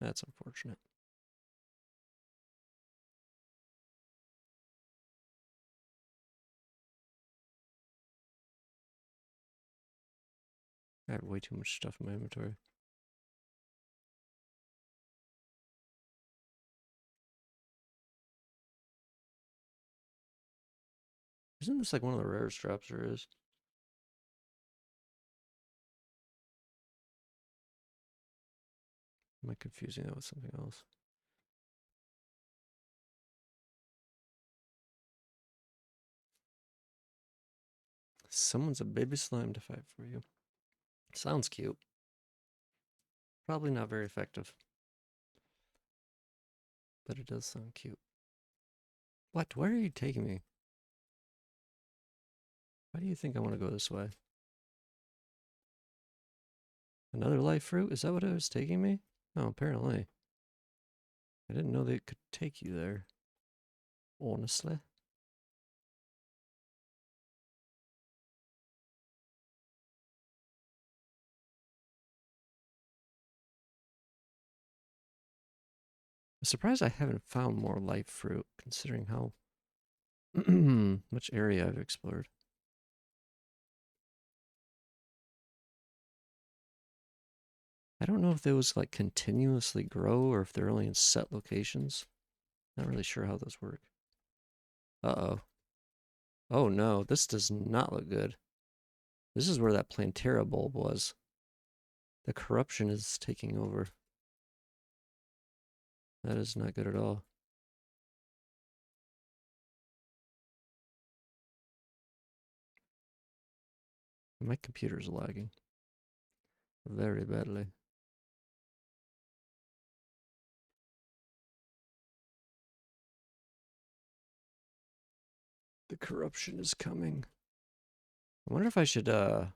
That's unfortunate. I had way too much stuff in my inventory. Isn't this like one of the rarest drops there is? Am I confusing that with something else? Someone's a baby slime to fight for you. Sounds cute. Probably not very effective. But it does sound cute. What? Where are you taking me? Why do you think I want to go this way? Another life fruit? Is that what it was taking me? Oh, apparently. I didn't know they could take you there. Honestly. I'm surprised I haven't found more life fruit, considering how much area I've explored. I don't know if those like continuously grow or if they're only in set locations. Not really sure how those work. Uh-oh. Oh no, this does not look good. This is where that Plantera bulb was. The corruption is taking over. That is not good at all. My computer's lagging. Very badly. The corruption is coming. I wonder if I should, like,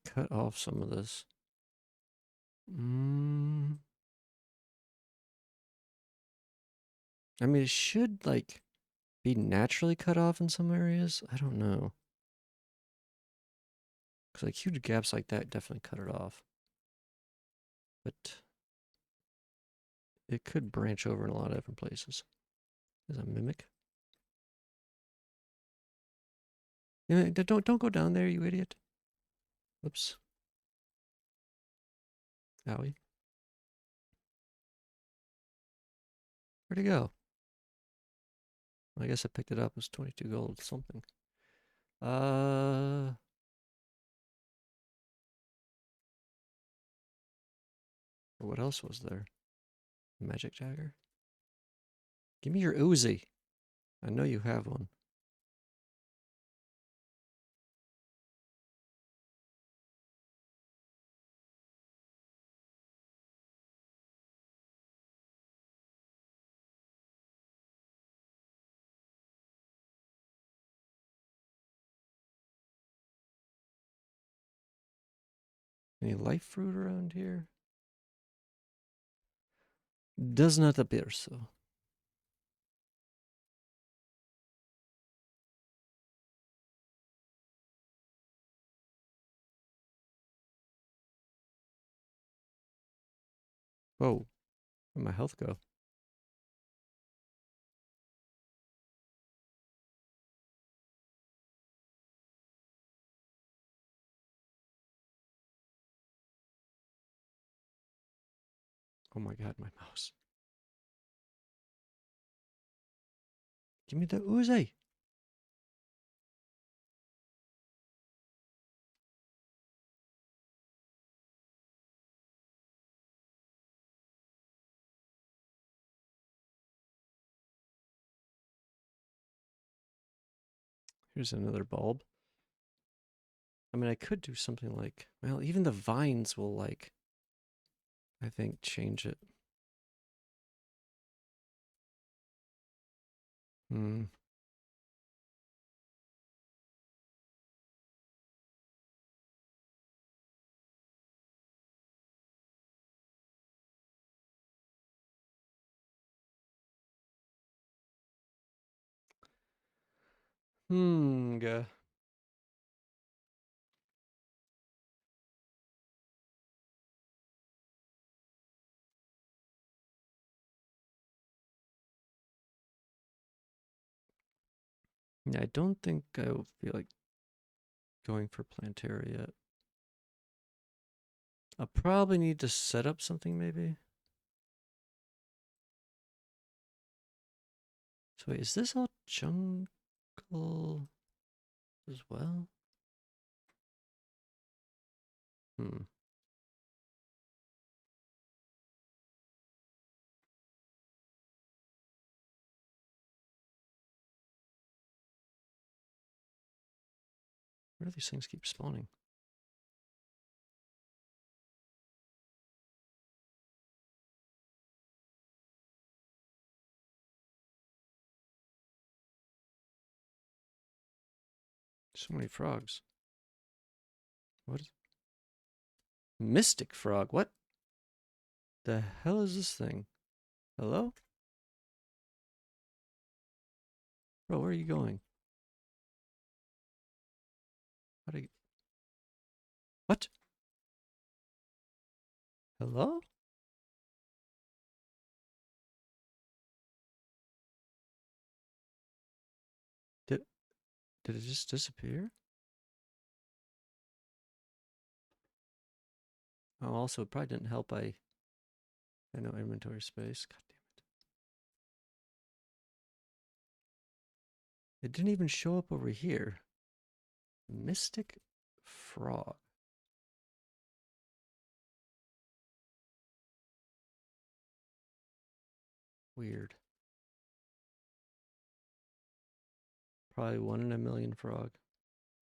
cut off some of this. I mean, it should, like, be naturally cut off in some areas. I don't know. Because, like, huge gaps like that definitely cut it off. But it could branch over in a lot of different places. There's a mimic. Yeah, don't go down there, you idiot. Oops. Owie. Where'd he go? I guess I picked it up. It was 22 gold something. What else was there? Magic dagger? Give me your Uzi. I know you have one. Any life fruit around here? Does not appear so. Whoa. Where'd my health go? Oh my god, my mouse. Give me the Uzi. Here's another bulb. I mean, I could do something like, well, even the vines will, like, I think, change it. Hmm. Yeah. Yeah, I don't think I will feel like going for Plantera yet. I'll probably need to set up something maybe. So wait, is this all jungle as well? Hmm. Where do these things keep spawning? So many frogs. What? Mystic frog? What the hell is this thing? Hello? Bro, where are you going? How do you... What? Hello? Did did it just disappear? Oh, also, it probably didn't help I had no inventory space. God damn it. It didn't even show up over here. Mystic frog. Weird. Probably 1 in a million frog.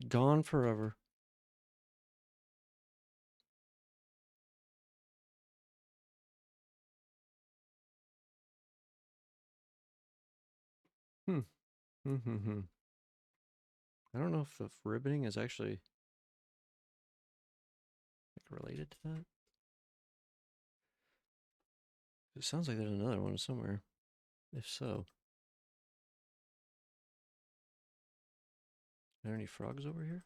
Gone forever. Hmm. Hmm. I don't know if the ribboning is actually like related to that. It sounds like there's another one somewhere. If so, are there any frogs over here?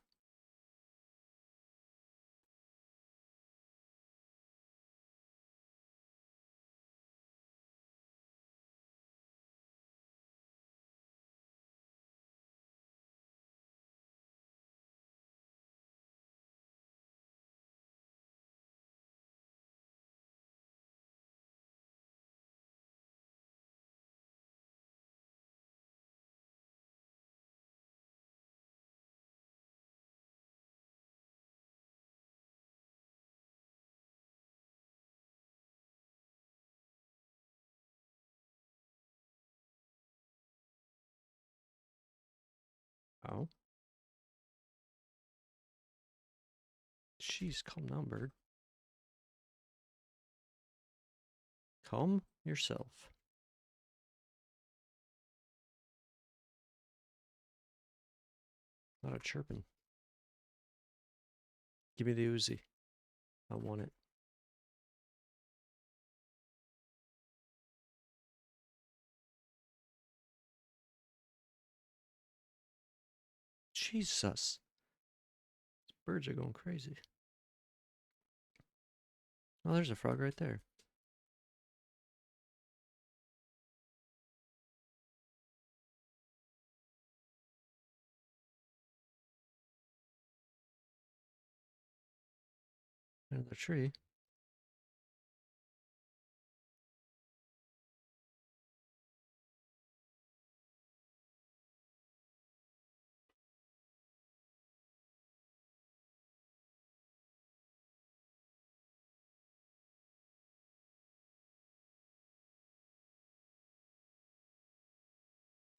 Oh. Jeez, calm down, bird. Calm yourself. A lot of chirping. Give me the Uzi. I want it. Jesus. These birds are going crazy. Oh, there's a frog right there. Another tree.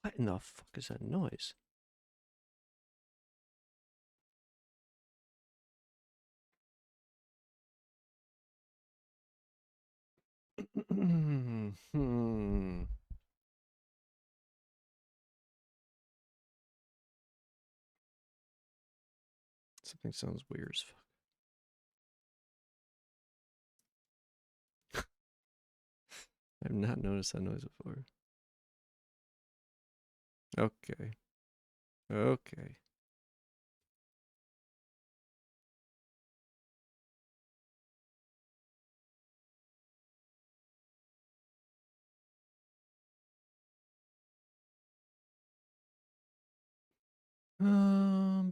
What in the fuck is that noise? Hmm. Something sounds weird as fuck. I've not noticed that noise before. Okay. Okay. Um,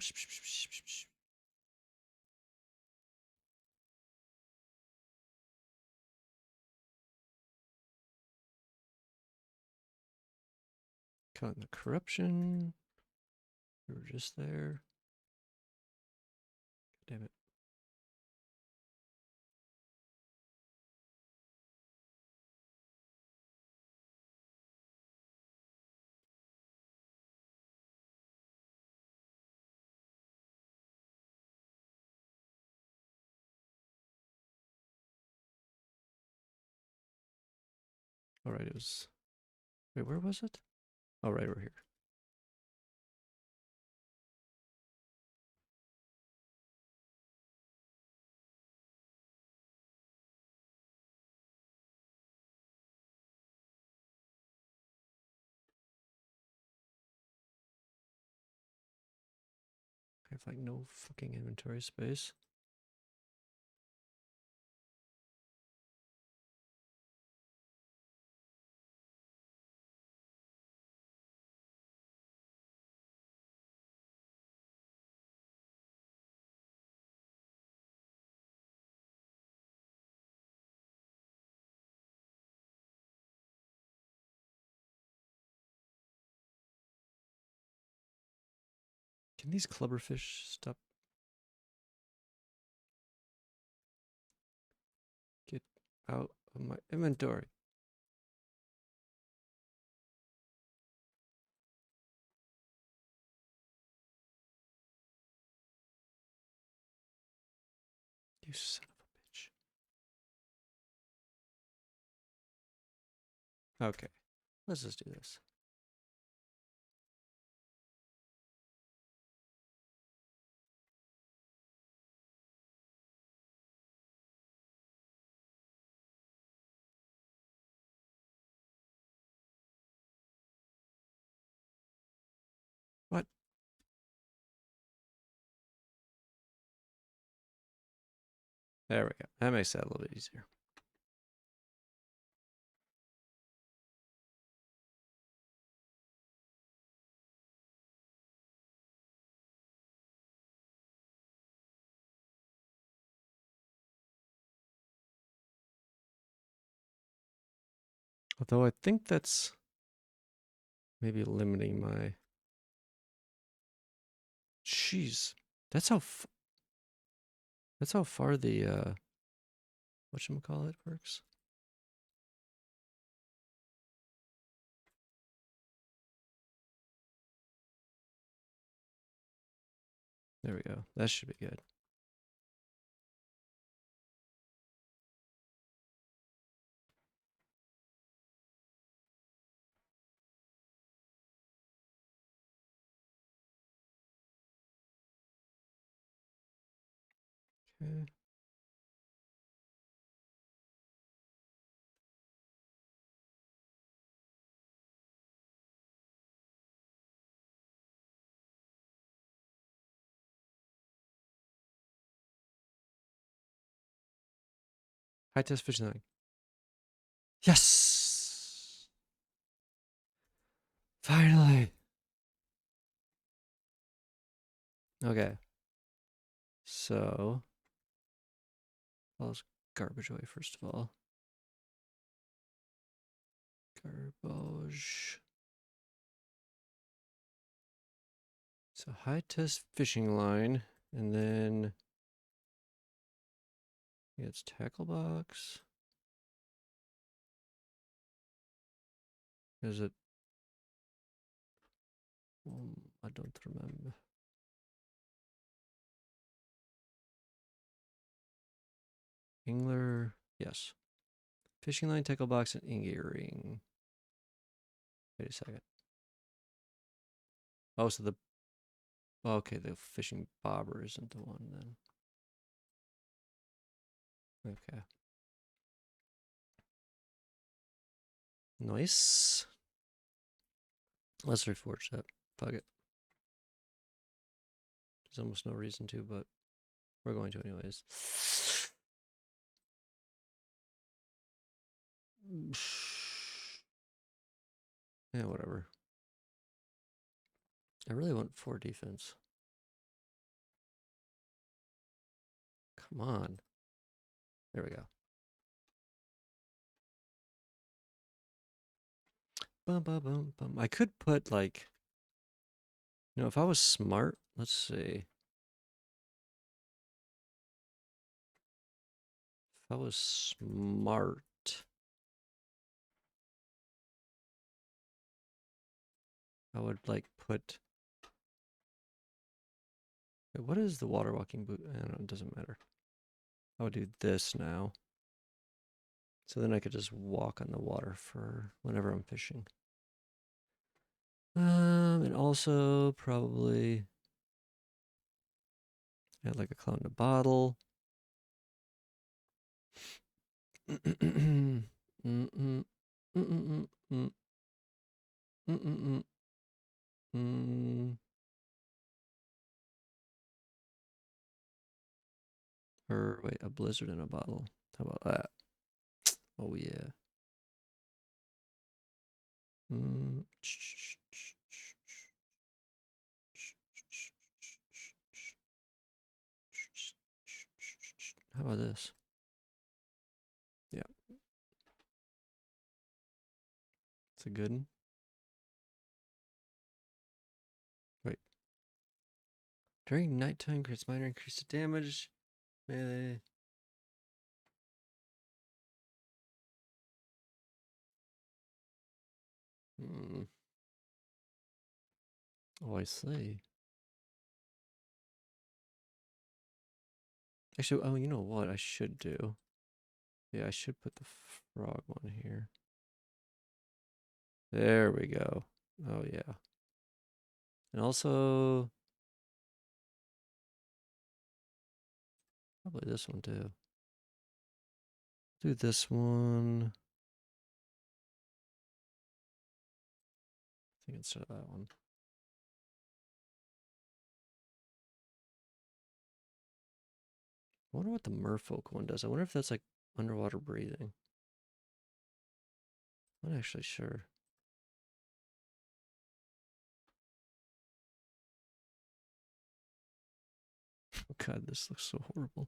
Cutting the corruption. We were just there. Damn it. All right, it was. Wait, where was it? Oh, right over here. I have like no fucking inventory space. Can these clubberfish stop? Get out of my inventory. You son of a bitch. Okay, let's just do this. What? There we go. That makes that a little bit easier. Although I think that's maybe limiting my. Jeez, that's how. That's how far the whatchamacallit works. There we go. That should be good. Okay. High test fishing line. Yes! Finally! Okay. So, all this garbage away first of all. Garbage. So high test fishing line, and then it's tackle box. Is it? I don't remember. Angler, yes. Fishing line, tackle box, and ingot ring. Wait a second. Oh, so the okay, the fishing bobber isn't the one then. Okay. Nice. Let's reforge that. Fuck it. There's almost no reason to, but we're going to anyways. Yeah, whatever. I really want 4 defense. Come on. There we go. Bum, bum, bum, bum. I could put, like, you know, if I was smart, let's see. If I was smart, I would, like, put... Wait, what is the water walking boot? I don't know, it doesn't matter. I would do this now. So then I could just walk on the water for whenever I'm fishing. And also probably add like a clown in a bottle. Or wait, a blizzard in a bottle. How about that? Oh yeah. How about this? Yeah. It's a good one. Wait. During nighttime, creates minor increase to damage. Melee. Oh, I see. Actually, oh, you know what I should do? Yeah, I should put the frog one here. There we go. Oh, yeah. And also, probably this one too. Do this one. I think instead of that one. I wonder what the merfolk one does. I wonder if that's like underwater breathing. I'm not actually sure. Oh God, this looks so horrible.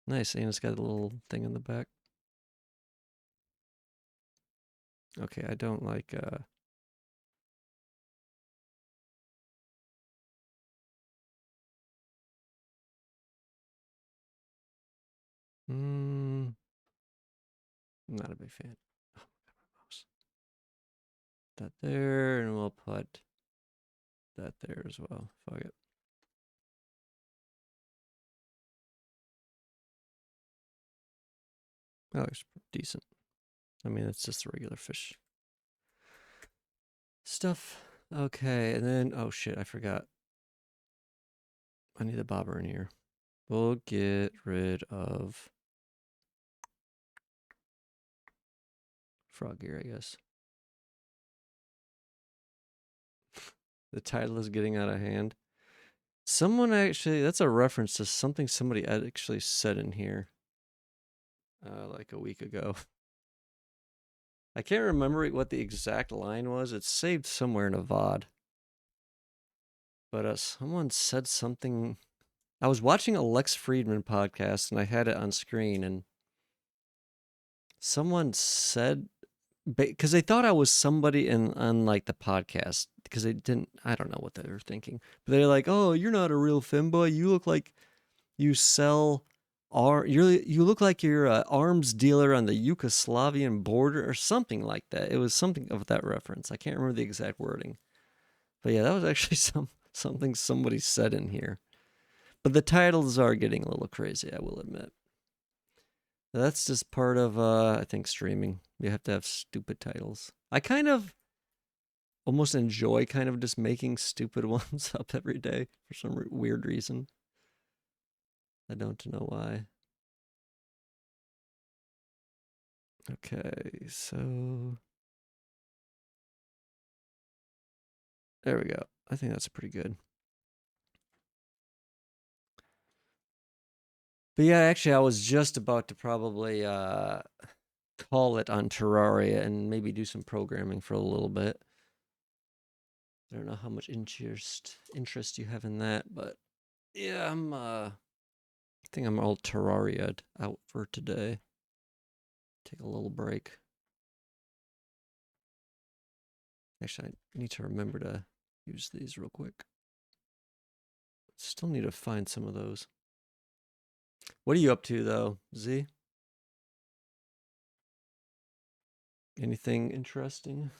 Nice, and it's got a little thing in the back. Okay, I don't like I'm not a big fan. Oh, my mouse. That there, and we'll put that there as well. Fuck it. That looks decent. I mean, it's just the regular fish stuff. Okay, and then, oh shit, I forgot. I need the bobber in here. We'll get rid of frog gear, I guess. The title is getting out of hand. Someone actually, that's a reference to something somebody actually said in here. Like a week ago. I can't remember what the exact line was. It's saved somewhere in a VOD. But someone said something. I was watching a Lex Friedman podcast and I had it on screen, and someone said, because they thought I was somebody on like the podcast, because they didn't, I don't know what they were thinking, but they're like, oh, you're not a real femboy. You look like you sell you look like you're an arms dealer on the Yugoslavian border or something like that. It was something of that reference. I can't remember the exact wording, but yeah, that was actually something somebody said in here. But the titles are getting a little crazy, I will admit. That's just part of I think streaming. You have to have stupid titles. I kind of almost enjoy kind of just making stupid ones up every day for some weird reason. I don't know why. Okay, so there we go. I think that's pretty good. But yeah, actually, I was just about to probably call it on Terraria and maybe do some programming for a little bit. I don't know how much interest you have in that, but yeah, I think I'm all Terraria'd out for today. Take a little break. Actually, I need to remember to use these real quick. Still need to find some of those. What are you up to though, Z? Anything interesting?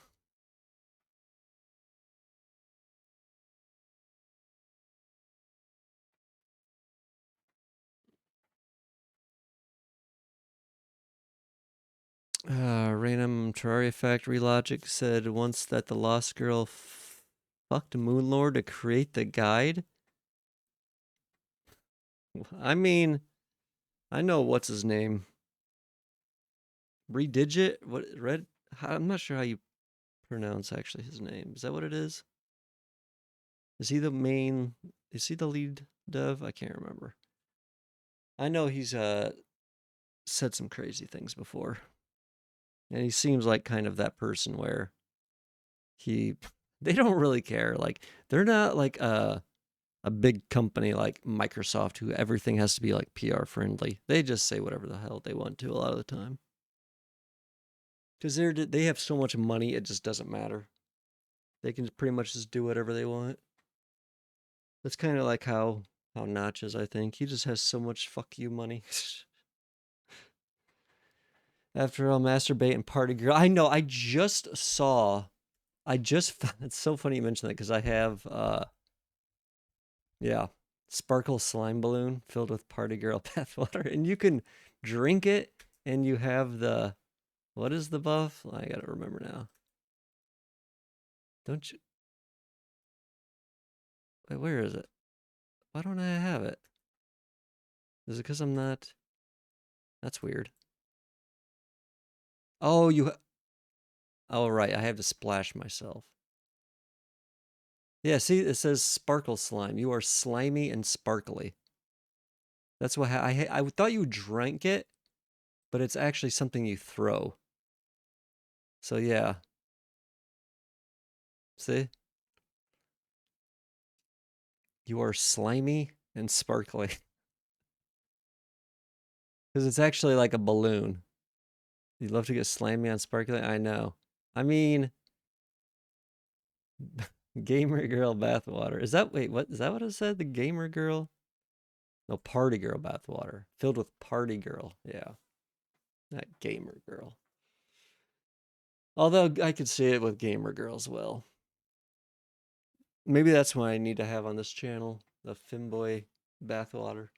Random Terraria Factory Logic said once that the Lost Girl fucked Moonlord to create the guide. I mean, I know what's his name. Redigit? What red? I'm not sure how you pronounce actually his name. Is that what it is? Is he the main? Is he the lead dev? I can't remember. I know he's said some crazy things before, and he seems like kind of that person where he they don't really care. Like they're not like a big company like Microsoft who everything has to be like PR friendly. They just say whatever the hell they want to a lot of the time. Because they have so much money, it just doesn't matter. They can pretty much just do whatever they want. That's kind of like how Notch is, I think. He just has so much fuck you money. After all, masturbate and party girl. I know. I just saw. It's so funny you mentioned that because I have. Yeah, sparkle slime balloon filled with party girl bathwater, and you can drink it, and you have the. What is the buff? I gotta remember now. Don't you? Wait, where is it? Why don't I have it? Is it because I'm not? That's weird. Oh, Oh, right. I have to splash myself. Yeah, see, it says sparkle slime. You are slimy and sparkly. That's what I thought you drank it, but it's actually something you throw. So yeah, see, you are slimy and sparkly because it's actually like a balloon. You'd love to get slimy and sparkly. I know. I mean, gamer girl bathwater. Is that wait? What is that? What it said? The gamer girl? No, party girl bathwater filled with party girl. Yeah, not gamer girl. Although I could see it with gamer girl as well. Maybe that's what I need to have on this channel, the FEMBOY bathwater.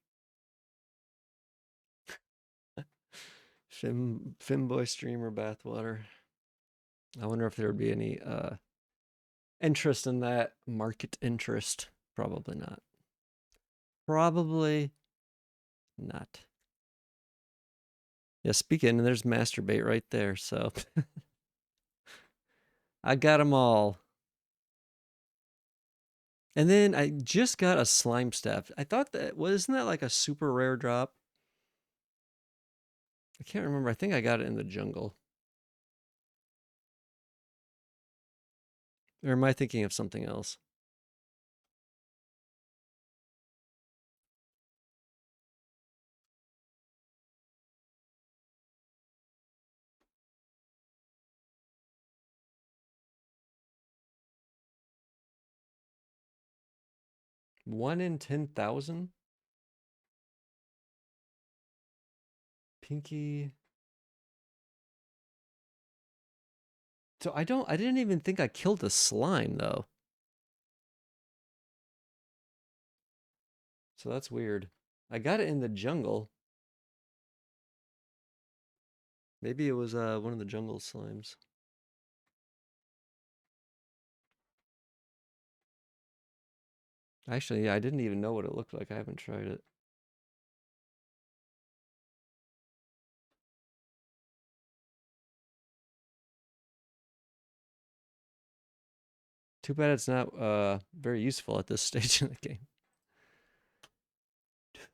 FEMBOY streamer bathwater. I wonder if there would be any interest in that, market interest. Probably not. Probably not. Yeah, speaking, there's masturbate right there, so I got them all. And then I just got a slime staff. I thought wasn't that like a super rare drop? I can't remember. I think I got it in the jungle. Or am I thinking of something else? One in 10,000? Pinky. So I didn't even think I killed the slime though. So that's weird. I got it in the jungle. Maybe it was one of the jungle slimes. Actually, yeah, I didn't even know what it looked like. I haven't tried it. Too bad it's not very useful at this stage in the game.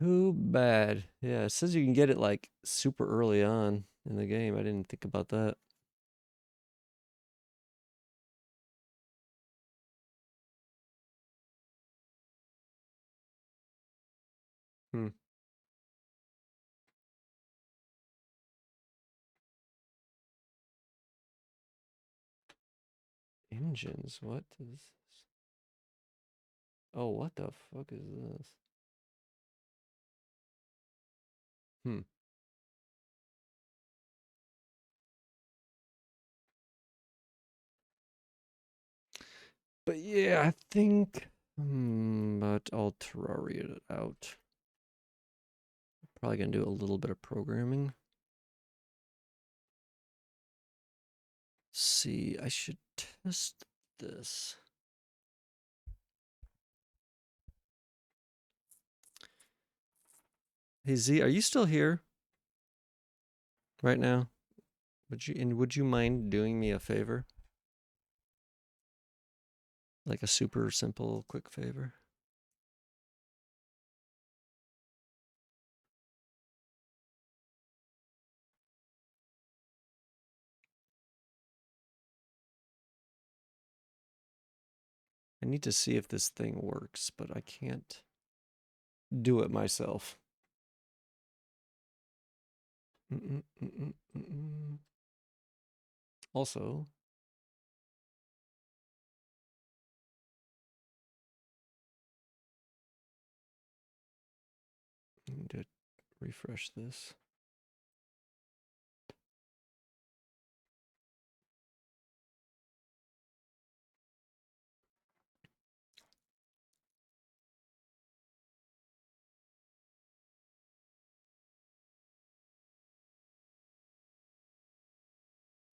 Too bad. Yeah, it says you can get it like super early on in the game. I didn't think about that. Hmm. Engines. What is this? Oh, what the fuck is this? Hmm. But yeah, I think but I'll terraria it out. Probably gonna do a little bit of programming. See, I should test this. Hey Z, are you still here right now? Would you mind doing me a favor? Like a super simple, quick favor? I need to see if this thing works, but I can't do it myself. Also, I need to refresh this.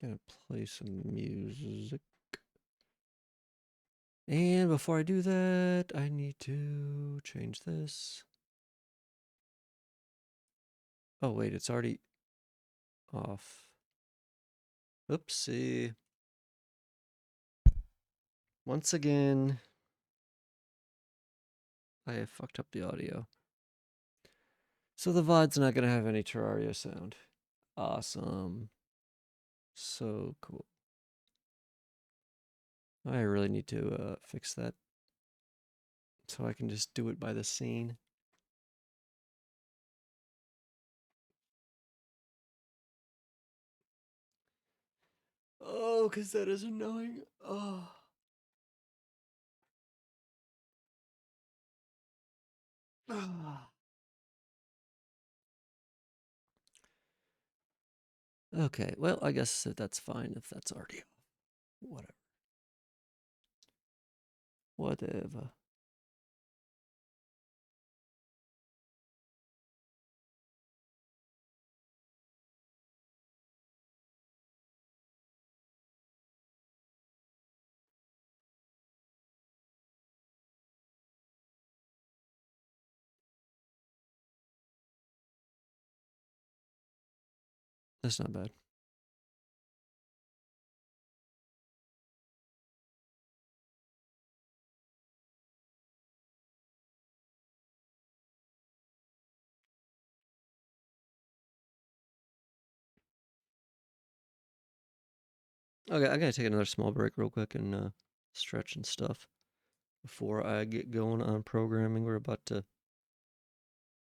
Gonna play some music. And before I do that, I need to change this. Oh, wait, it's already off. Oopsie. Once again, I have fucked up the audio. So the VOD's not going to have any Terraria sound. Awesome. So cool. I really need to fix that so I can just do it by the scene. Oh, because that is annoying. Oh. Okay, well, I guess that's fine if that's already off. Whatever. Whatever. That's not bad. Okay, I gotta take another small break real quick and stretch and stuff before I get going on programming. We're about to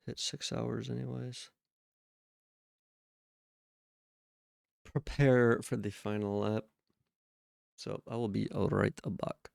hit 6 hours anyways. Prepare for the final lap. So I will be right back.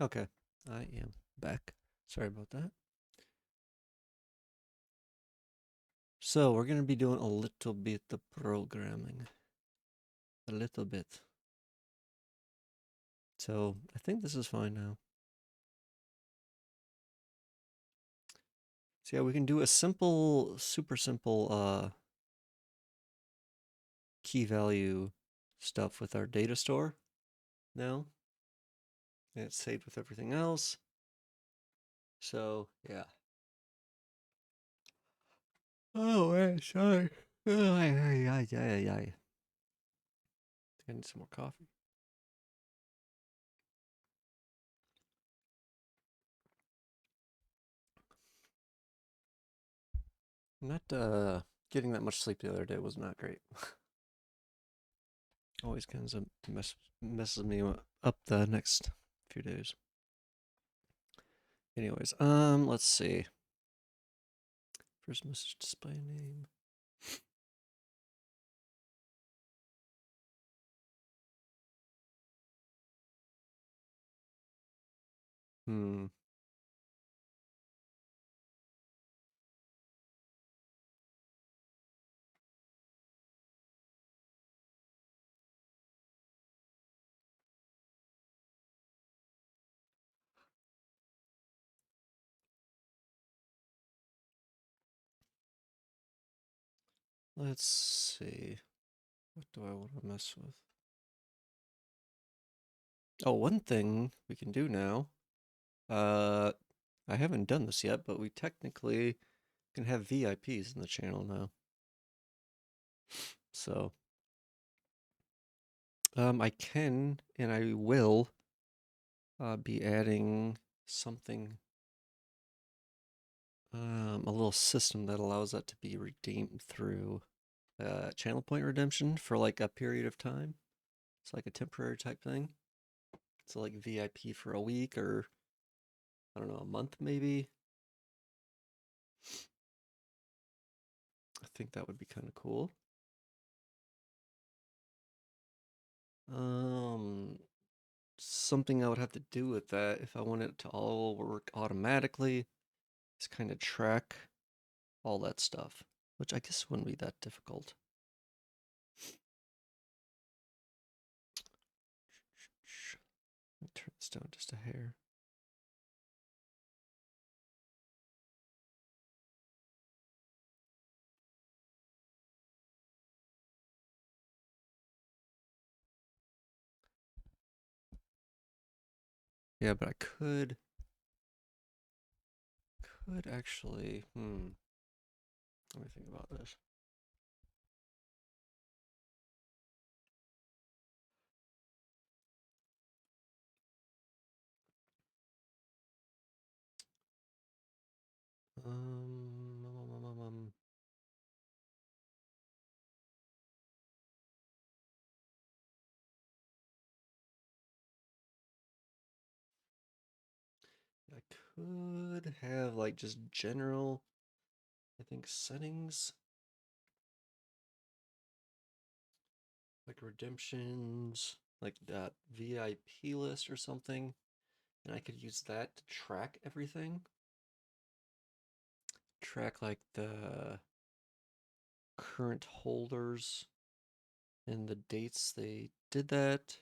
Okay, I am back. Sorry about that. So we're gonna be doing a little bit of programming. A little bit. So I think this is fine now. So yeah, we can do a simple, super simple key value stuff with our data store now. And it's saved with everything else. So yeah. Oh, sorry. Oh, I need some more coffee. Not getting that much sleep the other day was not great. Always kind of messes me up the next few days. Anyways, let's see. First message display name. Hmm. Let's see. What do I want to mess with? Oh, one thing we can do now. Uh, I haven't done this yet, but we technically can have VIPs in the channel now. So, I can and I will be adding something, a little system that allows that to be redeemed through channel point redemption for like a period of time. It's like a temporary type thing. So like VIP for a week or I don't know, a month maybe. I think that would be kind of cool. Um, Something I would have to do with that if I want it to all work automatically is kind of track all that stuff, which I guess wouldn't be that difficult. Let me turn this down just a hair. Yeah, but I could actually, let me think about this. Um, um, um, um, um, I could have like just general, I think settings, like redemptions, like that VIP list or something, and I could use that to track everything. Track like the current holders and the dates they did that.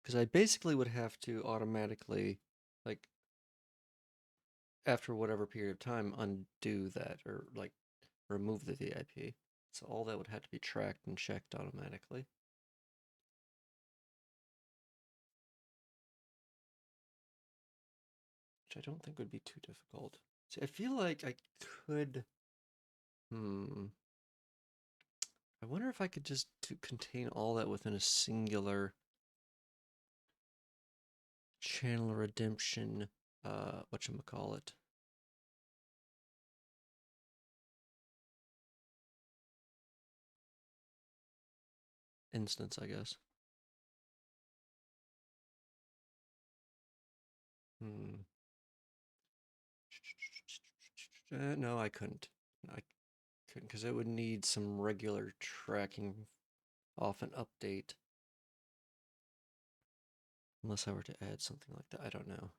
Because I basically would have to automatically, like, after whatever period of time, undo that or like remove the VIP. So all that would have to be tracked and checked automatically. Which I don't think would be too difficult. See, I feel like I could. Hmm. I wonder if I could just contain all that within a singular channel redemption. Whatchamacallit. Instance, I guess. Hmm. No, I couldn't. I couldn't because it would need some regular tracking off an update. Unless I were to add something like that. I don't know.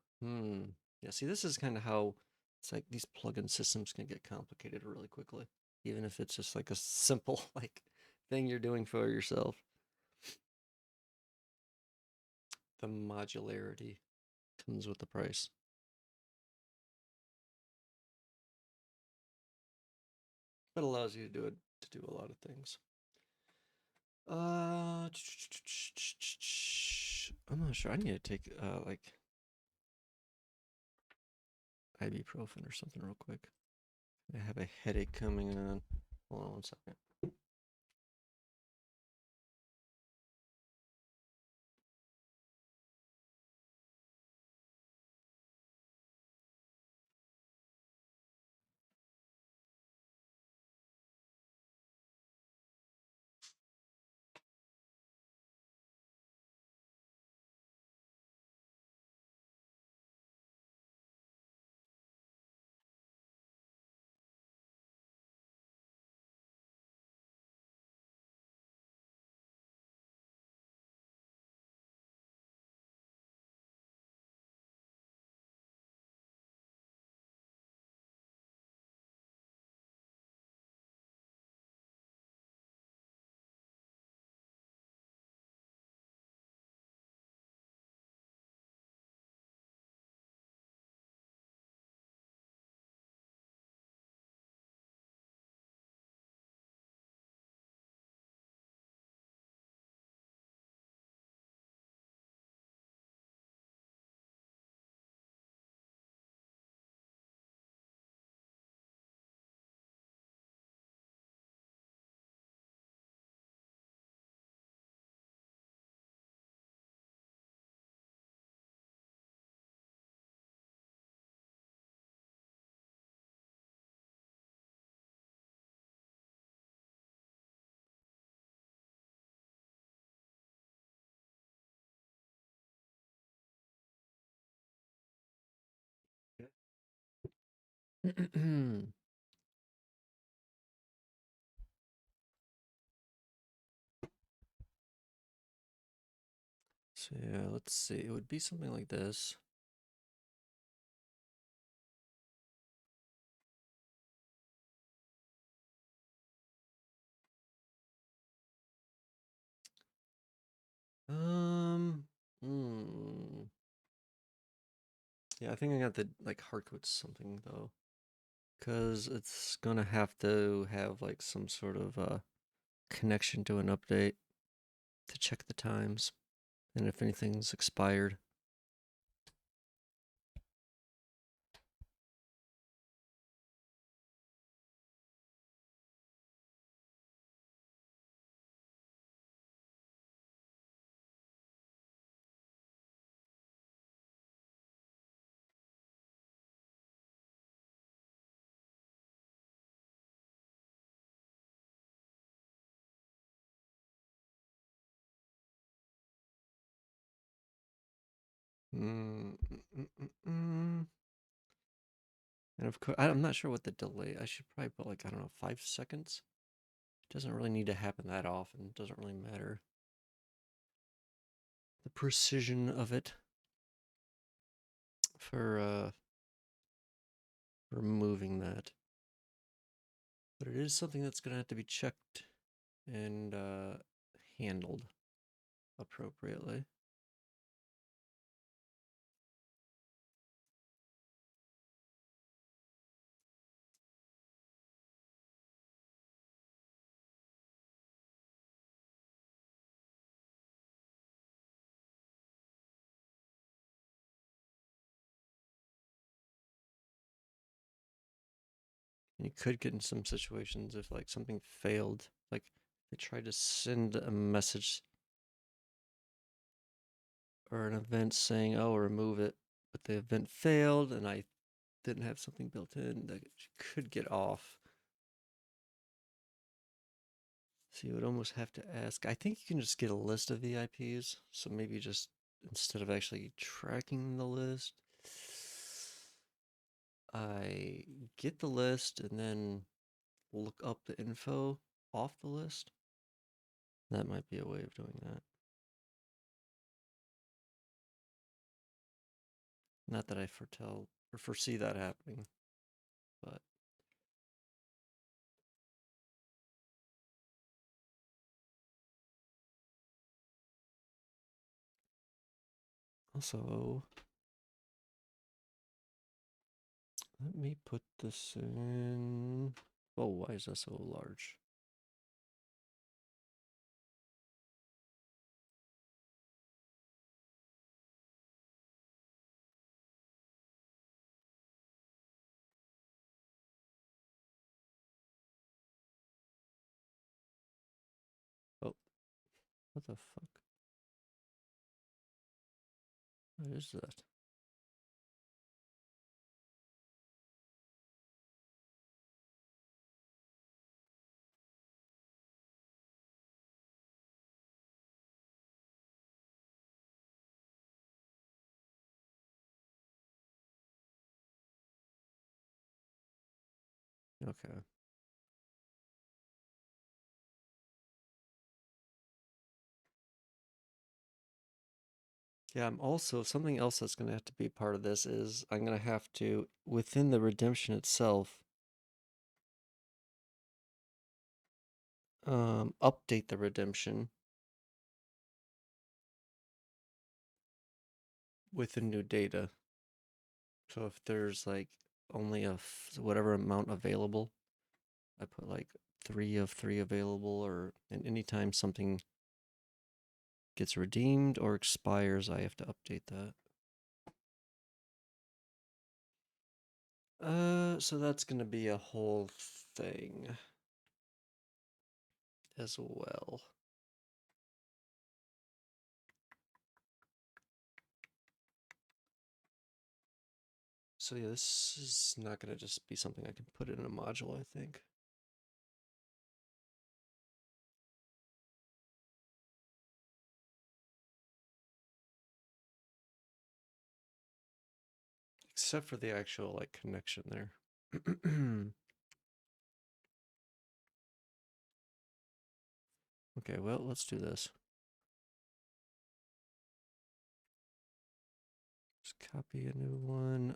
Yeah, see, this is kind of how it's like these plugin systems can get complicated really quickly. Even if it's just like a simple like thing you're doing for yourself. The modularity comes with the price. But allows you to do it to do a lot of things. I'm not sure. I need to take like ibuprofen or something real quick. I have a headache coming on. Hold on 1 second. So yeah, let's see. It would be something like this. Um, hmm. Yeah, I think I got the like hardcode something though, because it's gonna have to have like some sort of connection to an update to check the times and if anything's expired. Mm, mm, mm, mm, mm. And of course, I'm not sure what the delay. I should probably put like I don't know 5 seconds. It doesn't really need to happen that often. It doesn't really matter the precision of it for removing that. But it is something that's gonna have to be checked and handled appropriately. You could get in some situations if like something failed, like they tried to send a message or an event saying, "Oh, remove it," but the event failed, and I didn't have something built in that could get off. So you would almost have to ask. I think you can just get a list of VIPs. So maybe just instead of actually tracking the list, I get the list and then look up the info off the list. That might be a way of doing that. Not that I foretell or foresee that happening, but also, let me put this in. Oh, why is that so large? Oh, what the fuck? What is that? Okay. Yeah, I'm also something else that's going to have to be part of this is I'm going to have to, within the redemption itself, update the redemption with the new data. So if there's like only whatever amount available, I put like 3 of 3 available, or and anytime something gets redeemed or expires, I have to update that. So that's gonna be a whole thing as well. So yeah, this is not gonna just be something I can put in a module, I think. Except for the actual like connection there. Okay, well, let's do this. Just copy a new one.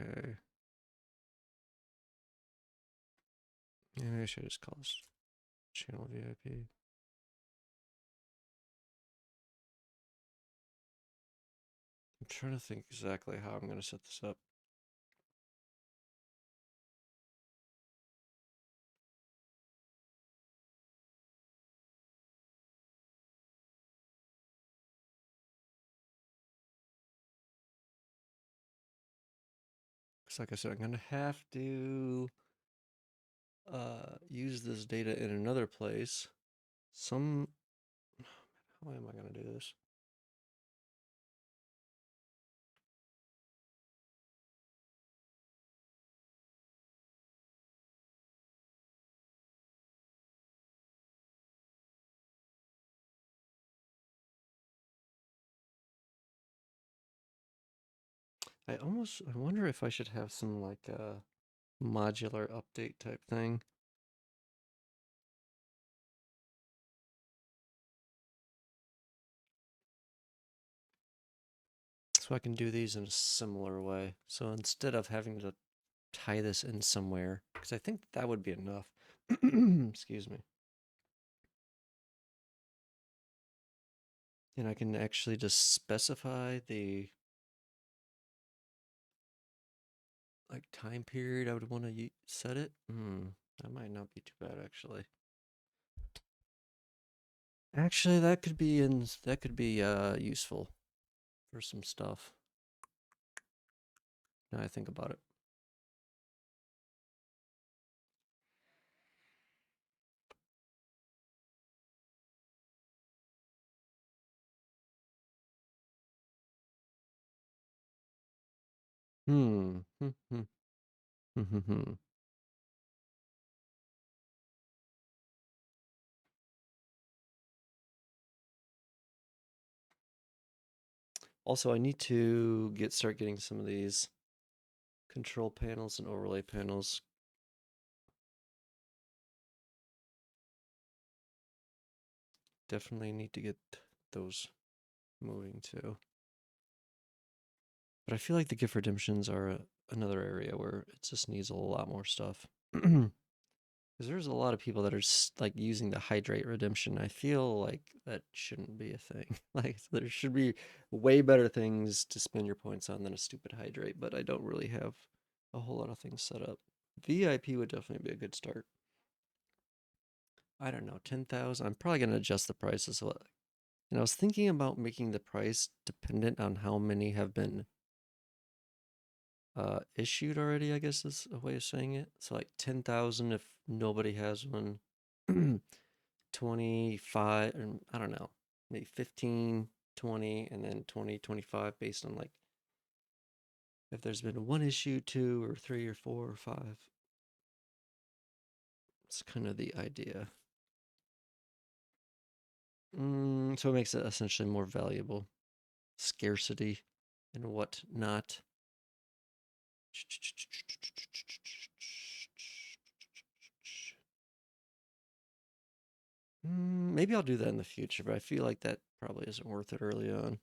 Okay. Yeah, maybe I should just call this channel VIP. I'm trying to think exactly how I'm going to set this up. Because like I said, I'm going to have to use this data in another place. How am I going to do this? I wonder if I should have some like modular update type thing. So I can do these in a similar way. So instead of having to tie this in somewhere, because I think that would be enough. Excuse me. And I can actually just specify the like time period I would want to set it. That might not be too bad actually. Actually, that could be useful for some stuff. Now I think about it. Hmm. Hmm. Hmm. Hmm. Hmm. Hmm. Also, I need to start getting some of these control panels and overlay panels. Definitely need to get those moving too. But I feel like the gift redemptions are another area where it just needs a lot more stuff. Because there's a lot of people that are like using the hydrate redemption. I feel like that shouldn't be a thing. Like there should be way better things to spend your points on than a stupid hydrate. But I don't really have a whole lot of things set up. VIP would definitely be a good start. I don't know, 10,000. I'm probably gonna adjust the prices. And I was thinking about making the price dependent on how many have been issued already, I guess is a way of saying it. So like 10,000 if nobody has one. 25, and I don't know, maybe 15, 20, and then 20, 25 based on like if there's been one issue, two or three or four or five. It's kind of the idea. So it makes it essentially more valuable. Scarcity and whatnot. Maybe I'll do that in the future, but I feel like that probably isn't worth it early on.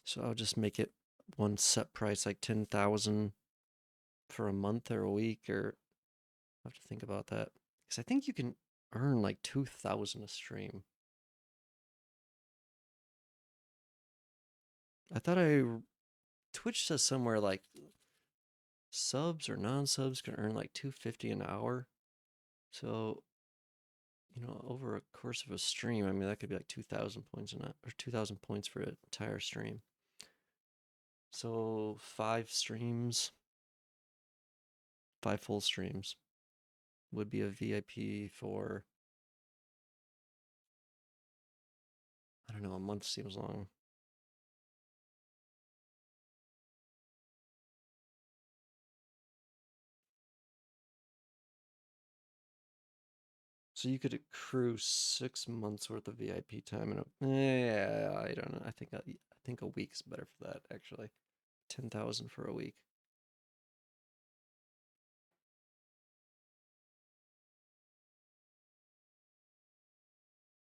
So I'll just make it one set price, like 10,000 for a month or a week, or I have to think about that. Because I think you can earn like 2,000 a stream. I thought Twitch says somewhere like subs or non-subs can earn like 250 an hour. So, over a course of a stream, I mean that could be like 2,000 points in that, or 2,000 points for an entire stream. So 5 streams, 5 full streams would be a VIP for, I don't know, a month seems long. So you could accrue 6 months worth of VIP time, and yeah, I don't know. I think a week is better for that actually. 10,000 for a week.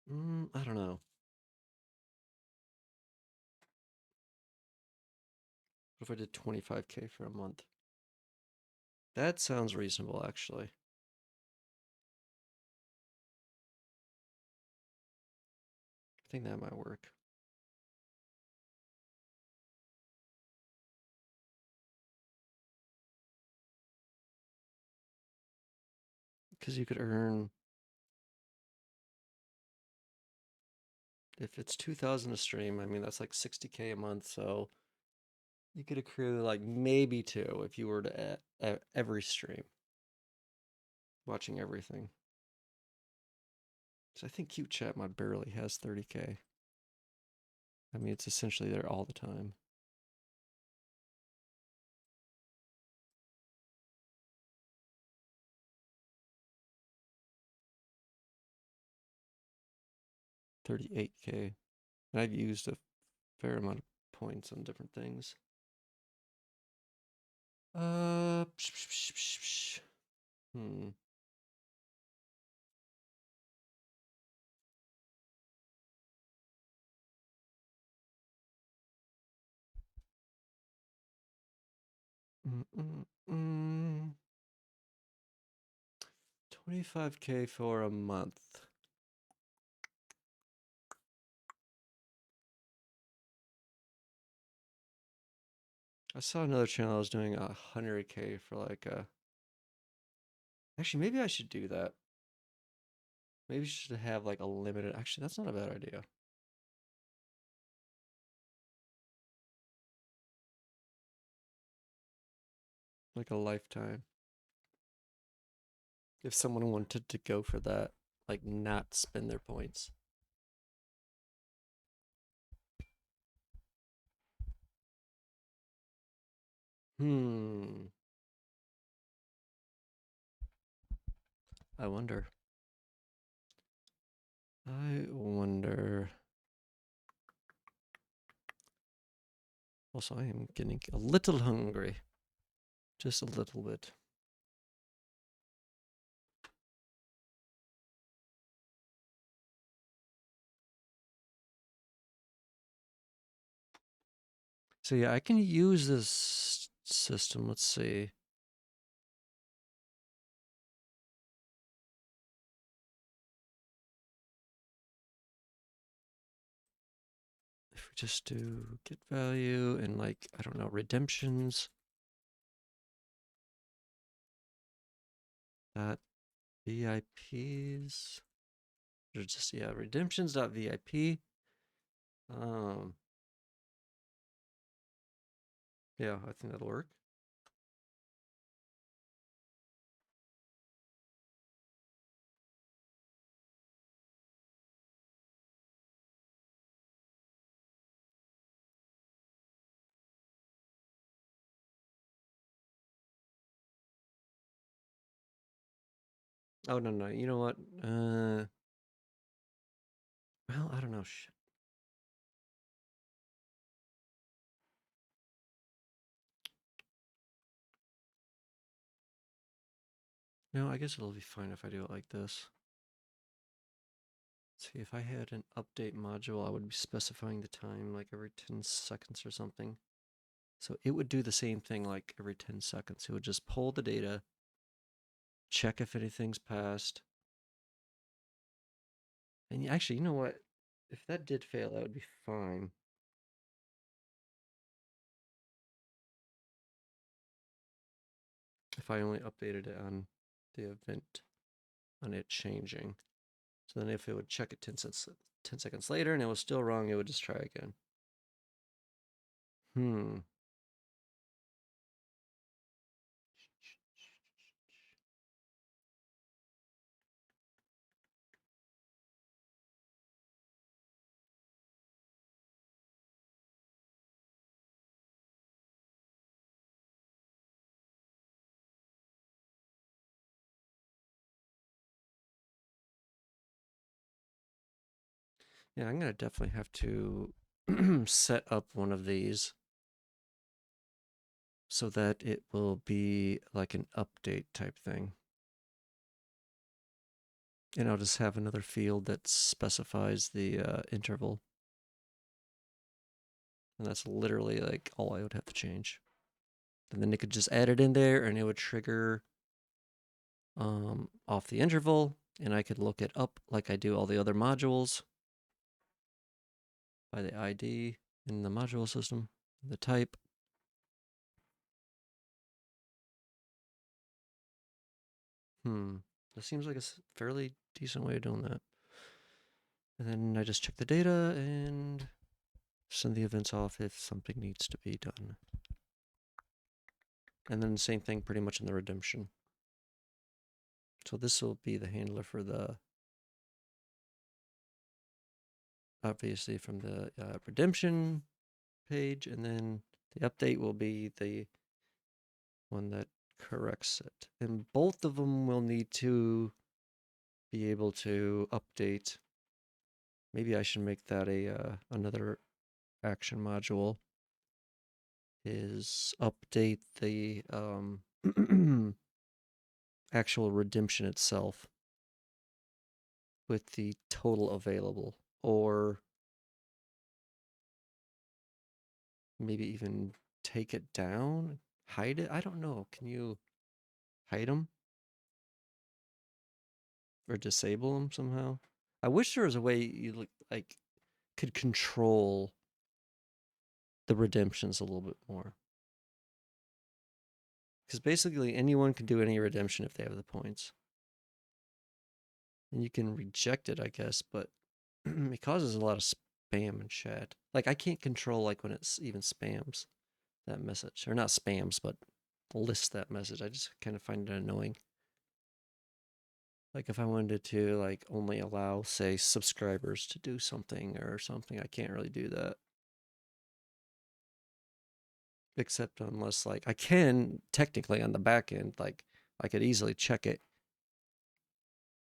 I don't know. What if I did 25K for a month? That sounds reasonable actually. I think that might work. Because you could earn, if it's 2,000 a stream, I mean that's like 60K a month, so you could accrue like maybe two if you were to every stream, watching everything. So I think Cute Chat Mod barely has 30K. I mean, it's essentially there all the time. 38K. And I've used a fair amount of points on different things. Hmm. 25K for a month. I saw another channel that was doing 100K for like a. Actually, maybe I should do that. Maybe you should have like a limited. Actually, that's not a bad idea. Like a lifetime. If someone wanted to go for that, like not spend their points. Hmm. I wonder. I wonder. Also, I am getting a little hungry. Just a little bit. So yeah, I can use this system. Let's see. If we just do get value and like, I don't know, redemptions. That VIPs. Or just, yeah, redemptions.vip. Um, yeah, I think that'll work. Oh, no, no. You know what? Well, I don't know. Shit. No, I guess it'll be fine if I do it like this. Let's see, if I had an update module, I would be specifying the time like every 10 seconds or something. So it would do the same thing like every 10 seconds. It would just pull the data, check if anything's passed. And actually, you know what? If that did fail, that would be fine. If I only updated it on the event, on it changing. So then if it would check it 10 seconds later and it was still wrong, it would just try again. Hmm. Yeah, I'm gonna definitely have to set up one of these so that it will be like an update type thing. And I'll just have another field that specifies the interval. And that's literally like all I would have to change. And then it could just add it in there and it would trigger off the interval. And I could look it up like I do all the other modules by the ID in the module system, the type. This seems like a fairly decent way of doing that. And then I just check the data and send the events off if something needs to be done. And then same thing pretty much in the redemption. So this will be the handler for the, obviously from the redemption page, and then the update will be the one that corrects it. And both of them will need to be able to update. Maybe I should make that a another action module. Is update the actual redemption itself with the total available, or maybe even take it down, hide it. I don't know. Can you hide them or disable them somehow? I wish there was a way you like could control the redemptions a little bit more. Because basically anyone can do any redemption if they have the points. And you can reject it, I guess, but it causes a lot of spam in chat. Like I can't control like when it's even spams that message, or not spams, but lists that message. I just kind of find it annoying. Like if I wanted to like only allow, say, subscribers to do something or something, I can't really do that. Except unless like I can technically on the back end, like I could easily check it,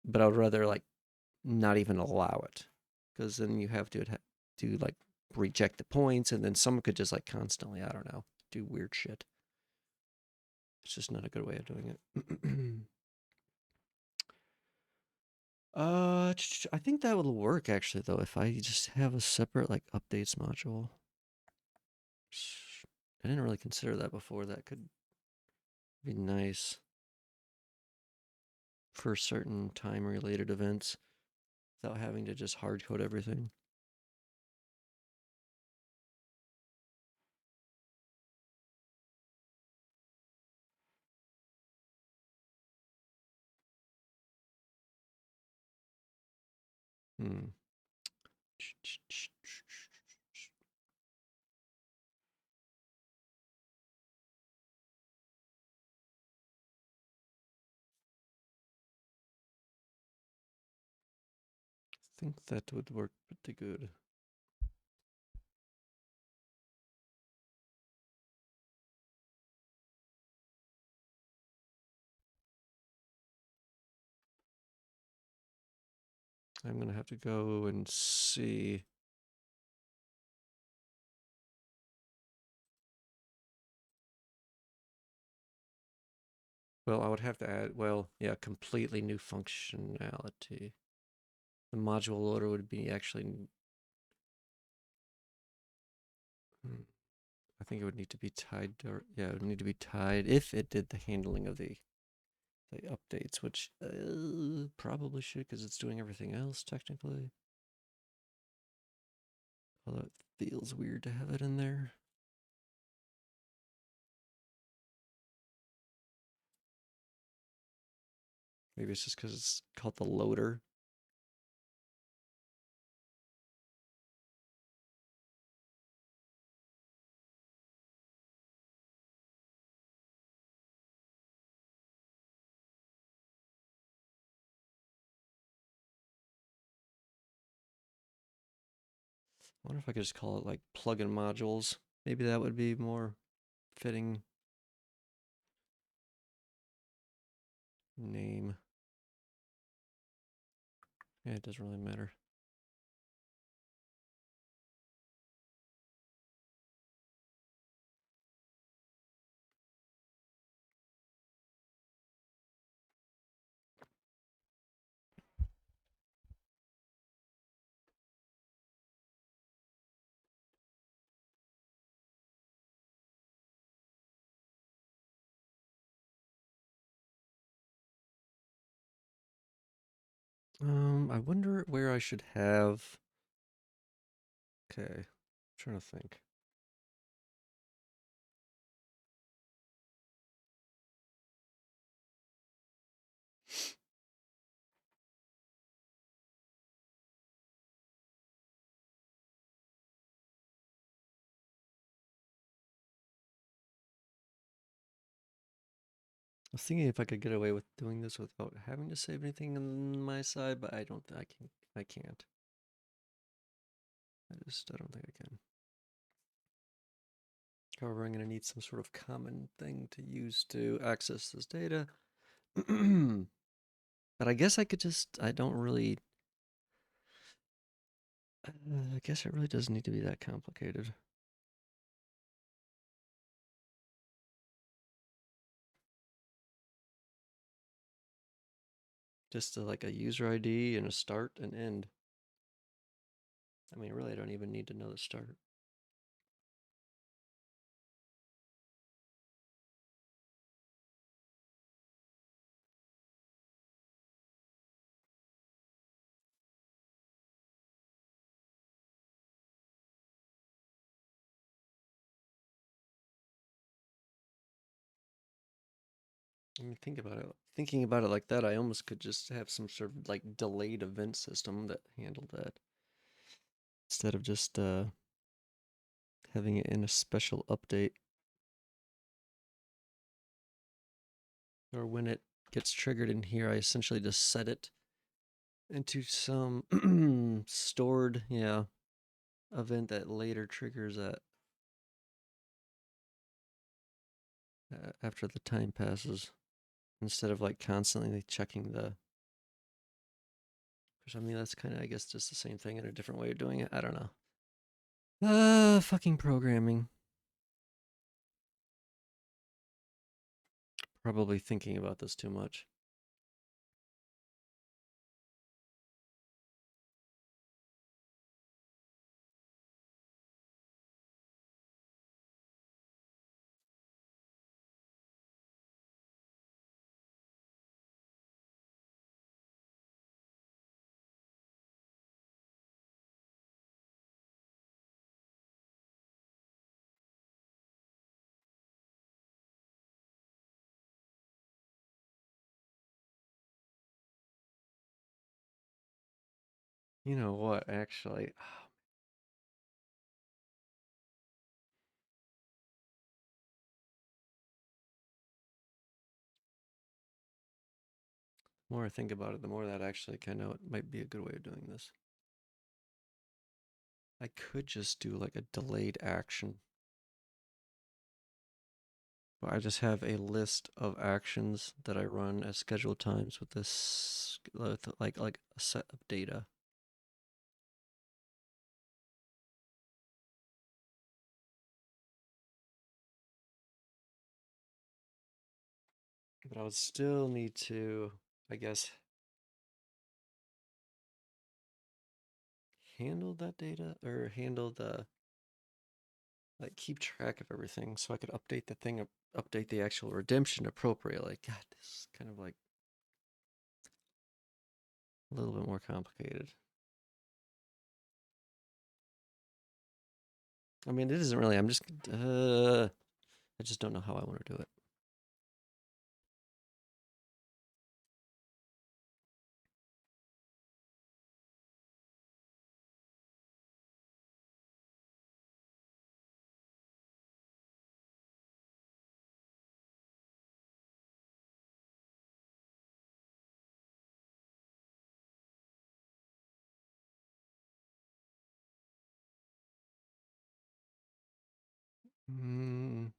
but I would rather like not even allow it, because then you have to do like reject the points, and then someone could just like constantly, I don't know, do weird shit. It's just not a good way of doing it. I think that would work actually though if I just have a separate like updates module. I didn't really consider that before. That could be nice for certain time related events without having to just hard code everything. Hmm. I think that would work pretty good. I'm gonna have to go and see. Well, I would have to add, well, yeah, completely new functionality. The module loader would be actually, I think it would need to be tied to, yeah, it would need to be tied if it did the handling of the updates, which probably should because it's doing everything else technically. Although it feels weird to have it in there. Maybe it's just because it's called the loader. I wonder if I could just call it like plugin modules. Maybe that would be more fitting name. Yeah, it doesn't really matter. I wonder where I should have. Okay, I'm trying to think. I was thinking if I could get away with doing this without having to save anything on my side, but I don't. I can. I can't. I don't think I can. However, I'm going to need some sort of common thing to use to access this data. But I guess I could just. I don't really. I guess it really doesn't need to be that complicated. Just like a user ID and a start and end. I mean, really, I don't even need to know the start. I mean, think about it. Thinking about it like that, I almost could just have some sort of like delayed event system that handled that instead of just having it in a special update or when it gets triggered in here. I essentially just set it into some stored, yeah, event that later triggers that after the time passes instead of like constantly checking the. I mean, that's kind of, I guess, just the same thing in a different way of doing it. I don't know. Fucking programming. Probably thinking about this too much. You know what, actually? The more I think about it, the more that actually kind of might be a good way of doing this. I could just do like a delayed action. But I just have a list of actions that I run at scheduled times with this, like a set of data. But I would still need to, I guess, handle that data or handle the like keep track of everything so I could update the thing, update the actual redemption appropriately. God, this is kind of like a little bit more complicated. I mean, it isn't really. I just don't know how I want to do it. Mm.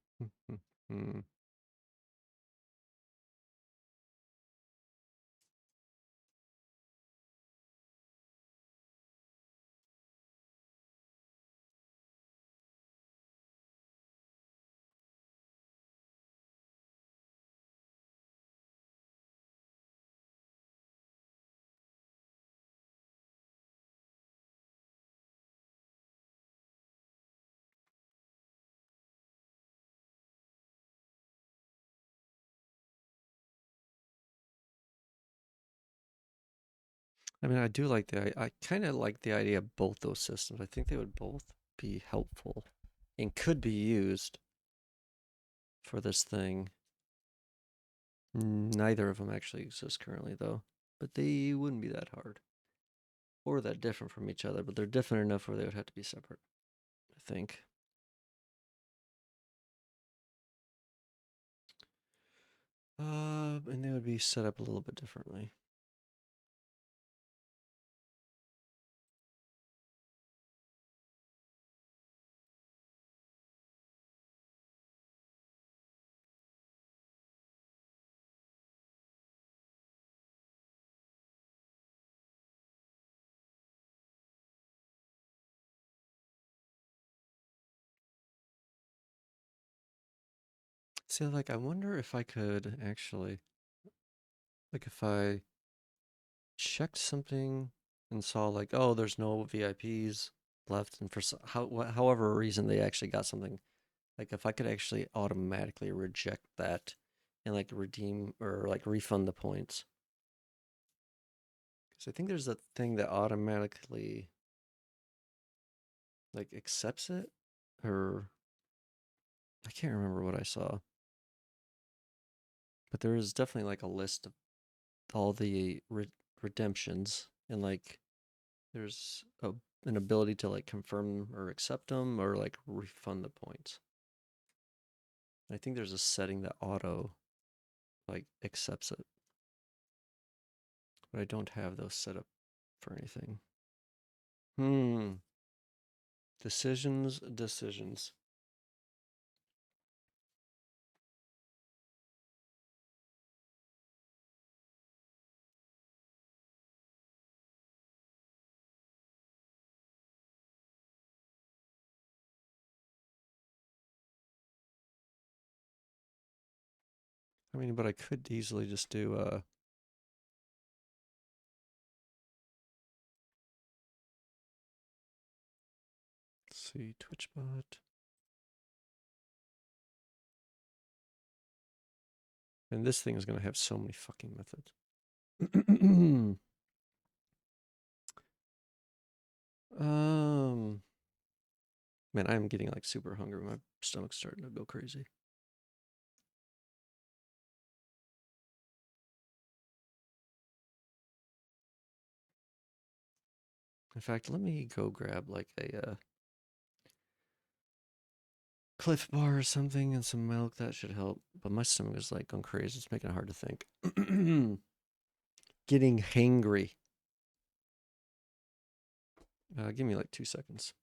I mean, I do like I kind of like the idea of both those systems. I think they would both be helpful and could be used for this thing. Neither of them actually exist currently, though, but they wouldn't be that hard or that different from each other. But they're different enough where they would have to be separate, I think. And they would be set up a little bit differently. See, like, I wonder if I could actually, like, if I checked something and saw, like, oh, there's no VIPs left, and for however reason they actually got something, like, if I could actually automatically reject that and, like, redeem or, like, refund the points. Because I think there's a thing that automatically, like, accepts it, or I can't remember what I saw. But there is definitely like a list of all the redemptions, and like there's an ability to like confirm or accept them or like refund the points. I think there's a setting that auto like accepts it, but I don't have those set up for anything. Decisions. I mean, but I could easily just do let's see, TwitchBot. And this thing is going to have so many fucking methods. Man, I'm getting like super hungry. My stomach's starting to go crazy. In fact, let me go grab like a Cliff Bar or something and some milk. That should help. But my stomach is like going crazy. It's making it hard to think. Getting hangry. Give me like 2 seconds.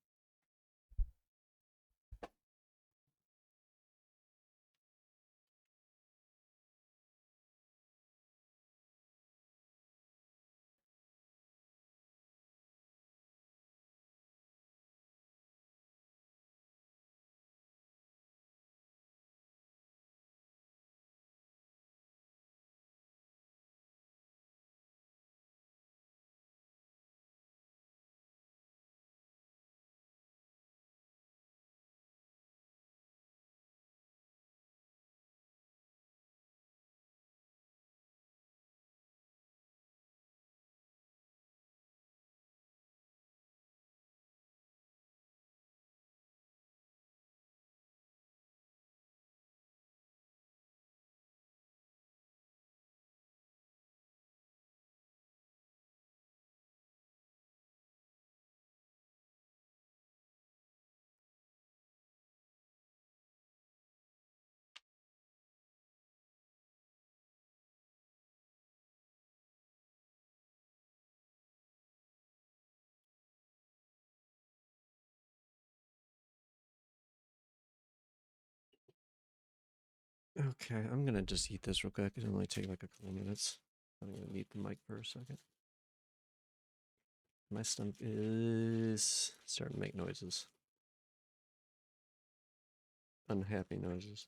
Okay, I'm gonna just eat this real quick. It'll only take like a couple of minutes. I'm gonna mute the mic for a second. My stomach is starting to make noises. Unhappy noises.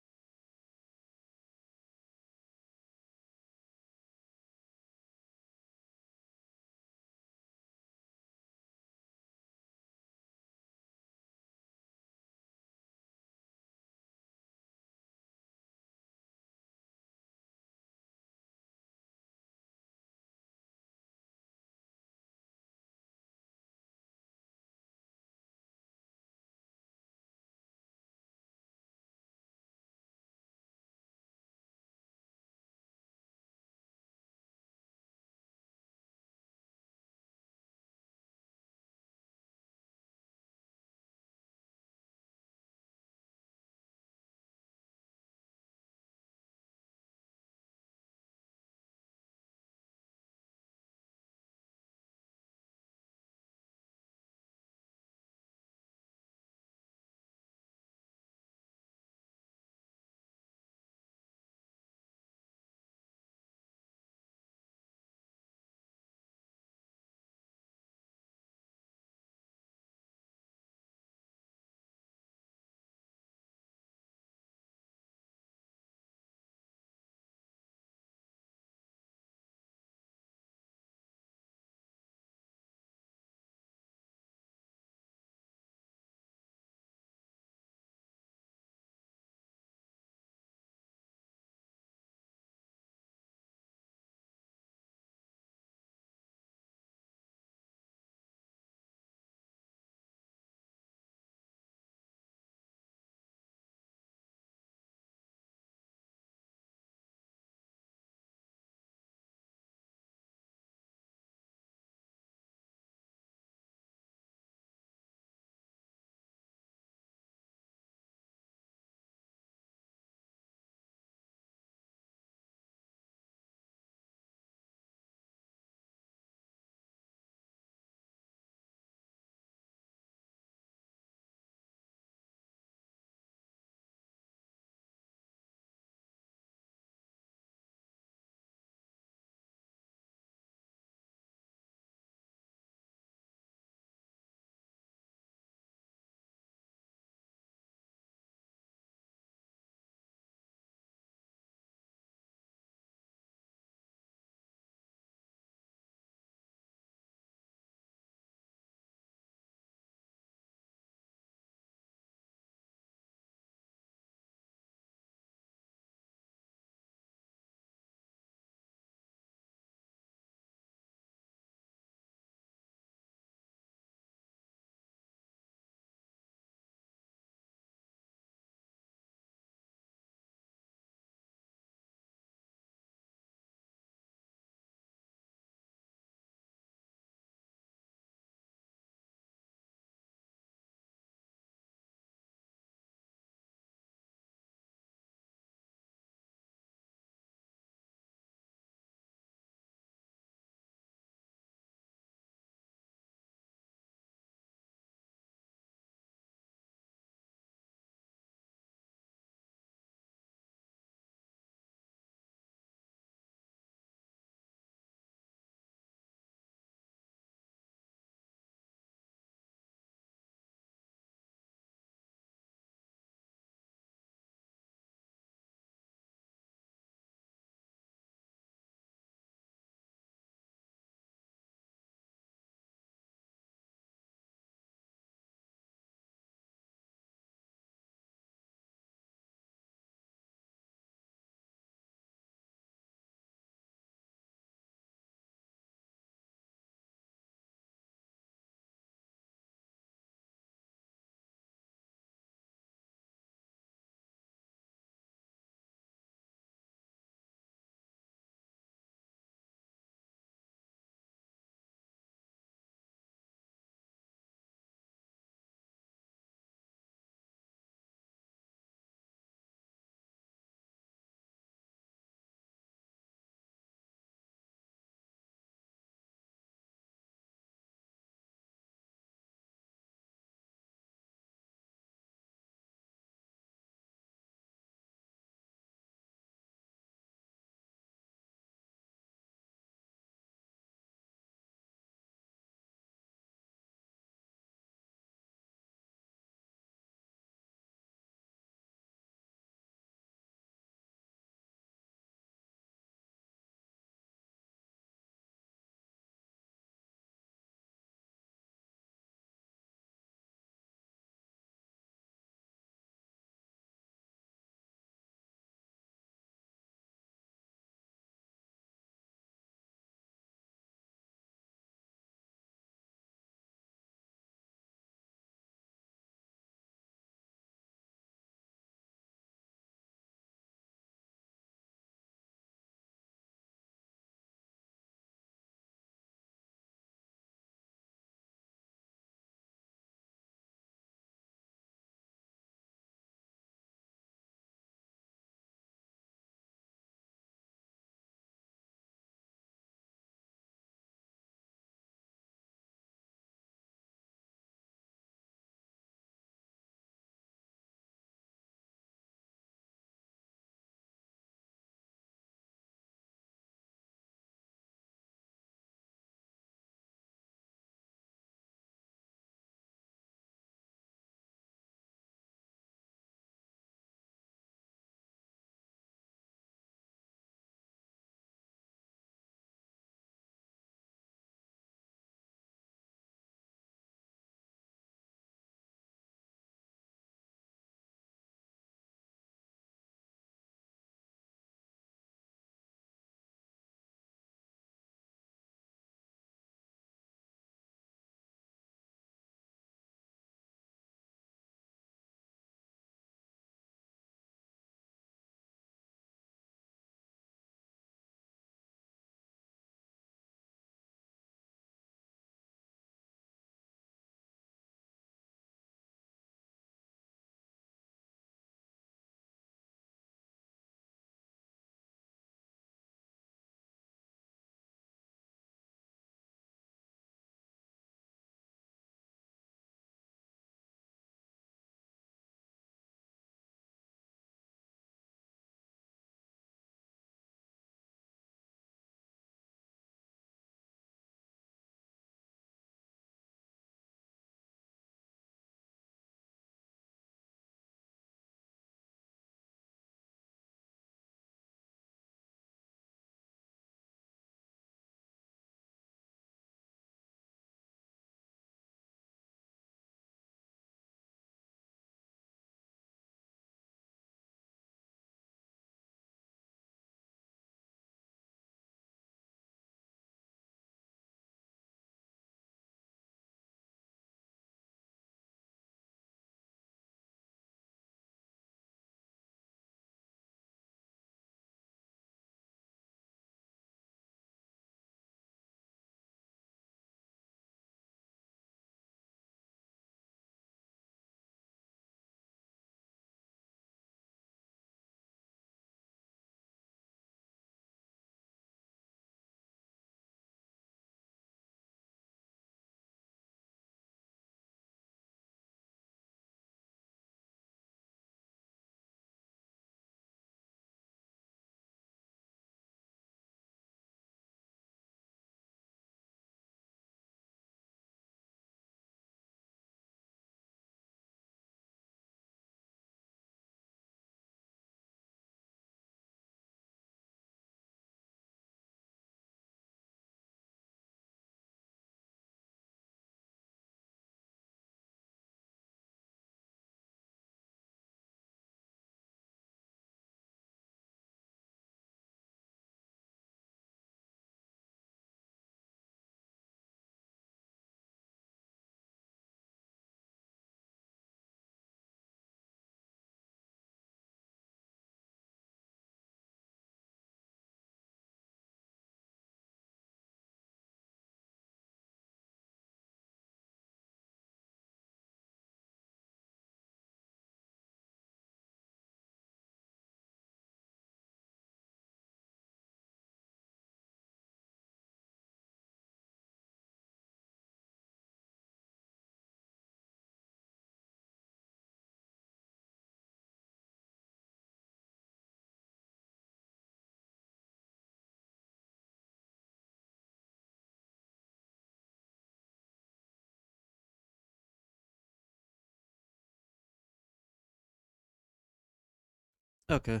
Okay,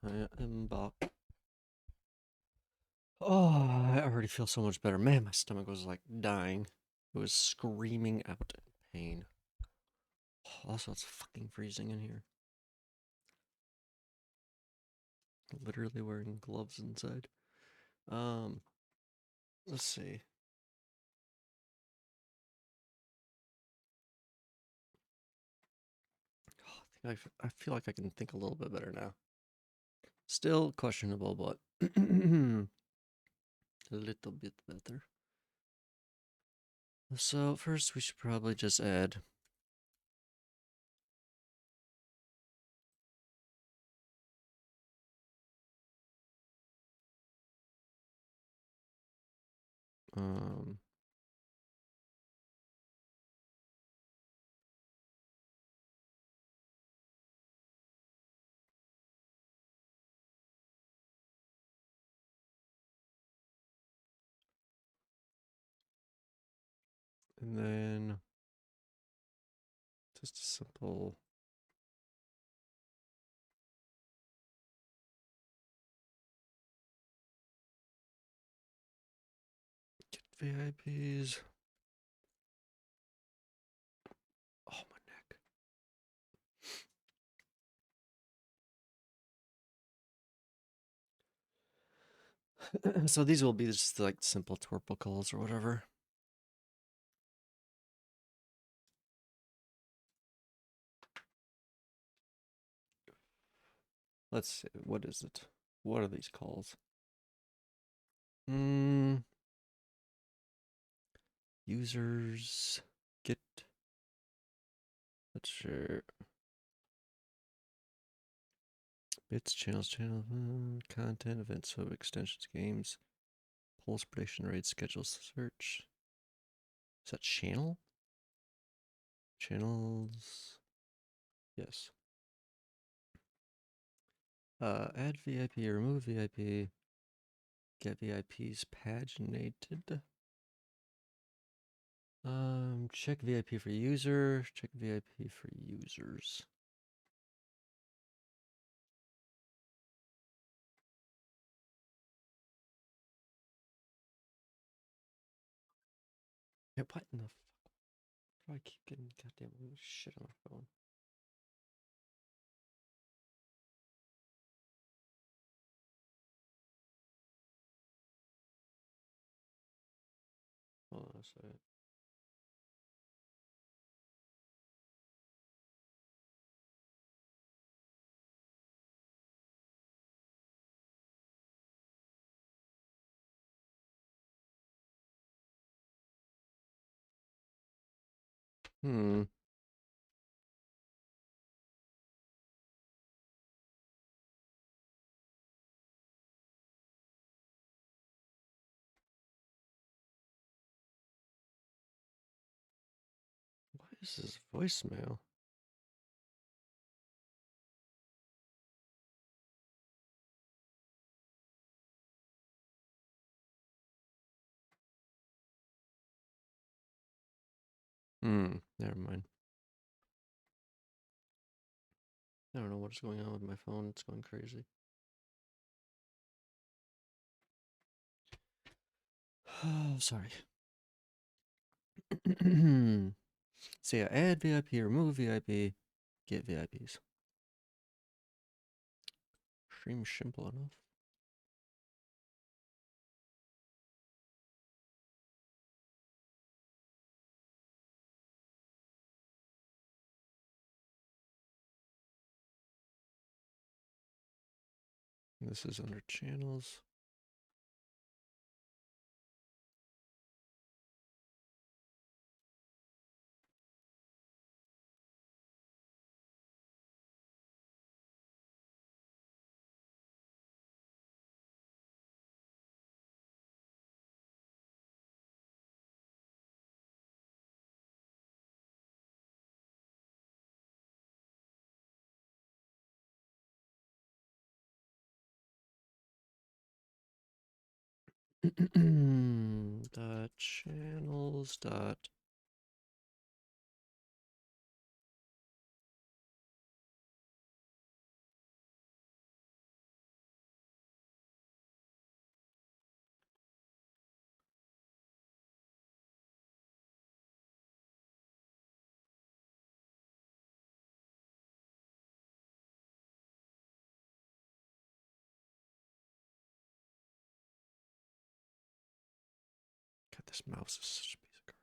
I am back. Oh, I already feel so much better. Man, my stomach was like dying. It was screaming out in pain. Also, it's fucking freezing in here. Literally wearing gloves inside. Um, let's see. Oh, I feel like I can think a little bit better now. Still questionable, but a little bit better. So first we should probably just add um and then just a simple get VIPs. Oh, my neck. So these will be just like simple torpor calls or whatever. Let's see. What is it? What are these calls? Users get. Let's share bits, channels, content, events, web extensions, games, polls, prediction rates, schedules, search. Is that channel? Channels. Yes. Add VIP, remove VIP, get VIPs paginated. Check VIP for user, check VIP for users. Yeah, what in the fuck? Why do I keep getting goddamn shit on my phone? Hold on a second. Hmm. Why is this voicemail? Never mind. I don't know what's going on with my phone. It's going crazy. Oh, sorry. So yeah, add VIP, remove VIP, get VIPs. Seems simple enough. This is under channels. Dot channels dot This mouse is such a piece of garbage.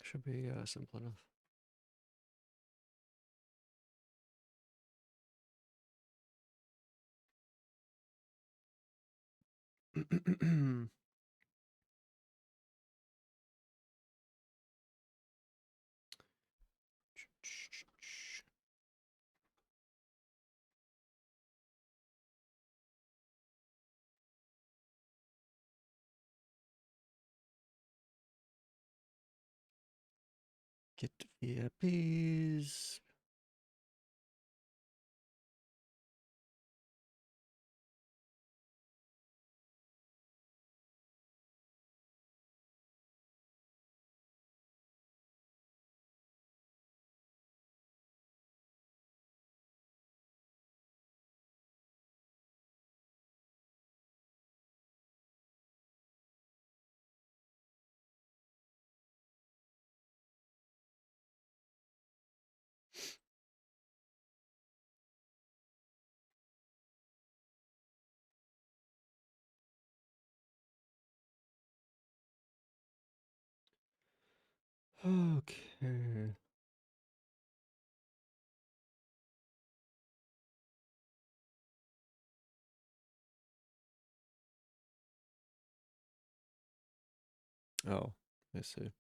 Should be simple enough. Get VIPs. Okay. Oh, I see.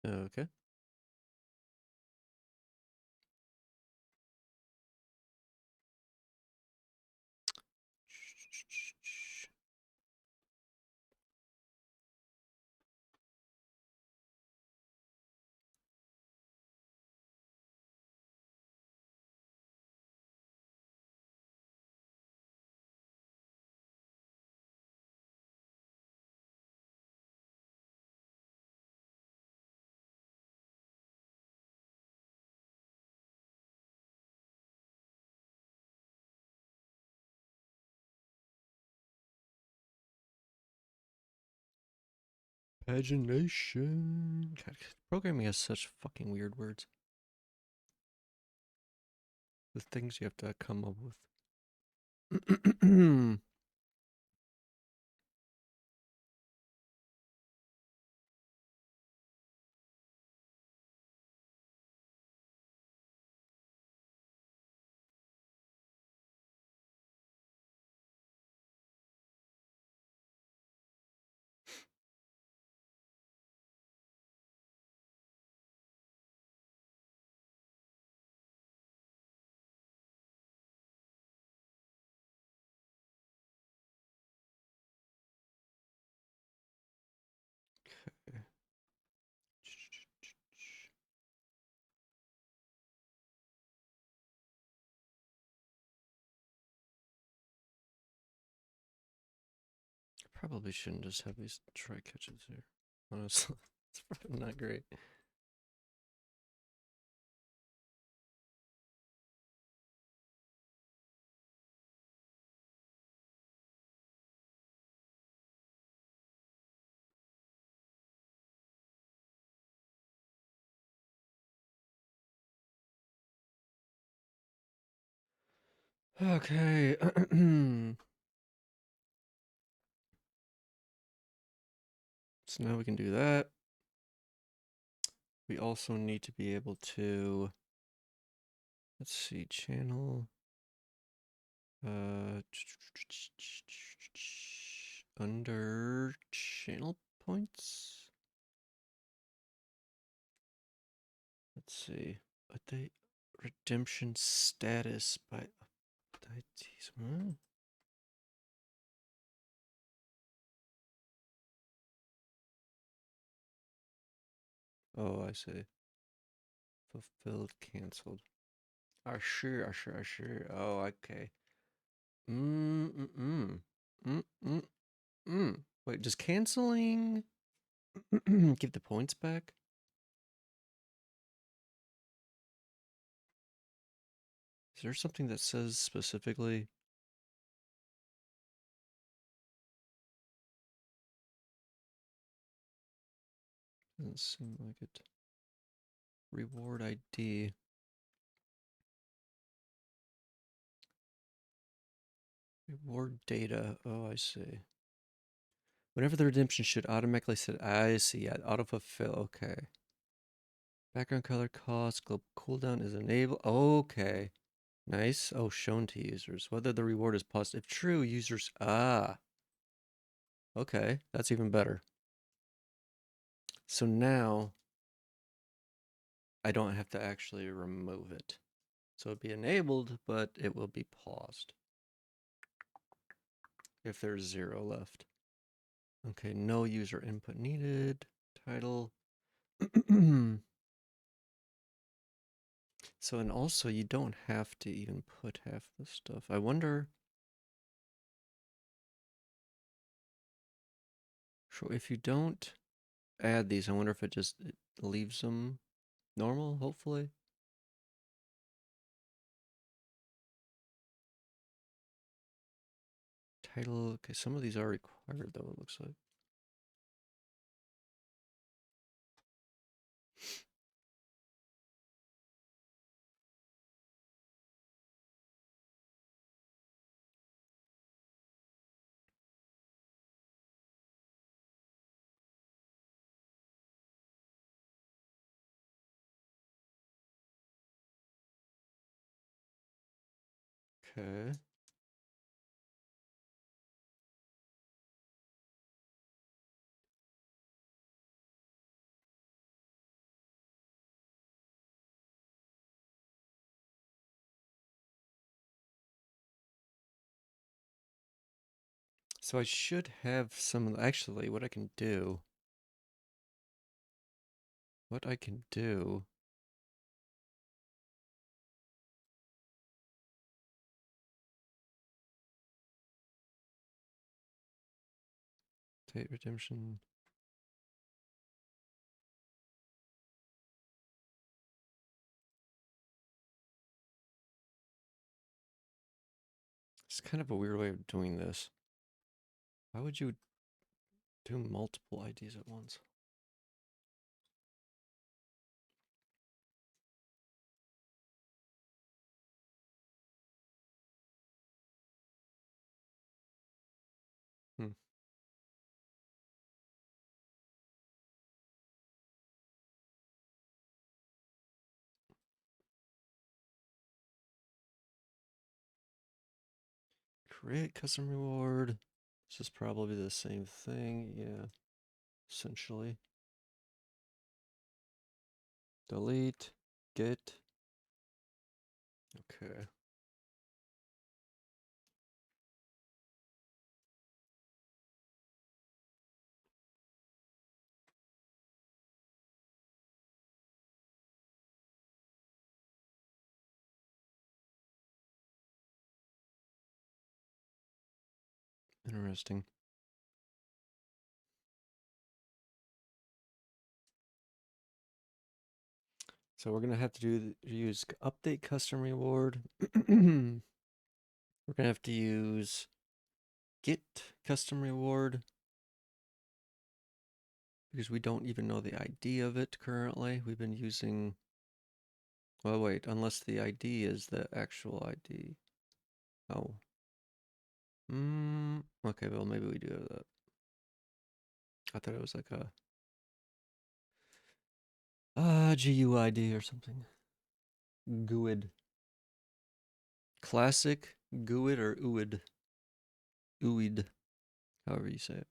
Okay. Pagination. God, programming has such fucking weird words. The things you have to come up with. Probably shouldn't just have these try catches here. Honestly, it's probably not great. Okay. So now we can do that. We also need to be able to, let's see, channel, under channel points. Let's see, update redemption status by updates. Huh? Oh, I see. Fulfilled, canceled. Sure. Oh, okay. Mm. Wait, does canceling give the points back? Is there something that says specifically? Doesn't seem like it. Reward ID. Reward data. Oh, I see. Whenever the redemption should automatically set. I see. Yeah, autofulfill. Okay. Background color cost. Global cooldown is enabled. Okay. Nice. Oh, shown to users. Whether the reward is positive. If true, users. Ah. Okay. That's even better. So now I don't have to actually remove it. So it'll be enabled, but it will be paused if there's 0 left. Okay, no user input needed. Title. So, and also you don't have to even put half the stuff. I wonder. So if you don't add these, I wonder if it leaves them normal, hopefully. Title. Okay, some of these are required though, it looks like. Okay. So I should have some, actually, what I can do, date redemption. It's kind of a weird way of doing this. Why would you do multiple IDs at once? Hmm. Create custom reward. This is probably the same thing. Yeah, essentially. Delete. Get. Okay. Interesting. So we're gonna have to use update custom reward. We're gonna have to use get custom reward because we don't even know the ID of it currently. We've been using. Well, wait, unless the ID is the actual ID. Oh. Okay, well, maybe we do have that. I thought it was like GUID or something. GUID. Classic, GUID, or UID? UID, however you say it.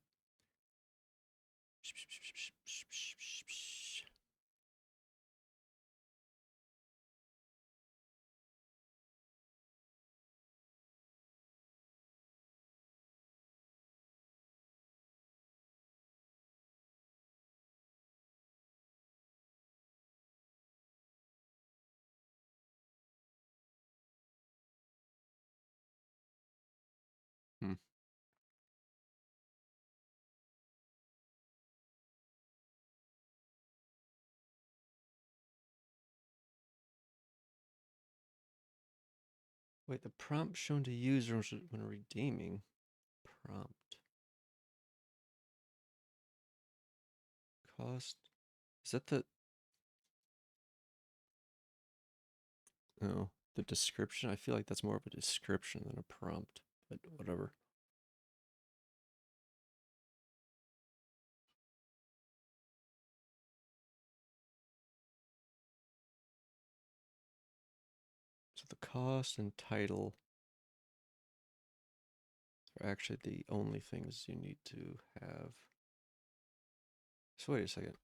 Hmm. Wait, the prompt shown to users when redeeming. Prompt. Cost. Is that the... Oh, the description? I feel like that's more of a description than a prompt, but whatever. So the cost and title are actually the only things you need to have. So wait a second.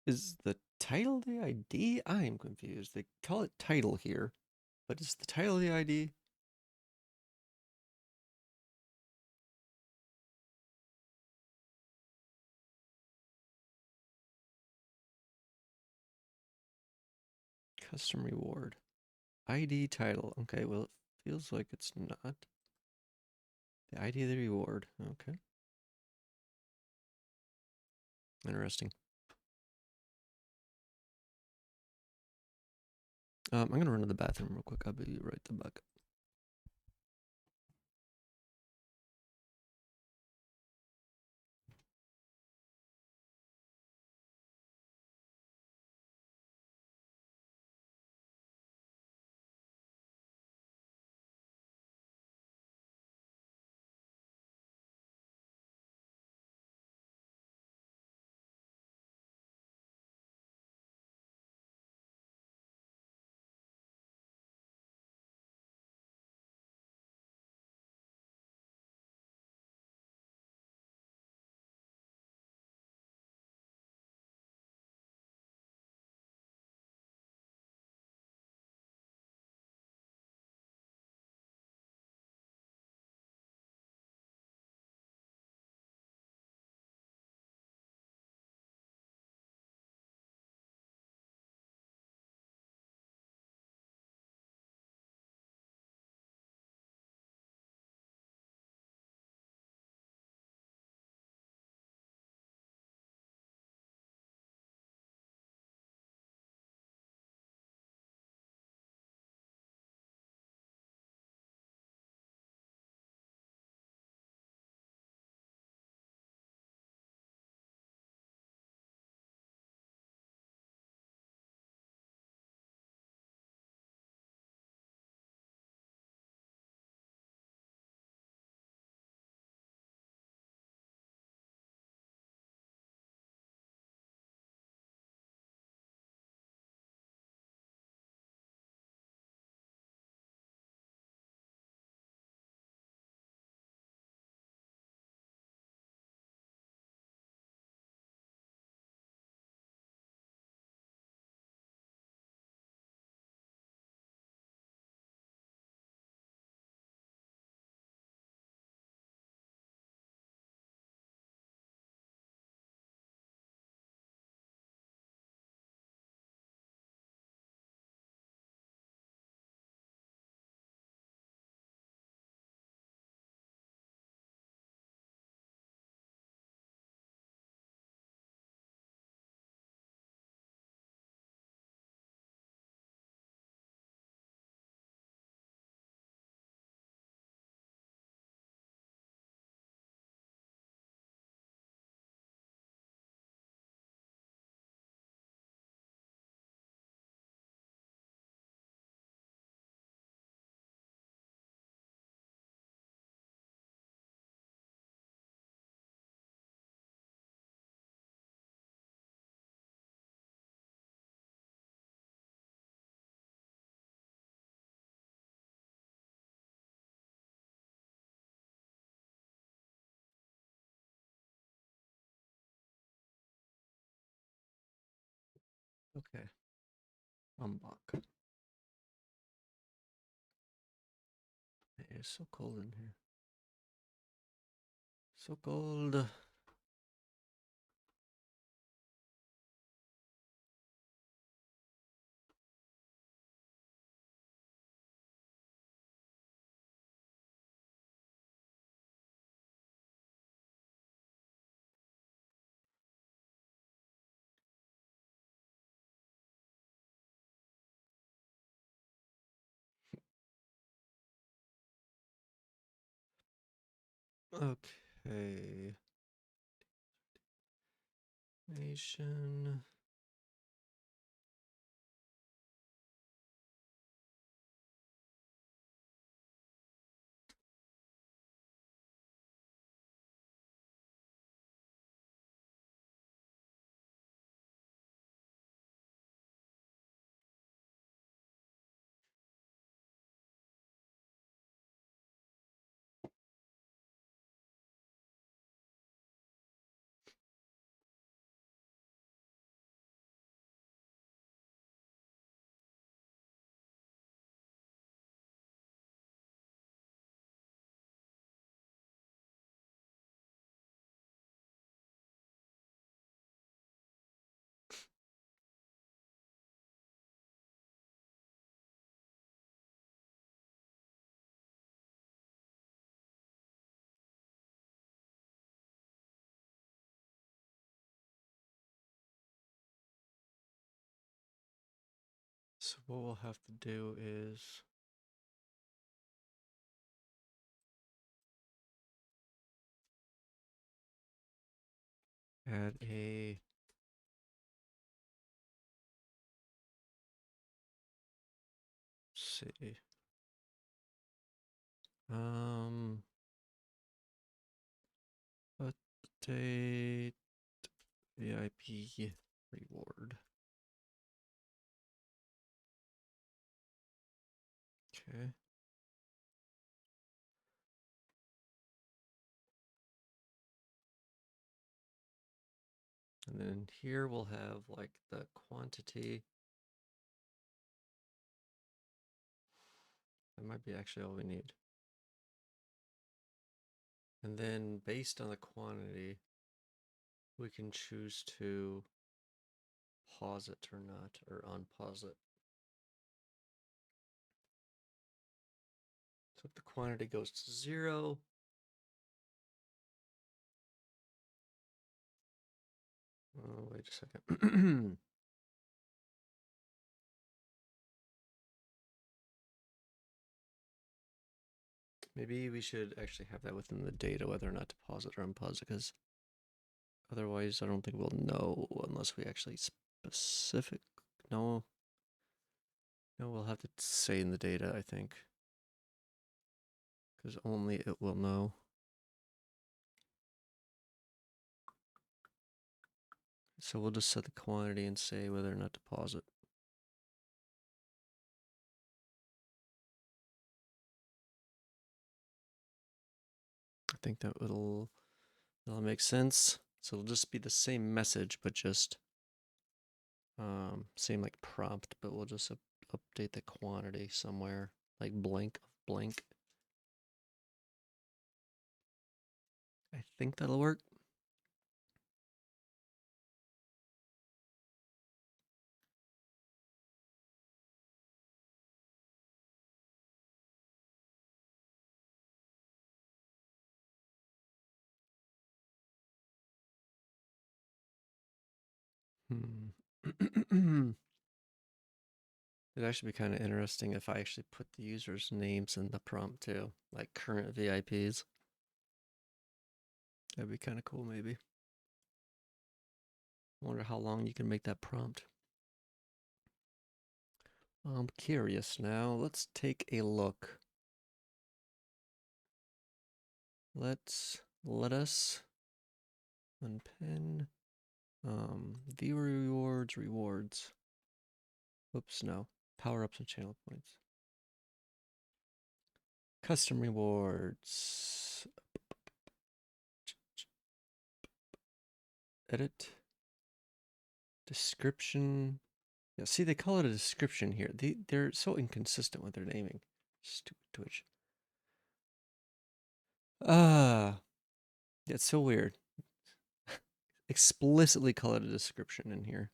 Is the title the ID? I am confused. They call it title here, but is the title the ID? Custom reward. ID title. Okay, well, it feels like it's not. The ID of the reward. Okay. Interesting. I'm going to run to the bathroom real quick. I'll be right back. Okay. Unblock. It's so cold in here. So cold. Okay. Nation. So what we'll have to do is add a see. Update VIP reward. Okay. And then here we'll have like the quantity. That might be actually all we need. And then based on the quantity, we can choose to pause it or not, or unpause it. So if the quantity goes to 0, oh, wait a second. Maybe we should actually have that within the data, whether or not to pause it or unpause it, because otherwise I don't think we'll know unless we actually specific. No, no, we'll have to say in the data, I think, because only it will know. So we'll just set the quantity and say whether or not to pause it. I think that'll make sense. So it'll just be the same message, but just same like prompt, but we'll just update the quantity somewhere, like blank of blank. I think that'll work. It'd actually be kind of interesting if I actually put the users' names in the prompt too, like current VIPs. That'd be kind of cool, maybe. I wonder how long you can make that prompt. I'm curious now. Let's take a look. Let us unpin viewer rewards. Oops, no. Power ups and channel points. Custom rewards. Edit. Description. Yeah, see, they call it a description here. They're so inconsistent with their naming. Stupid Twitch. That's so weird. Explicitly call it a description in here,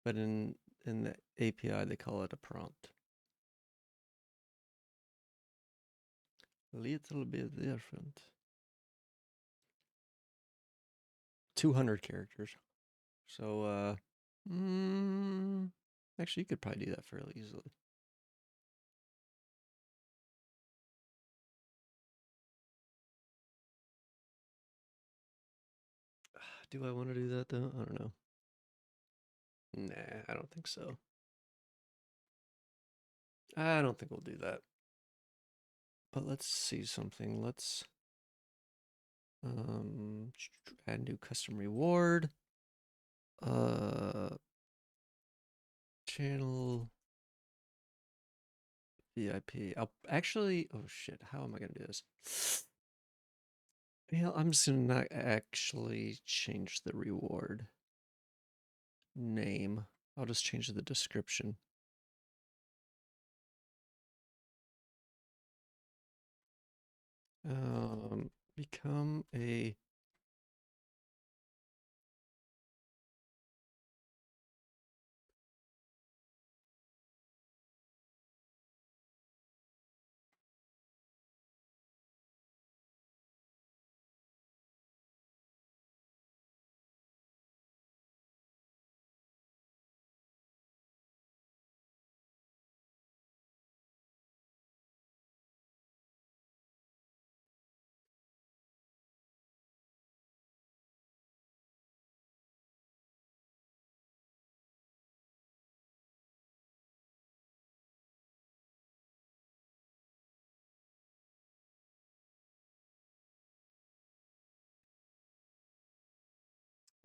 but in the API they call it a prompt. A little bit different. 200 characters. So actually you could probably do that fairly easily. Do I want to do that though? I don't know. Nah, I don't think so. I don't think we'll do that. But let's see something. Let's add new custom reward. Channel VIP. I'll actually, oh shit, how am I gonna do this? Yeah, I'm just gonna not actually change the reward name. I'll just change the description. Become a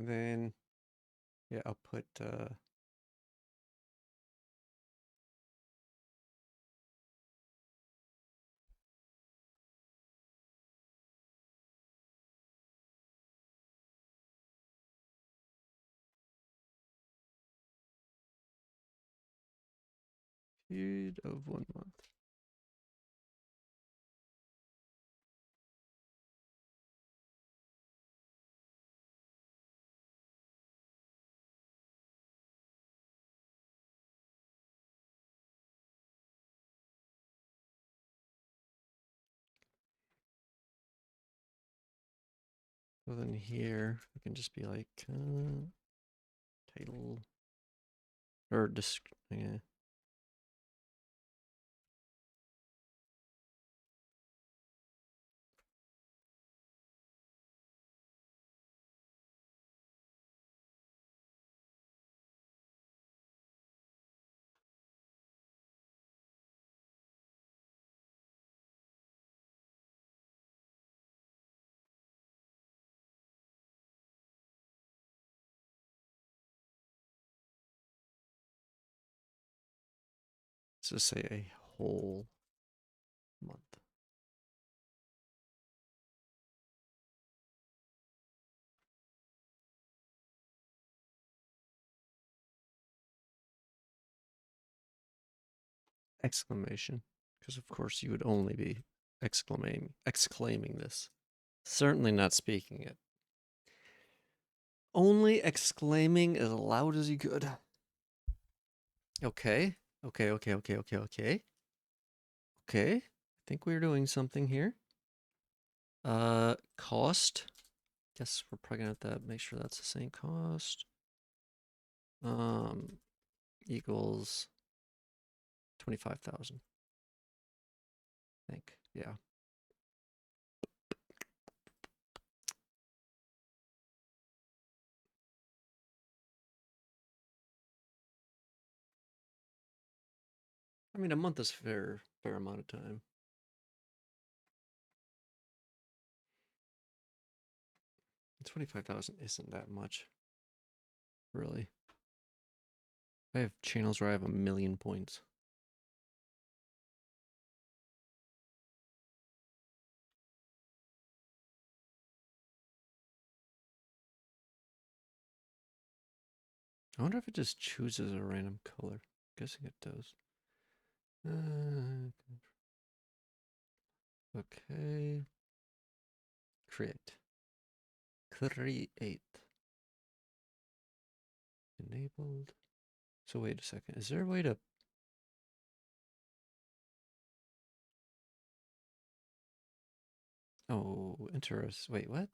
then yeah, I'll put period of 1 month. So then here we can just be like title or disc. Yeah. Let's just say a whole month. Exclamation, because of course you would only be exclaiming this. Certainly not speaking it. Only exclaiming as loud as you could. Okay. Okay. I think we're doing something here. Cost. Guess we're probably gonna have to make sure that's the same cost. Equals 25,000. I think. Yeah. I mean, a month is fair amount of time. 25,000 isn't that much, really. I have channels where I have 1,000,000 points. I wonder if it just chooses a random color. Guessing it does. Okay. Create. Create. Enabled. So wait a second. Is there a way to... Oh, interesting. Wait, what?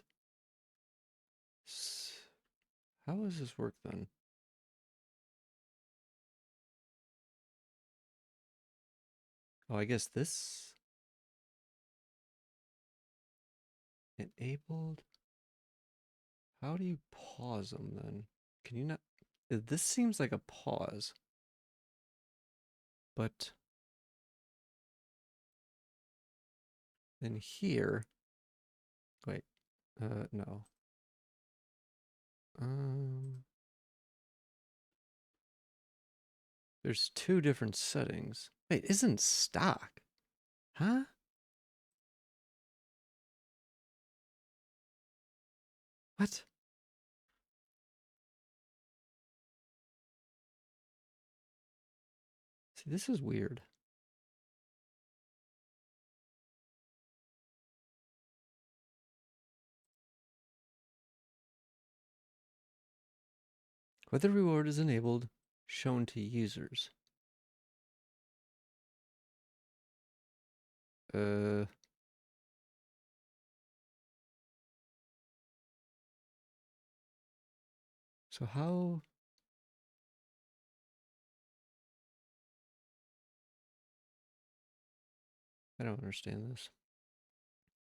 How does this work then? Oh, I guess this... Enabled? How do you pause them then? Can you not... This seems like a pause. But... Then here... Wait. No. Um... There's two different settings. Wait, isn't stock? Huh? What? See, this is weird. Whether reward is enabled, shown to users. Uh... So how... I don't understand this.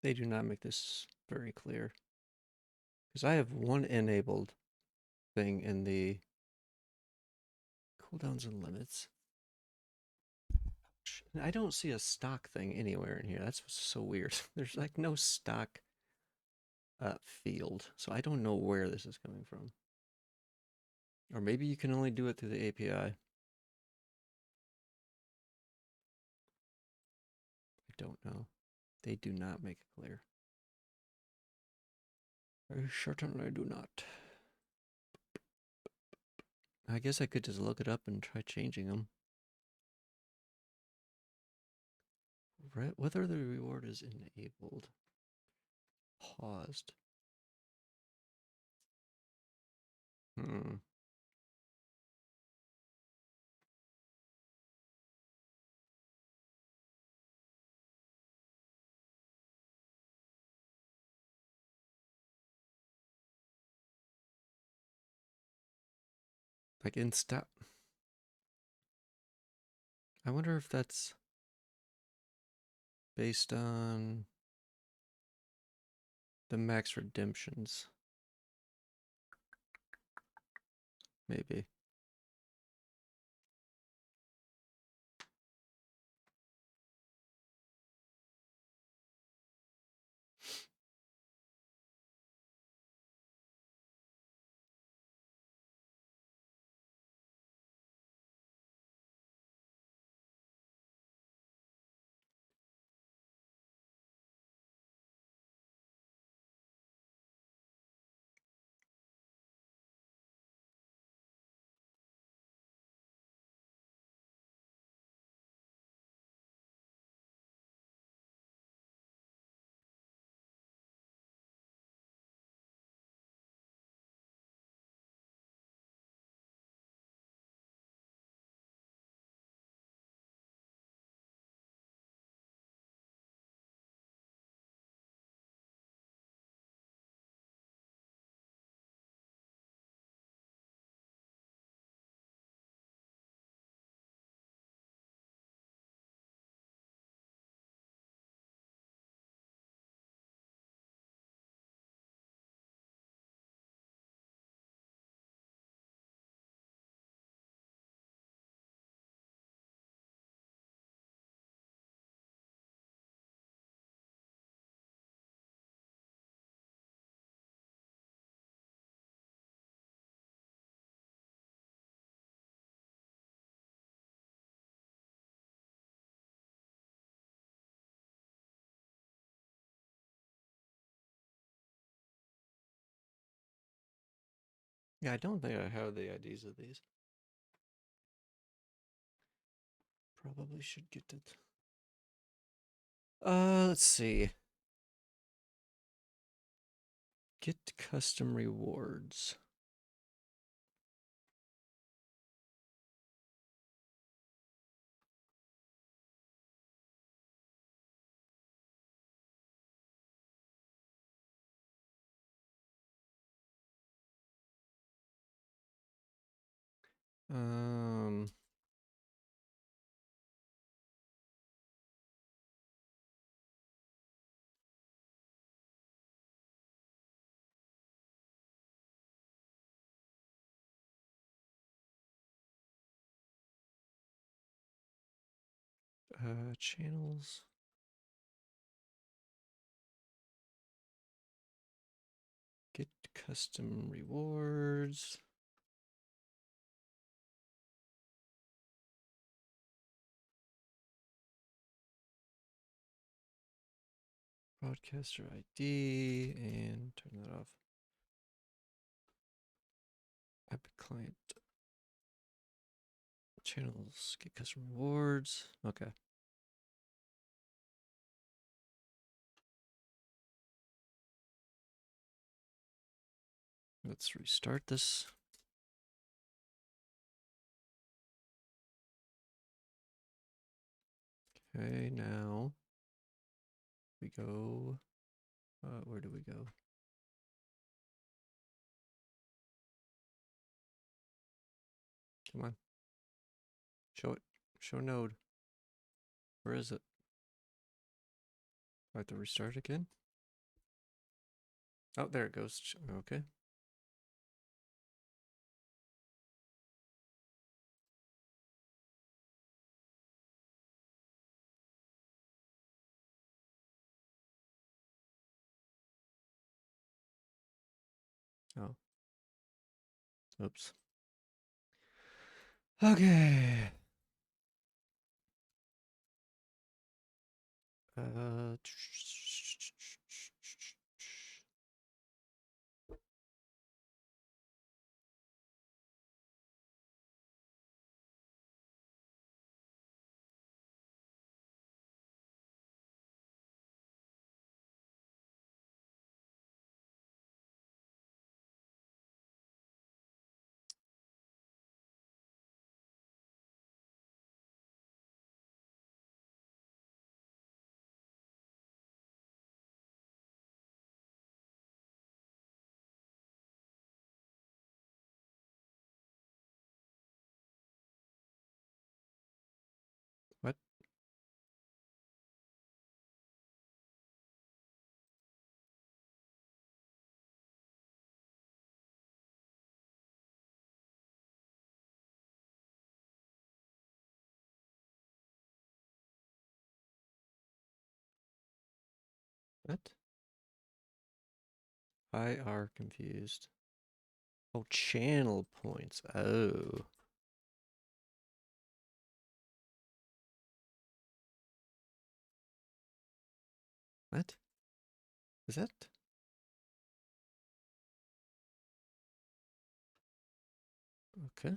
They do not make this very clear. Because I have one enabled thing in the cooldowns and limits. I don't see a stock thing anywhere in here. That's what's so weird. There's like no stock field. So I don't know where this is coming from. Or maybe you can only do it through the API. I don't know. They do not make it clear. I certainly do not. I guess I could just look it up and try changing them. Whether the reward is enabled. Paused. Hmm. Like in stop. I wonder if that's based on the max redemptions. Maybe. Yeah, I don't think I have the IDs of these. Probably should get it. Let's see. Get custom rewards. Um, channels. Get custom rewards. Broadcaster ID and turn that off. Epic client. Channels. Get custom rewards. Okay. Let's restart this. Okay, now we go. Where do we go? Come on. Show it. Show node. Where is it? I have to restart again? Oh, there it goes. Okay. Oh. Oops. Okay. Uh, what? What? I are confused. Oh, channel points. Oh. What? Is that? Okay.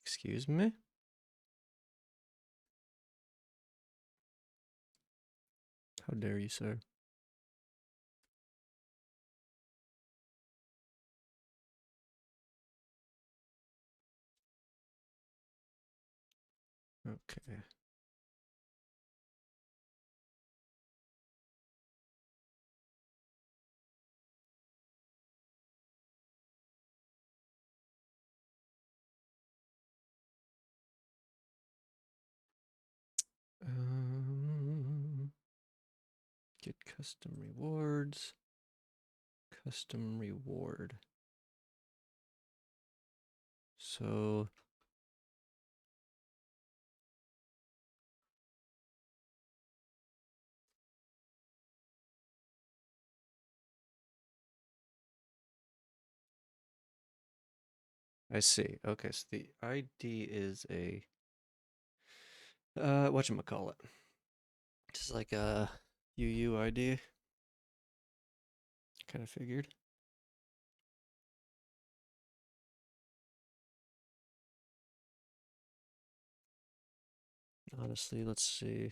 Excuse me? How dare you, sir? Okay. Um, get custom rewards. Custom reward. So I see. Okay, so the ID is a Whatchamacallit? Just like a UUID. Kind of figured. Honestly, let's see.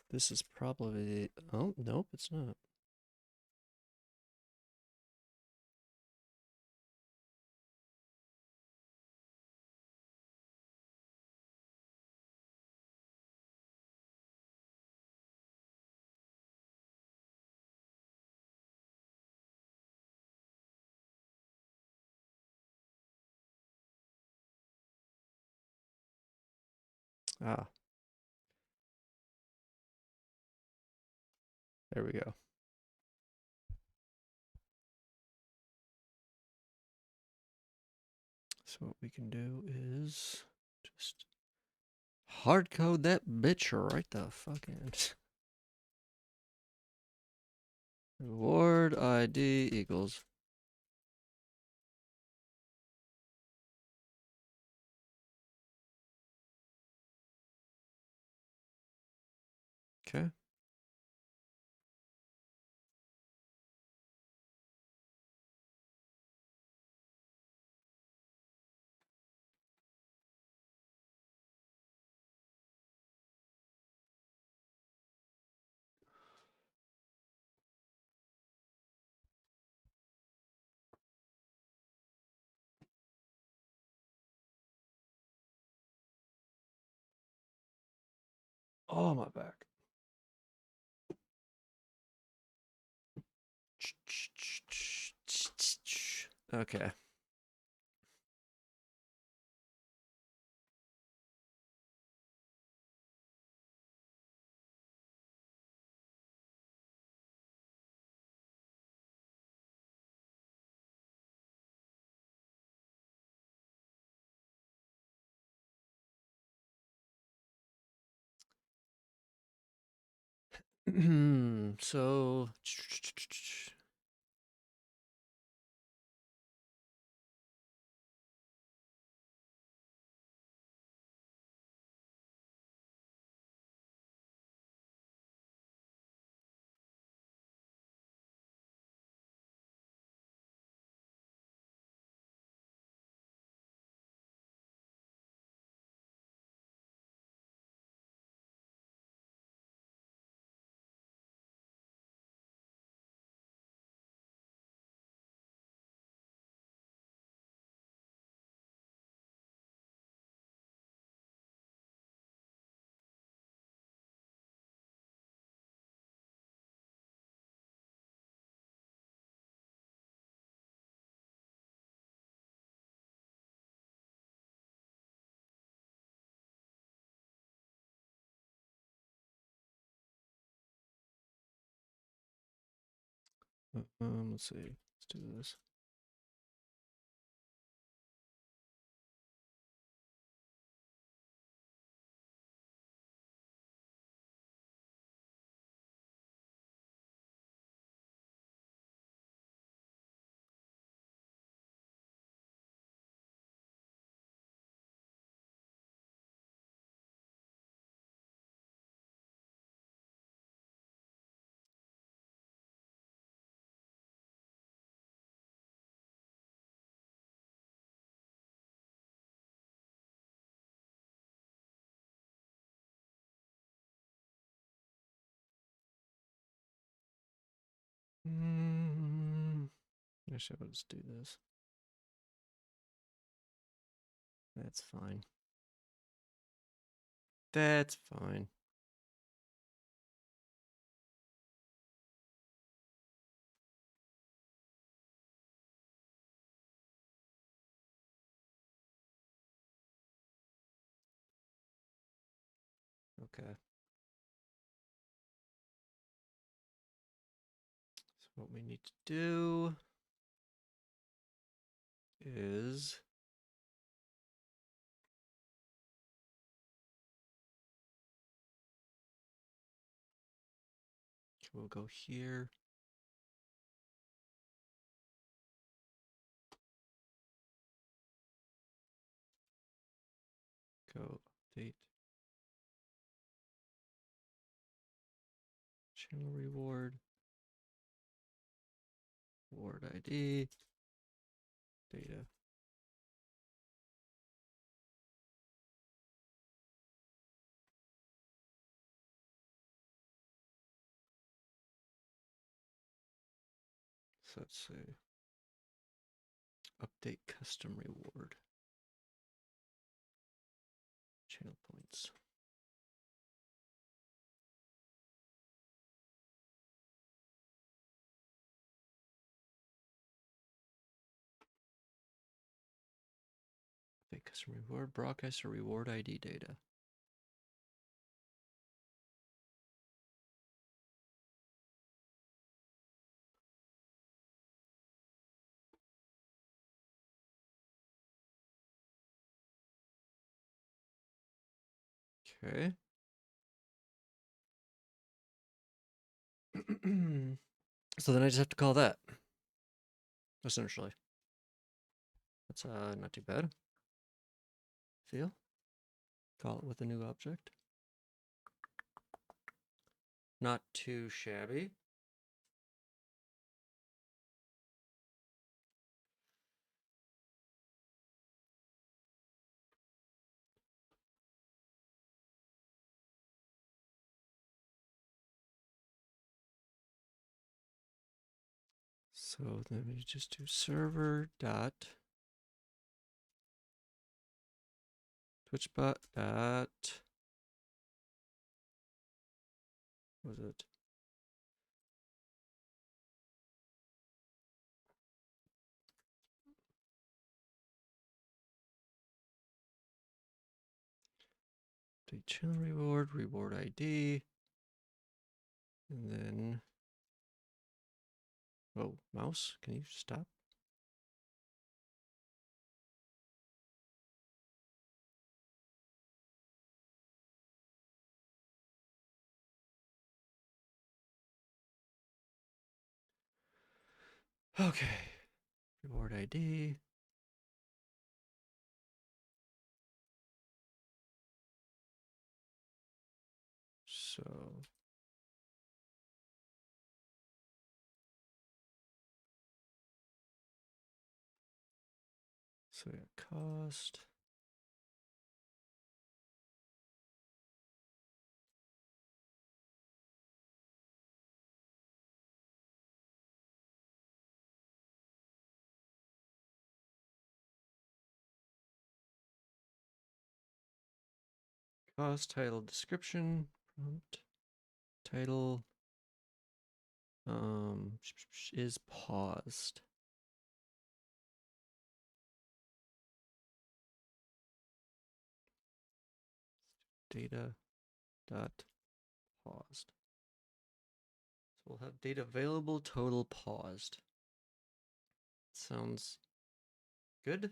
This is probably. Oh, nope, it's not. Ah, there we go. So what we can do is just hard code that bitch right the fuck in. Reward ID equals. Okay. Oh, my back. Okay. So. Let's see. Let's do this. Actually, I'll just do this. That's fine. That's fine. Okay. So what we need to do is we'll go here. go update channel reward ID data. So let's say update custom reward channel points. Update custom reward broadcaster reward ID data. Okay. So then I just have to call that, essentially. That's not too bad. Feel? Call it with a new object. Not too shabby. So then we just do server dot twitchbot dot, what was it? Update channel reward ID, and then, oh, mouse, can you stop? Okay, reward ID. So yeah, cost. Cost, title, description, prompt, title, is paused. Data dot paused. So we'll have data available, total paused. Sounds good.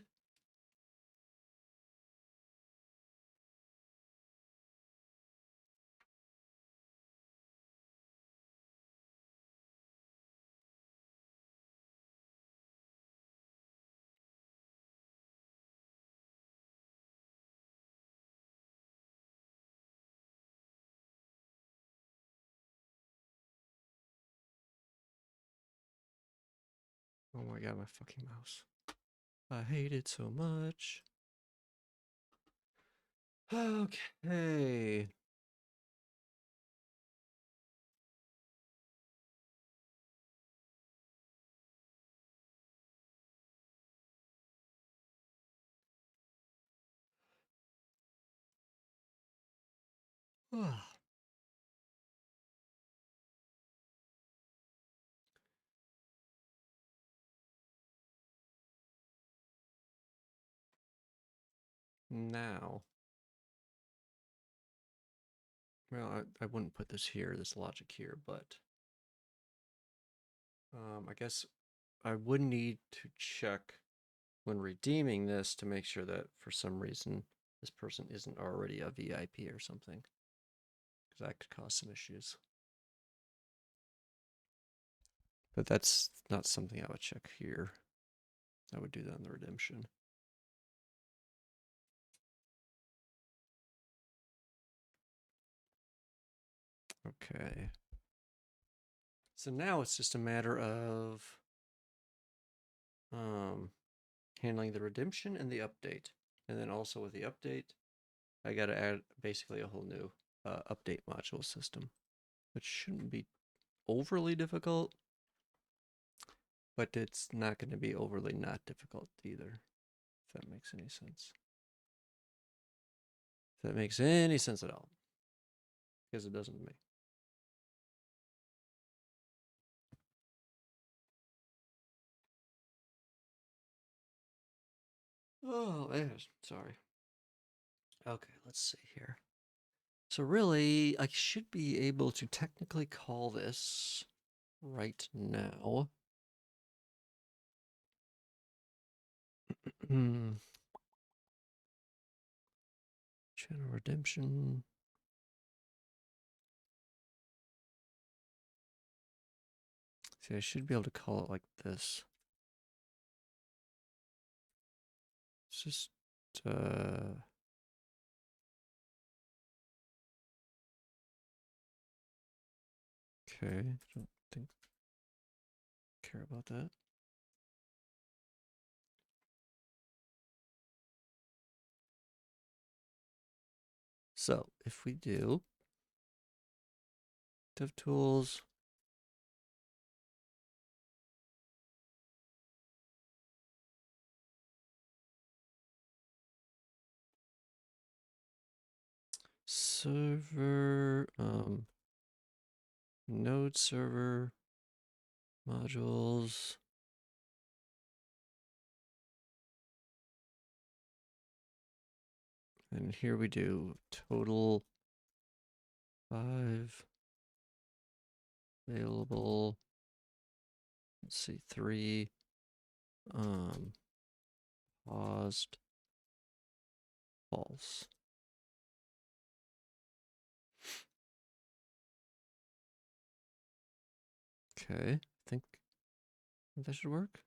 Oh my god, my fucking mouse. I hate it so much. Okay. Now, well, I wouldn't put this here, this logic here, but I guess I would need to check when redeeming this to make sure that for some reason this person isn't already a VIP or something, because that could cause some issues. But that's not something I would check here. I would do that on the redemption. Okay. So now it's just a matter of handling the redemption and the update. And then also with the update, I got to add basically a whole new update module system, which shouldn't be overly difficult, but it's not going to be overly not difficult either, if that makes any sense. If that makes any sense at all. Because it doesn't to me. Oh, yes. Sorry. Okay, let's see here. So really, I should be able to technically call this right now. Channel redemption. See, I should be able to call it like this. It's just, okay, don't think care about that. So if we do DevTools, server, node server, modules. And here we do total 5 available. Let's see, 3 paused, false. Okay, I think that should work.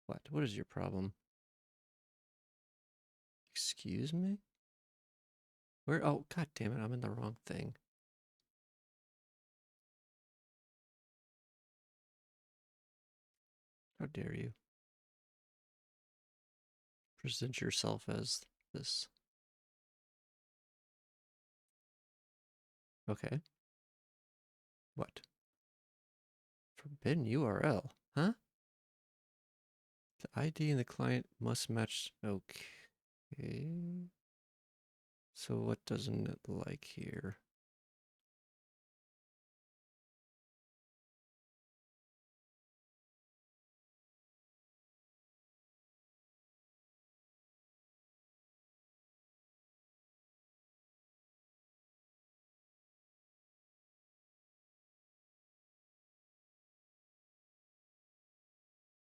What? What is your problem? Excuse me? Where? Oh, god damn it, I'm in the wrong thing. How dare you? Present yourself as this. Okay. What? Forbidden URL? Huh? The ID and the client must match. Okay. So what doesn't it like here?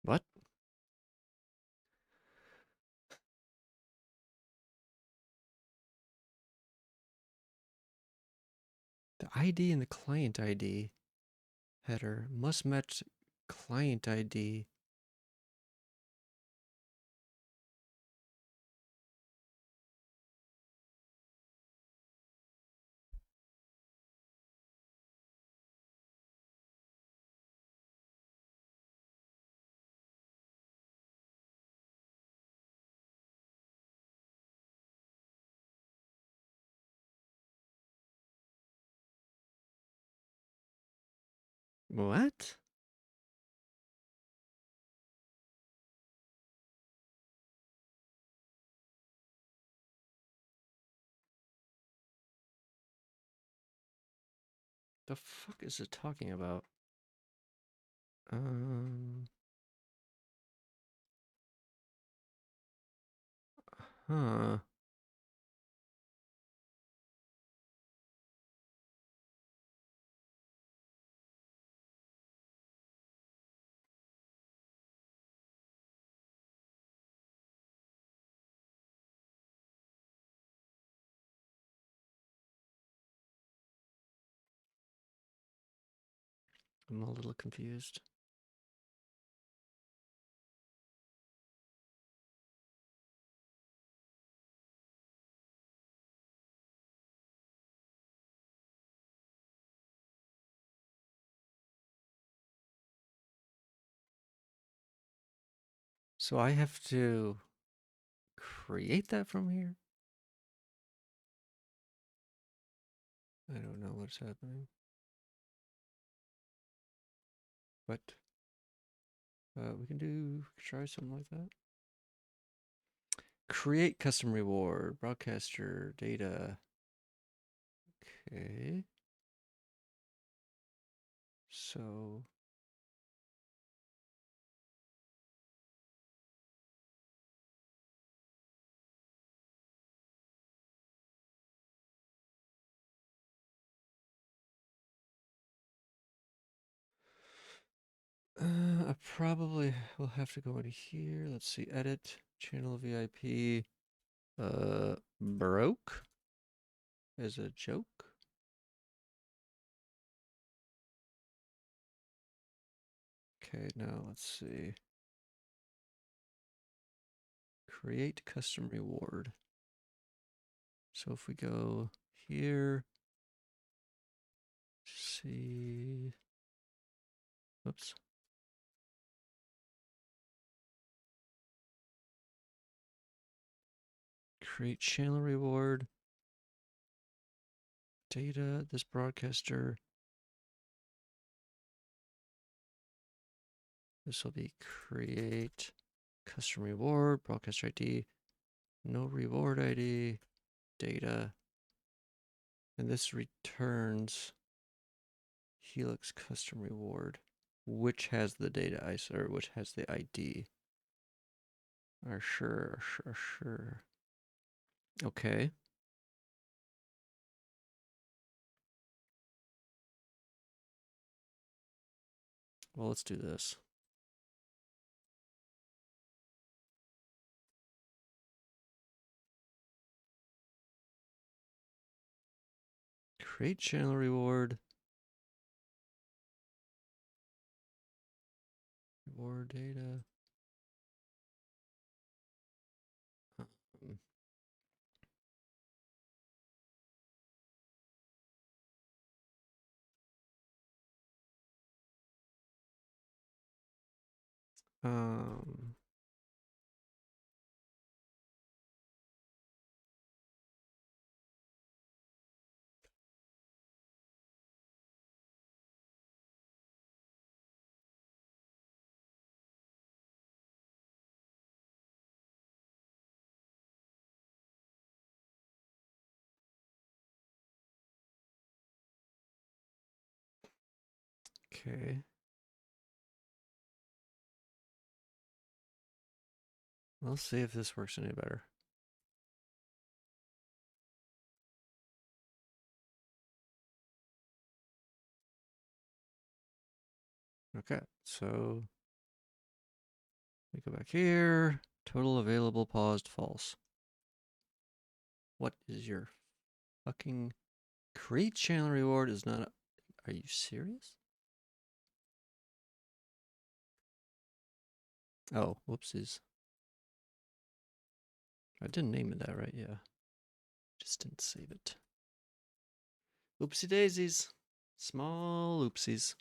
What? The ID and the client ID header must match client ID. What? The fuck is it talking about? Huh. I'm a little confused. So I have to create that from here? I don't know what's happening. But we can try something like that. Create custom reward, broadcaster, data. Okay. So I probably will have to go into here. Let's see, edit, channel VIP, broke as a joke. Okay, now let's see. Create custom reward. So if we go here, see, oops. Create channel reward. Data, this broadcaster. This will be create custom reward, broadcaster ID, no reward ID, data. And this returns Helix custom reward, which has the data ISO, or which has the ID. Sure. Okay. Well, let's do this. Create channel reward. Reward data. Um, okay. Let's see if this works any better. Okay, so we go back here. Total available paused false. What is your fucking create channel reward is not. Are you serious? Oh, whoopsies. I didn't name it that right, yeah. Just didn't save it. Oopsie daisies. Small oopsies.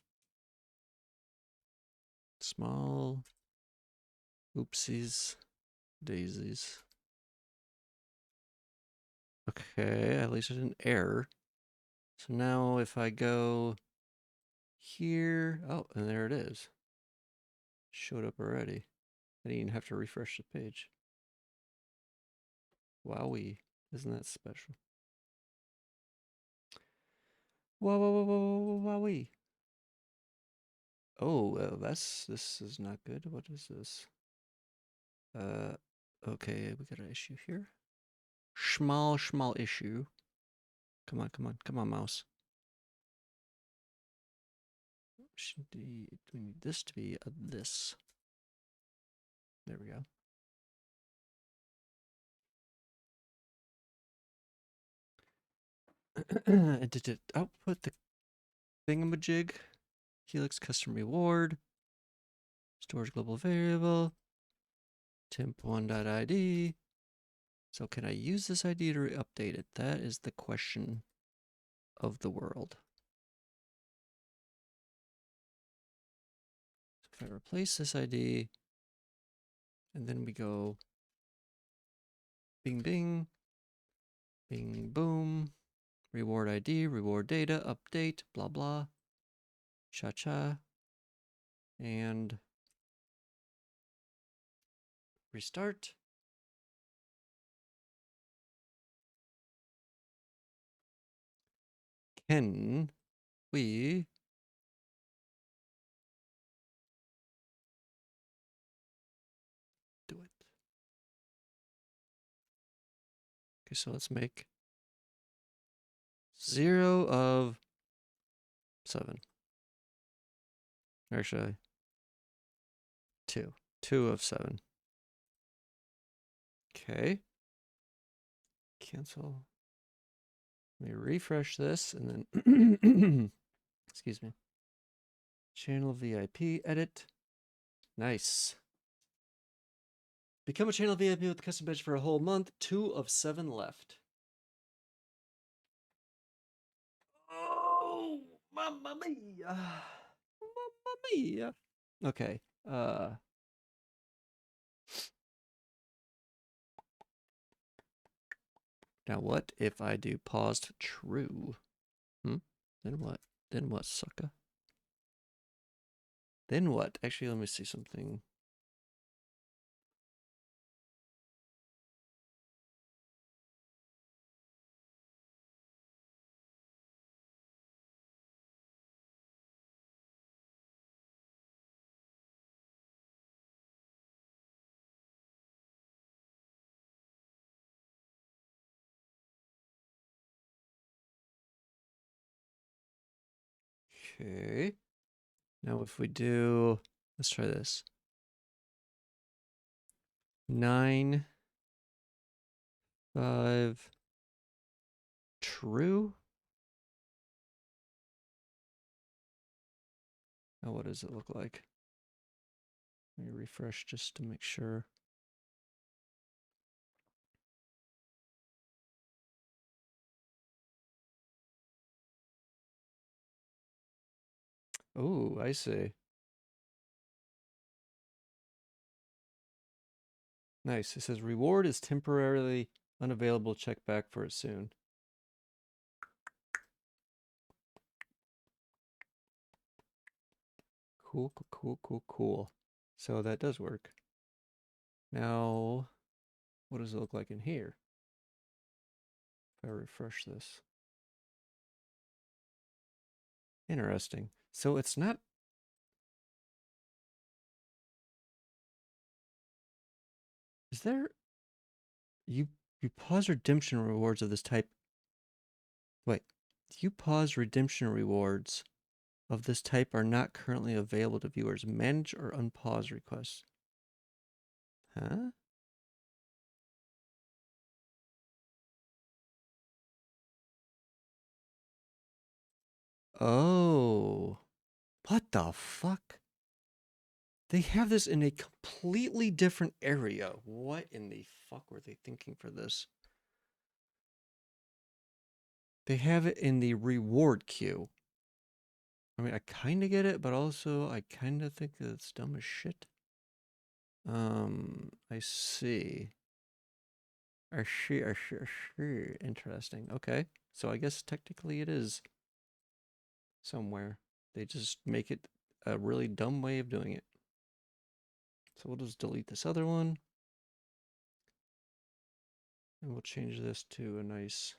Small oopsies daisies. Okay, at least I didn't error. So now if I go here, oh, and there it is. Showed up already. I didn't even have to refresh the page. Wowee. Isn't that special? Wowee. Oh, this is not good. What is this? Okay, we got an issue here. Small issue. Come on, mouse. We need this to be a this. There we go. And did it output the thingamajig? Helix custom reward. Stores global variable. temp1.id. So can I use this ID to update it? That is the question of the world. So if I replace this ID And then we go bing, bing, bing, boom, reward ID, reward data, update, blah, blah, cha-cha, and restart. Can we do it? Okay, so let's make 0 of 7. Actually, 2. 2 of 7. Okay. Cancel. Let me refresh this and then, excuse me. Channel VIP, edit. Nice. Become a channel VIP with the custom badge for a whole month. 2 of 7 left. Oh, mamma mia. Mamma mia. Okay. Now what if I do paused true? Then what? Then what, sucker? Then what? Actually, let me see something. Okay. Now if we do, let's try this. 9, 5, true. Now what does it look like? Let me refresh just to make sure. Oh, I see. Nice. It says reward is temporarily unavailable. Check back for it soon. Cool, cool, cool, cool, cool. So that does work. Now, what does it look like in here? If I refresh this. Interesting. So it's not. Is there. You pause redemption rewards of this type. Wait. You pause redemption rewards of this type are not currently available to viewers. Manage or unpause requests. Huh? Oh. What the fuck? They have this in a completely different area. What in the fuck were they thinking for this? They have it in the reward queue. I mean, I kind of get it, but also I kind of think that it's dumb as shit. I see. I see, I see, I see. Interesting. Okay. So I guess technically it is somewhere. They just make it a really dumb way of doing it. So we'll just delete this other one. And we'll change this to a nice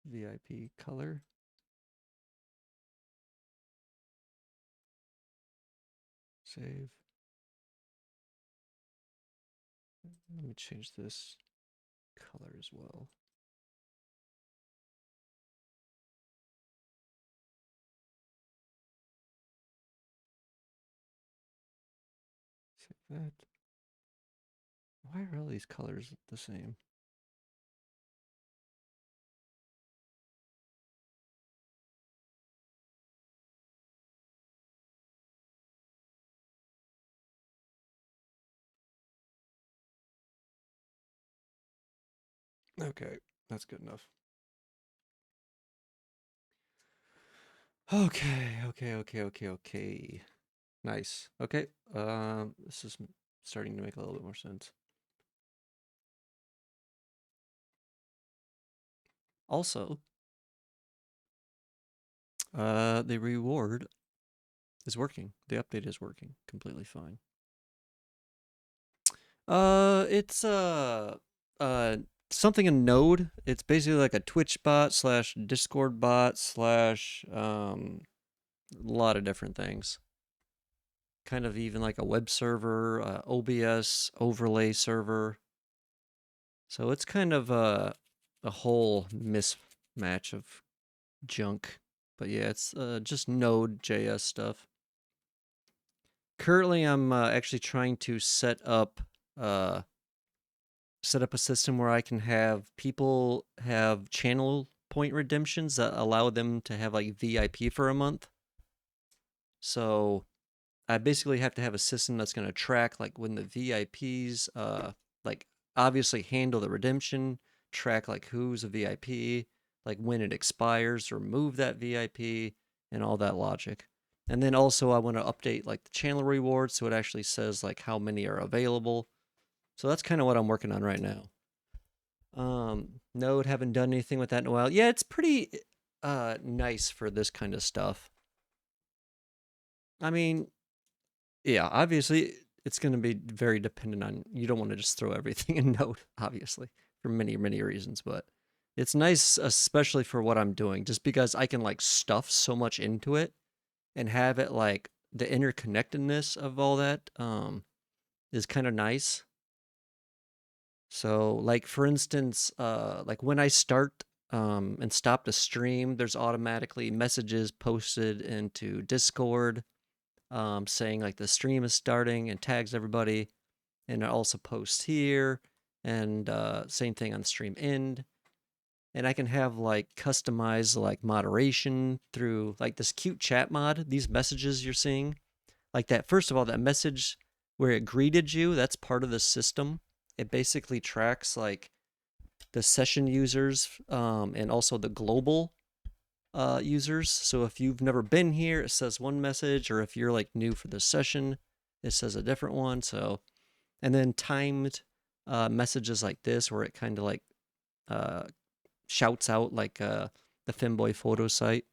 VIP color. Save. Let me change this color as well. Save that. Why are all these colors the same? Okay, that's good enough. Okay. Nice. Okay. This is starting to make a little bit more sense. Also, the reward is working. The update is working completely fine. It's something in Node. It's basically like a Twitch bot slash Discord bot slash a lot of different things. Kind of even like a web server, OBS overlay server. So it's kind of a whole mismatch of junk. But yeah, it's just Node.js stuff. Currently, I'm actually trying to set up a system where I can have people have channel point redemptions that allow them to have like VIP for a month. So I basically have to have a system that's going to track like when the VIPs like obviously handle the redemption, track like who's a VIP, like when it expires, remove that VIP, and all that logic. And then also I want to update like the channel rewards so it actually says like how many are available. So that's kind of what I'm working on right now. Node, haven't done anything with that in a while. Yeah, it's pretty nice for this kind of stuff. I mean, yeah, obviously it's going to be very dependent on, you don't want to just throw everything in Node, obviously, for many, many reasons, but it's nice, especially for what I'm doing, just because I can like stuff so much into it and have it like the interconnectedness of all that is kind of nice. So like for instance, like when I start and stop the stream, there's automatically messages posted into Discord saying like the stream is starting and tags everybody, and it also posts here, and same thing on the stream end. And I can have like customized like moderation through like this cute chat mod. These messages you're seeing, like that. First of all, that message where it greeted you, that's part of the system. It basically tracks like the session users and also the global users. So if you've never been here, it says one message, or if you're like new for the session, it says a different one. So, and then timed messages like this, where it kind of like shouts out like the FEMBOY photo site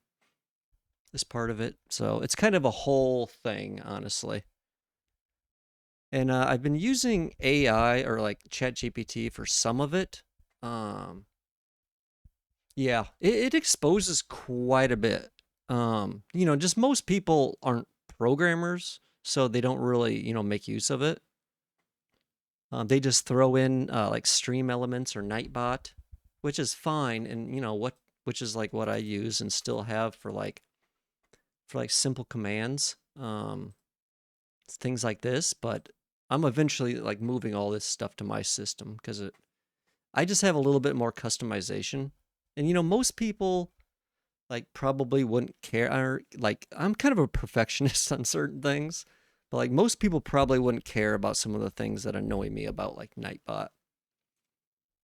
is part of it. So it's kind of a whole thing, honestly. And I've been using AI or like ChatGPT for some of it. Yeah, it exposes quite a bit. Just most people aren't programmers, so they don't really, make use of it. They just throw in like stream elements or Nightbot, which is fine, and which is like what I use and still have for like simple commands, things like this. But I'm eventually like moving all this stuff to my system because I just have a little bit more customization, and most people like probably wouldn't care. Like I'm kind of a perfectionist on certain things, but like most people probably wouldn't care about some of the things that annoy me about like Nightbot.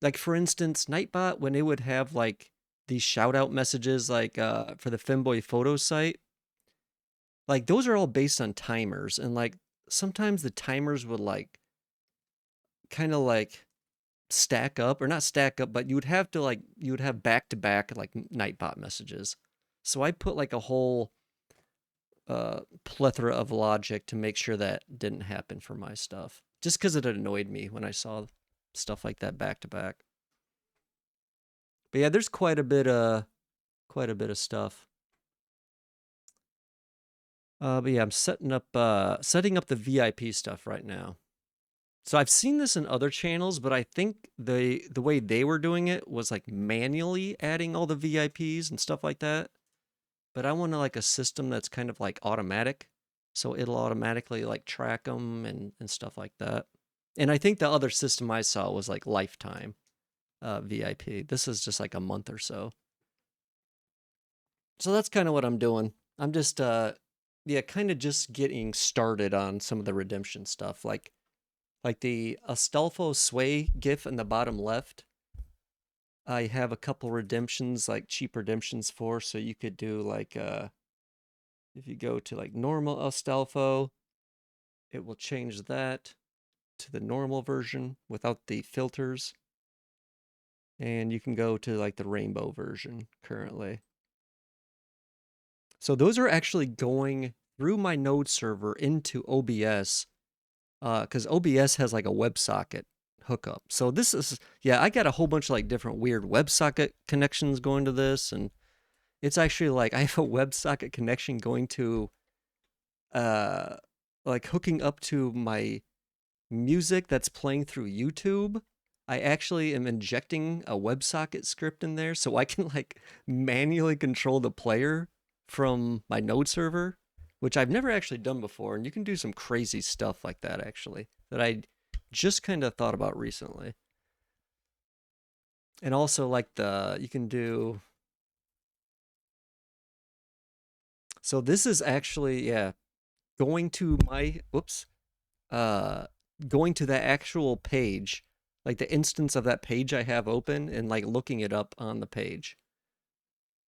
Like for instance, Nightbot, when it would have like these shout out messages like for the FEMBOY photo site, like those are all based on timers, and like sometimes the timers would like kind of like stack up, or not stack up, but you would have back to back like Nightbot messages. So I put like a whole plethora of logic to make sure that didn't happen for my stuff, just because it annoyed me when I saw stuff like that back to back. But yeah, there's quite a bit of stuff. But yeah, I'm setting up the VIP stuff right now. So I've seen this in other channels, but I think the way they were doing it was like manually adding all the VIPs and stuff like that. But I want like a system that's kind of like automatic, so it'll automatically like track them and stuff like that. And I think the other system I saw was like lifetime VIP. This is just like a month or so. So that's kind of what I'm doing. I'm just yeah, kind of just getting started on some of the redemption stuff, like the Astolfo Sway gif in the bottom left. I have a couple redemptions, like cheap redemptions for, so you could do like if you go to like normal Astolfo, it will change that. to the normal version without the filters. And you can go to like the rainbow version currently. So those are actually going through my node server into OBS, because OBS has like a WebSocket hookup. So this is, yeah, I got a whole bunch of like different weird WebSocket connections going to this, and it's actually like I have a WebSocket connection going to, uh, like hooking up to my music that's playing through YouTube. I actually am injecting a WebSocket script in there so I can like manually control the player from my node server, which I've never actually done before. And you can do some crazy stuff like that actually that I just kind of thought about recently. And also like you can do, so this is actually, yeah, going to my, whoops, uh, going to the actual page, like the instance of that page I have open and like looking it up on the page.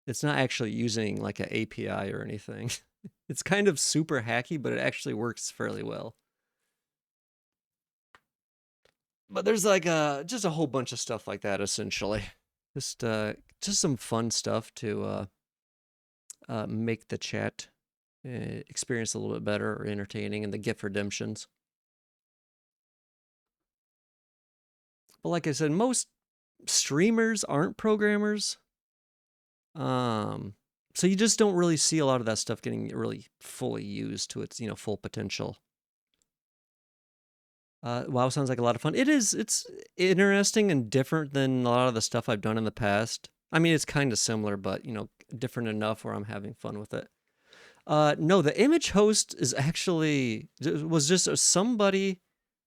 It's not actually using like an API or anything. It's kind of super hacky, but it actually works fairly well. But there's like just a whole bunch of stuff like that essentially. Just some fun stuff to make the chat experience a little bit better or entertaining, and the gift redemptions. But like I said, most streamers aren't programmers. So you just don't really see a lot of that stuff getting really fully used to its, full potential. WoW sounds like a lot of fun. It's interesting and different than a lot of the stuff I've done in the past. I mean, it's kind of similar, but, different enough where I'm having fun with it. No, the image host was just somebody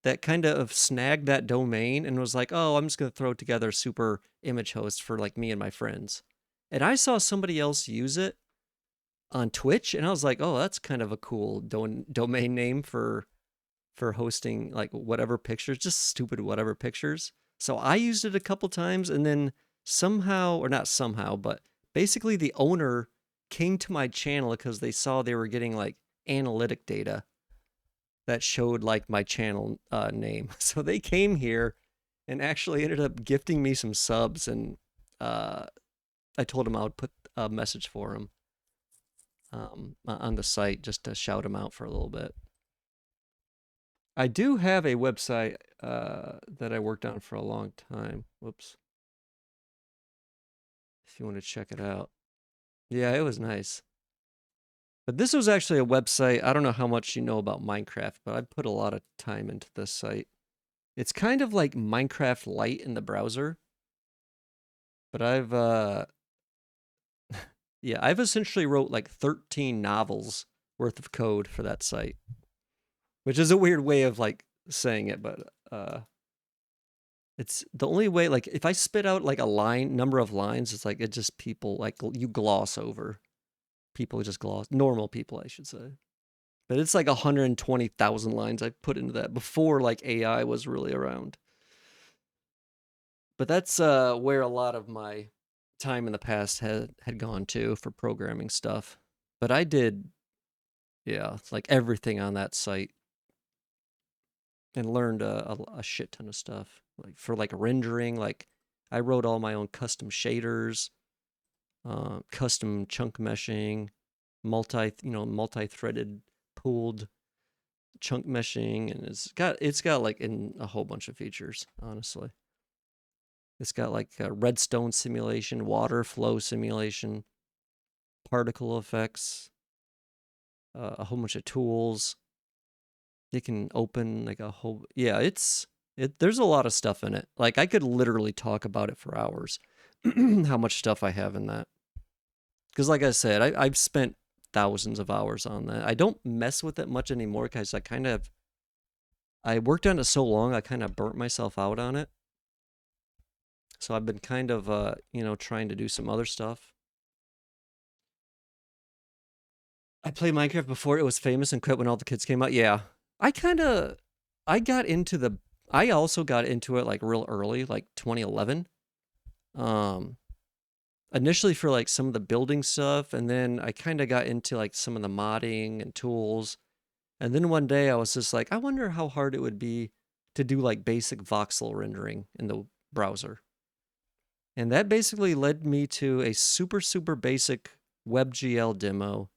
that kind of snagged that domain and was like, oh, I'm just going to throw together a super image host for like me and my friends. And I saw somebody else use it on Twitch, and I was like, oh, that's kind of a cool domain name for hosting like whatever pictures, just stupid whatever pictures. So I used it a couple times, and then somehow, or not somehow, but basically the owner came to my channel because they saw they were getting like analytic data that showed like my channel name. So they came here and actually ended up gifting me some subs, and I told him I would put a message for him on the site just to shout him out for a little bit. I do have a website that I worked on for a long time. Whoops. If you want to check it out. Yeah, it was nice. But this was actually a website. I don't know how much you know about Minecraft, but I put a lot of time into this site. It's kind of like Minecraft Lite in the browser. But yeah, I've essentially wrote like 13 novels worth of code for that site. Which is a weird way of like saying it, but it's the only way. Like if I spit out like a number of lines, it's like it just people like you gloss over. People just gloss, normal people, I should say. But it's like 120,000 lines I put into that before like AI was really around. But that's where a lot of my time in the past had gone to for programming stuff. But I did, yeah, like everything on that site, and learned a shit ton of stuff. Like for like rendering, like I wrote all my own custom shaders, custom chunk meshing, multi-threaded pooled chunk meshing, and it's got like in a whole bunch of features. Honestly, it's got like redstone simulation, water flow simulation, particle effects, a whole bunch of tools. It can open like a whole, yeah, there's a lot of stuff in it. Like I could literally talk about it for hours. How much stuff I have in that. Because like I said, I've spent thousands of hours on that. I don't mess with it much anymore because I worked on it so long, I kind of burnt myself out on it. So I've been kind of, trying to do some other stuff. I played Minecraft before it was famous and quit when all the kids came out. Yeah. I got into I also got into it like real early, like 2011. Initially for like some of the building stuff, and then I kind of got into like some of the modding and tools. And then one day I was just like, I wonder how hard it would be to do like basic voxel rendering in the browser. And that basically led me to a super basic WebGL demo.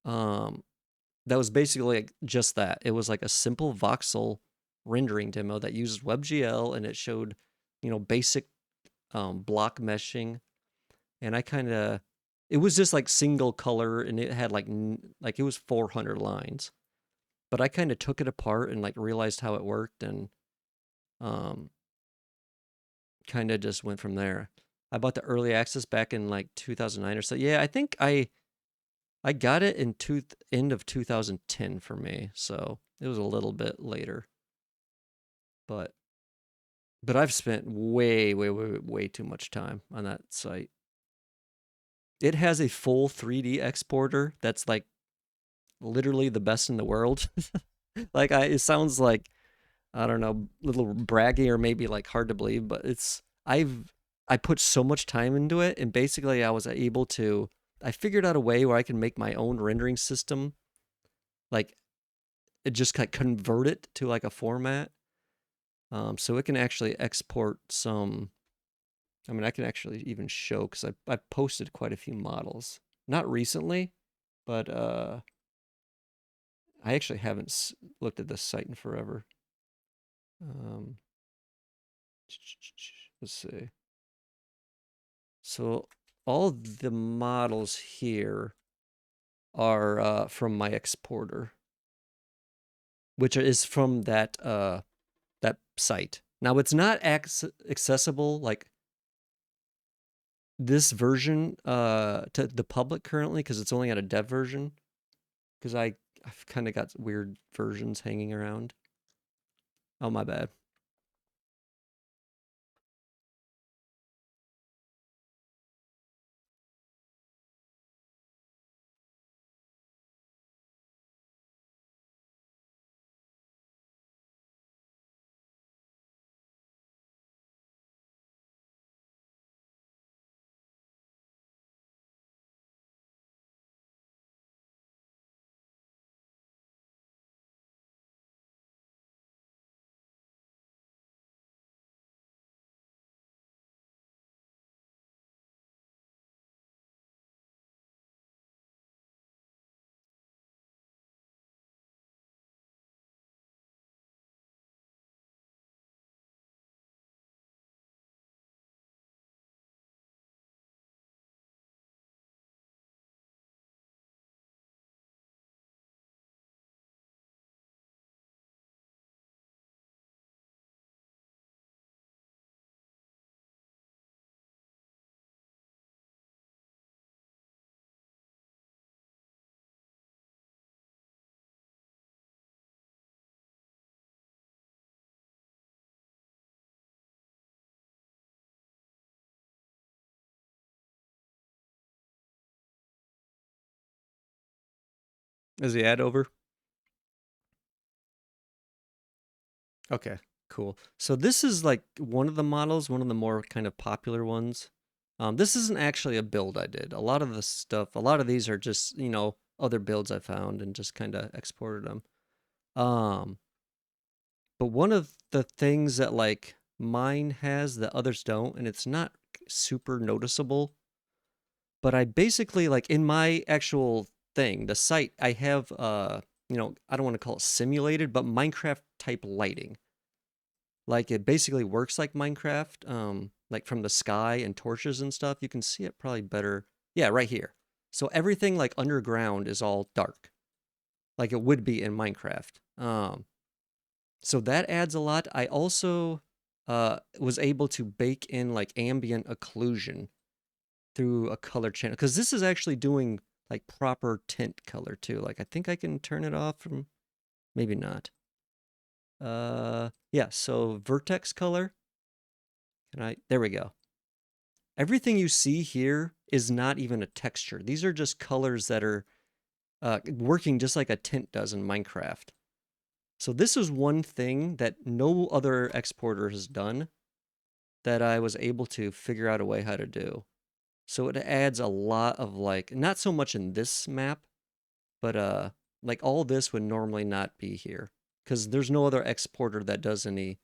That was basically like just that. It was like a simple voxel rendering demo that used WebGL, and it showed, basic block meshing. And I kind of, it was just like single color, and it had like it was 400 lines. But I kind of took it apart and like realized how it worked, and um, kind of just went from there. I bought the early access back in like 2009 or so. Yeah, I think I got it in end of 2010 for me, so it was a little bit later. But I've spent way too much time on that site. It has a full 3D exporter that's like literally the best in the world. Like it sounds like, I don't know, a little braggy or maybe like hard to believe, but I put so much time into it, and basically I figured out a way where I can make my own rendering system, like it just kind of convert it to like a format. So it can actually export some. I mean, I can actually even show, because I posted quite a few models, not recently, but I actually haven't looked at this site in forever. Um, let's see. So all the models here are from my exporter, which is from that site. Now it's not accessible like this version to the public currently, because it's only got a dev version. Because I've kind of got weird versions hanging around. Oh, my bad. Is the ad over? Okay, cool. So this is like one of the models, one of the more kind of popular ones. This isn't actually a build I did. A lot of these are just, other builds I found and just kind of exported them. Um, but one of the things that like mine has that others don't, and it's not super noticeable, but I basically like in my actual thing, the site, I have I don't want to call it simulated, but Minecraft type lighting. Like it basically works like Minecraft, like from the sky and torches and stuff. You can see it probably better. Yeah, right here. So everything like underground is all dark, like it would be in Minecraft. So that adds a lot. I also was able to bake in like ambient occlusion through a color channel, because this is actually doing like proper tint color too. Like I think I can turn it off from, maybe not. Yeah, so vertex color. There we go. Everything you see here is not even a texture. These are just colors that are working just like a tint does in Minecraft. So this is one thing that no other exporter has done that I was able to figure out a way how to do. So it adds a lot of like, not so much in this map, but like all this would normally not be here. because there's no other exporter that does any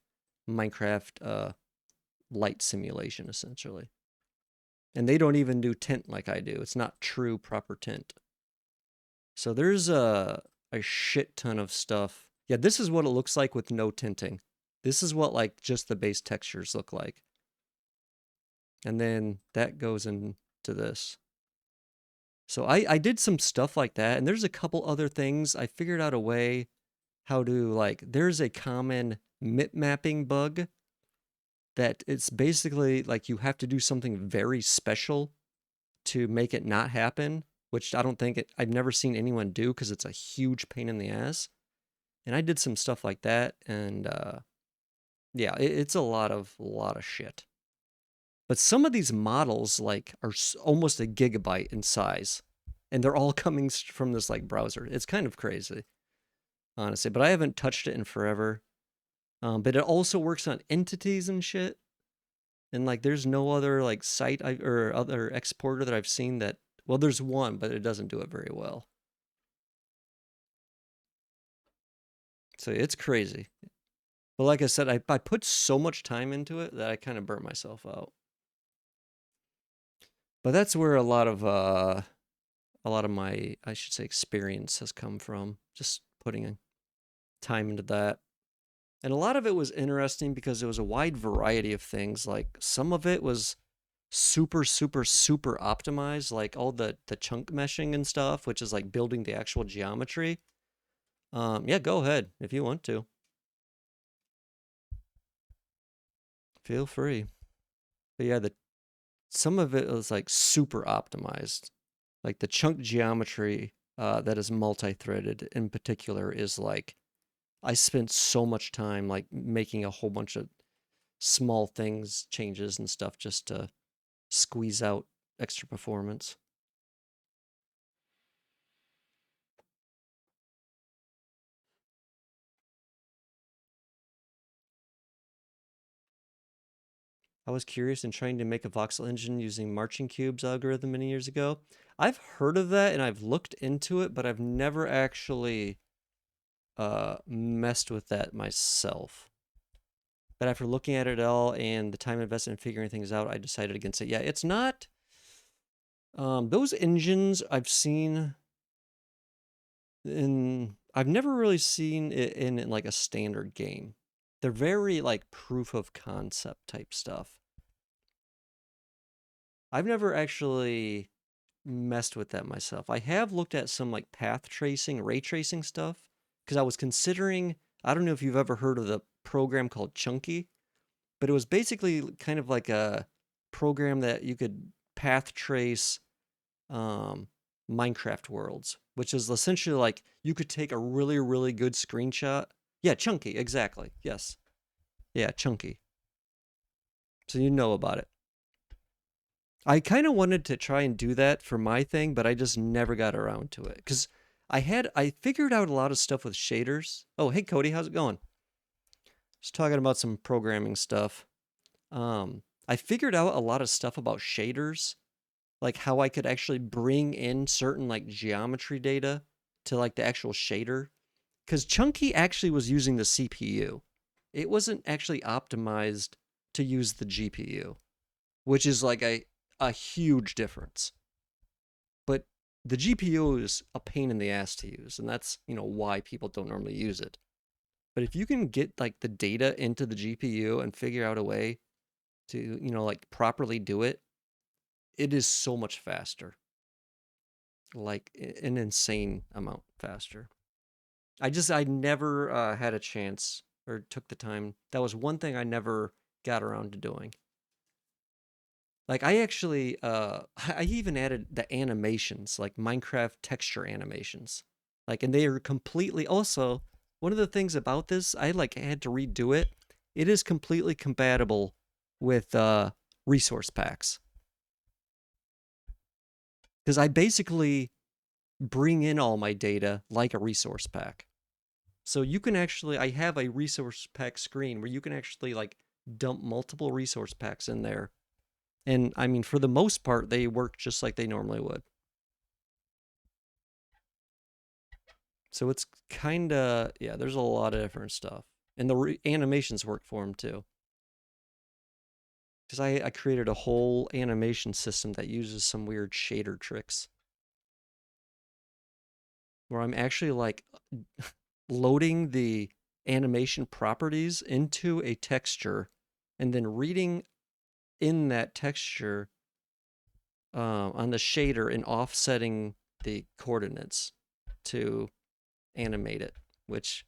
Minecraft light simulation essentially. And they don't even do tint like I do. It's not true proper tint. So there's a shit ton of stuff. Yeah, this is what it looks like with no tinting. This is what like just the base textures look like. And then that goes into this. So I did some stuff like that, and there's a couple other things. I figured out a way how to like, there's a common mip mapping bug that it's basically like you have to do something very special to make it not happen, which I don't think I've never seen anyone do because it's a huge pain in the ass. And I did some stuff like that, and yeah, it's a lot of shit. But some of these models like are almost a gigabyte in size, and they're all coming from this like browser. It's kind of crazy, honestly. But I haven't touched it in forever. But it also works on entities and shit. And like, there's no other like site or other exporter that I've seen that. Well, there's one, but it doesn't do it very well. So it's crazy. But like I said, I put so much time into it that I kind of burnt myself out. But that's where a lot of my, I should say, experience has come from. Just putting time into that. And a lot of it was interesting because it was a wide variety of things. Like some of it was super, super, super optimized, like all the chunk meshing and stuff, which is like building the actual geometry. Yeah, go ahead if you want to. Feel free. But yeah, some of it was like super optimized. Like the chunk geometry that is multi-threaded in particular is like, I spent so much time like making a whole bunch of small things, changes and stuff just to squeeze out extra performance. I was curious in trying to make a voxel engine using Marching Cube's algorithm many years ago. I've heard of that and I've looked into it, but I've never actually messed with that myself. But after looking at it all and the time invested in figuring things out, I decided against it. Yeah, it's not. Those engines I've seen I've never really seen it in like a standard game. They're very like proof of concept type stuff. I've never actually messed with that myself. I have looked at some like path tracing, ray tracing stuff because I was considering, I don't know if you've ever heard of the program called Chunky, but it was basically kind of like a program that you could path trace um, Minecraft worlds, which is essentially like you could take a really, really good screenshot. Yeah, Chunky, exactly. Yes. Yeah, Chunky. So you know about it. I kind of wanted to try and do that for my thing, but I just never got around to it because I figured out a lot of stuff with shaders. Oh, hey Cody, how's it going? Just talking about some programming stuff. I figured out a lot of stuff about shaders, like how I could actually bring in certain like geometry data to like the actual shader. Because Chunky actually was using the CPU. It wasn't actually optimized to use the GPU, which is like a huge difference. But the GPU is a pain in the ass to use, and that's, why people don't normally use it. But if you can get like the data into the GPU and figure out a way to, like properly do it, it is so much faster. Like an insane amount faster. I never had a chance or took the time. That was one thing I never got around to doing. Like I actually, I even added the animations, like Minecraft texture animations. Like, and they are completely, also, one of the things about this, I like had to redo it. It is completely compatible with resource packs. Because I basically bring in all my data like a resource pack. So you can actually, I have a resource pack screen where you can actually like dump multiple resource packs in there. And I mean, for the most part, they work just like they normally would. So it's kind of, yeah, there's a lot of different stuff. And the animations work for him too. Because I created a whole animation system that uses some weird shader tricks where I'm actually like loading the animation properties into a texture and then reading in that texture on the shader and offsetting the coordinates to animate it, which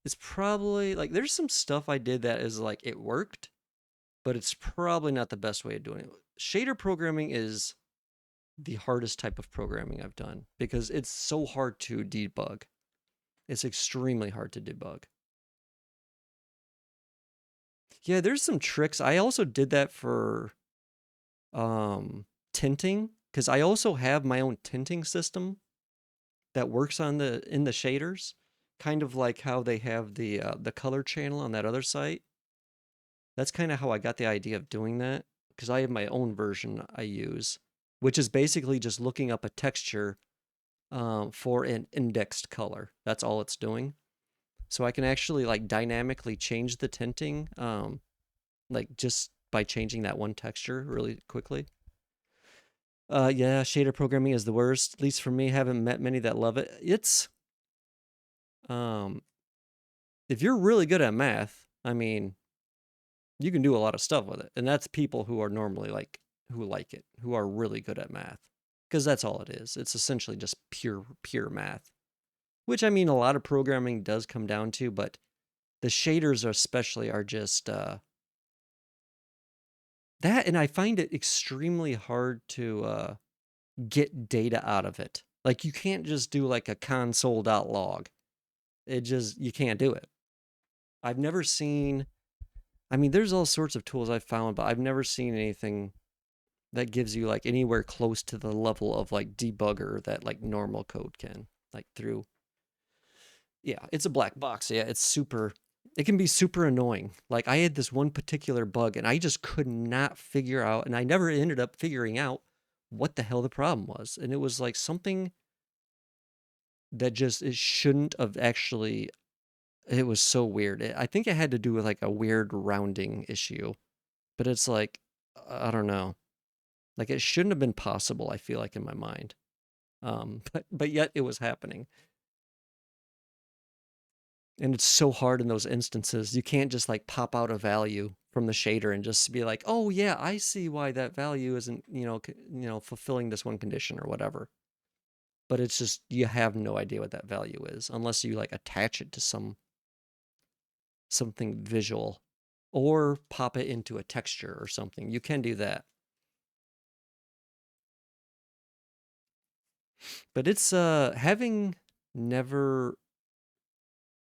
is probably like there's some stuff I did that is like it worked, but it's probably not the best way of doing it. Shader programming is the hardest type of programming I've done because it's so hard to debug. It's extremely hard to debug. Yeah, there's some tricks. I also did that for tinting because I also have my own tinting system that works on the shaders, kind of like how they have the color channel on that other site. That's kind of how I got the idea of doing that because I have my own version I use, which is basically just looking up a texture for an indexed color. That's all it's doing. So I can actually like dynamically change the tinting, like just by changing that one texture really quickly. Yeah, shader programming is the worst. At least for me, haven't met many that love it. It's um, if you're really good at math, I mean, you can do a lot of stuff with it, and that's people who are normally like who like it, who are really good at math, because that's all it is. It's essentially just pure math, which I mean, a lot of programming does come down to, but the shaders especially are just that, and I find it extremely hard to get data out of it. Like you can't just do like a console.log. It just you can't do it. I've never seen I mean there's all sorts of tools I've found, but I've never seen anything that gives you like anywhere close to the level of like debugger that like normal code can. Like through yeah, it's a black box. Yeah, it's super it can be super annoying. Like I had this one particular bug and I just could not figure out and I never ended up figuring out what the hell the problem was. And it was like something that just it shouldn't have actually it was so weird. I think it had to do with like a weird rounding issue. But it's like I don't know. Like it shouldn't have been possible, I feel like in my mind. But yet it was happening. And it's so hard in those instances. You can't just like pop out a value from the shader and just be like, "Oh yeah, I see why that value isn't, fulfilling this one condition or whatever." But it's just you have no idea what that value is unless you like attach it to something visual or pop it into a texture or something. You can do that. But it's having never,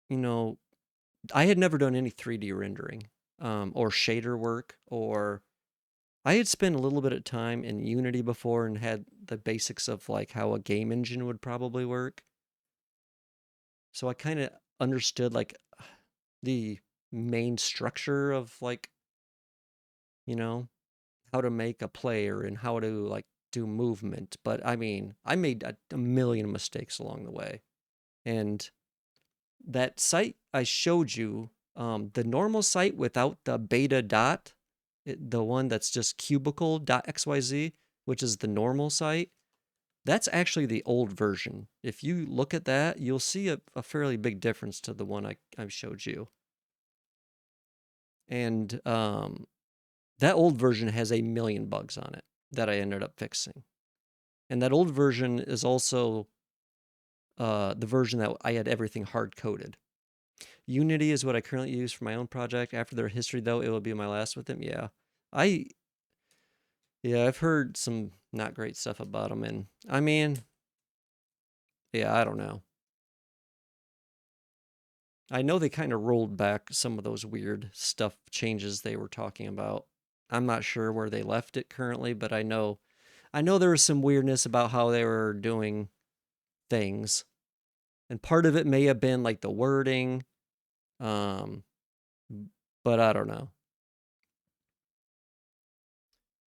you know, I had never done any 3D rendering or shader work, or I had spent a little bit of time in Unity before and had the basics of like how a game engine would probably work. So I kind of understood like the main structure of like, you know, how to make a player and how to like do movement. But I mean, I made a million mistakes along the way. And that site I showed you, the normal site without the beta dot, the one that's just cubicle.xyz, which is the normal site, that's actually the old version. If you look at that, you'll see a fairly big difference to the one I showed you. And that old version has a million bugs on it that I ended up fixing. And that old version is also the version that I had everything hard coded. Unity is what I currently use for my own project. After their history, though, it will be my last with them. I yeah, I've heard some not great stuff about them, and I mean, yeah, I don't know. I know they kind of rolled back some of those weird stuff changes they were talking about. I'm not sure where they left it currently, but I know there was some weirdness about how they were doing things, and part of it may have been like the wording, um, but I don't know.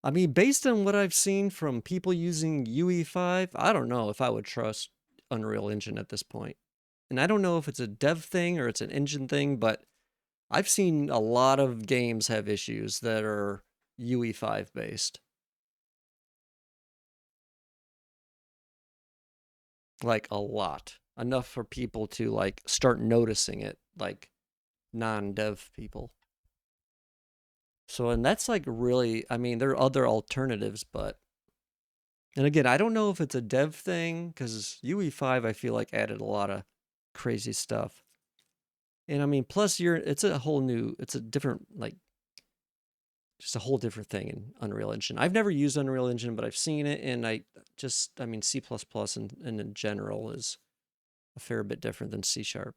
I mean, based on what I've seen from people using UE5, I don't know if I would trust Unreal Engine at this point. And I don't know if it's a dev thing or it's an engine thing, but I've seen a lot of games have issues that are UE5 based. Like a lot. Enough for people to like start noticing it, like non-dev people. So, and that's like really, I mean, there are other alternatives, but, and again, I don't know if it's a dev thing because UE5, I feel like added a lot of crazy stuff. And I mean, plus it's a whole new, it's a different, like, just a whole different thing in Unreal Engine. I've never used Unreal Engine, but I've seen it. And I mean, C++ and in general is a fair bit different than C Sharp.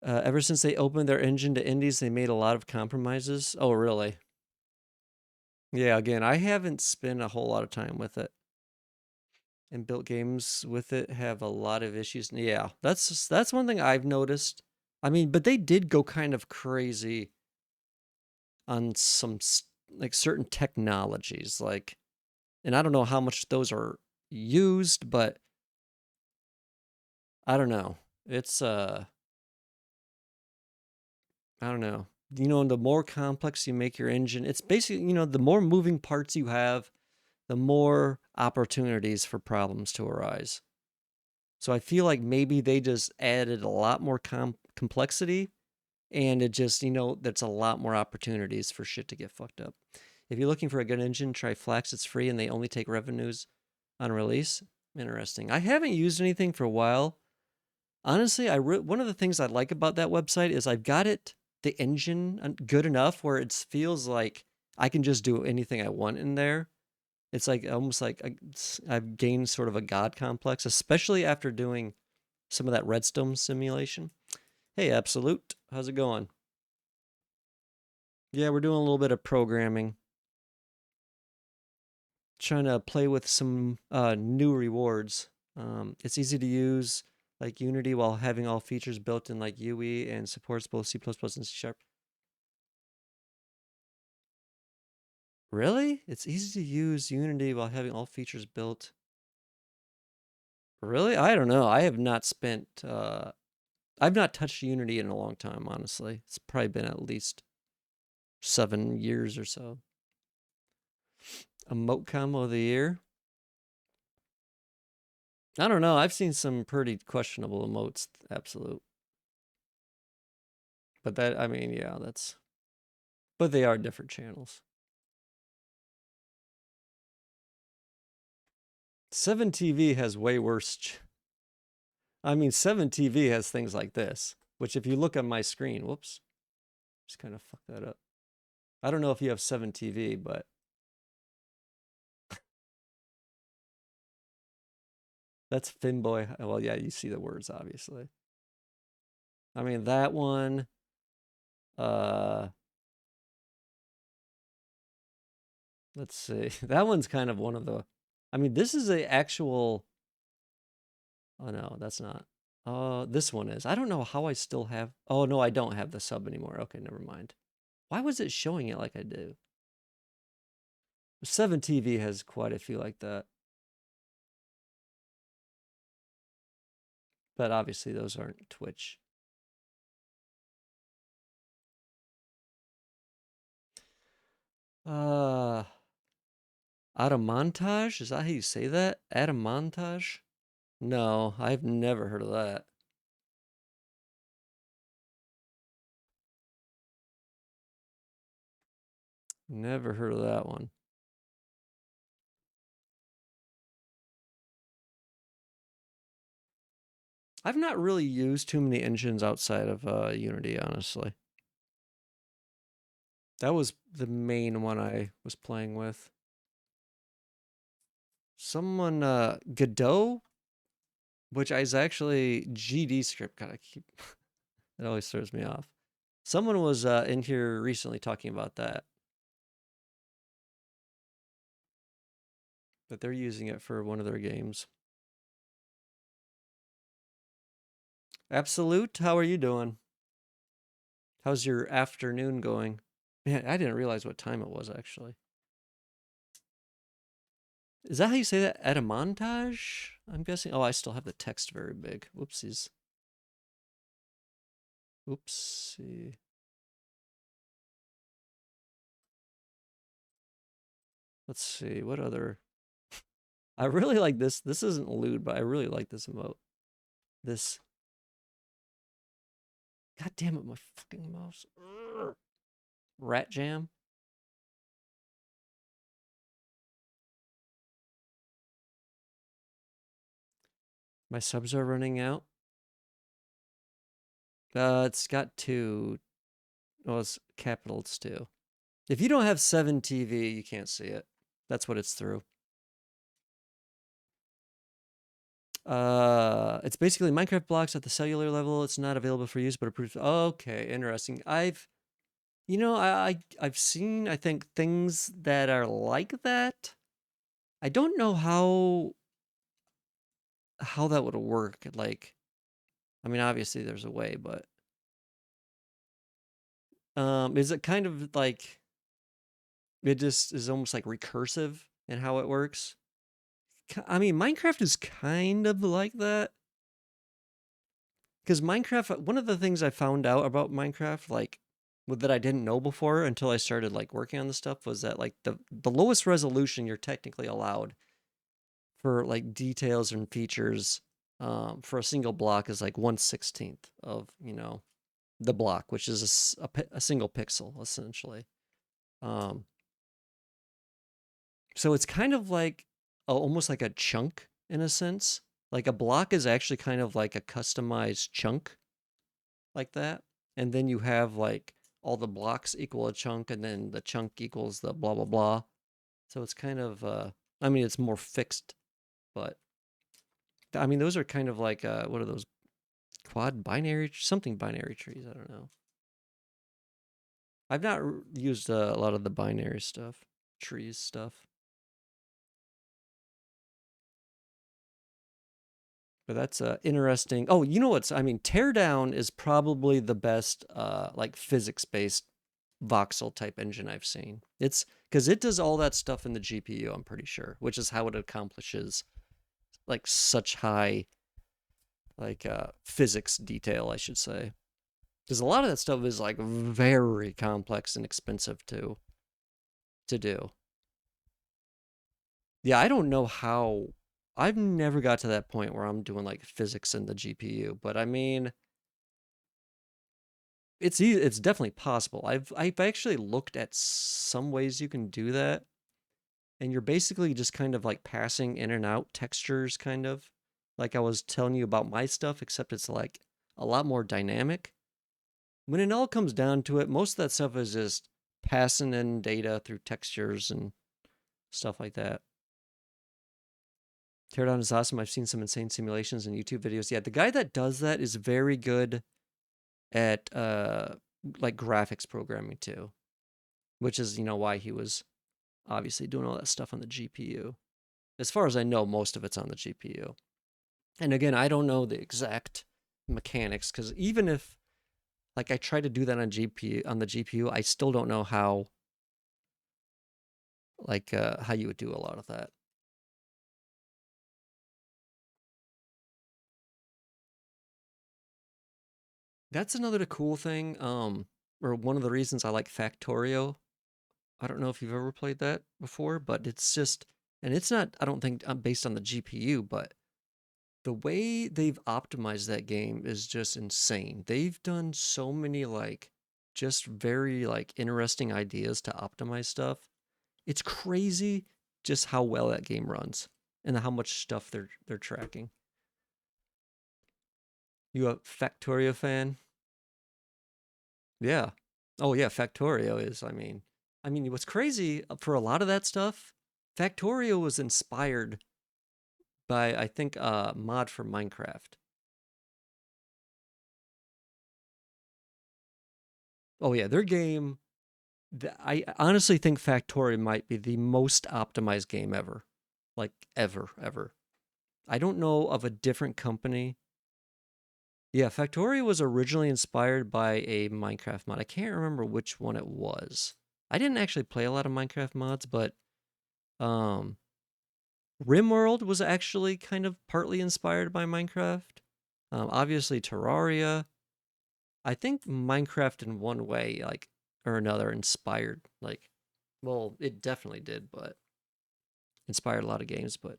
Ever since they opened their engine to indies, they made a lot of compromises. Oh, really? Yeah, again, I haven't spent a whole lot of time with it. And built games with it have a lot of issues. Yeah, that's one thing I've noticed. I mean, but they did go kind of crazy on some like certain technologies, like, and I don't know how much those are used, but I don't know. It's I don't know. The more complex you make your engine, it's basically, the more moving parts you have, the more opportunities for problems to arise. So I feel like maybe they just added a lot more complexity, and it just, there's a lot more opportunities for shit to get fucked up. If you're looking for a good engine, try Flax. It's free and they only take revenues on release. Interesting. I haven't used anything for a while. Honestly, one of the things I like about that website is I've got the engine good enough where it feels like I can just do anything I want in there. It's like almost like I've gained sort of a god complex, especially after doing some of that Redstone simulation. Hey, Absolute, how's it going? Yeah, we're doing a little bit of programming, trying to play with some new rewards. It's easy to use, like Unity, while having all features built in like UE and supports both C++ and C Sharp. Really? It's easy to use Unity while having all features built. Really? I don't know. I have not spent I've not touched Unity in a long time, honestly. It's probably been at least 7 years or so. Emote combo of the year? I don't know. I've seen some pretty questionable emotes, Absolute. But that, I mean, yeah, but they are different channels. 7TV has way worse. I mean, 7TV has things like this, which if you look on my screen, whoops, just kind of fuck that up. I don't know if you have 7TV, but that's FEMBOY. Well, yeah, you see the words, obviously. I mean, that one, uh, let's see. That one's kind of one of the, I mean, this is a actual, oh no, that's not. This one is. I don't know how I still have, oh no, I don't have the sub anymore. Okay, never mind. Why was it showing it like I do? 7TV has quite a few like that. But obviously those aren't Twitch. Out of montage? Is that how you say that? Out of montage? No, I've never heard of that. Never heard of that one. I've not really used too many engines outside of Unity, honestly. That was the main one I was playing with. Someone, Godot, which is actually GD script. Gotta keep, it always throws me off. Someone was in here recently talking about that. But they're using it for one of their games. Absolute, how are you doing? How's your afternoon going? Man, I didn't realize what time it was actually. Is that how you say that? At a montage? I'm guessing. Oh, I still have the text very big. Whoopsies. Oopsie. Let's see. What other. I really like this. This isn't lewd, but I really like this emote. This. God damn it, my fucking mouse. Urgh. Rat jam. My subs are running out. It's got two. Oh, it's capitals too. If you don't have 7 TV, you can't see it. That's what it's through. It's basically Minecraft blocks at the cellular level. It's not available for use, but approved. Okay, interesting. I've seen, I think, things that are like that. I don't know how that would work. Like, I mean, obviously there's a way, but is it kind of like it just is almost like recursive in how it works? I mean, Minecraft is kind of like that. Because Minecraft, one of the things I found out about Minecraft, like that I didn't know before until I started like working on the stuff, was that like the lowest resolution you're technically allowed for like details and features for a single block is like 1/16th of the block, which is a single pixel essentially. Um, so it's kind of like almost like a chunk in a sense. Like a block is actually kind of like a customized chunk like that. And then you have like all the blocks equal a chunk, and then the chunk equals the blah blah blah. So it's kind of I mean it's more fixed, but I mean those are kind of like what are those quad binary something binary trees, I don't know. I've not used a lot of the binary stuff, trees stuff. But that's interesting. Oh, you know what's? I mean, Teardown is probably the best, like physics-based voxel type engine I've seen. It's because it does all that stuff in the GPU. I'm pretty sure, which is how it accomplishes like such high, like physics detail, I should say. Because a lot of that stuff is like very complex and expensive to do. Yeah, I don't know how. I've never got to that point where I'm doing like physics in the GPU, but I mean, it's definitely possible. I've actually looked at some ways you can do that, and you're basically just kind of like passing in and out textures, kind of like I was telling you about my stuff, except it's like a lot more dynamic. When it all comes down to it, most of that stuff is just passing in data through textures and stuff like that. Teardown is awesome. I've seen some insane simulations and YouTube videos. Yeah, the guy that does that is very good at like graphics programming too, which is why he was obviously doing all that stuff on the GPU. As far as I know, most of it's on the GPU. And again, I don't know the exact mechanics because even if like I try to do that on the GPU, I still don't know how how you would do a lot of that. That's another cool thing. Or one of the reasons I like Factorio. I don't know if you've ever played that before, but it's just, and it's not, I don't think based on the GPU, but the way they've optimized that game is just insane. They've done so many like just very like interesting ideas to optimize stuff. It's crazy just how well that game runs and how much stuff they're tracking. You a Factorio fan? Yeah. Oh yeah, Factorio is, I mean what's crazy for a lot of that stuff, Factorio was inspired by I think a mod for Minecraft. Oh yeah, their game. I honestly think Factorio might be the most optimized game ever, like ever. I don't know of a different company. Yeah, Factorio was originally inspired by a Minecraft mod. I can't remember which one it was. I didn't actually play a lot of Minecraft mods, but um, RimWorld was actually kind of partly inspired by Minecraft. Obviously, Terraria. I think Minecraft in one way, like, or another, inspired, like, well, it definitely did, but inspired a lot of games, but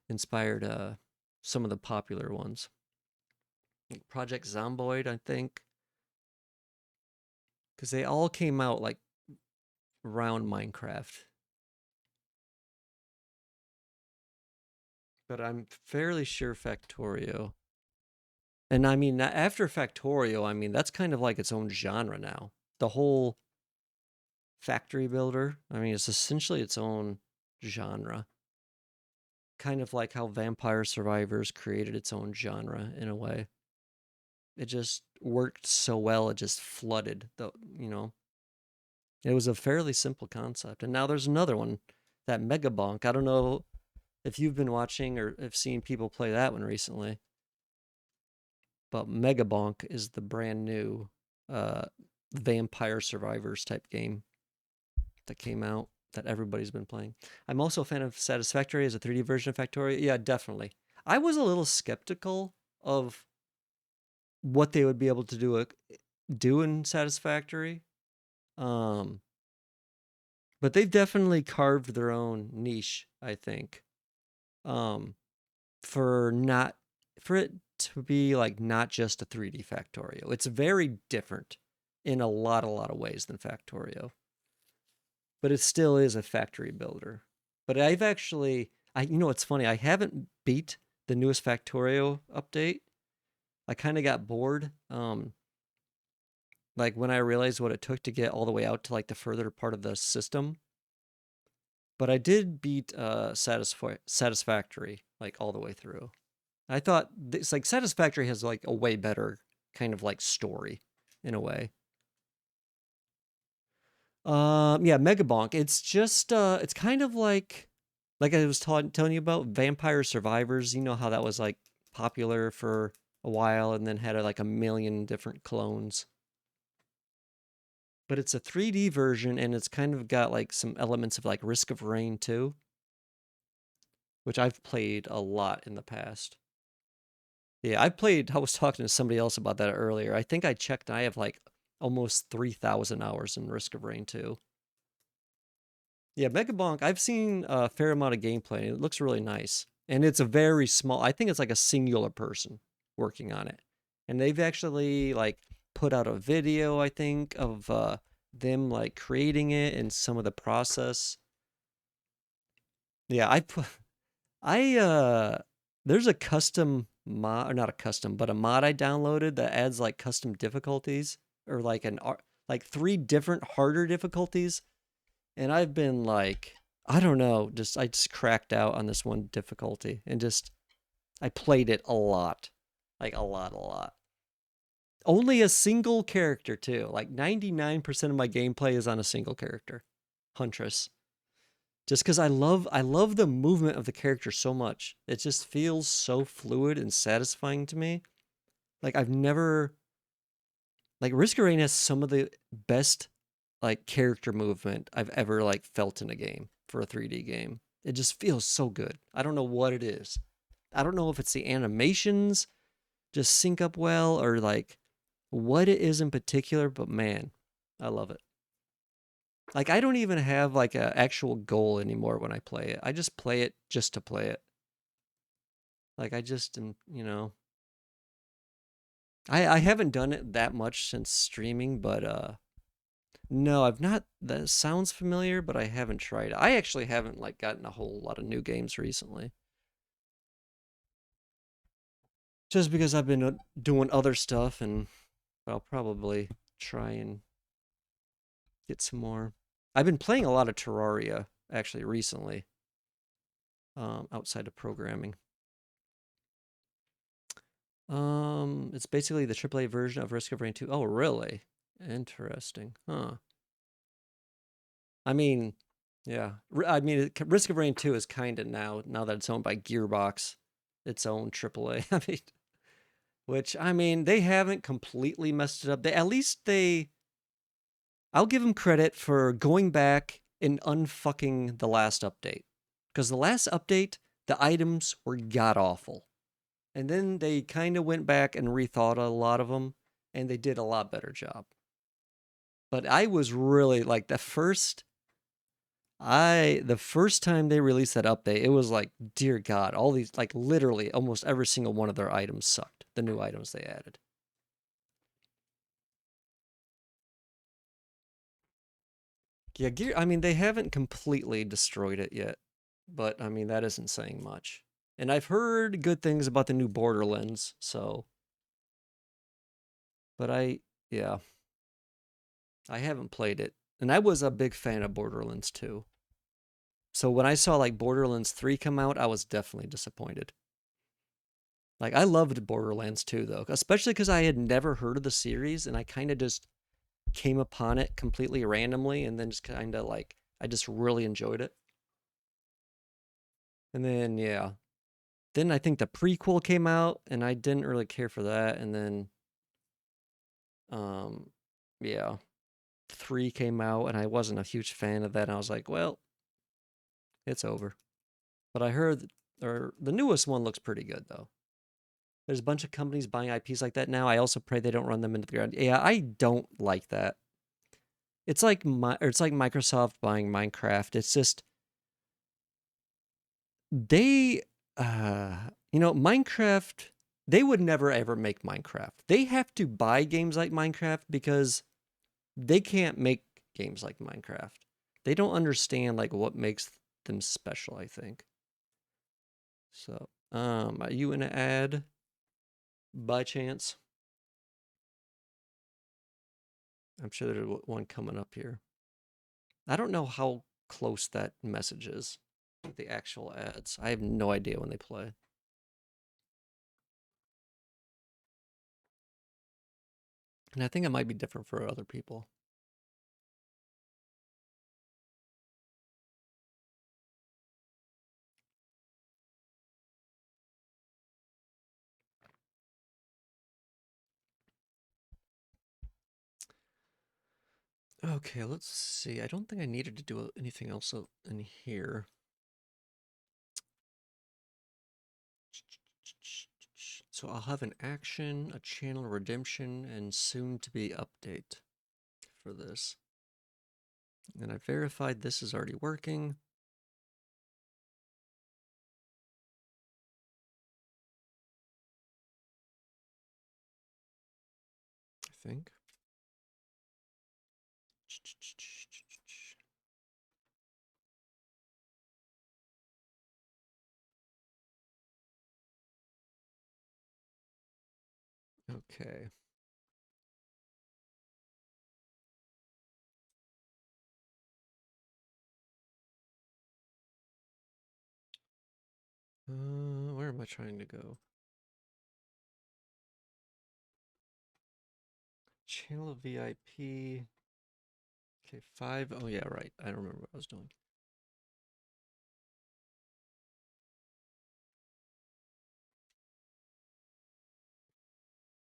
inspired some of the popular ones. Like Project Zomboid, I think, because they all came out like around Minecraft. But I'm fairly sure Factorio. And I mean, after Factorio, I mean, that's kind of like its own genre now. The whole factory builder, I mean, it's essentially its own genre. Kind of like how Vampire Survivors created its own genre in a way. It just worked so well, it just flooded the, you know, it was a fairly simple concept. And now there's another one, that Megabonk. I don't know if you've been watching or have seen people play that one recently, but Megabonk is the brand new uh, Vampire Survivors type game that came out that everybody's been playing. I'm also a fan of Satisfactory as a 3D version of Factorio. Yeah, definitely. I was a little skeptical of what they would be able to do in Satisfactory. Um, but they've definitely carved their own niche, I think. Um, for not for it to be like not just a 3D Factorio. It's very different in a lot of ways than Factorio. But it still is a factory builder. But I've actually you know what's funny, I haven't beat the newest Factorio update. I kind of got bored. Like when I realized what it took to get all the way out to like the further part of the system. But I did beat Satisfactory like all the way through. I thought it's like Satisfactory has like a way better kind of like story in a way. Yeah, Megabonk. It's just it's kind of like I was telling you about Vampire Survivors. You know how that was like popular for a while and then had like a million different clones. But it's a 3D version and it's kind of got like some elements of like Risk of Rain too, which I've played a lot in the past. Yeah, I was talking to somebody else about that earlier. I think I checked, I have like almost 3,000 hours in Risk of Rain 2. Yeah, Megabonk, I've seen a fair amount of gameplay. It looks really nice. And it's a very small, I think it's like a singular person working on it. And they've actually like put out a video, I think, of them like creating it and some of the process. Yeah, I there's a custom mod, or not a custom, but a mod I downloaded that adds like custom difficulties or like like three different harder difficulties, and I've been like, I don't know, I just cracked out on this one difficulty and just I played it a lot, like a lot. Only a single character too. Like 99% of my gameplay is on a single character, Huntress. Just because I love the movement of the character so much. It just feels so fluid and satisfying to me. Like I've never like Risk of Rain has some of the best like character movement I've ever like felt in a game for a 3D game. It just feels so good. I don't know what it is. I don't know if it's the animations just sync up well or like what it is in particular, but man, I love it. Like I don't even have like an actual goal anymore when I play it. I just play it just to play it. Like I just am, you know, I haven't done it that much since streaming, but no, I've not. That sounds familiar, but I haven't tried it. I actually haven't like gotten a whole lot of new games recently. Just because I've been doing other stuff and I'll probably try and get some more. I've been playing a lot of Terraria actually recently, outside of programming. It's basically the AAA version of Risk of Rain 2. Oh, really? Interesting. Huh. I mean, yeah. I mean, Risk of Rain 2 is kind of now that it's owned by Gearbox, its own AAA. I mean, which I mean, they haven't completely messed it up. They at least they I'll give them credit for going back and unfucking the last update. Because the last update the items were god awful. And then they kind of went back and rethought a lot of them, and they did a lot better job. But I was really like the first time they released that update, it was like, dear God, all these, like literally almost every single one of their items sucked. The new items they added. Yeah, gear. I mean, they haven't completely destroyed it yet, but I mean that isn't saying much. And I've heard good things about the new Borderlands, so. But yeah, I haven't played it, and I was a big fan of Borderlands 2. So when I saw like Borderlands 3 come out, I was definitely disappointed. Like I loved Borderlands 2 though, especially because I had never heard of the series and I kind of just came upon it completely randomly and then just kind of like I just really enjoyed it. And then yeah, then I think the prequel came out and I didn't really care for that. And then um yeah, 3 came out and I wasn't a huge fan of that. And I was like, well, it's over. But I heard or the newest one looks pretty good though. There's a bunch of companies buying IPs like that now. I also pray they don't run them into the ground. Yeah, I don't like that. It's like Microsoft buying Minecraft. It's just they Minecraft, they would never ever make Minecraft. They have to buy games like Minecraft because they can't make games like Minecraft. They don't understand like what makes them special, I think. So, are you in an ad by chance? I'm sure there's one coming up here. I don't know how close that message is to the actual ads. I have no idea when they play. And I think it might be different for other people. Okay, let's see. I don't think I needed to do anything else in here. So I'll have an action, a channel redemption, and soon to be update for this. And I verified this is already working. I think. Okay. Where am I trying to go? Channel VIP. Okay, 5. Oh, yeah, right. I don't remember what I was doing.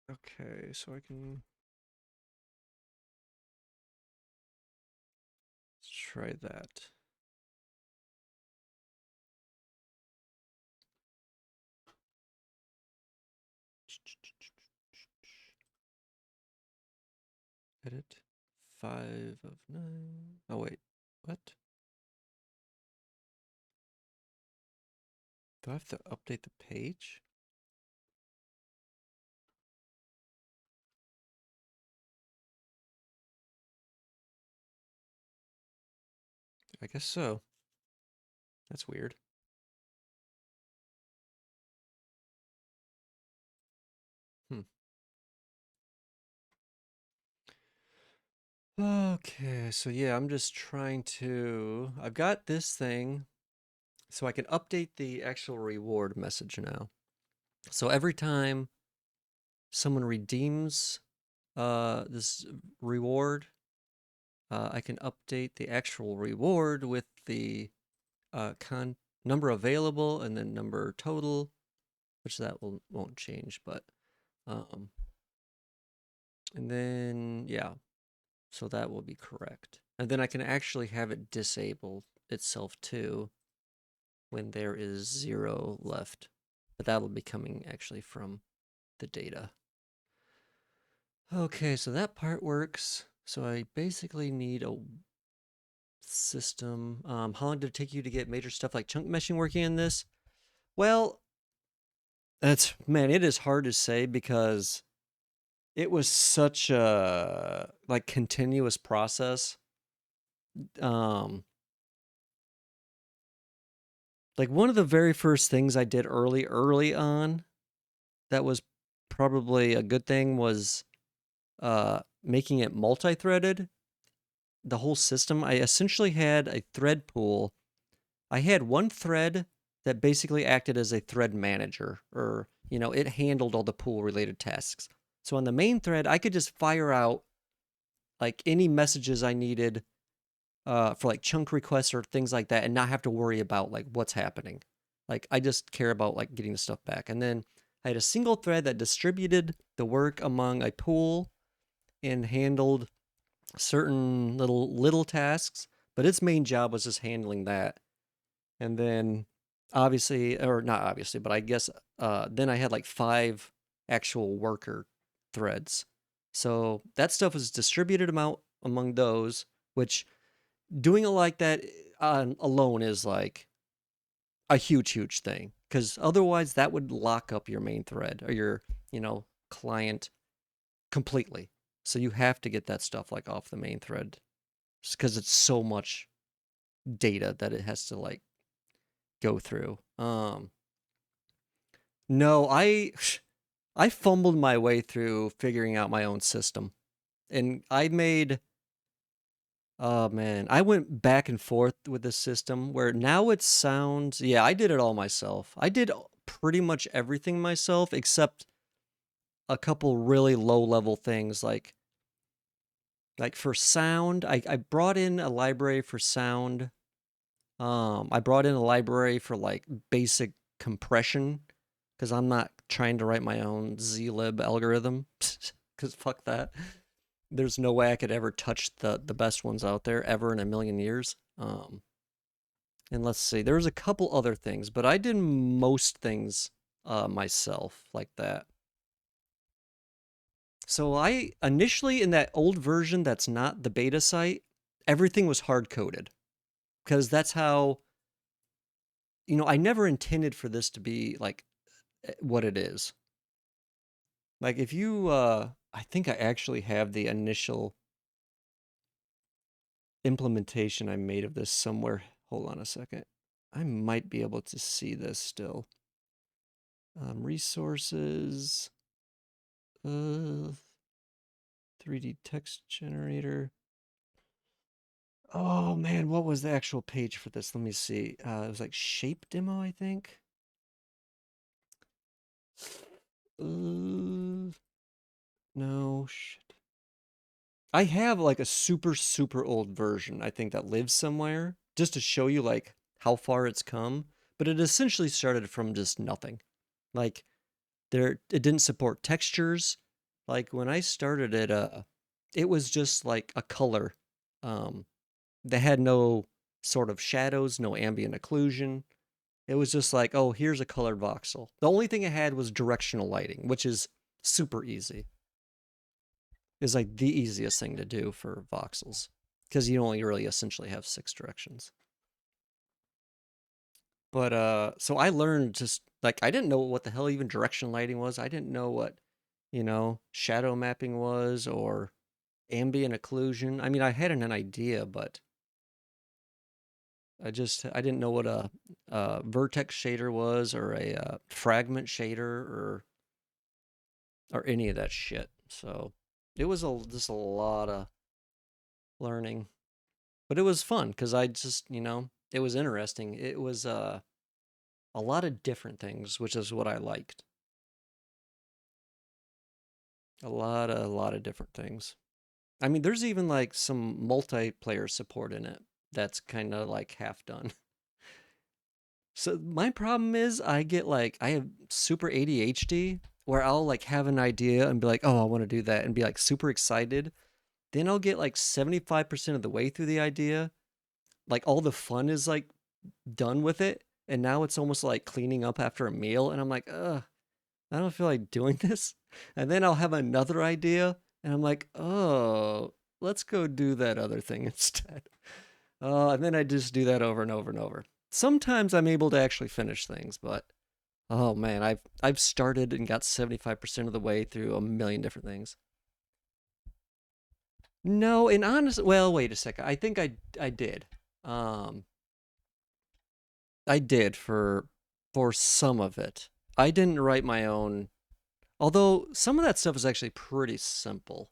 Okay, so I can let's try that. Edit 5 of 9. Oh, wait. What? Do I have to update the page? I guess so. That's weird. Hmm. Okay, so yeah, I'm just trying to. I've got this thing, so I can update the actual reward message now. So every time someone redeems this reward, I can update the actual reward with the number available and then number total, which that won't change, but um, and then yeah, so that will be correct. And then I can actually have it disable itself too. when there is 0 left. But that'll be coming actually from the data. Okay, so that part works. So I basically need a system. How long did it take you to get major stuff like chunk meshing working in this? Well, man, it is hard to say because it was such a like continuous process. Um, like one of the very first things I did early on that was probably a good thing was making it multi-threaded. The whole system, I essentially had a thread pool. I had one thread that basically acted as a thread manager, or it handled all the pool related tasks. So on the main thread, I could just fire out like any messages I needed for like chunk requests or things like that, and not have to worry about like what's happening. Like I just care about like getting the stuff back. And then I had a single thread that distributed the work among a pool and handled certain little tasks, but its main job was just handling that. And then obviously, or not obviously, but I guess then I had like 5 actual worker threads. So that stuff was distributed among those, which doing it like that alone is like a huge thing, because otherwise that would lock up your main thread or your client completely. So you have to get that stuff like off the main thread because it's so much data that it has to like go through. No, I fumbled my way through figuring out my own system. And I made oh man, I went back and forth with the system where now it sounds, yeah, I did it all myself. I did pretty much everything myself except a couple really low level things like for sound, I brought in a library for sound. I brought in a library for like basic compression because I'm not trying to write my own zlib algorithm because fuck that. There's no way I could ever touch the best ones out there ever in a million years. And let's see, there's a couple other things, but I did most things myself like that. So I initially in that old version that's not the beta site, everything was hard coded because that's how I never intended for this to be like what it is. Like if you I think I actually have the initial implementation I made of this somewhere. Hold on a second. I might be able to see this still. Resources, 3D text generator. Oh man, what was the actual page for this? Let me see. It was like shape demo, I think. No shit. I have like a super old version, I think, that lives somewhere, just to show you like how far it's come. But it essentially started from just nothing. Like it didn't support textures. Like when I started it was just like a color. They had no sort of shadows, no ambient occlusion. It was just like, oh, here's a colored voxel. The only thing it had was directional lighting, which is super easy. Is like the easiest thing to do for voxels because you only really essentially have 6 directions. But so I learned just like I didn't know what the hell even direction lighting was. I didn't know what shadow mapping was or ambient occlusion. I mean, I had an idea, but I didn't know what a vertex shader was or a fragment shader or any of that shit. So it was just a lot of learning, but it was fun because I just it was interesting. It was a lot of different things, which is what I liked. A lot of different things. I mean, there's even like some multiplayer support in it that's kind of like half done. So my problem is I have super ADHD where I'll like have an idea and be like, "Oh, I want to do that," and be like super excited. Then I'll get like 75% of the way through the idea, like all the fun is like done with it, and now it's almost like cleaning up after a meal, and I'm like, ugh, I don't feel like doing this. And then I'll have another idea, and I'm like, oh, let's go do that other thing instead. And then I just do that over and over and over. Sometimes I'm able to actually finish things, but oh man, I've started and got 75% of the way through a million different things. No, and honestly, well, wait a second. I think I did. Um, I did for some of it. I didn't write my own, although some of that stuff is actually pretty simple.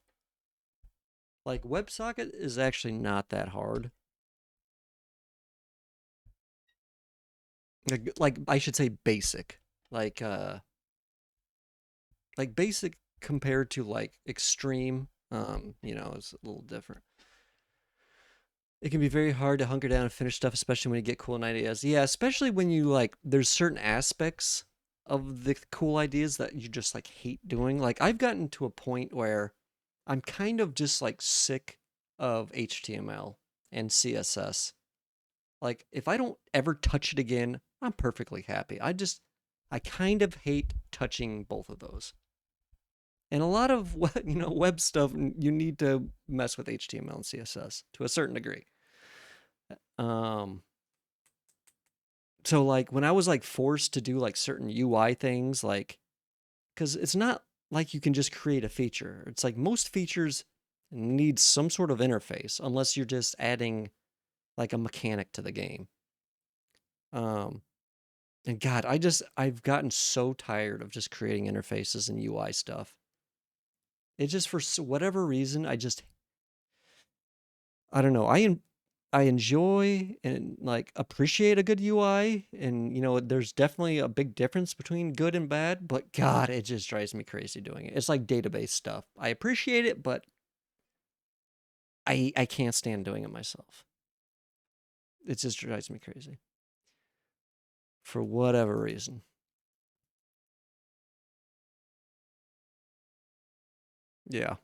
Like WebSocket is actually not that hard. Like I should say basic. Like uh like basic compared to like extreme, is a little different. It can be very hard to hunker down and finish stuff, especially when you get cool ideas. Yeah, especially when you like there's certain aspects of the cool ideas that you just like hate doing. Like I've gotten to a point where I'm kind of just like sick of HTML and CSS. Like if I don't ever touch it again, I'm perfectly happy. I kind of hate touching both of those. And a lot of web stuff you need to mess with HTML and CSS to a certain degree. Um so like when I was like forced to do like certain UI things, like cuz it's not like you can just create a feature. It's like most features need some sort of interface unless you're just adding like a mechanic to the game. Um and God, I've gotten so tired of just creating interfaces and UI stuff. It just for whatever reason I don't know. I enjoy and like appreciate a good UI, and there's definitely a big difference between good and bad, but God, it just drives me crazy doing it. It's like database stuff. I appreciate it, but I can't stand doing it myself. It just drives me crazy for whatever reason. Yeah.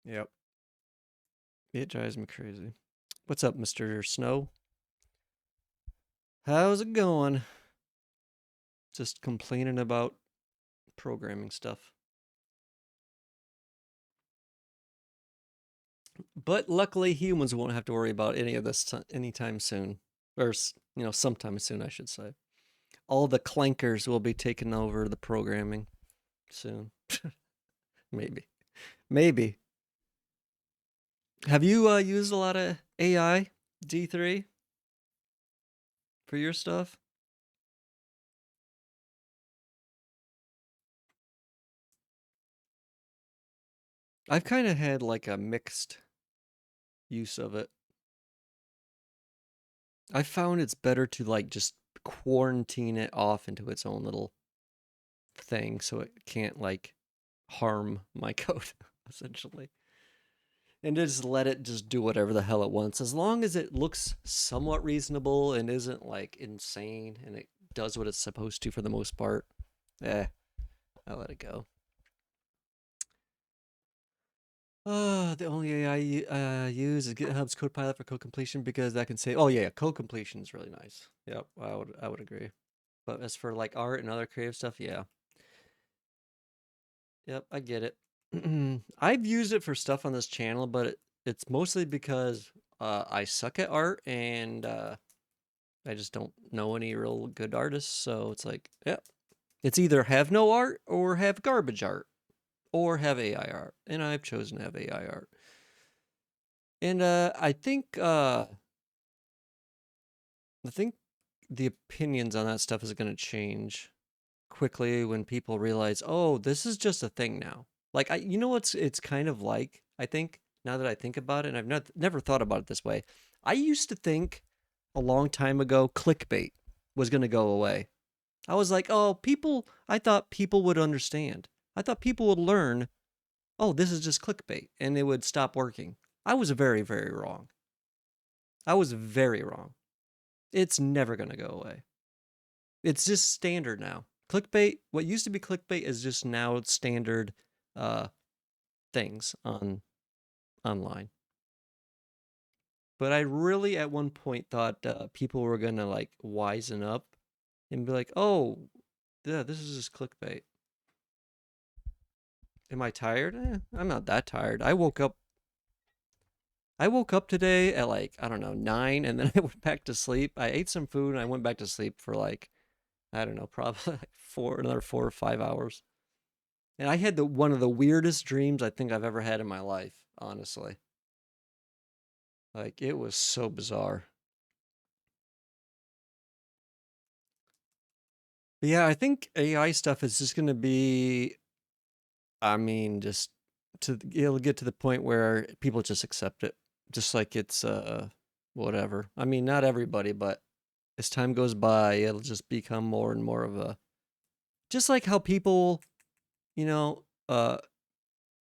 Yep. It drives me crazy. What's up, Mr. Snow? How's it going? Just complaining about programming stuff. But luckily, humans won't have to worry about any of this anytime soon. Or, sometime soon, I should say. All the clankers will be taking over the programming soon. Maybe. Maybe. Have you used a lot of AI D3 for your stuff? I've kind of had like a mixed use of it. I found it's better to like just quarantine it off into its own little thing so it can't like harm my code, essentially. And just let it just do whatever the hell it wants, as long as it looks somewhat reasonable and isn't like insane and it does what it's supposed to for the most part. I let it go. The only AI I use is GitHub's Copilot for code completion because that can say, oh yeah, code completion is really nice. Yep, I would agree. But as for like art and other creative stuff, yeah. Yep, I get it. I've used it for stuff on this channel, but it's mostly because I suck at art and I just don't know any real good artists. So it's like, yeah, it's either have no art or have garbage art or have AI art. And I've chosen to have AI art. And I think the opinions on that stuff is going to change quickly when people realize, oh, this is just a thing now. Like it's kind of like, I think now that I think about it, and I've never thought about it this way. I used to think a long time ago clickbait was going to go away. I was like, oh, I thought people would understand. I thought people would learn, oh, this is just clickbait, and it would stop working. I was very, very wrong. I was very wrong. It's never going to go away. It's just standard now. Clickbait, what used to be clickbait is just now standard uh things online. But I really at one point thought people were gonna like wisen up and be like, "Oh, yeah, this is just clickbait." Am I tired? I'm not that tired. I woke up today at like, I don't know, 9 and then I went back to sleep. I ate some food and I went back to sleep for like, I don't know, probably like another 4 or 5 hours. And I had one of the weirdest dreams I think I've ever had in my life, honestly. Like it was so bizarre. But yeah, I think AI stuff is just going to be, I mean, just it'll get to the point where people just accept it. Just like it's whatever. I mean, not everybody, but as time goes by, it'll just become more and more of a, just like how people, you know,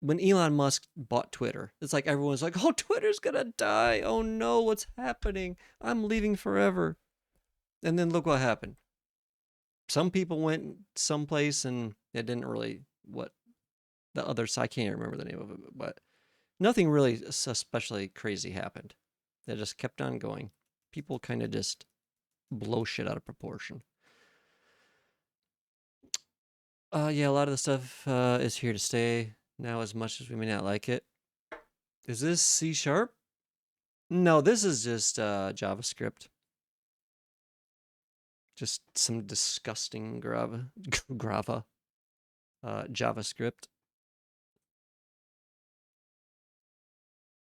when Elon Musk bought Twitter, it's like everyone's like, "Oh, Twitter's going to die. Oh no, what's happening? I'm leaving forever." And then look what happened. Some people went someplace and it didn't really what the other side, I can't remember the name of it, but nothing really especially crazy happened. They just kept on going. People kind of just blow shit out of proportion. Yeah, a lot of the stuff is here to stay now, as much as we may not like it. Is this C sharp? No, this is just JavaScript. Just some disgusting grava JavaScript.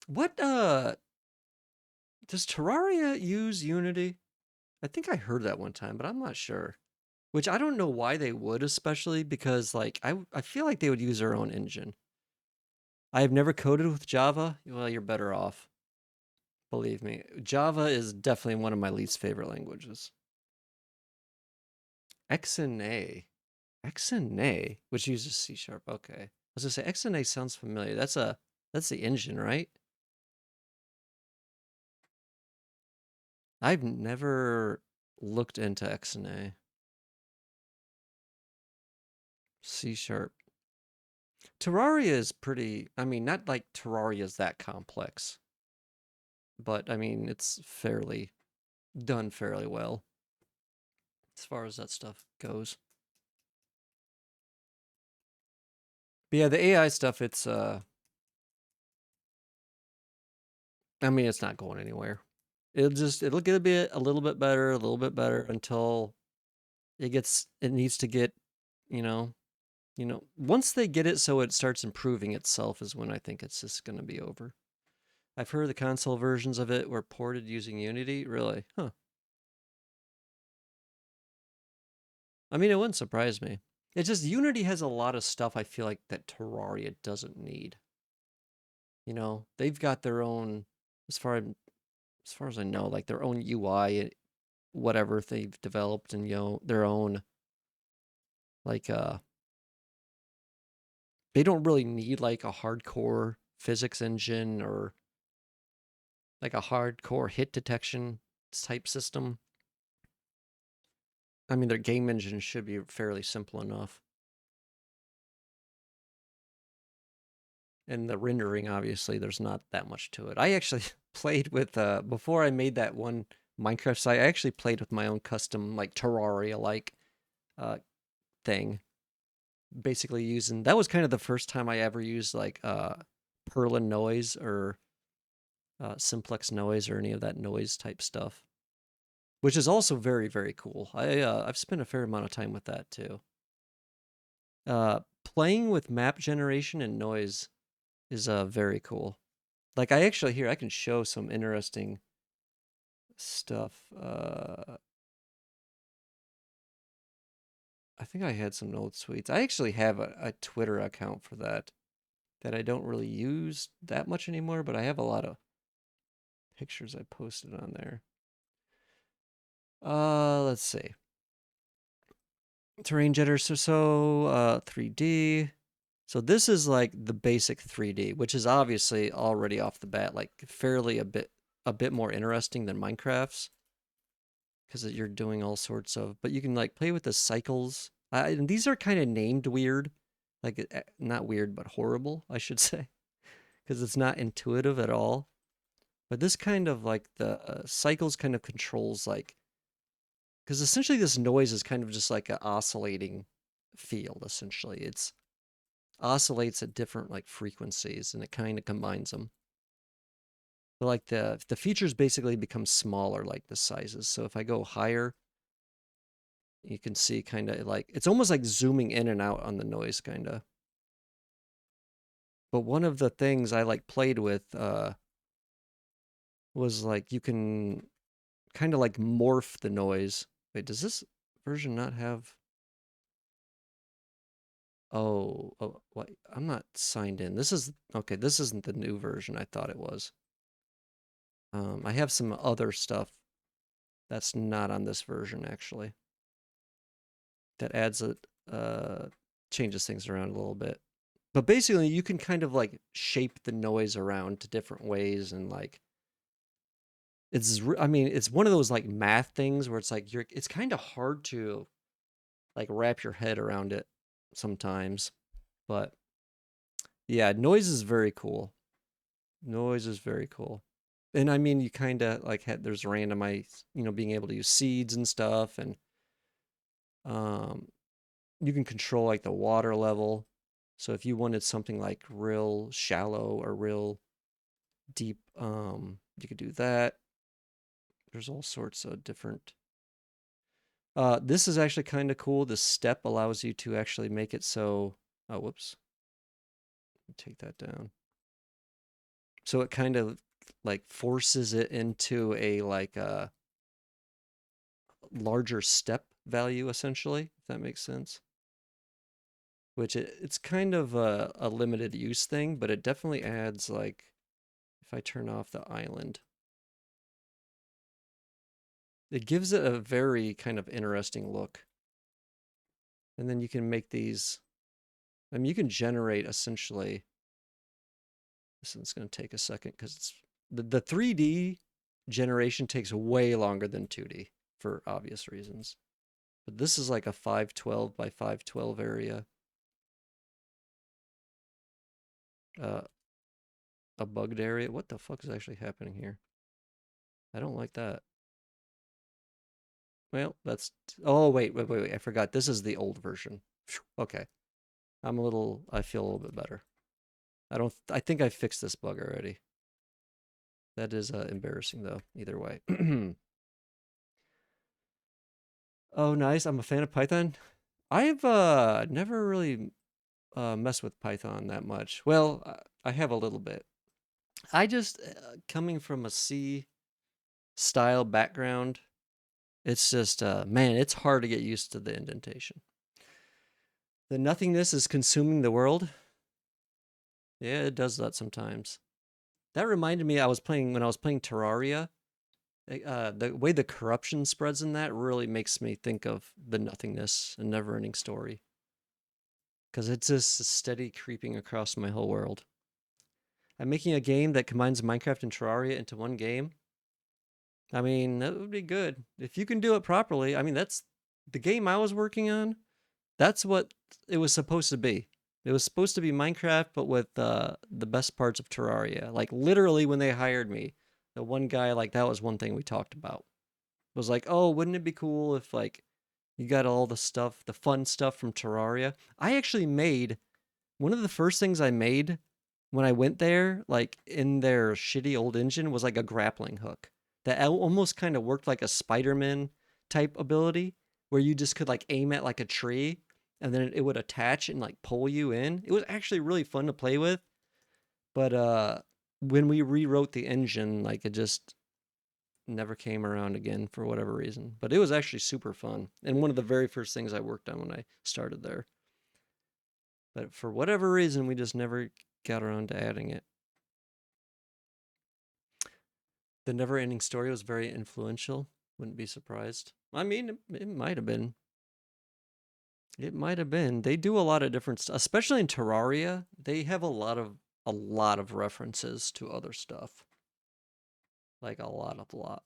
What does Terraria use Unity? I think I heard that one time, but I'm not sure. Which I don't know why they would, especially because like I feel like they would use their own engine. I have never coded with Java. Well, you're better off. Believe me. Java is definitely one of my least favorite languages. XNA. XNA, which uses C sharp. Okay. I was gonna say XNA sounds familiar. That's the engine, right? I've never looked into XNA. C sharp. Terraria is pretty, I mean, not like Terraria is that complex, but I mean, it's fairly done fairly well as far as that stuff goes. But yeah, the AI stuff, I mean, it's not going anywhere. It'll get a little bit better until it needs to get, you know, once they get it so it starts improving itself is when I think it's just going to be over. I've heard the console versions of it were ported using Unity. Really? Huh. I mean, it wouldn't surprise me. It's just Unity has a lot of stuff I feel like that Terraria doesn't need. They've got their own, as far as far as I know, like their own UI, whatever they've developed, and their own like they don't really need like a hardcore physics engine or like a hardcore hit detection type system. I mean, their game engine should be fairly simple enough. And the rendering, obviously, there's not that much to it. I actually played with before I made that one Minecraft site. I actually played with my own custom like Terraria like uh thing. Basically using that was kind of the first time I ever used like Perlin noise or simplex noise or any of that noise type stuff, which is also very very cool. I've spent a fair amount of time with that too. Playing with map generation and noise is very cool. Like I can show some interesting stuff. I think I had some old tweets. I actually have a Twitter account for that I don't really use that much anymore, but I have a lot of pictures I posted on there. Let's see. Terrain jitters, 3D. So this is like the basic 3D, which is obviously already off the bat like fairly a bit more interesting than Minecraft's because you're doing all sorts of, but you can like play with the cycles. And these are kind of named weird, like not weird, but horrible, I should say, because it's not intuitive at all. But this kind of like the cycles kind of controls like, because essentially this noise is kind of just like an oscillating field. Essentially, it's oscillates at different like frequencies, and it kind of combines them. But like the features basically become smaller, like the sizes. So if I go higher, you can see kind of like it's almost like zooming in and out on the noise, kind of. But one of the things I like played with was like you can kind of like morph the noise. Wait, does this version not have? Oh, what? I'm not signed in. This is okay. This isn't the new version I thought it was. I have some other stuff that's not on this version actually. That adds a changes things around a little bit. But basically, you can kind of like shape the noise around to different ways, and like I mean, it's one of those like math things where it's like it's kind of hard to like wrap your head around it sometimes. But yeah, noise is very cool. Noise is very cool. And I mean, you kind of like there's randomized, being able to use seeds and stuff, and um, you can control like the water level. So if you wanted something like real shallow or real deep, you could do that. There's all sorts of different. This is actually kind of cool. This step allows you to actually make it so. Oh, whoops. Take that down. So it kind of like forces it into a like a larger step value, essentially, if that makes sense. Which it's kind of a limited use thing, but it definitely adds like if I turn off the island, it gives it a very kind of interesting look. And then you can make these, I mean, you can generate essentially, this one's going to take a second because it's the 3D generation takes way longer than 2D for obvious reasons. But this is like a 512 by 512 area. Uh, a bugged area. What the fuck is actually happening here? I don't like that. Well, that's. Oh, wait. I forgot. This is the old version. Okay. I feel a little bit better. I think I fixed this bug already. That is embarrassing though, either way. Oh, nice. I'm a fan of Python. I've never really messed with Python that much. Well, I have a little bit. I just coming from a C style background, it's just man, it's hard to get used to the indentation. The nothingness is consuming the world. Yeah, it does that sometimes. That reminded me, when I was playing Terraria. The way the corruption spreads in that really makes me think of the nothingness and never-ending story, because it's just steady creeping across my whole world. I'm making a game that combines Minecraft and Terraria into one game. I mean, that would be good if you can do it properly. I mean, that's the game I was working on. That's what it was supposed to be. It was supposed to be Minecraft, but with the best parts of Terraria. Like literally, when they hired me, the one guy, like, that was one thing we talked about. Was like, oh, wouldn't it be cool if like you got all the stuff, the fun stuff from Terraria? I actually made one of the first things I made when I went there, like in their shitty old engine, was like a grappling hook that almost kind of worked like a Spider-Man type ability, where you just could like aim at like a tree and then it would attach and like pull you in. It was actually really fun to play with, but when we rewrote the engine, like it just never came around again for whatever reason. But it was actually super fun, and one of the very first things I worked on when I started there. But for whatever reason, we just never got around to adding it. The never ending story was very influential. Wouldn't be surprised. I mean, it might have been. It might have been. They do a lot of different stuff, especially in Terraria. They have a lot of references to other stuff. Like a lot.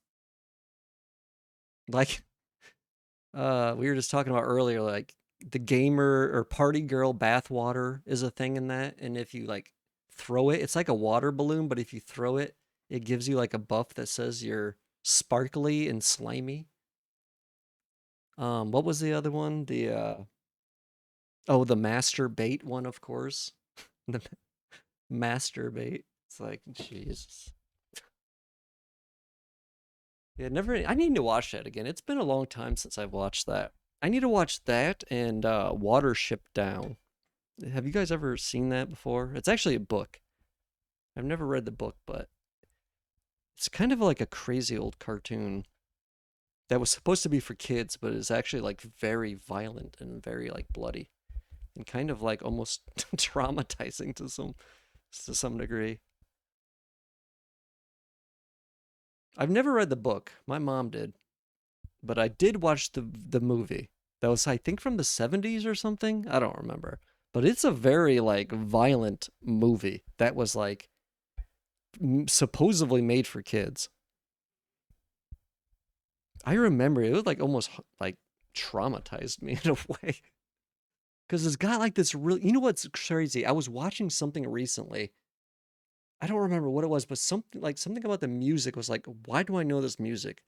Like we were just talking about earlier, like the gamer or party girl bathwater is a thing in that, and if you like throw it, it's like a water balloon, but if you throw it, It gives you like a buff that says you're sparkly and slimy. What was the other one? The master bait one, of course. The master bait. It's like, Jesus. Yeah, never. I need to watch that again. It's been a long time since I've watched that. I need to watch that and Watership Down. Have you guys ever seen that before? It's actually a book. I've never read the book, but it's kind of like a crazy old cartoon that was supposed to be for kids, but is actually like very violent and very like bloody and kind of like almost traumatizing to some degree. I've never read the book. My mom did, but I did watch the movie. That was I think from the 70s or something. I don't remember. But it's a very like violent movie that was like supposedly made for kids. I remember it was like almost like traumatized me in a way. Because it's got like this really, you know what's crazy? I was watching something recently. I don't remember what it was, but something about the music was like, why do I know this music?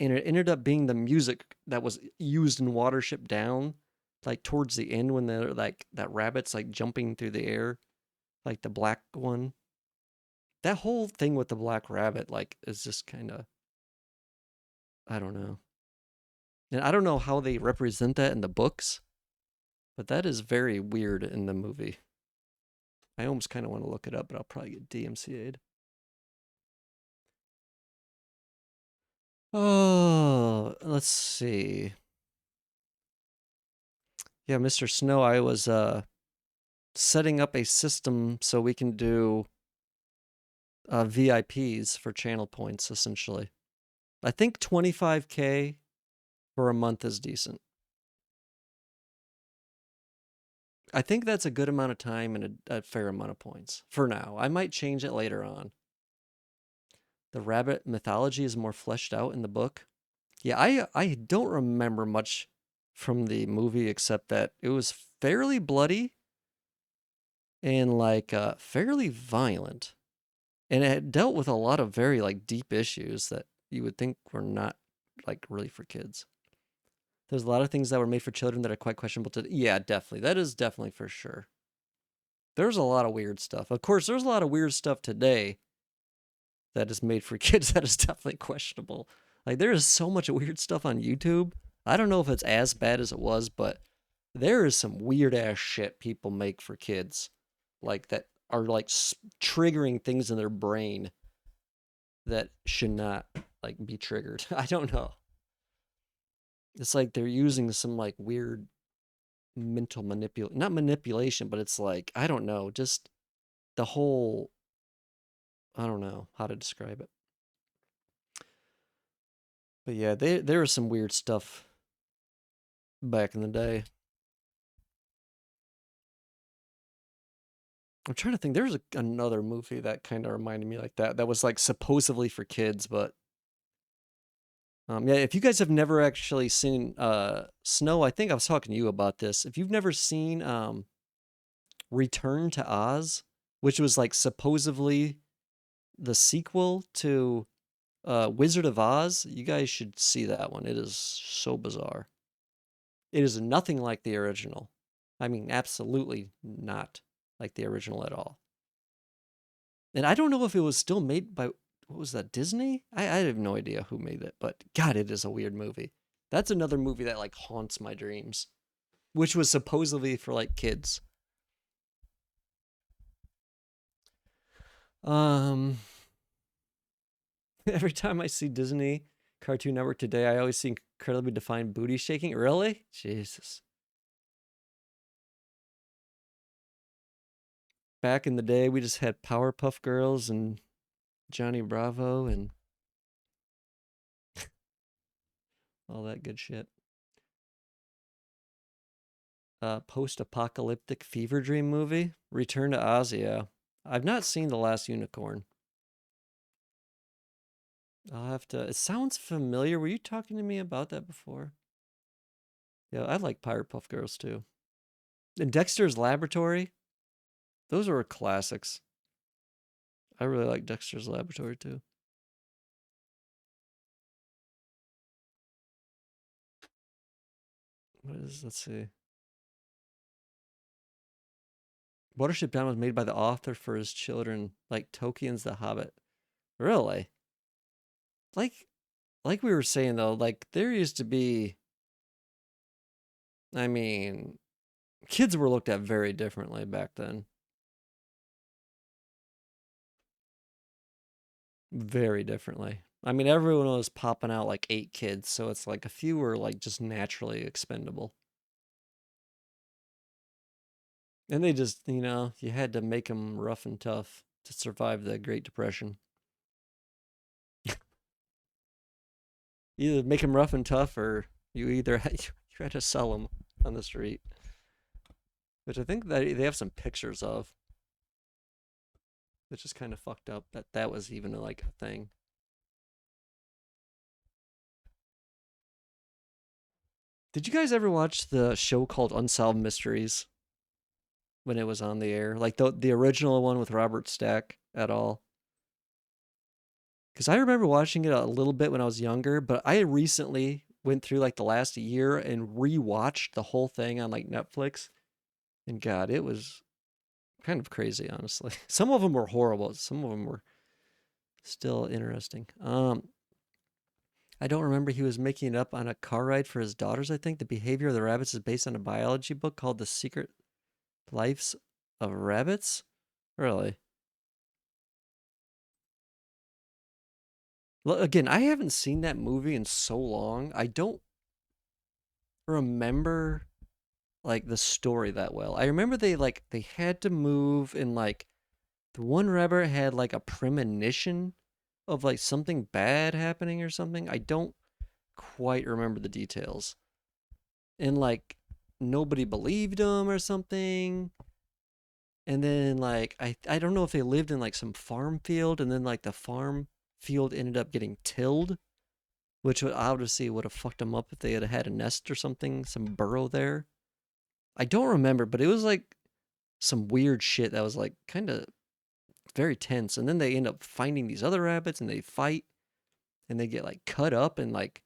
And it ended up being the music that was used in Watership Down, like towards the end when they're like that rabbit's like jumping through the air, like the black one. That whole thing with the black rabbit, like, is just kind of, I don't know. And I don't know how they represent that in the books, but that is very weird in the movie. I almost kind of want to look it up, but I'll probably get DMCA'd. Oh, let's see. Yeah, Mr. Snow, I was setting up a system so we can do VIPs for channel points essentially. I think 25K for a month is decent. I think that's a good amount of time and a fair amount of points for now. I might change it later on. The rabbit mythology is more fleshed out in the book. Yeah, I don't remember much from the movie except that it was fairly bloody and like fairly violent. And it dealt with a lot of very like deep issues that you would think were not like really for kids. There's a lot of things that were made for children that are quite questionable to. Yeah, definitely. That is definitely for sure. There's a lot of weird stuff. Of course, there's a lot of weird stuff today that is made for kids that is definitely questionable. Like there is so much weird stuff on YouTube. I don't know if it's as bad as it was, but there is some weird ass shit people make for kids, like that are like triggering things in their brain that should not like be triggered. I don't know. It's like they're using some like weird mental not manipulation, but it's like I don't know, just the whole I don't know how to describe it. But yeah, there was some weird stuff back in the day. I'm trying to think. There's another movie that kind of reminded me like that. That was like supposedly for kids, but yeah. If you guys have never actually seen Snow, I think I was talking to you about this. If you've never seen Return to Oz, which was like supposedly the sequel to Wizard of Oz, you guys should see that one. It is so bizarre. It is nothing like the original. I mean, absolutely not like the original at all. And I don't know if it was still made by, what was that, Disney? I have no idea who made it, but God, it is a weird movie. That's another movie that like haunts my dreams, which was supposedly for like kids. Um, every time I see Disney Cartoon Network today, I always see incredibly defined booty shaking. Really? Jesus. Back in the day, we just had Powerpuff Girls and Johnny Bravo and all that good shit. Post-apocalyptic fever dream movie, Return to Oz. Yeah, I've not seen The Last Unicorn. I'll have to. It sounds familiar. Were you talking to me about that before? Yeah, I like Powerpuff Girls too. And Dexter's Laboratory. Those were classics. I really like Dexter's Laboratory too. Let's see. Watership Down was made by the author for his children, like Tolkien's The Hobbit. Really? Like, like we were saying though, like there used to be. I mean, kids were looked at very differently back then. Very differently. I mean, everyone was popping out like 8 kids, so it's like a few were like just naturally expendable. And they just, you had to make them rough and tough to survive the Great Depression. Either make them rough and tough, or you had to sell them on the street, which I think that they have some pictures of, which is kind of fucked up that that was even like a thing. Did you guys ever watch the show called Unsolved Mysteries when it was on the air? Like the original one with Robert Stack at all? Because I remember watching it a little bit when I was younger, but I recently went through like the last year and rewatched the whole thing on like Netflix. And God, it was kind of crazy, honestly. Some of them were horrible. Some of them were still interesting. I don't remember. He was making it up on a car ride for his daughters, I think. The behavior of the rabbits is based on a biology book called The Secret Lives of Rabbits. Really? Again, I haven't seen that movie in so long. I don't remember like the story that well. I remember they had to move and like the one rabbit had like a premonition of like something bad happening or something. I don't quite remember the details. And like nobody believed him or something. And then like I don't know if they lived in like some farm field and then like the farm field ended up getting tilled, which would obviously would have fucked them up if they had had a nest or something, some burrow there. I don't remember, but it was like some weird shit that was like kind of very tense. And then they end up finding these other rabbits and they fight and they get like cut up and like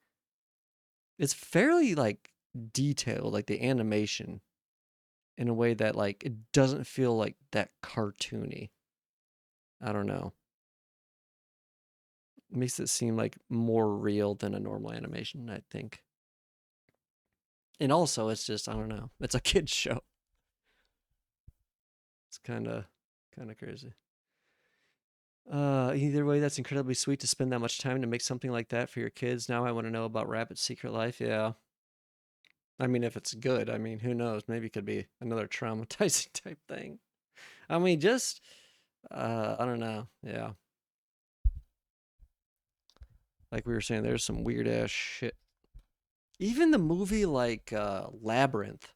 it's fairly like detailed, like the animation in a way that like it doesn't feel like that cartoony. I don't know. It makes it seem like more real than a normal animation, I think. And also it's just I don't know. It's a kids show. It's kind of crazy. Either way, that's incredibly sweet to spend that much time to make something like that for your kids. Now I want to know about Rabbit's secret life. Yeah. I mean, if it's good, I mean, who knows? Maybe it could be another traumatizing type thing. I mean, just, I don't know. Yeah. Like we were saying, there's some weird ass shit. Even the movie like Labyrinth,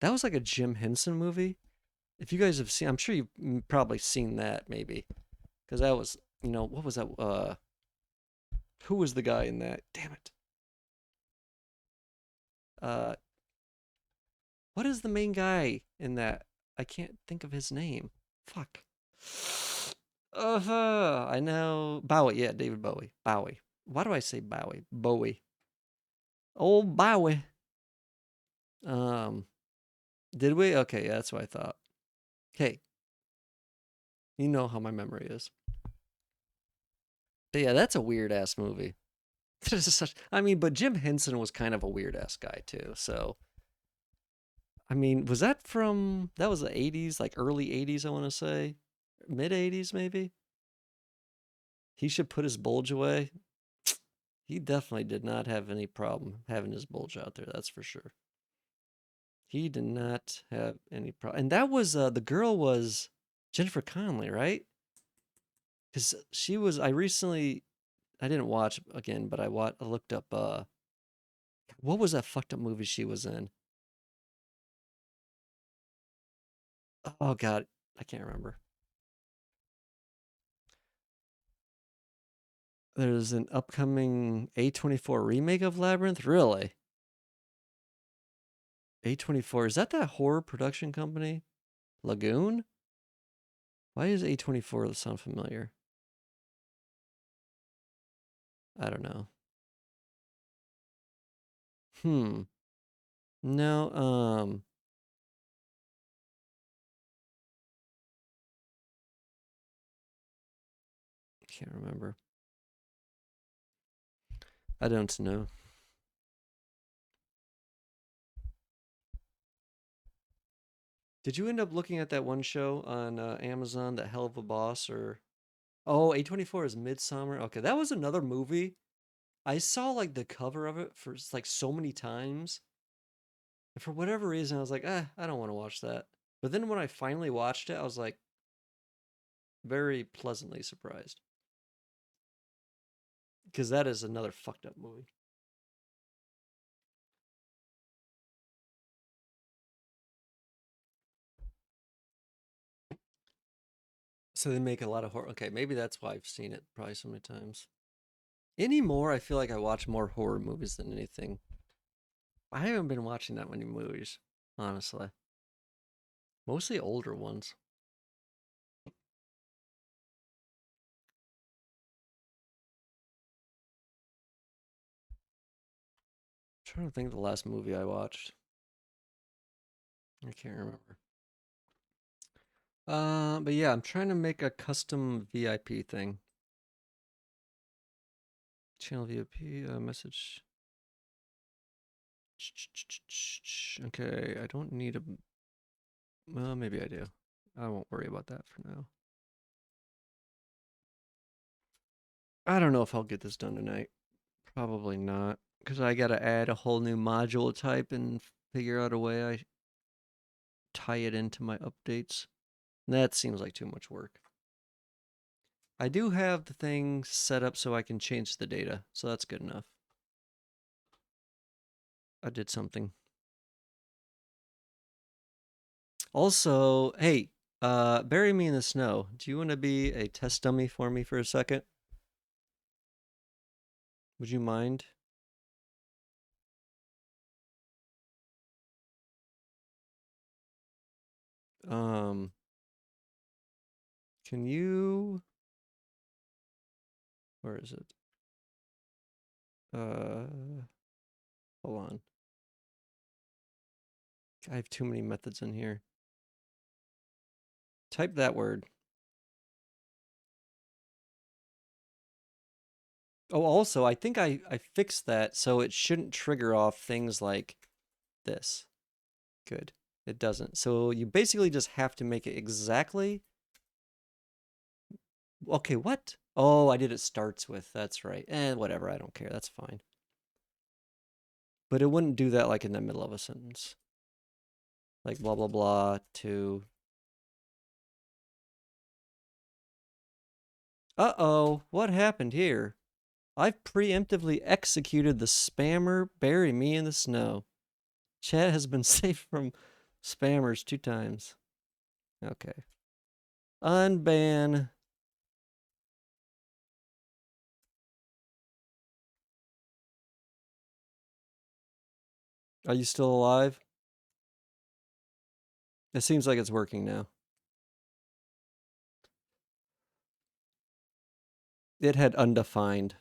that was like a Jim Henson movie. If you guys have seen, I'm sure you've probably seen that maybe. Because that was, what was that? Who was the guy in that? Damn it. Uh, what is the main guy in that? I can't think of his name. Fuck. I know Bowie. Yeah, David Bowie. Bowie. Why do I say Bowie? Bowie. Old Bowie. Um, did we? Okay, yeah, that's what I thought. Okay, you know how my memory is. But yeah, that's a weird ass movie. I mean, but Jim Henson was kind of a weird ass guy too. So, I mean, was that from that was the 80s, like early 80s, I want to say, mid 80s maybe? He should put his bulge away. He definitely did not have any problem having his bulge out there, that's for sure. He did not have any problem. And that was the girl was Jennifer Connelly, right? Cuz she was I didn't watch again, but I looked up what was that fucked up movie she was in? Oh god, I can't remember. There's an upcoming A24 remake of Labyrinth? Really? A24, is that horror production company? Lagoon? Why does A24 sound familiar? I don't know. No, can't remember. I don't know. Did you end up looking at that one show on Amazon, that Hell of a Boss, or oh, A24 is Midsummer? Okay, that was another movie. I saw like the cover of it for like so many times. And for whatever reason, I was like, I don't want to watch that. But then when I finally watched it, I was like very pleasantly surprised. Because that is another fucked up movie. So they make a lot of horror. Okay, maybe that's why I've seen it probably so many times. Anymore, I feel like I watch more horror movies than anything. I haven't been watching that many movies, honestly. Mostly older ones. I'm trying to think of the last movie I watched. I can't remember. But yeah, I'm trying to make a custom VIP thing. Channel VIP message. Okay, I don't need a. Well, maybe I do. I won't worry about that for now. I don't know if I'll get this done tonight. Probably not, because I gotta add a whole new module type and figure out a way I tie it into my updates. That seems like too much work. I do have the thing set up so I can change the data, so that's good enough. I did something. Also, hey, bury me in the snow. Do you want to be a test dummy for me for a second? Would you mind? Um, can you? Where is it? Hold on. I have too many methods in here. Type that word. Oh, also, I think I fixed that so it shouldn't trigger off things like this. Good. It doesn't. So you basically just have to make it exactly. Okay, what? Oh, I did it starts with. That's right. Whatever. I don't care. That's fine. But it wouldn't do that like in the middle of a sentence. Like blah, blah, blah to. Uh-oh. What happened here? I've preemptively executed the spammer. Bury me in the snow. Chat has been saved from spammers 2 times. Okay. Unban. Are you still alive? It seems like it's working now. It had undefined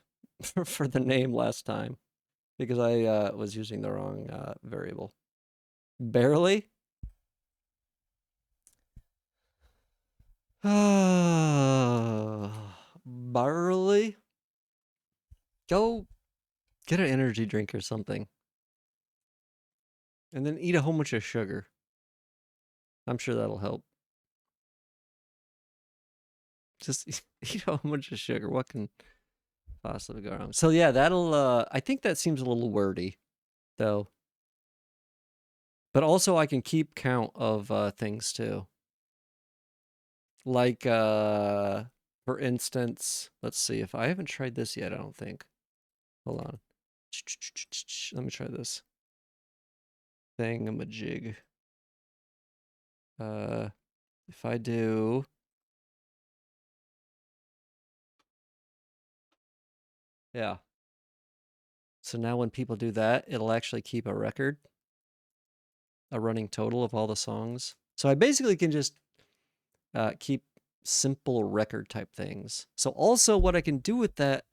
for the name last time because I was using the wrong variable. Barely? Barley? Go get an energy drink or something. And then eat a whole bunch of sugar. I'm sure that'll help. Just eat a whole bunch of sugar. What can possibly go wrong? So yeah, that'll I think that seems a little wordy, though. But also I can keep count of things too. Like for instance, let's see if I haven't tried this yet, I don't think. Hold on. Let me try this. Thingamajig. If I do yeah. So now when people do that, it'll actually keep a record, a running total of all the songs. So I basically can just keep simple record type things. So also what I can do with that,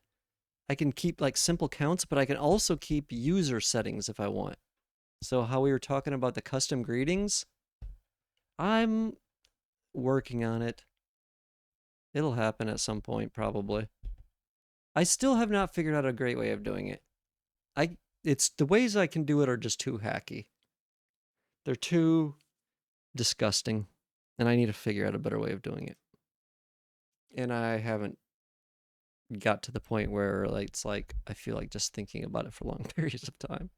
I can keep like simple counts, but I can also keep user settings if I want. So how we were talking about the custom greetings, I'm working on it. It'll happen at some point probably. I still have not figured out a great way of doing it. I it's the ways I can do it are just too hacky. They're too disgusting, and I need to figure out a better way of doing it. And I haven't got to the point where like it's like I feel like just thinking about it for long periods of time.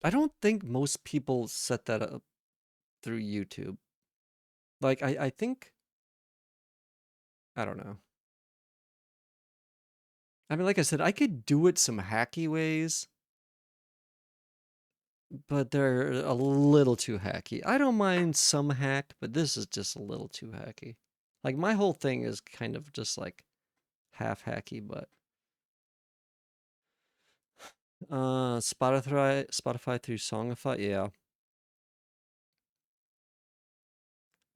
I don't think most people set that up through YouTube. Like I think I don't know. I mean, like I said, I could do it some hacky ways, but they're a little too hacky. I don't mind some hack, but this is just a little too hacky. Like my whole thing is kind of just like half hacky, but Spotify through Songify, yeah.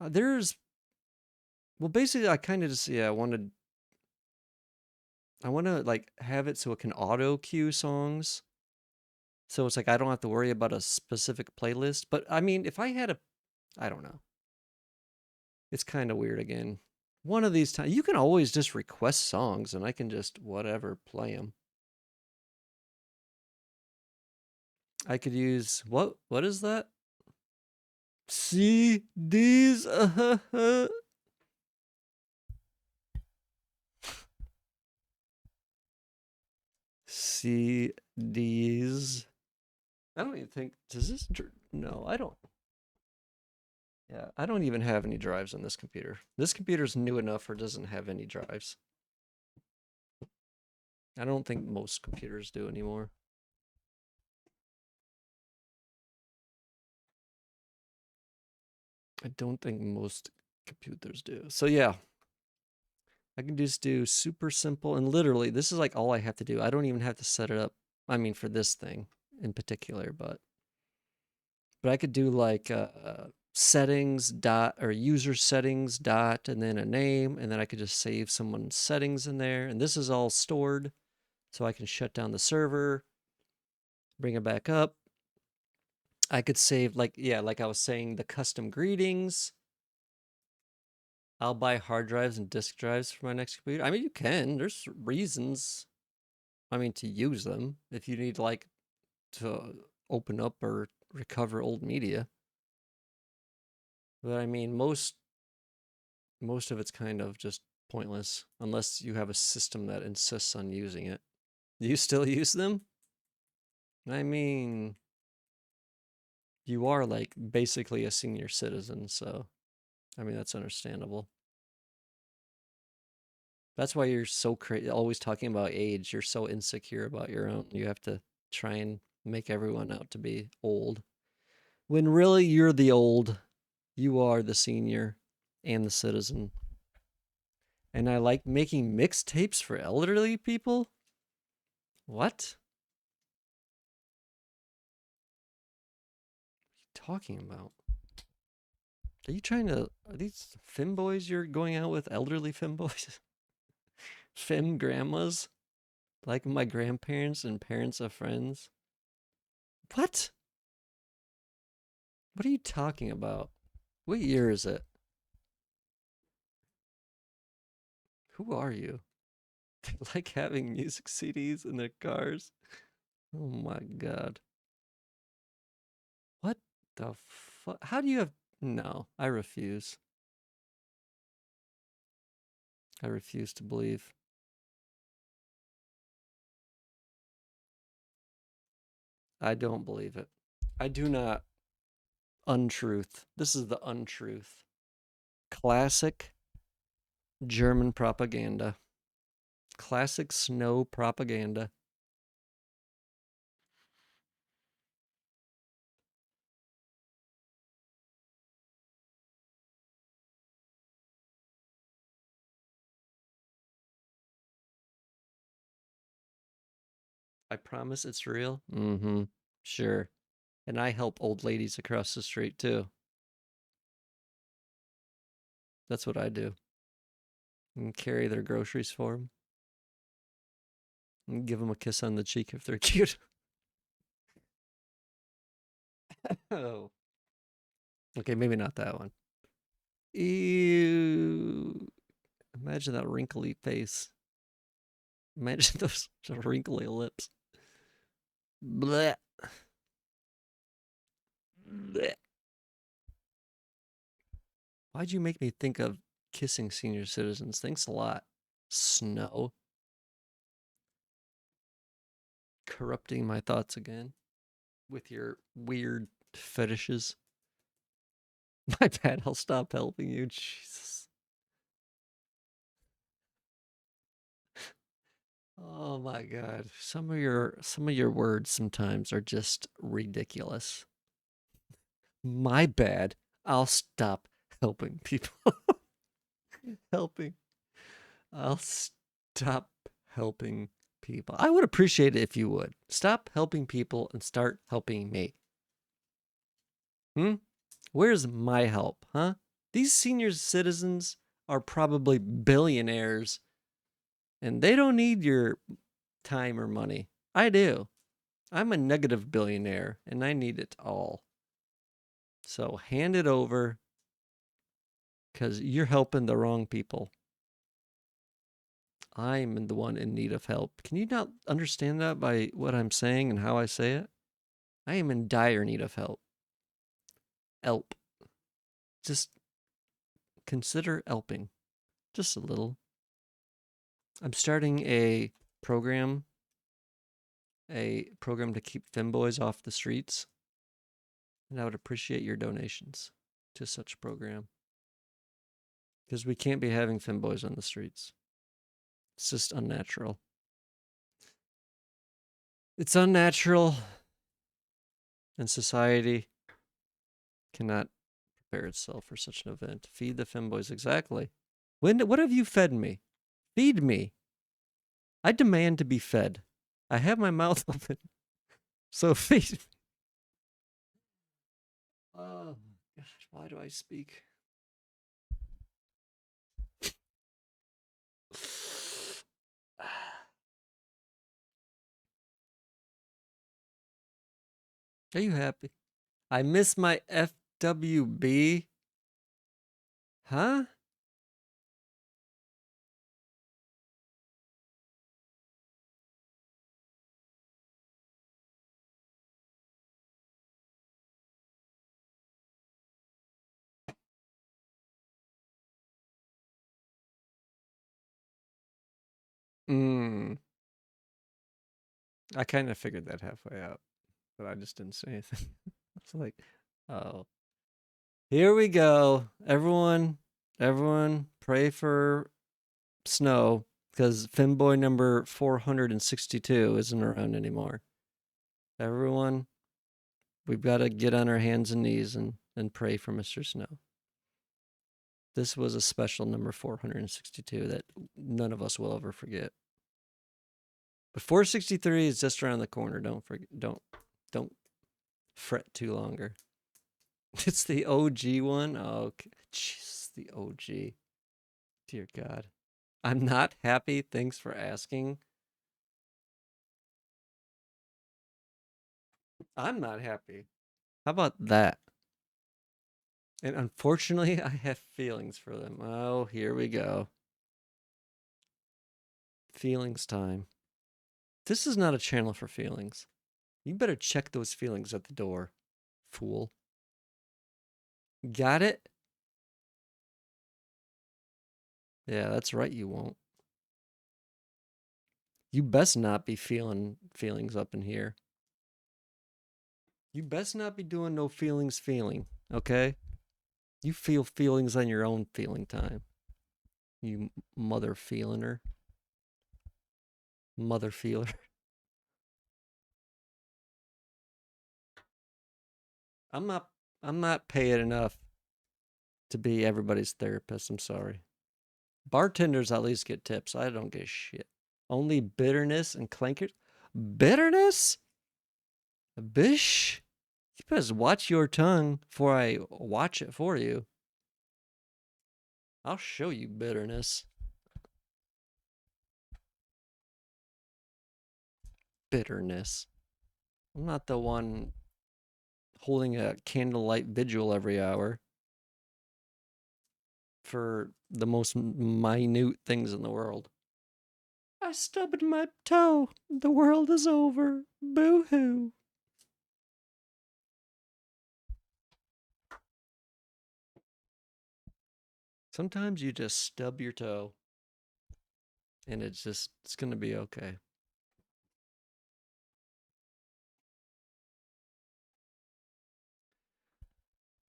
There's well basically I kind of just yeah, I want to like have it so it can auto cue songs. So it's like I don't have to worry about a specific playlist, but I mean, if I had a I don't know. It's kind of weird again. One of these times you can always just request songs and I can just whatever play them. I could use what is that? CDs. CDs. I don't even think does this no, I don't. Yeah, I don't even have any drives on this computer. This computer's new enough or doesn't have any drives. I don't think most computers do anymore. I don't think most computers do. So yeah, I can just do super simple and literally this is like all I have to do. I don't even have to set it up. I mean for this thing in particular, but I could do like settings dot or user settings dot and then a name and then I could just save someone's settings in there and this is all stored so I can shut down the server, bring it back up. I could save like yeah, like I was saying the custom greetings. I'll buy hard drives and disk drives for my next computer. I mean, you can. There's reasons. I mean, to use them if you need like to open up or recover old media. But I mean, most of it's kind of just pointless unless you have a system that insists on using it. Do you still use them? I mean, you are like basically a senior citizen, so I mean, that's understandable. That's why you're so always talking about age. You're so insecure about your own. You have to try and make everyone out to be old. When really you're the old. You are the senior and the citizen. And I like making mixtapes for elderly people? What? What are you talking about? Are you trying to are these femboys you're going out with elderly femboys? Fem grandmas? Like my grandparents and parents of friends? What? What are you talking about? What year is it? Who are you? They like having music CDs in their cars. Oh my god. What the fuck? How do you have. No, I refuse. I refuse to believe. I don't believe it. I do not. Untruth. This is the untruth. Classic German propaganda. Classic snow propaganda. I promise it's real. Mm hmm. Sure. And I help old ladies across the street too. That's what I do. And carry their groceries for them. And give them a kiss on the cheek if they're cute. Oh. Okay, maybe not that one. Ew. Imagine that wrinkly face. Imagine those wrinkly lips. Blech. Blech. Why'd you make me think of kissing senior citizens? Thanks a lot. Snow. Corrupting my thoughts again with your weird fetishes. My bad, I'll stop helping you. Jesus. Oh my god. Some of your words sometimes are just ridiculous. My bad. I'll stop helping people. helping. I'll stop helping people. I would appreciate it if you would. Stop helping people and start helping me. Where's my help, huh? These senior citizens are probably billionaires and they don't need your time or money. I do. I'm a negative billionaire and I need it all. So hand it over because you're helping the wrong people. I'm the one in need of help. Can you not understand that by what I'm saying and how I say it? I am in dire need of help. Help. Just consider helping. Just a little. I'm starting a program to keep femboys off the streets. And I would appreciate your donations to such a program. Because we can't be having femboys on the streets. It's just unnatural. It's unnatural. And society cannot prepare itself for such an event. Feed the femboys, exactly. What have you fed me? Feed me. I demand to be fed. I have my mouth open. So feed me. Oh gosh, why do I speak? Are you happy? I miss my FWB. Huh? I kind of figured that halfway out, but I just didn't say anything. It's like, oh, here we go. Everyone, pray for snow because Femboy number 462 isn't around anymore. Everyone, we've got to get on our hands and knees and pray for Mr. Snow. This was a special number 462 that none of us will ever forget. But 463 is just around the corner. Don't forget. Don't fret too longer. It's the OG one. Oh, okay. Jeez, the OG. Dear God, I'm not happy. Thanks for asking. I'm not happy. How about that? And unfortunately, I have feelings for them. Oh, here we go. Feelings time. This is not a channel for feelings. You better check those feelings at the door, fool. Got it? Yeah, that's right, you won't. You best not be feeling feelings up in here. You best not be doing no feelings feeling, okay? You feel feelings on your own feeling time. You mother feeliner. Mother feeler. I'm not paying enough to be everybody's therapist. I'm sorry. Bartenders at least get tips. I don't get shit. Only bitterness and clankers. Bitterness? Bish? You better watch your tongue before I watch it for you. I'll show you bitterness. Bitterness. I'm not the one holding a candlelight vigil every hour for the most minute things in the world. I stubbed my toe. The world is over. Boo hoo. Sometimes you just stub your toe and it's going to be okay.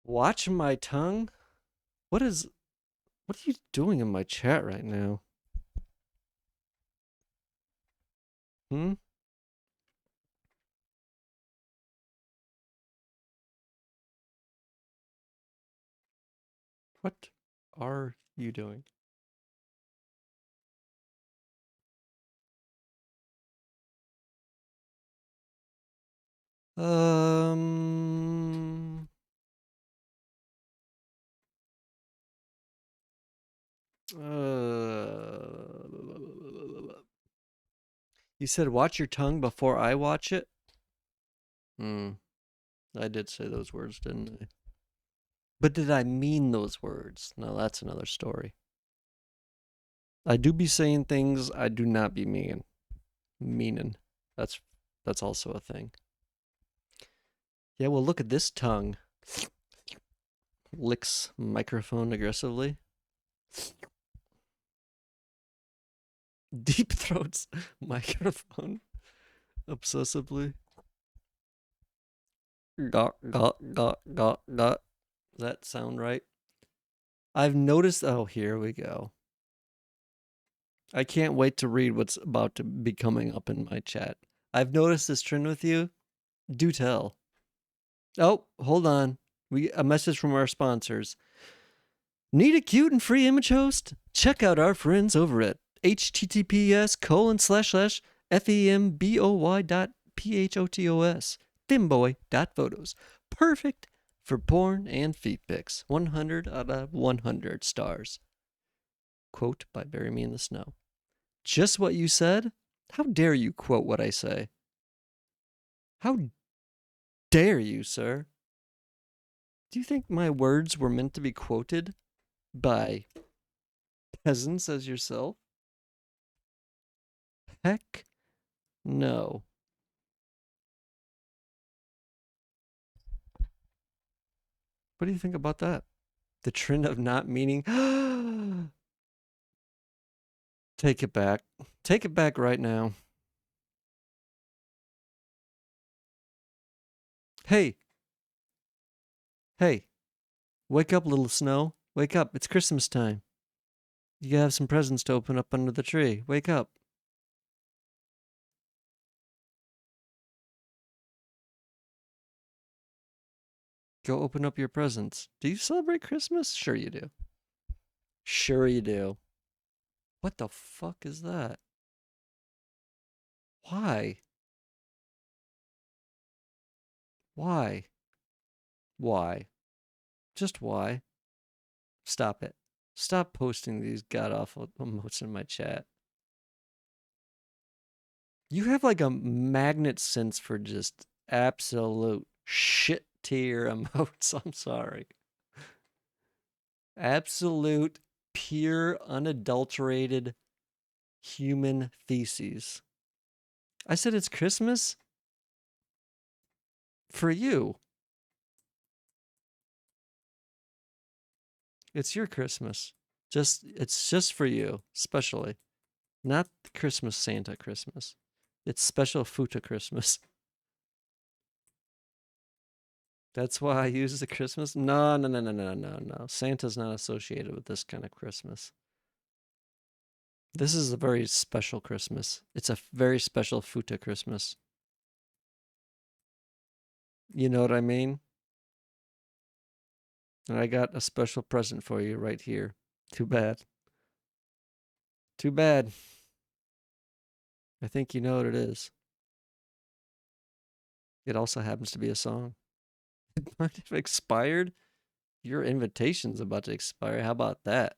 Watch my tongue? What are you doing in my chat right now? Hmm? What are you doing? Um You said watch your tongue before I watch it? Hmm. I did say those words, didn't I? But did I mean those words? No, that's another story. I do be saying things I do not be meaning. That's that's also a thing. Yeah, well look at this tongue. Licks microphone aggressively. Deep throats microphone obsessively. Got got. Does that sound right? I've noticed. Oh, here we go. I can't wait to read what's about to be coming up in my chat. I've noticed this trend with you. Do tell. Oh, hold on. A message from our sponsors. Need a cute and free image host? Check out our friends over at https://femboy.photos. Femboy.photos. Perfect for porn and feet pics. 100 out of 100 stars. Quote by Bury Me in the Snow. Just what you said? How dare you quote what I say? How dare you, sir? Do you think my words were meant to be quoted by peasants as yourself? Heck no. What do you think about that? The trend of not meaning. Take it back. Take it back right now. Hey. Hey. Wake up, little snow. Wake up. It's Christmas time. You have some presents to open up under the tree. Wake up. Go open up your presents. Do you celebrate Christmas? Sure you do. Sure you do. What the fuck is that? Why? Why? Why? Just why? Stop it. Stop posting these god awful emotes in my chat. You have like a magnet sense for just absolute shit tier emotes. I'm sorry. Absolute, pure, unadulterated human feces. I said it's Christmas for you. It's your Christmas. It's just for you, especially. Not Christmas Santa Christmas. It's special Futa Christmas. That's why I use the Christmas. No, no, no, no, no, no, no. Santa's not associated with this kind of Christmas. This is a very special Christmas. It's a very special Futa Christmas. You know what I mean? And I got a special present for you right here. Too bad. Too bad. I think you know what it is. It also happens to be a song. It might have expired. Your invitation's about to expire. How about that?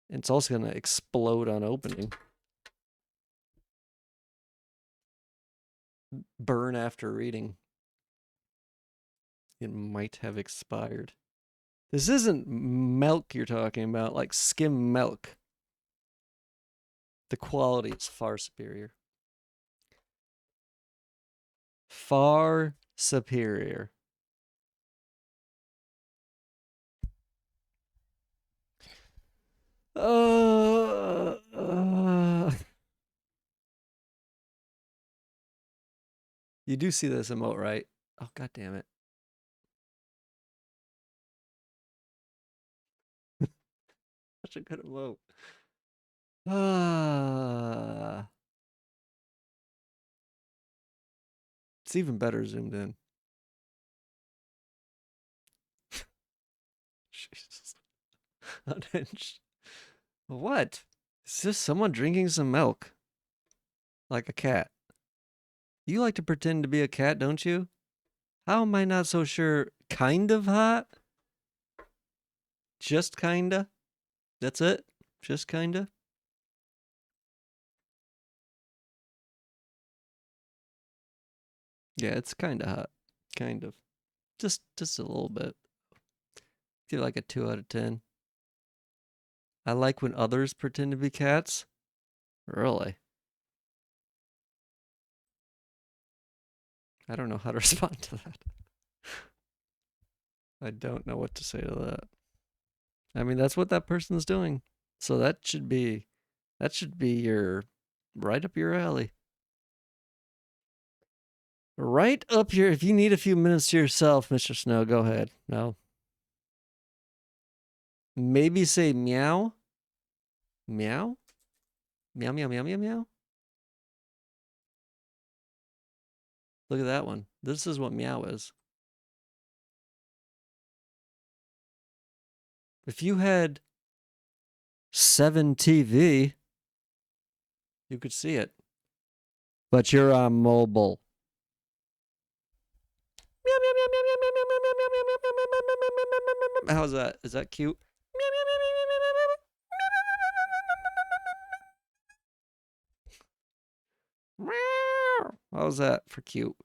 It's also going to explode on opening. Burn after reading. It might have expired. This isn't milk you're talking about, like skim milk. The quality is far superior. Far superior. You do see this emote, right? Oh, god damn it. Such a good emote. It's even better zoomed in. Jesus. Unhinged. What? Is this someone drinking some milk? Like a cat. You like to pretend to be a cat, don't you? How am I not so sure? Kind of hot? Just kinda? That's it? Just kinda? Yeah, it's kinda hot. Kind of. Just a little bit. Give it like a 2 out of 10. I like when others pretend to be cats. Really? I don't know how to respond to that. I don't know what to say to that. I mean, that's what that person's doing. So that should be your right up your alley. Right up your, if you need a few minutes to yourself, Mr. Snow, go ahead. No. Maybe say meow. Meow? Meow, meow, meow, meow, meow. Look at that one. This is what meow is. If you had 7 TV, you could see it. But you're on mobile. How's that? Is that cute? How's that for cute?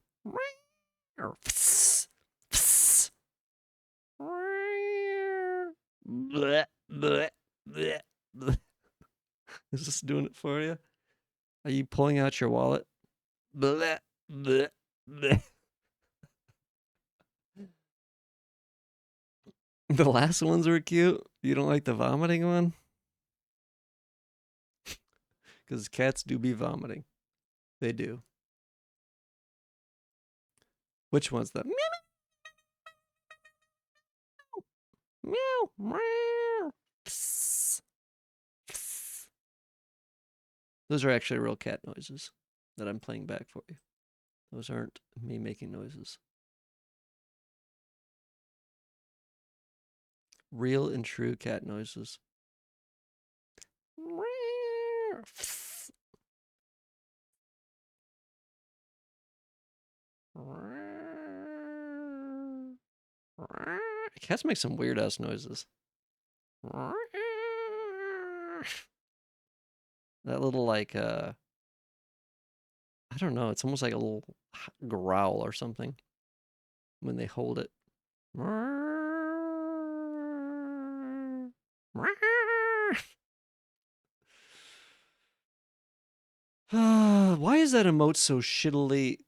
Is this doing it for you? Are you pulling out your wallet? The last ones were cute. You don't like the vomiting one? Because cats do be vomiting. They do. Which one's the meow meow meow? Those are actually real cat noises that I'm playing back for you. Those aren't me making noises. Real and true cat noises. Cats make some weird ass noises. That little like I don't know, it's almost like a little growl or something when they hold it. Why is that emote so shittily?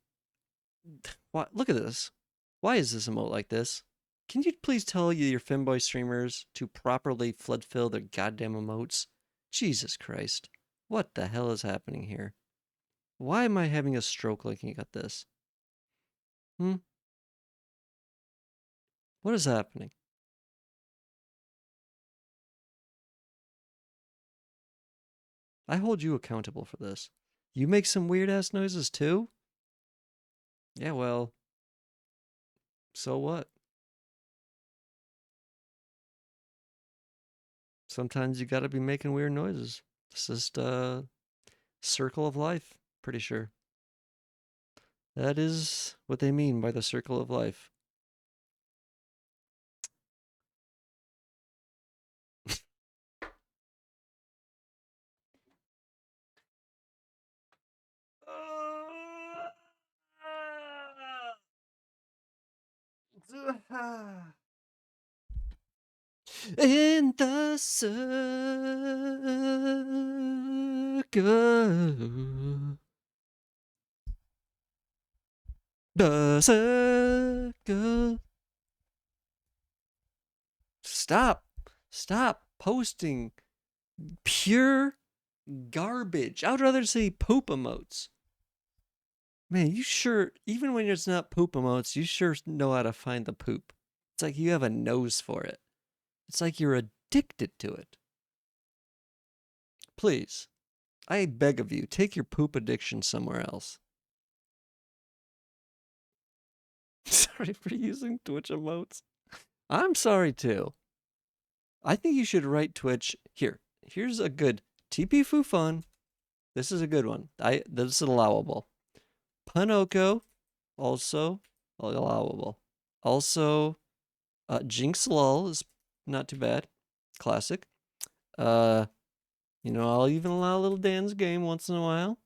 What? Look at this. Why is this emote like this? Can you please tell your FEMBOY streamers to properly flood fill their goddamn emotes? Jesus Christ. What the hell is happening here? Why am I having a stroke looking at this? What is happening? I hold you accountable for this. You make some weird ass noises too? Yeah, well, so what? Sometimes you gotta be making weird noises. It's just a circle of life, pretty sure. That is what they mean by the circle of life. In the circle. The circle. Stop. Stop posting pure garbage. I would rather say poop emotes. Man, you sure, even when it's not poop emotes, you sure know how to find the poop. It's like you have a nose for it. It's like you're addicted to it. Please, I beg of you, take your poop addiction somewhere else. Sorry for using Twitch emotes. I'm sorry too. I think you should write Twitch. Here's a good TP Foo Fun. This is a good one. This is allowable. Panoko, also allowable. Also, Jinx Lull is not too bad. Classic. I'll even allow little Dan's game once in a while.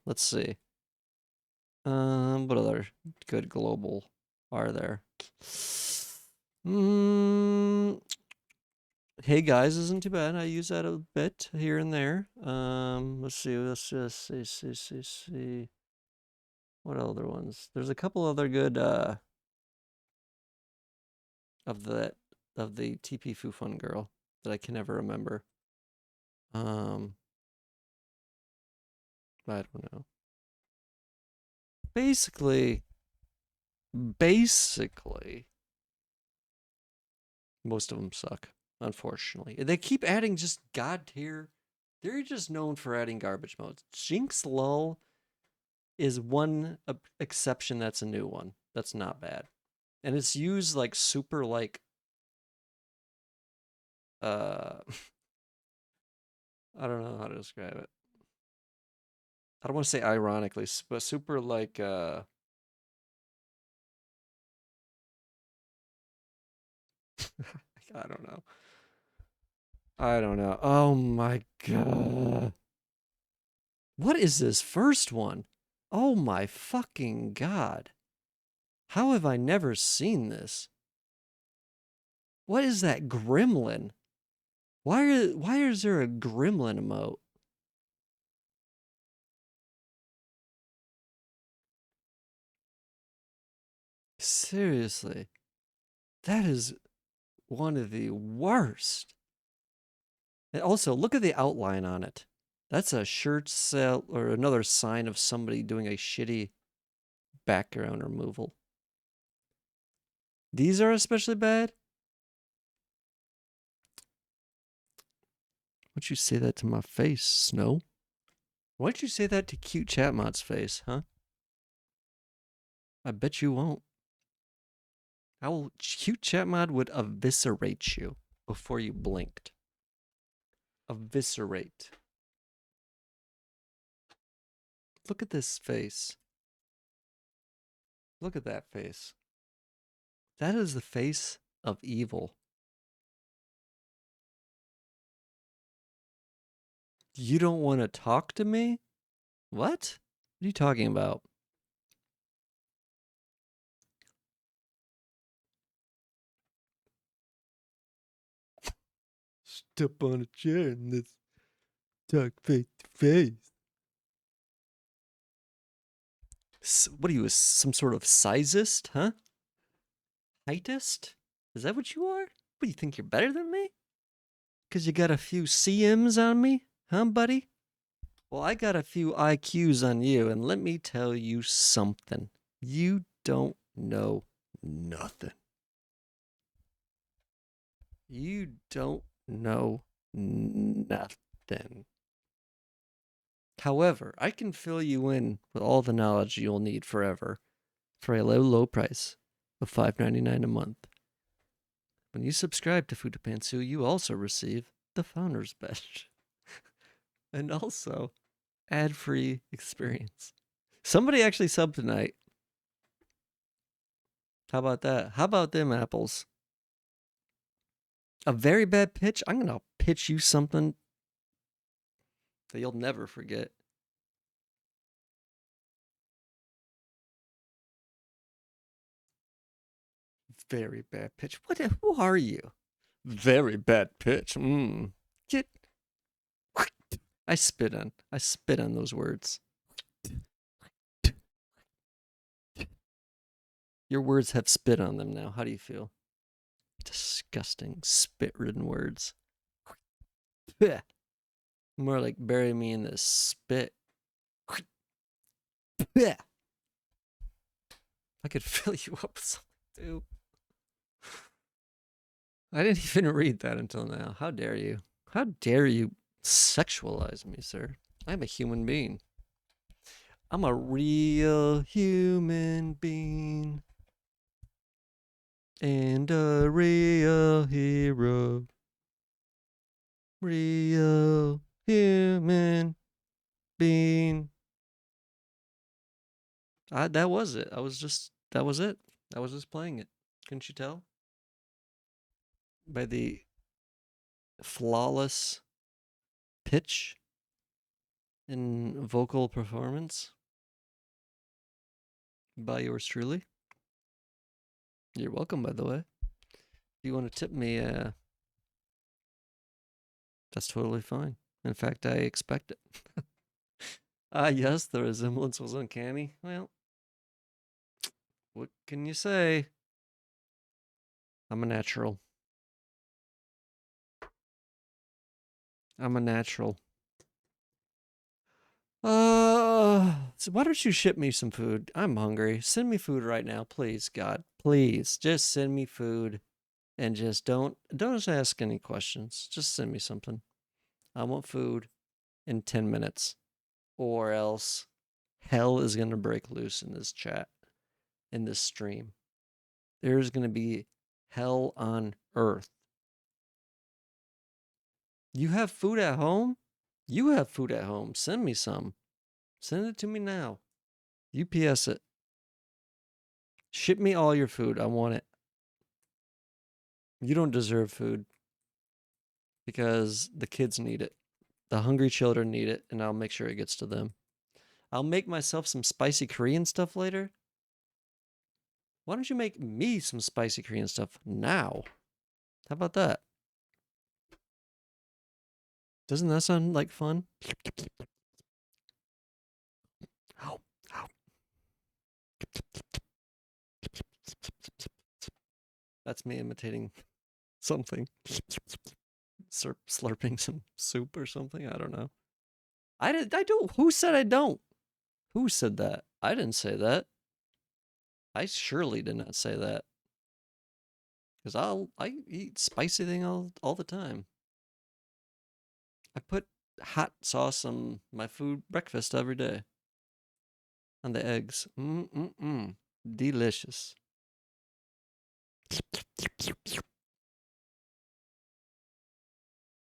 Let's see. What other good global are there? Hey guys isn't too bad. I use that a bit here and there. Let's see. Let's just see. What other ones? There's a couple other good of the TP Foo Fun girl that I can never remember. I don't know. Basically, most of them suck, unfortunately. They keep adding just god tier. They're just known for adding garbage modes. Jinx Lull is one exception that's a new one. That's not bad. And it's used like super like I don't know how to describe it. I don't want to say ironically, but super like I don't know. I don't know. Oh my god. What is this first one? Oh my fucking god. How have I never seen this? What is that gremlin? Why is there a gremlin emote? Seriously. That is one of the worst. And also, look at the outline on it. That's a shirt sale or another sign of somebody doing a shitty background removal. These are especially bad. Why'd you say that to my face, Snow? Why'd you say that to cute Chatmod's face, huh? I bet you won't. Cute Chatmod would eviscerate you before you blinked. Eviscerate. Look at this face. Look at that face. That is the face of evil. You don't want to talk to me? What? What are you talking about? Step on a chair and let's talk face to face. What are you, some sort of sizist, huh? Heightist? Is that what you are? What, do you think you're better than me? Because you got a few CMs on me? Huh, buddy? Well, I got a few IQs on you, and let me tell you something. You don't know nothing. You don't know nothing. However, I can fill you in with all the knowledge you'll need forever for a low, low price of $5.99 a month. When you subscribe to Futapantsu, you also receive the Founder's Badge. And also ad-free experience. Somebody actually subbed tonight. How about that? How about them apples? A very bad pitch? I'm going to pitch you something that you'll never forget. Very bad pitch. Who are you? Very bad pitch. Get. I spit on those words. Your words have spit on them now. How do you feel? Disgusting, spit-ridden words. More like bury me in the spit. I could fill you up with something too. I didn't even read that until now. How dare you? How dare you sexualize me, sir? I'm a human being. I'm a real human being. And a real hero. Real human being. That was it. That was it. I was just playing it. Couldn't you tell? By the flawless pitch and vocal performance by yours truly. You're welcome, by the way. If you want to tip me, that's totally fine. In fact, I expect it. Yes, the resemblance was uncanny. Well, what can you say? I'm a natural. So why don't you ship me some food? I'm hungry. Send me food right now, please, God. Please, just send me food, and just don't ask any questions. Just send me something. I want food in 10 minutes, or else hell is gonna break loose in this chat, in this stream. There's gonna be hell on earth. You have food at home? You have food at home. Send me some. Send it to me now. UPS it. Ship me all your food. I want it. You don't deserve food because the kids need it. The hungry children need it, and I'll make sure it gets to them. I'll make myself some spicy Korean stuff later. Why don't you make me some spicy Korean stuff now? How about that? Doesn't that sound like fun? That's me imitating something. Slurping some soup or something. I don't know. I don't. Who said I don't? Who said that? I didn't say that. I surely did not say that. Because I eat spicy thing all the time. I put hot sauce on my food breakfast every day. On the eggs. Delicious.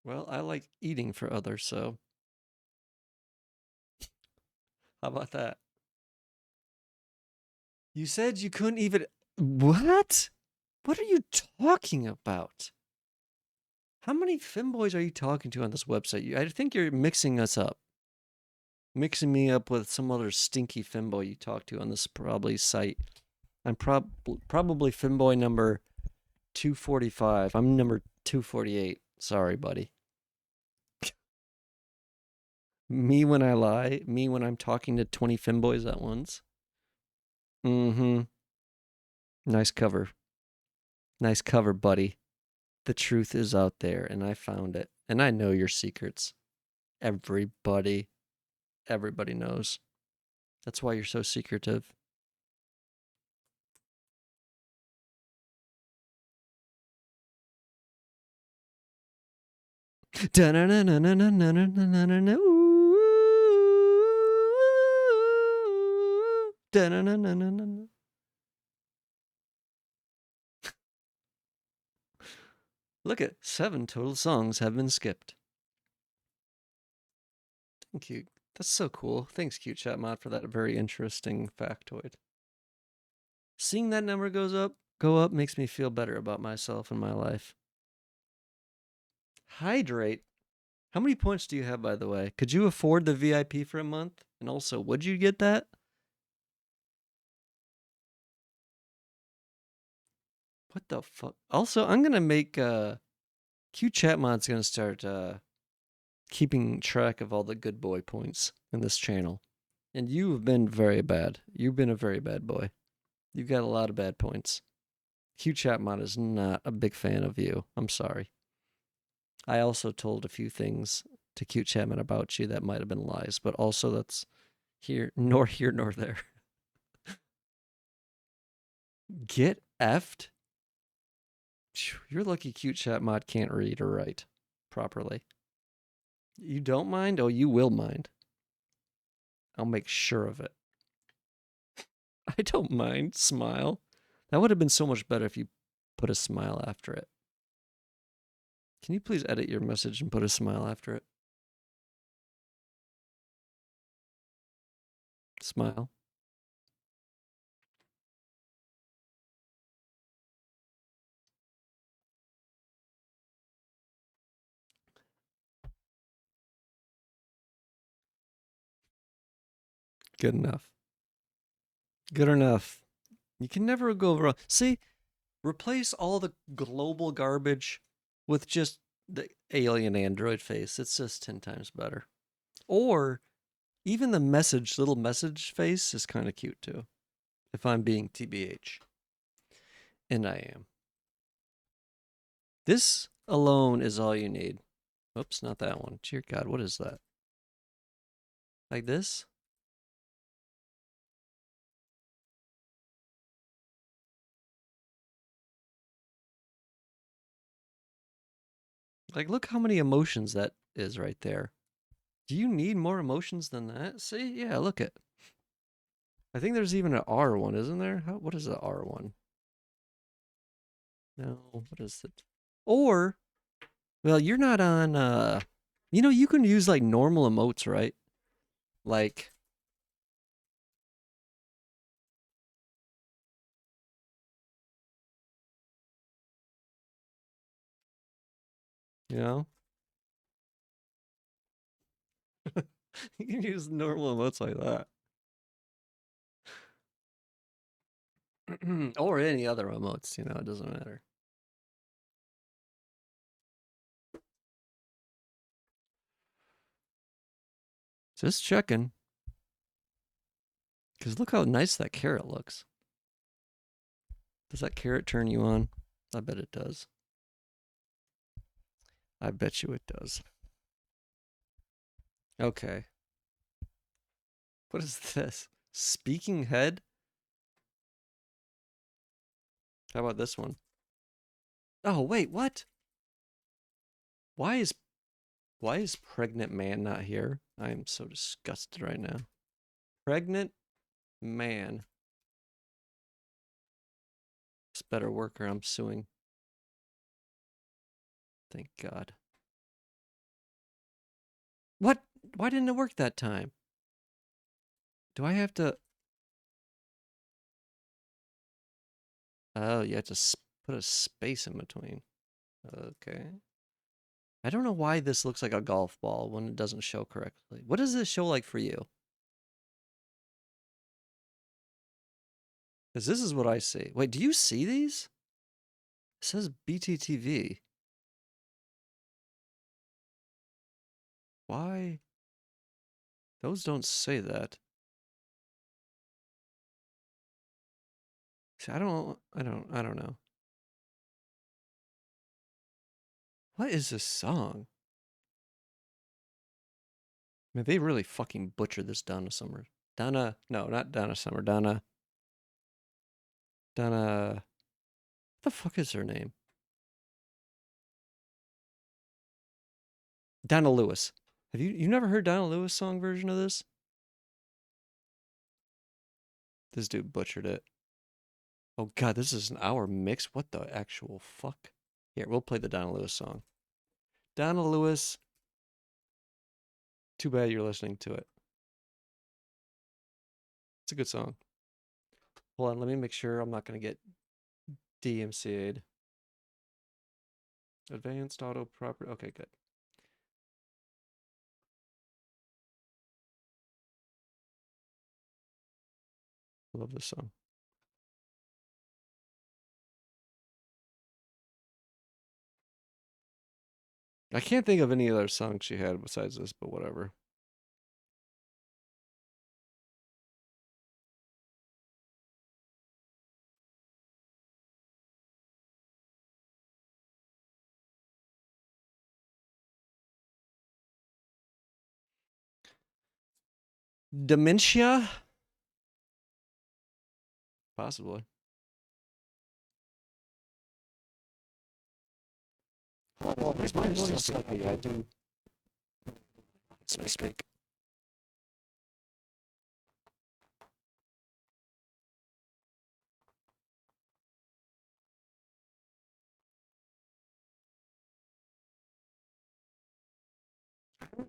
Well, I like eating for others, so how about that? You said you couldn't even. What? What are you talking about? How many femboys are you talking to on this website? I think you're mixing us up. Mixing me up with some other stinky femboy you talk to on this probably site. I'm probably femboy number 245. I'm number 248. Sorry, buddy. Me when I lie. Me when I'm talking to 20 femboys at once. Nice cover. Nice cover, buddy. The truth is out there, and I found it. And I know your secrets. Everybody knows. That's why you're so secretive. Look at 7 total songs have been skipped. Thank you. That's so cool. Thanks, Cute Chat Mod, for that very interesting factoid. Seeing that number go up makes me feel better about myself and my life. Hydrate? How many points do you have, by the way? Could you afford the VIP for a month? And also, would you get that? What the fuck? Also, I'm gonna make Q Chatmod's gonna start keeping track of all the good boy points in this channel. And you have been very bad. You've been a very bad boy. You've got a lot of bad points. Q Chatmod is not a big fan of you. I'm sorry. I also told a few things to Q Chatmod about you that might have been lies, but also that's here nor there. Get effed? You're lucky Cute Chat Mod can't read or write properly. You don't mind? Oh, you will mind. I'll make sure of it. I don't mind. Smile. That would have been so much better if you put a smile after it. Can you please edit your message and put a smile after it? Smile. Good enough. Good enough. You can never go wrong. See, replace all the global garbage with just the alien android face. It's just 10 times better. Or even the little message face is kind of cute too. If I'm being TBH. And I am. This alone is all you need. Oops, not that one. Dear God, what is that? Like this? Like, look how many emotions that is right there. Do you need more emotions than that? See? Yeah, look at. I think there's even an R one, isn't there? What is the R one? No, what is it? Or, well, you're not on, you can use like normal emotes, right? Like, you know? You can use normal emotes like that. Or any other emotes, it doesn't matter. Just checking. Because look how nice that carrot looks. Does that carrot turn you on? I bet it does. I bet you it does. Okay. What is this? Speaking head? How about this one? Oh, wait, what? Why is pregnant man not here? I am so disgusted right now. Pregnant man. It's better worker, I'm suing. Thank God. What? Why didn't it work that time? Do I have to? Oh, you have to put a space in between. Okay. I don't know why this looks like a golf ball when it doesn't show correctly. What does this show like for you? Because this is what I see. Wait, do you see these? It says BTTV. Why? Those don't say that. See, I don't know. What is this song? I mean, they really fucking butchered this Donna Summer. No, not Donna Summer. What the fuck is her name? Donna Lewis. Have you never heard Donna Lewis song version of this? This dude butchered it. Oh God, this is an hour mix. What the actual fuck? Here, we'll play the Donna Lewis song. Donna Lewis. Too bad you're listening to it. It's a good song. Hold on, let me make sure I'm not gonna get DMCA'd. Advanced auto property. Okay, good. I love this song. I can't think of any other songs she had besides this, but whatever. Dementia? Possibly. Well, here's my voice. I do speak.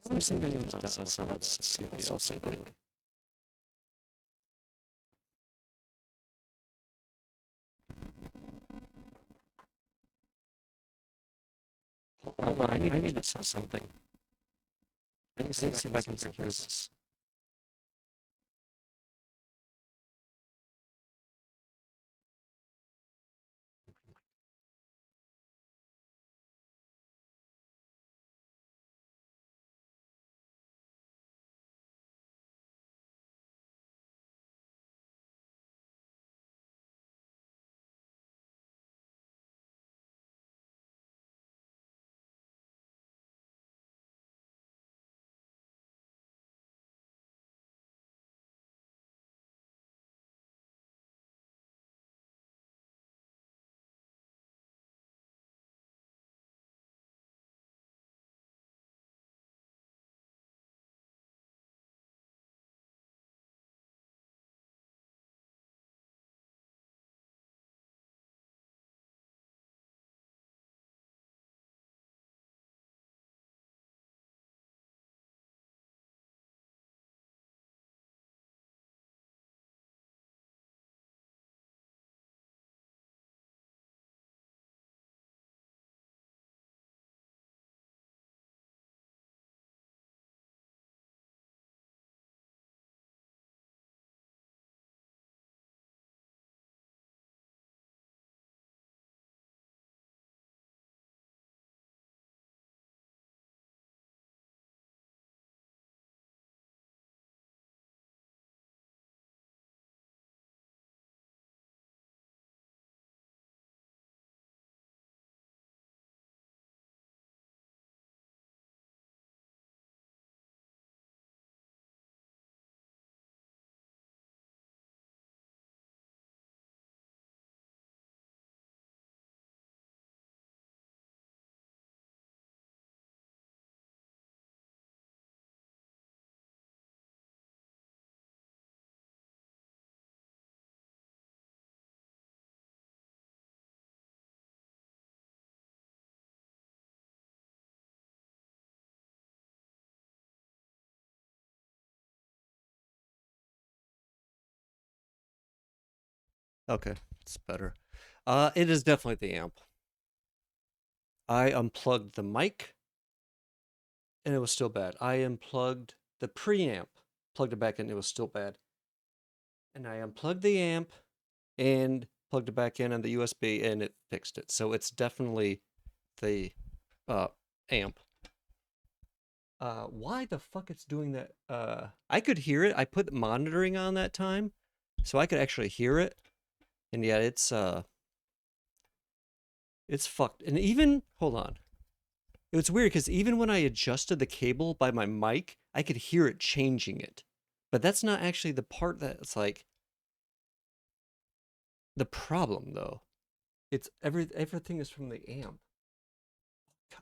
I'm saying that so let's see what else I think. Hold on, I need to say something. I need to see if I can secure this. Okay, it's better. It is definitely the amp. I unplugged the mic and it was still bad. I unplugged the preamp, plugged it back in, it was still bad. And I unplugged the amp and plugged it back in on the USB and it fixed it. So it's definitely the uh amp. Why the fuck it's doing that? I could hear it. I put monitoring on that time, so I could actually hear it. And yeah, it's fucked. And even hold on. It was weird because even when I adjusted the cable by my mic, I could hear it changing it. But that's not actually the part that's like the problem though. It's everything is from the amp.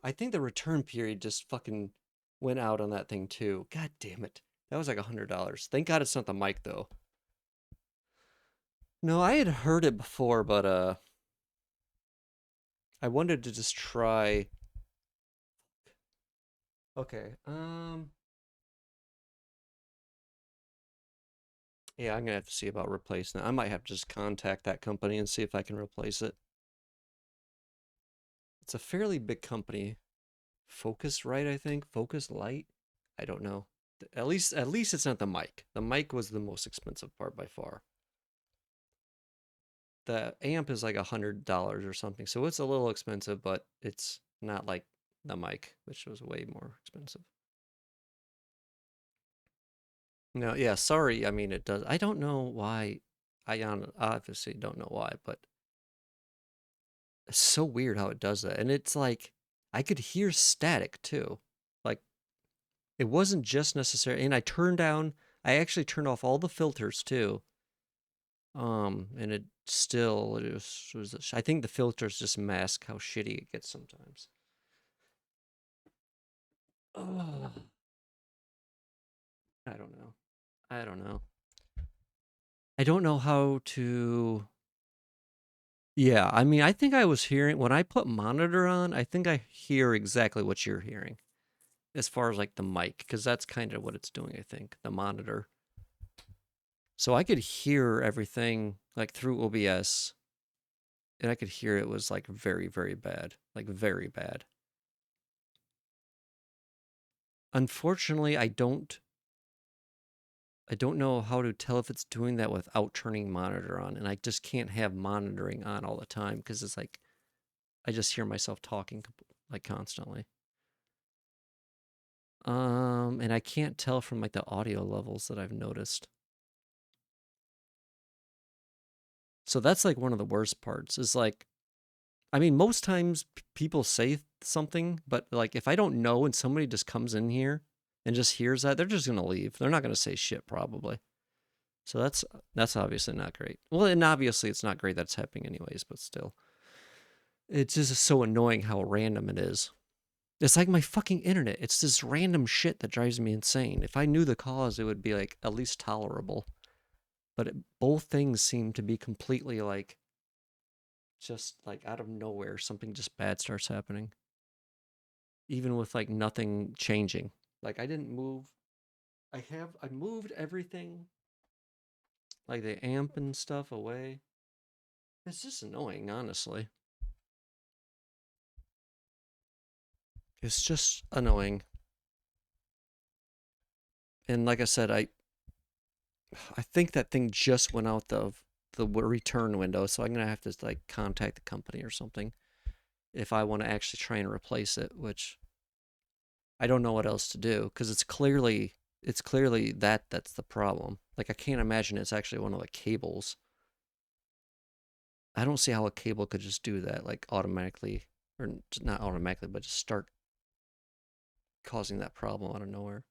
I think the return period just fucking went out on that thing too. God damn it. That was like $100. Thank God it's not the mic though. No, I had heard it before, but I wanted to just try. Okay. Yeah, I'm gonna have to see about replacing it. I might have to just contact that company and see if I can replace it. It's a fairly big company. Focusrite, I think. Focuslight. I don't know. At least it's not the mic. The mic was the most expensive part by far. The amp is like $100 or something, so it's a little expensive, but it's not like the mic, which was way more expensive. No, yeah, sorry. I mean, it does. I don't know why. Obviously don't know why, but it's so weird how it does that. And it's like I could hear static too. Like it wasn't just necessary. And I actually turned off all the filters too. And it still it was I think the filters just mask how shitty it gets sometimes. Ugh. I don't know. I don't know. I don't know how to. Yeah, I mean, I think I was hearing when I put monitor on, I think I hear exactly what you're hearing as far as like the mic, because that's kind of what it's doing, I think, the monitor. So I could hear everything like through OBS, and I could hear it was like very, very bad, like very bad. Unfortunately, I don't know how to tell if it's doing that without turning monitor on, and I just can't have monitoring on all the time because it's like I just hear myself talking like constantly. And I can't tell from like the audio levels that I've noticed. So that's like one of the worst parts is like, I mean, most times people say something, but like if I don't know and somebody just comes in here and just hears that, they're just gonna leave. They're not gonna say shit probably. So that's obviously not great. Well, and obviously it's not great that's happening anyways, but still, it's just so annoying how random it is. It's like my fucking internet. It's this random shit that drives me insane. If I knew the cause, it would be like at least tolerable. But both things seem to be completely like just like out of nowhere. Something just bad starts happening, even with like nothing changing. Like I didn't move. I moved everything, like the amp and stuff away. It's just annoying, honestly. It's just annoying. And like I said, I think that thing just went out the return window, so I'm gonna have to like contact the company or something if I want to actually try and replace it, which I don't know what else to do because it's clearly that's the problem. Like I can't imagine it's actually one of the cables. I don't see how a cable could just do that like automatically or not automatically, but just start causing that problem out of nowhere.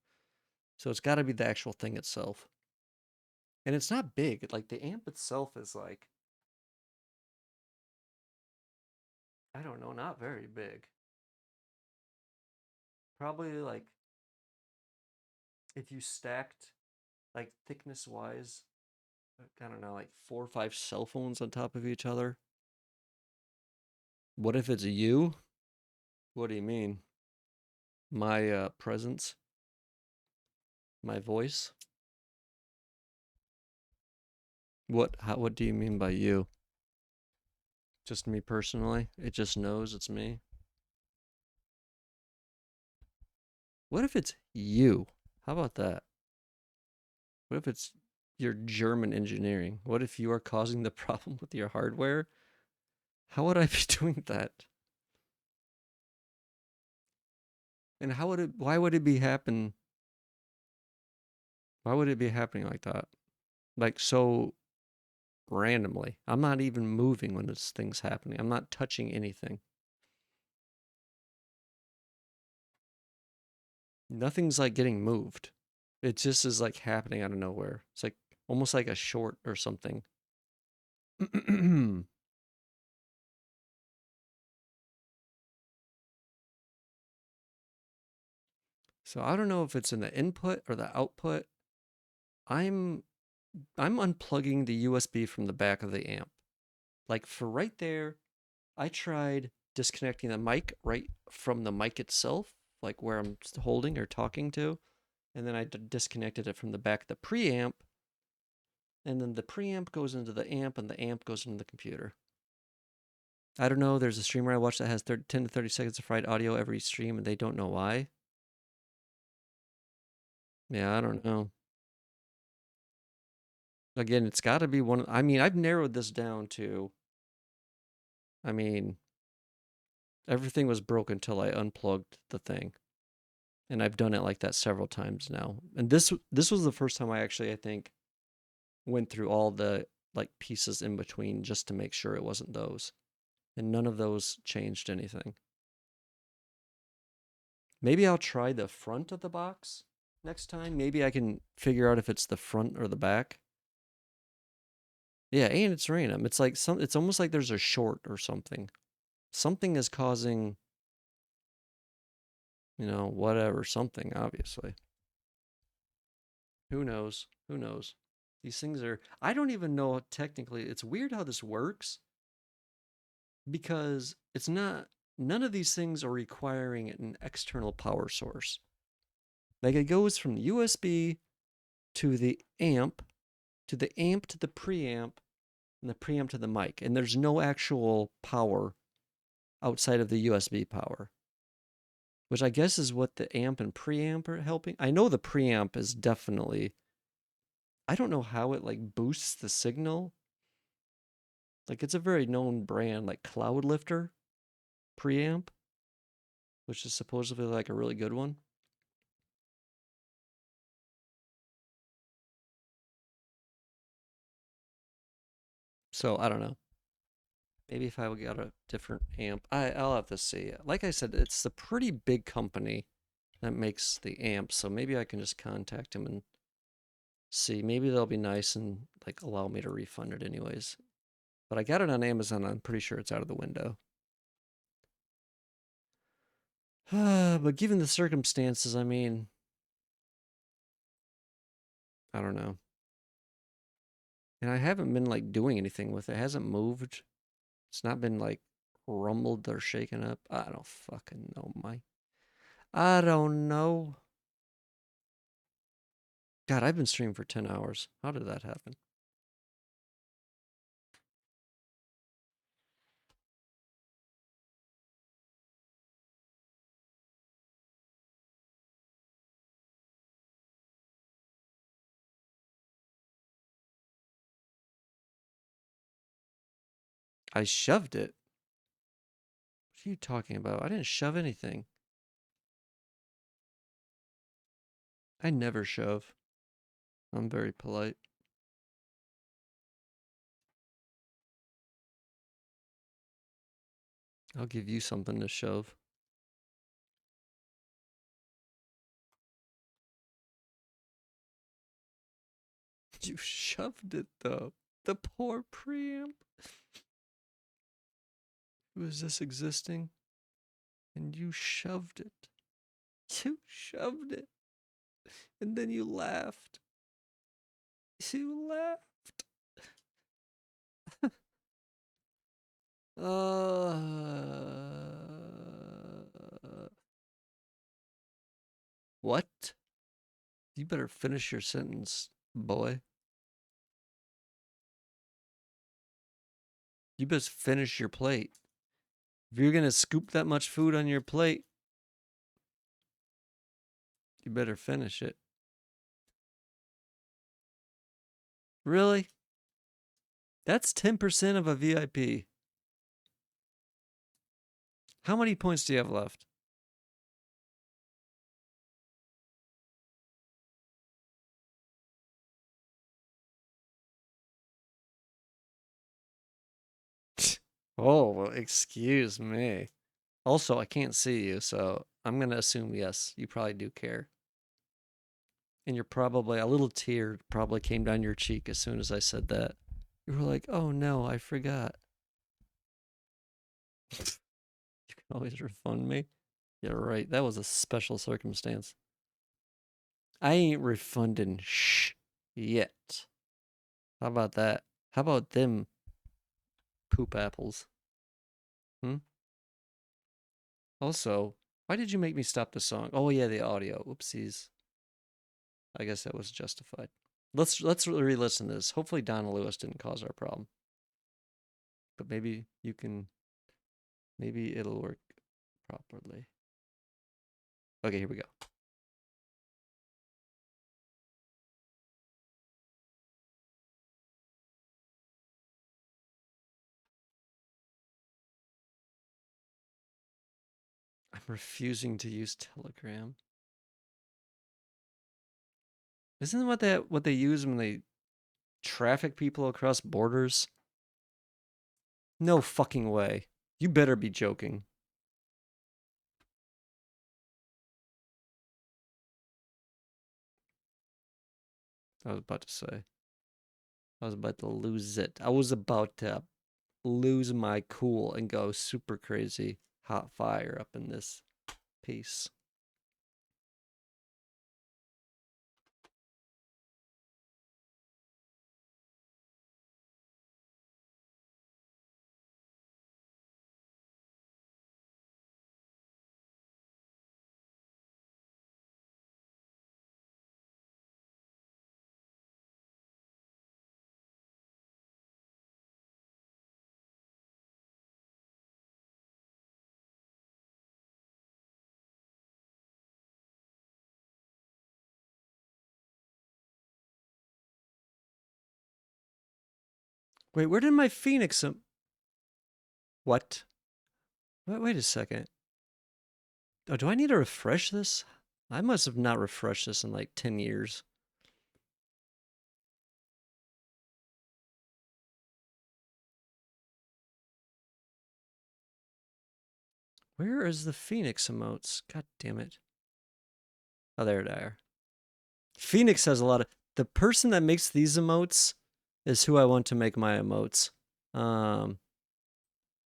So it's got to be the actual thing itself. And it's not big. Like the amp itself is like I don't know, not very big. Probably like if you stacked like thickness wise, I don't know, like 4 or 5 cell phones on top of each other. What if it's you? What do you mean? My presence, my voice. What do you mean by you? Just me personally? It just knows it's me. What if it's you? How about that? What if it's your German engineering? What if you are causing the problem with your hardware? How would I be doing that? And how would it why would it be happen? Why would it be happening like that? Like so randomly. I'm not even moving when this thing's happening. I'm not touching anything. Nothing's like getting moved. It just is like happening out of nowhere. It's like almost like a short or something. So I don't know if it's in the input or the output. I'm I'm unplugging the USB from the back of the amp. Like for right there, I tried disconnecting the mic right from the mic itself, like where I'm holding or talking to, and then I disconnected it from the back of the preamp, and then the preamp goes into the amp, and the amp goes into the computer. I don't know. There's a streamer I watch that has 10 to 30 seconds of fried audio every stream, and they don't know why. Yeah, I don't know. Again, it's got to be I mean, I've narrowed this down to. I mean, Everything was broken until I unplugged the thing. And I've done it like that several times now. And this was the first time I think went through all the like pieces in between just to make sure it wasn't those. And none of those changed anything. Maybe I'll try the front of the box next time. Maybe I can figure out if it's the front or the back. Yeah, and it's random. It's almost like there's a short or something. Something is causing, whatever, something, obviously. Who knows? Who knows? These things are, I don't even know technically. It's weird how this works because none of these things are requiring an external power source. Like it goes from the USB to the amp, to the amp to the preamp, and the preamp to the mic. And there's no actual power outside of the USB power, which I guess is what the amp and preamp are helping. I know the preamp is definitely, I don't know how it like boosts the signal. Like it's a very known brand, like Cloud Lifter preamp, which is supposedly like a really good one. So I don't know. Maybe if I would get a different amp, I'll have to see. Like I said, it's a pretty big company that makes the amps, so maybe I can just contact them and see. Maybe they'll be nice and like allow me to refund it anyways. But I got it on Amazon. I'm pretty sure it's out of the window. But given the circumstances, I mean, I don't know. And I haven't been like doing anything with it. It hasn't moved. It's not been like rumbled or shaken up. I don't fucking know, Mike. I don't know. God, I've been streaming for 10 hours. How did that happen? I shoved it. What are you talking about? I didn't shove anything. I never shove. I'm very polite. I'll give you something to shove. You shoved it though. The poor preamp. Was this existing? And you shoved it. You shoved it. And then you laughed. You laughed. What? You better finish your sentence, boy. You best finish your plate. If you're gonna scoop that much food on your plate, you better finish it. Really? That's 10% of a VIP. How many points do you have left? Oh, well, excuse me. Also, I can't see you, so I'm gonna assume yes, you probably do care. And you're probably a little tear probably came down your cheek as soon as I said that. You were like, "Oh no, I forgot." You can always refund me. Yeah, right. That was a special circumstance. I ain't refunding yet. How about that? How about them poop apples? Hmm? Also, why did you make me stop the song? Oh yeah, the audio. Oopsies. I guess that was justified. Let's re-listen to this. Hopefully Donna Lewis didn't cause our problem. But maybe you can maybe it'll work properly. Okay, here we go. refusing to use Telegram. Isn't what they use when they traffic people across borders? No fucking way. You better be joking. I was about to say. I was about to lose it. I was about to lose my cool and go super crazy hot fire up in this piece. Wait, where did my Phoenix... What? Wait a second. Oh, do I need to refresh this? I must have not refreshed this in like 10 years. Where is the Phoenix emotes? God damn it. Oh, there they are. Phoenix has a lot of... The person that makes these emotes is who I want to make my emotes.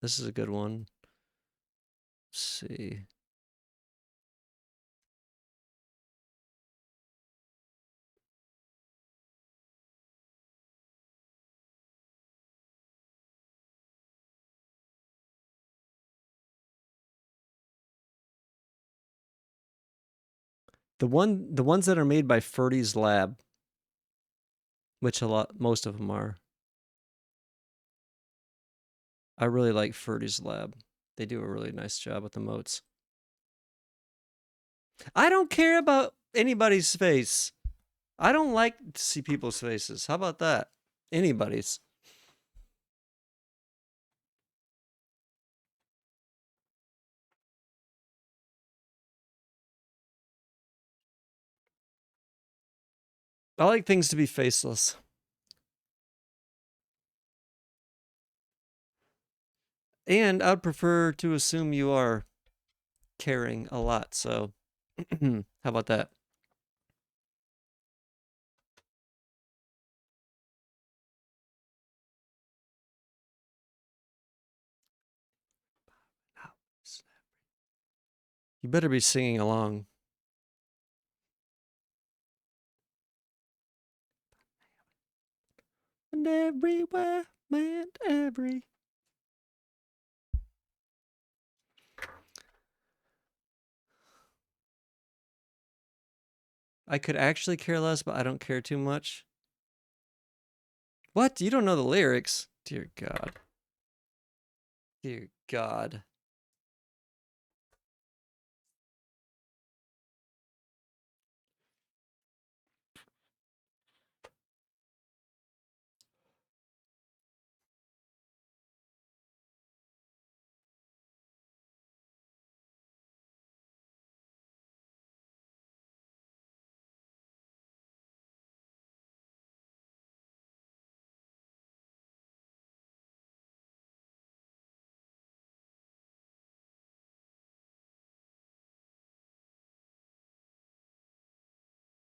This is a good one. Let's see. The ones that are made by Ferdy's Lab, which most of them are. I really like Ferdy's Lab. They do a really nice job with the emotes. I don't care about anybody's face. I don't like to see people's faces. How about that? Anybody's. I like things to be faceless. And I'd prefer to assume you are caring a lot. So, how about that? You better be singing along. And everywhere, and every. I could actually care less, but I don't care too much. What? You don't know the lyrics? Dear God. Dear God.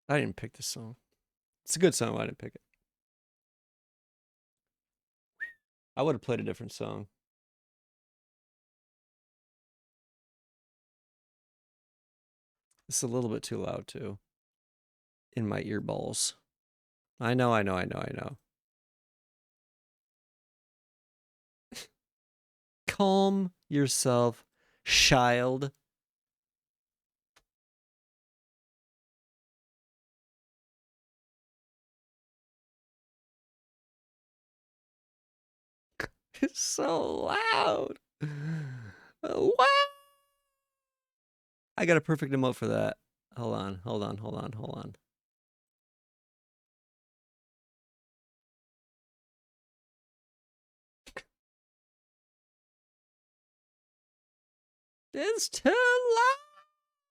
I didn't pick this song. It's a good song, I didn't pick it. I would have played a different song. It's a little bit too loud, too. In my earballs. I know. Calm yourself, child. It's so loud. What? I got a perfect emote for that. Hold on. It's too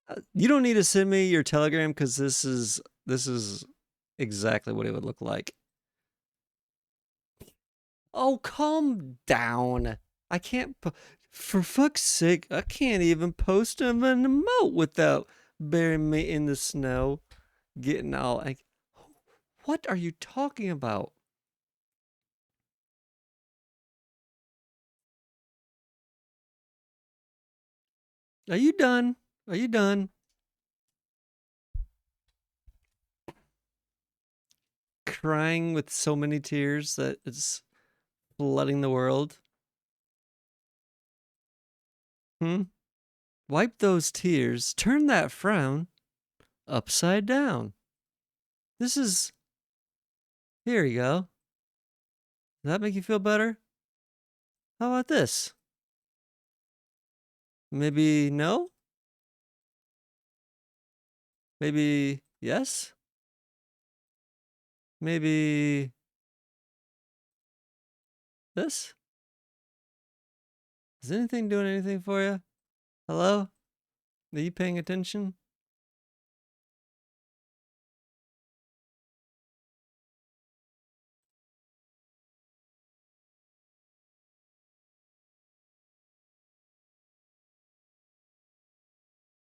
loud. You don't need to send me your Telegram because this is exactly what it would look like. Oh, calm down. I can't. For fuck's sake, I can't even post an emote without burying me in the snow, getting all like. What are you talking about? Are you done? Are you done? Crying with so many tears that it's flooding the world? Hmm? Wipe those tears, turn that frown upside down. This is. Here you go. Does that make you feel better? How about this? Maybe no? Maybe yes? Maybe this? Is anything doing anything for you? Hello? Are you paying attention?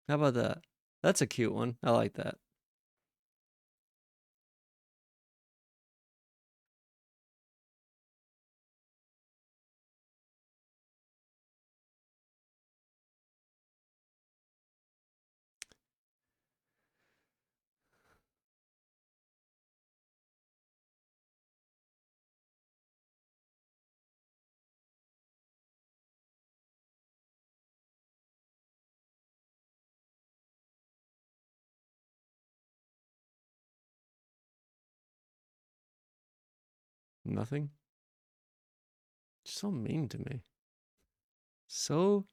How about that? That's a cute one. I like that. Nothing? So mean to me. So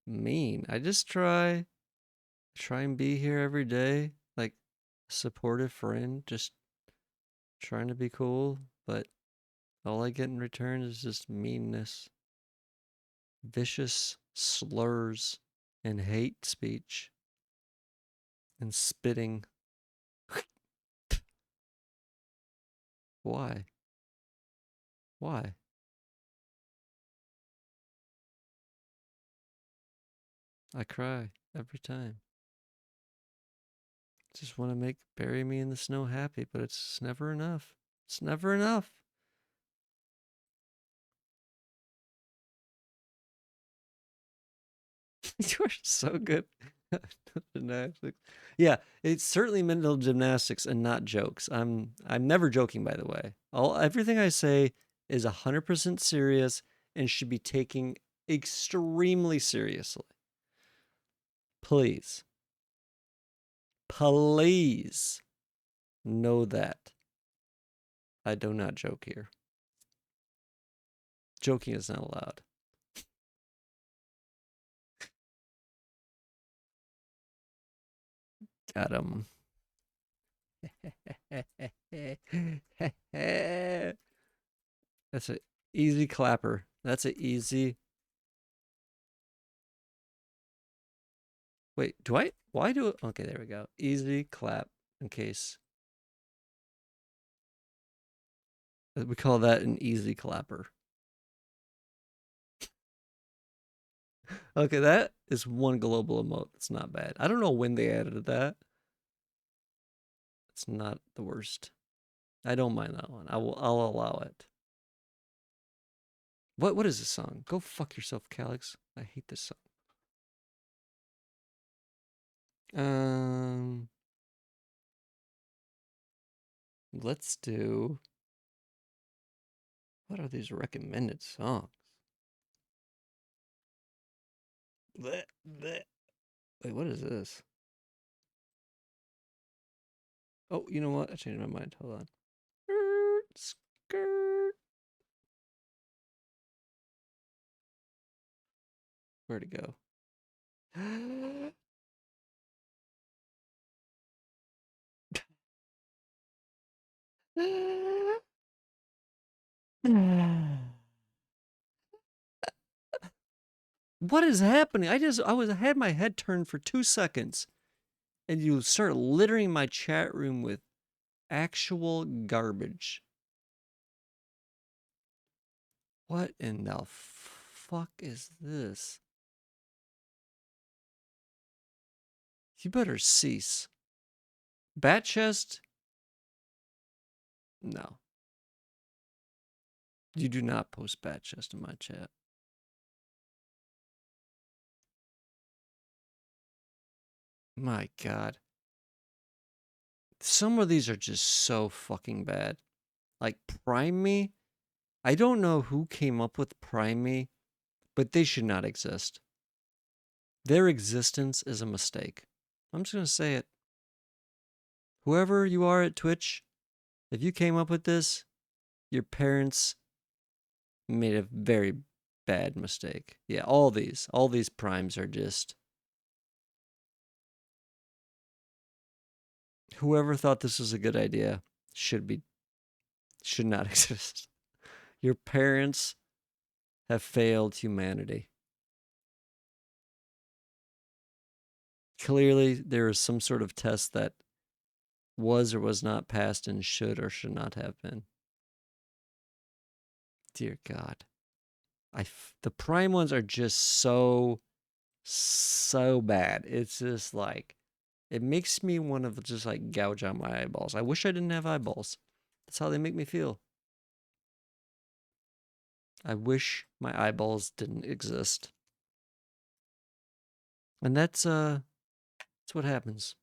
mean. I just try and be here every day, like a supportive friend, just trying to be cool, but all I get in return is just meanness, vicious slurs, and hate speech, and spitting. Why? Why? I cry every time. Just want to make bury me in the snow happy, but it's never enough. It's never enough. You are so good at gymnastics. Yeah, it's certainly mental gymnastics and not jokes. I'm never joking, by the way. Everything I say is 100% serious and should be taken extremely seriously. Please, please know that I do not joke here. Joking is not allowed. Got him. That's an easy clapper. That's an easy. Wait, do I? Why do it? Okay, there we go. Easy clap in case. We call that an easy clapper. Okay, that is one global emote. It's not bad. I don't know when they added that. It's not the worst. I don't mind that one. I'll allow it. What is this song? Go fuck yourself, Calix. I hate this song. Um, let's do. What are these recommended songs? Blech, blech. Wait, what is this? Oh, you know what? I changed my mind. Hold on. Skirt. Where'd it go? What is happening? I had my head turned for 2 seconds, and you start littering my chat room with actual garbage. What in the fuck is this? You better cease. Bat chest? No. You do not post bat chest in my chat. My God. Some of these are just so fucking bad. Like Prime Me? I don't know who came up with Prime Me, but they should not exist. Their existence is a mistake. I'm just going to say it. Whoever you are at Twitch, if you came up with this, your parents made a very bad mistake. Yeah, all these primes are just. Whoever thought this was a good idea should not exist. Your parents have failed humanity. Clearly, there is some sort of test that was or was not passed and should or should not have been. Dear God. The prime ones are just so bad. It's just like, it makes me want to just like gouge out my eyeballs. I wish I didn't have eyeballs. That's how they make me feel. I wish my eyeballs didn't exist. And that's what happens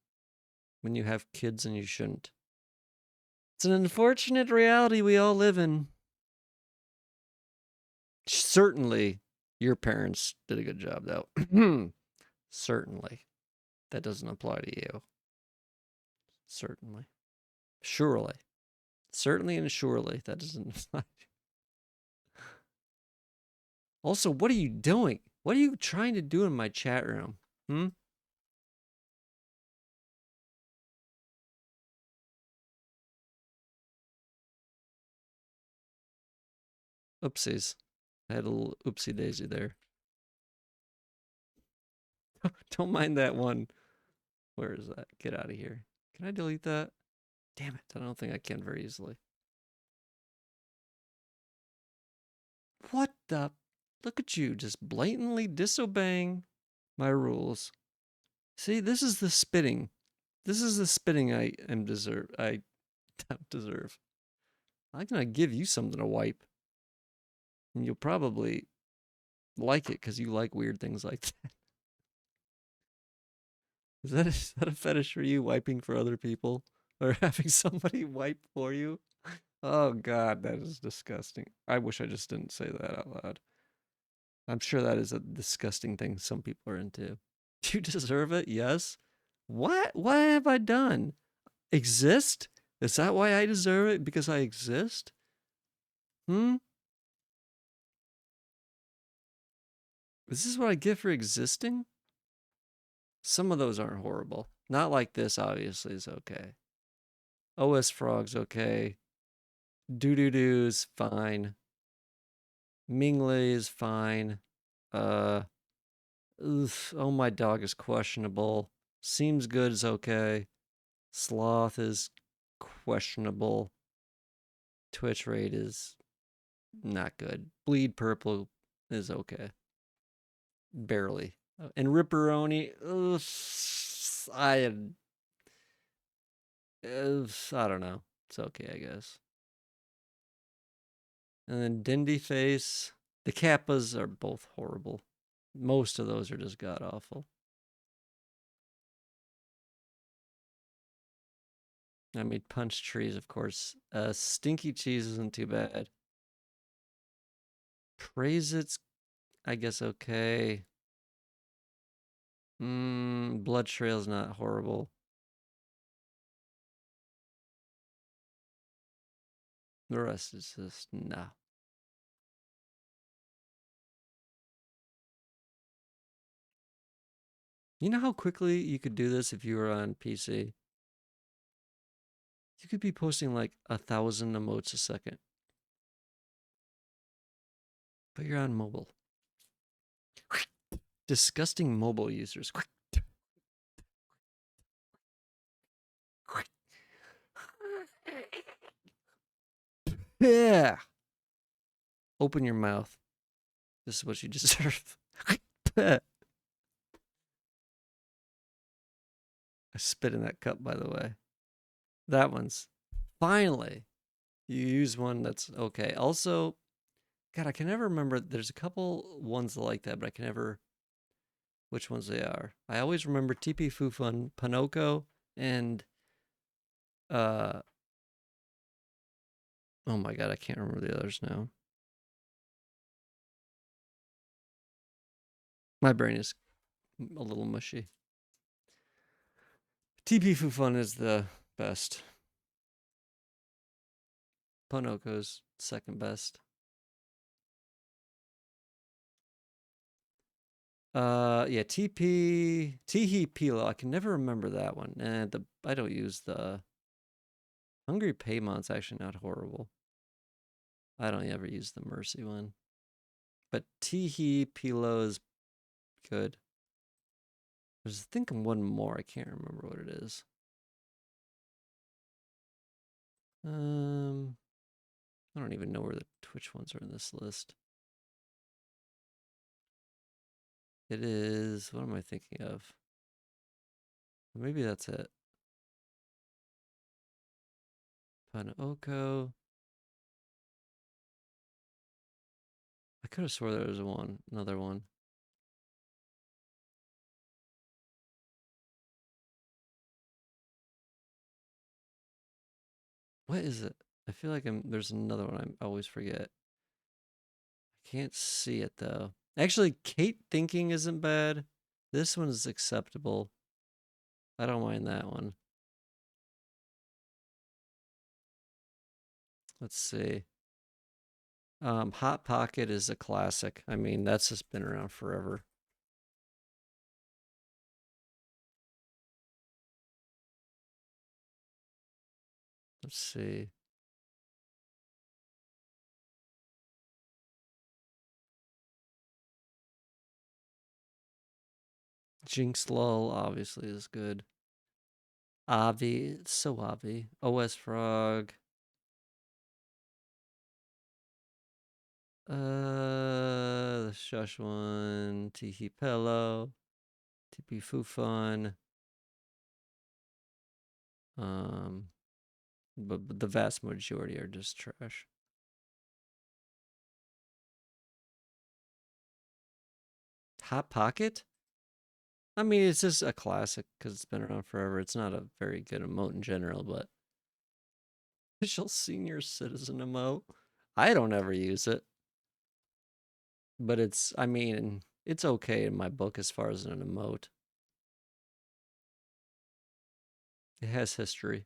when you have kids and you shouldn't. It's an unfortunate reality we all live in. Certainly, your parents did a good job, though. Certainly. That doesn't apply to you. Certainly. Surely. Certainly and surely that doesn't apply. Also, what are you doing? What are you trying to do in my chat room? Oopsies. I had a little oopsie daisy there. Don't mind that one. Where is that? Get out of here. Can I delete that? Damn it. I don't think I can very easily. What the? Look at you, just blatantly disobeying my rules. See, this is the spitting. This is the spitting I don't deserve. I'm gonna give you something to wipe. And you'll probably like it because you like weird things like that. Is that a fetish for you, wiping for other people? Or having somebody wipe for you? Oh God, that is disgusting. I wish I just didn't say that out loud. I'm sure that is a disgusting thing some people are into. Do you deserve it? Yes. What? What have I done? Exist? Is that why I deserve it? Because I exist? Is this what I get for existing? Some of those aren't horrible. Not like this, obviously, is okay. OS Frog's okay. Doo-doo-doo's fine. Mingley is fine. Oh, my dog is questionable. Seems good is okay. Sloth is questionable. Twitch rate is not good. Bleed purple is okay. Barely. And Ripperoni, I don't know. It's okay, I guess. And then Dindy Face. The Kappas are both horrible. Most of those are just god awful. I mean, Punch Trees, of course. Stinky Cheese isn't too bad. Praise It's, I guess, okay. Blood Trail's not horrible. The rest is just, nah. You know how quickly you could do this if you were on PC? You could be posting like 1,000 emotes a second. But you're on mobile. Disgusting mobile users. Yeah. Open your mouth. This is what you deserve. I spit in that cup, by the way. That one's finally. You use one that's okay. Also, God, I can never remember. There's a couple ones like that, but I can never which ones they are. I always remember TP Fufun, Panoco, and uh oh my god, I can't remember the others now. My brain is a little mushy. TP Fufun is the best. Panoco's second best. Yeah, TP Tihi Pilo. I can never remember that one. And I don't use the Hungry Paymont's actually not horrible. I don't ever use the Mercy one. But Tihi Pilo is good. I was thinking one more. I can't remember what it is. I don't even know where the Twitch ones are in this list. It is. What am I thinking of? Maybe that's it. Panaoko. I could have swore there was another one. What is it? I feel like there's another one I always forget. I can't see it though. Actually, Kate Thinking isn't bad. This one is acceptable. I don't mind that one. Let's see. Hot Pocket is a classic. I mean, that's just been around forever. Let's see. Jinx Lull obviously is good. Avi, it's so Avi. OS Frog. The Shush one. Tihi Pillow. TP Fufun. But the vast majority are just trash. Hot Pocket? I mean, it's just a classic because it's been around forever. It's not a very good emote in general, but official senior citizen emote. I don't ever use it, but I mean, it's okay in my book as far as an emote. It has history.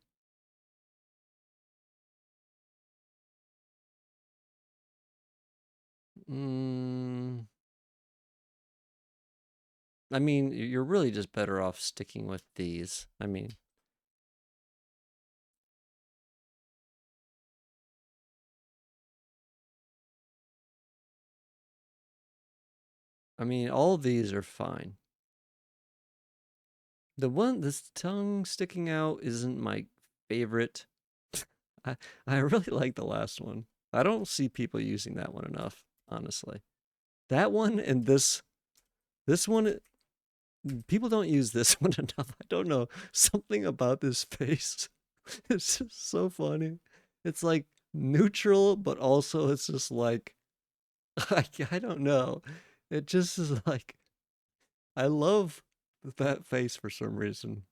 I mean, you're really just better off sticking with these. I mean, all of these are fine. This tongue sticking out isn't my favorite. I really like the last one. I don't see people using that one enough, honestly. That one and this one, people don't use this one enough. I don't know. Something about this face. It's just so funny. It's like neutral, but also it's just like I don't know. It just is like I love that face for some reason.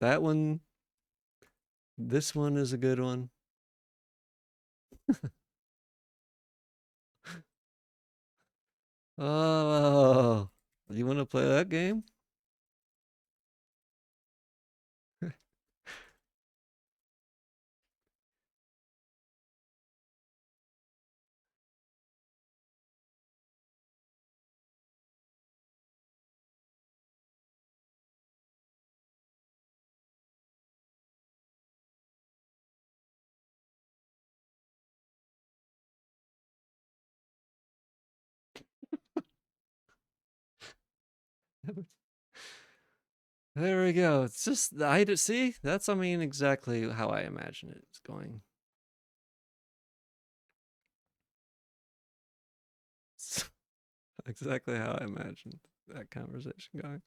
That one, this one is a good one. Oh, you want to play that game? There we go. It's just I see. That's I mean exactly how I imagine it's going. Exactly how I imagined that conversation going.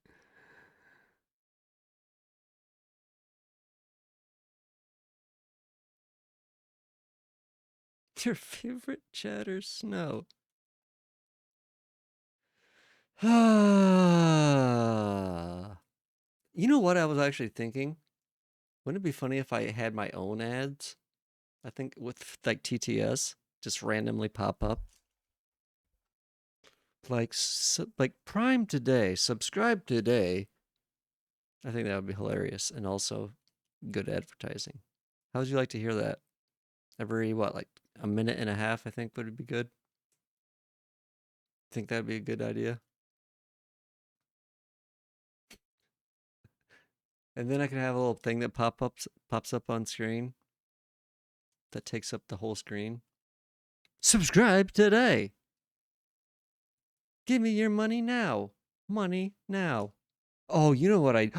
Your favorite chatter snow? You know what I was actually thinking? Wouldn't it be funny if I had my own ads? I think with like TTS just randomly pop up. Like Prime today, subscribe today. I think that would be hilarious and also good advertising. How would you like to hear that? Every what, like a minute and a half, I think would be good. Think that'd be a good idea. And then I can have a little thing that pops up on screen that takes up the whole screen. Subscribe today. Give me your money now. Money now. Oh, you know what I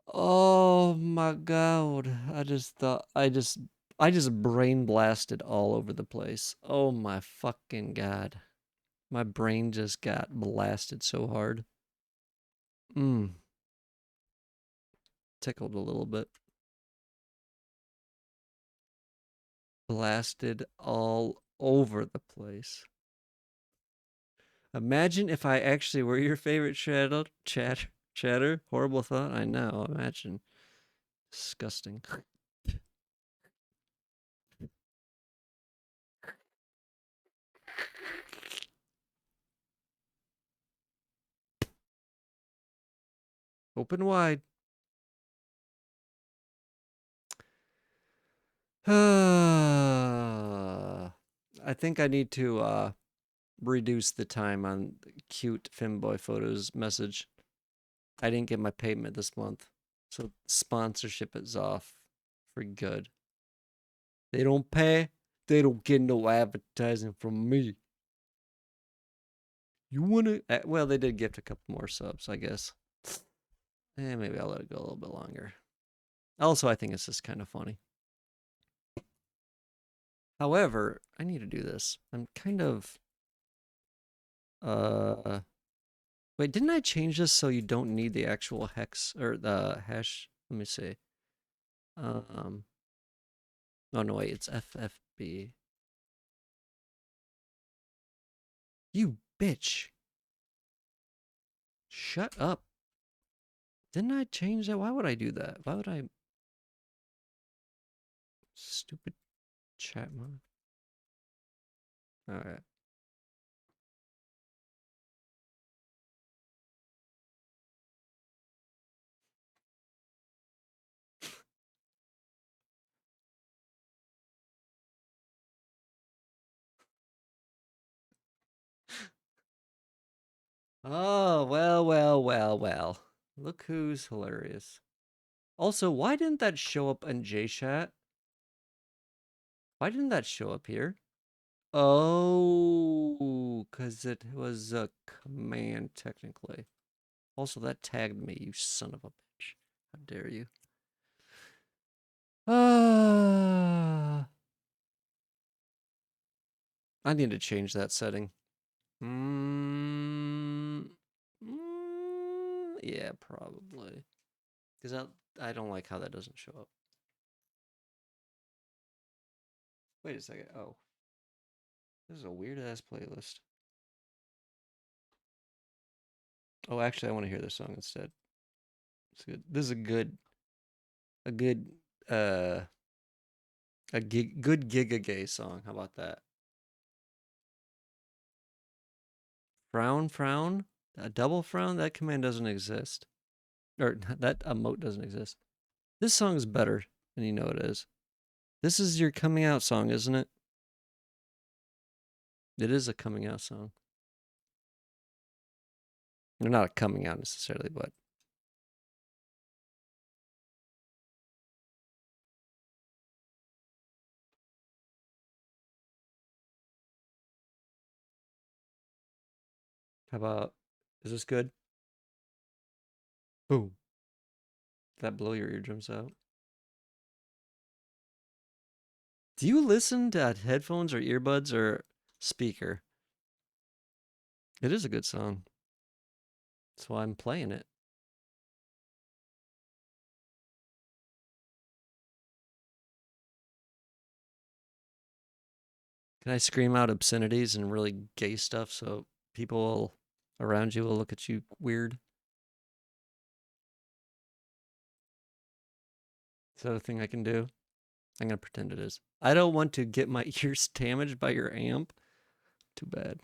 Oh my god. I just brain blasted all over the place. Oh my fucking god. My brain just got blasted so hard. Mm, tickled a little bit. Blasted all over the place. Imagine if I actually were your favorite chatter. Horrible thought. I know. Imagine. Disgusting. Open wide. I think I need to reduce the time on cute femboy photos message. I didn't get my payment this month, so sponsorship is off for good. They don't pay, they don't get no advertising from me. You wanna? Well, they did gift a couple more subs, I guess. Maybe I'll let it go a little bit longer. Also, I think it's just kind of funny. However, I need to do this. I'm kind of uh wait, didn't I change this so you don't need the actual hex or the hash? Let me see. Um oh no wait, it's FFB. You bitch. Shut up. Didn't I change that? Why would I do that? Why would I stupid chat mode? Alright. Oh, well. Look who's hilarious. Also, why didn't that show up in JChat? Why didn't that show up here? Oh, because it was a command, technically. Also, that tagged me, you son of a bitch. How dare you? Ah, I need to change that setting. Yeah, probably. Because I don't like how that doesn't show up. Wait a second. Oh, this is a weird ass playlist. Oh, actually, I want to hear this song instead. It's good. This is a good, uh, good Giga Gay song. How about that? Frown, frown, a double frown. That command doesn't exist, or that emote doesn't exist. This song is better, and you know it is. This is your coming out song, isn't it? It is a coming out song. They're not a coming out necessarily, but how about Is this good? Boom. Did that blow your eardrums out? Do you listen to headphones or earbuds or speaker? It is a good song. That's why I'm playing it. Can I scream out obscenities and really gay stuff so people around you will look at you weird? Is that a thing I can do? I'm going to pretend it is. I don't want to get my ears damaged by your amp. Too bad.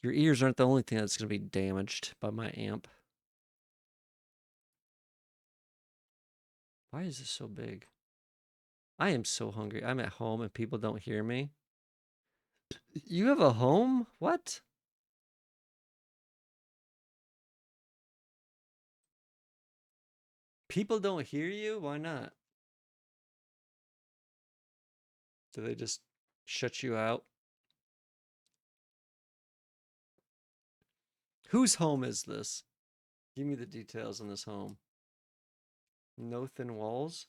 Your ears aren't the only thing that's going to be damaged by my amp. Why is this so big? I am so hungry. I'm at home and people don't hear me. You have a home? What? People don't hear you? Why not? Do they just shut you out? Whose home is this? Give me the details on this home. No thin walls?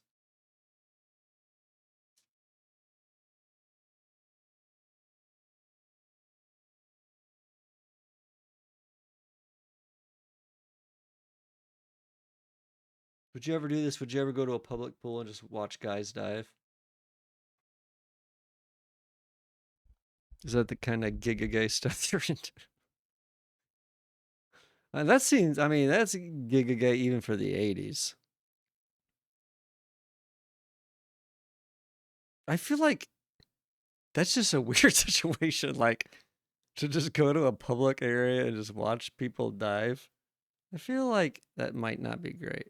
Would you ever do this? Would you ever go to a public pool and just watch guys dive? Is that the kind of giga gay stuff you're into? That seems, I mean, that's giga gay even for the 80s. I feel like that's just a weird situation, like to just go to a public area and just watch people dive. I feel like that might not be great.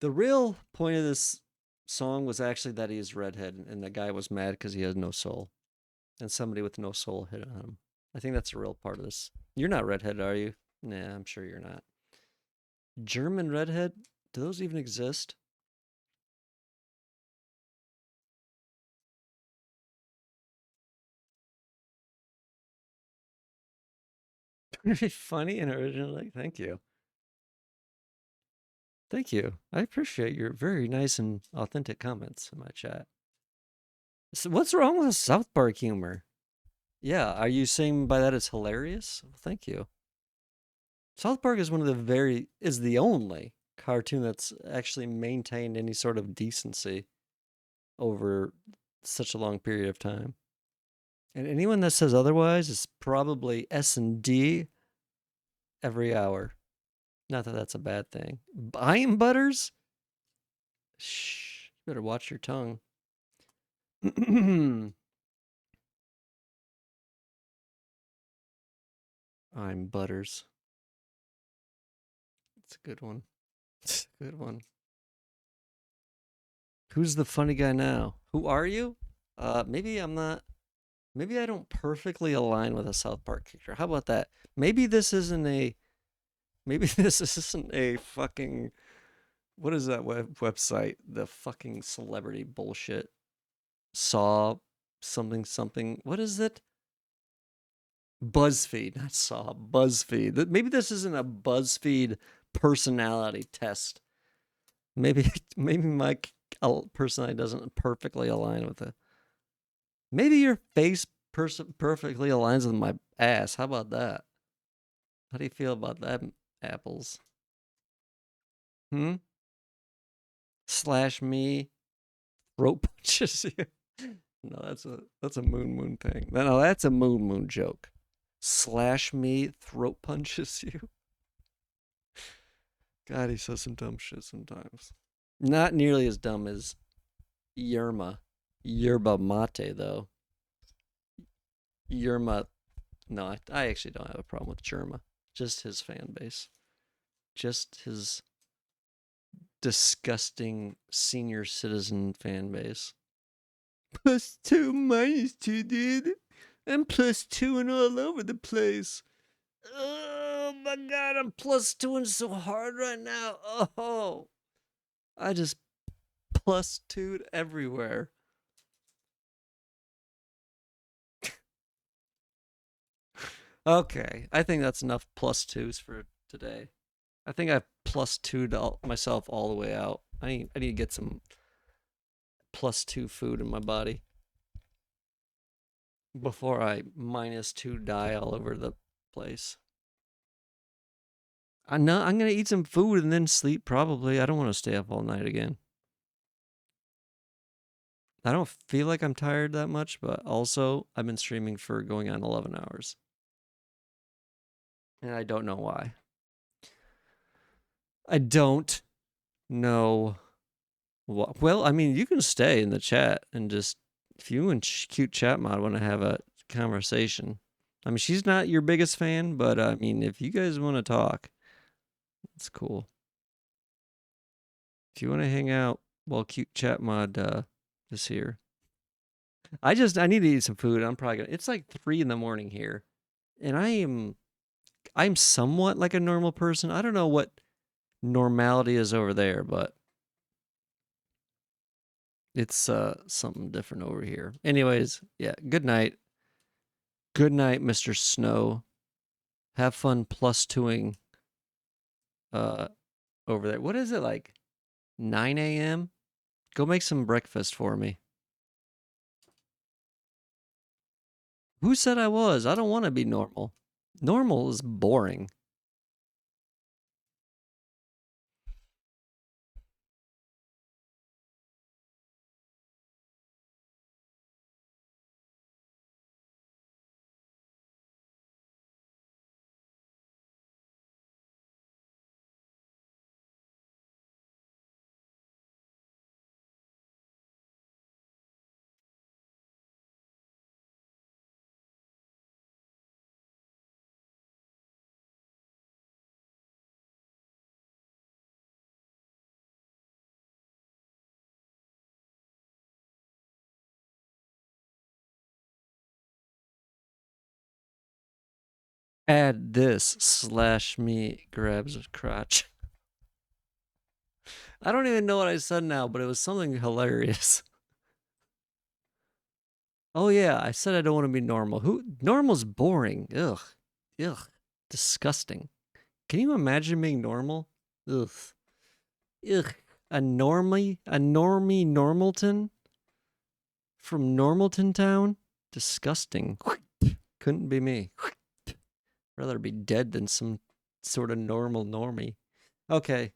The real point of this song was actually that he is redhead, and the guy was mad because he has no soul, and somebody with no soul hit on him. I think that's a real part of this. You're not redhead, are you? Nah, I'm sure you're not. German redhead? Do those even exist? Very funny and original. Like, thank you. Thank you. I appreciate your very nice and authentic comments in my chat. So what's wrong with South Park humor? Yeah, are you saying by that it's hilarious? Well, thank you. South Park is is the only cartoon that's actually maintained any sort of decency over such a long period of time. And anyone that says otherwise is probably S&D every hour. Not that that's a bad thing. Buying butters? Shh, you better watch your tongue. I'm butters. It's a good one. It's a good one. Who's the funny guy now? Who are you? Maybe I'm not. Maybe I don't perfectly align with a South Park character. How about that? Maybe this isn't a. Maybe this isn't a fucking. What is that website? The fucking celebrity bullshit. Saw something something. What is it? BuzzFeed, not Saw. BuzzFeed. Maybe this isn't a BuzzFeed personality test. Maybe my personality doesn't perfectly align with it. Maybe your face perfectly aligns with my ass. How about that? How do you feel about that, apples? Hmm? Slash me, throat punches you. No, that's a moon thing. No, that's a moon joke. Slash me, throat punches you. God, he says some dumb shit sometimes. Not nearly as dumb as Yerma. Yerba mate, though. Yerma. No, I actually don't have a problem with Yerma. Just his fan base. Just his disgusting senior citizen fan base. +2 -2, dude. I'm +2 and all over the place. Oh my god, I'm plus twoing so hard right now. Oh, I just plus two'd everywhere. Okay, I think that's enough plus twos for today. I think I've plus two'd myself all the way out. I need to get some plus two food in my body before I minus two die all over the place. I'm gonna eat some food and then sleep probably. I don't want to stay up all night again. I don't feel like I'm tired that much, but also I've been streaming for going on 11 hours. And I don't know why. I don't know. Well, I mean, you can stay in the chat and just, if you and cute chat mod want to have a conversation. I mean, she's not your biggest fan, but I mean, if you guys want to talk, it's cool. If you want to hang out while cute chat mod is here. I need to eat some food. I'm probably gonna. It's like 3 in the morning here, and I'm somewhat like a normal person. I don't know what normality is over there, but it's something different over here. Anyways, yeah, good night. Good night, Mr. Snow. Have fun plus twoing over there. What is it like? 9 a.m.? Go make some breakfast for me. Who said I was? I don't want to be normal. Normal is boring. Add this slash me grabs a crotch. I don't even know what I said now, but it was something hilarious. Oh yeah, I said I don't want to be normal. Normal's boring. Ugh. Ugh. Disgusting. Can you imagine being normal? Ugh. Ugh. A normie Normalton from Normalton Town? Disgusting. Couldn't be me. Rather be dead than some sort of normal normie. Okay.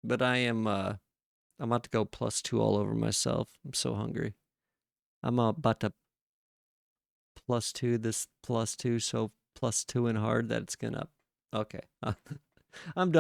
But I'm about to go plus two all over myself. I'm so hungry. I'm about to plus two this plus two, so plus two and hard that it's gonna. Okay. I'm done.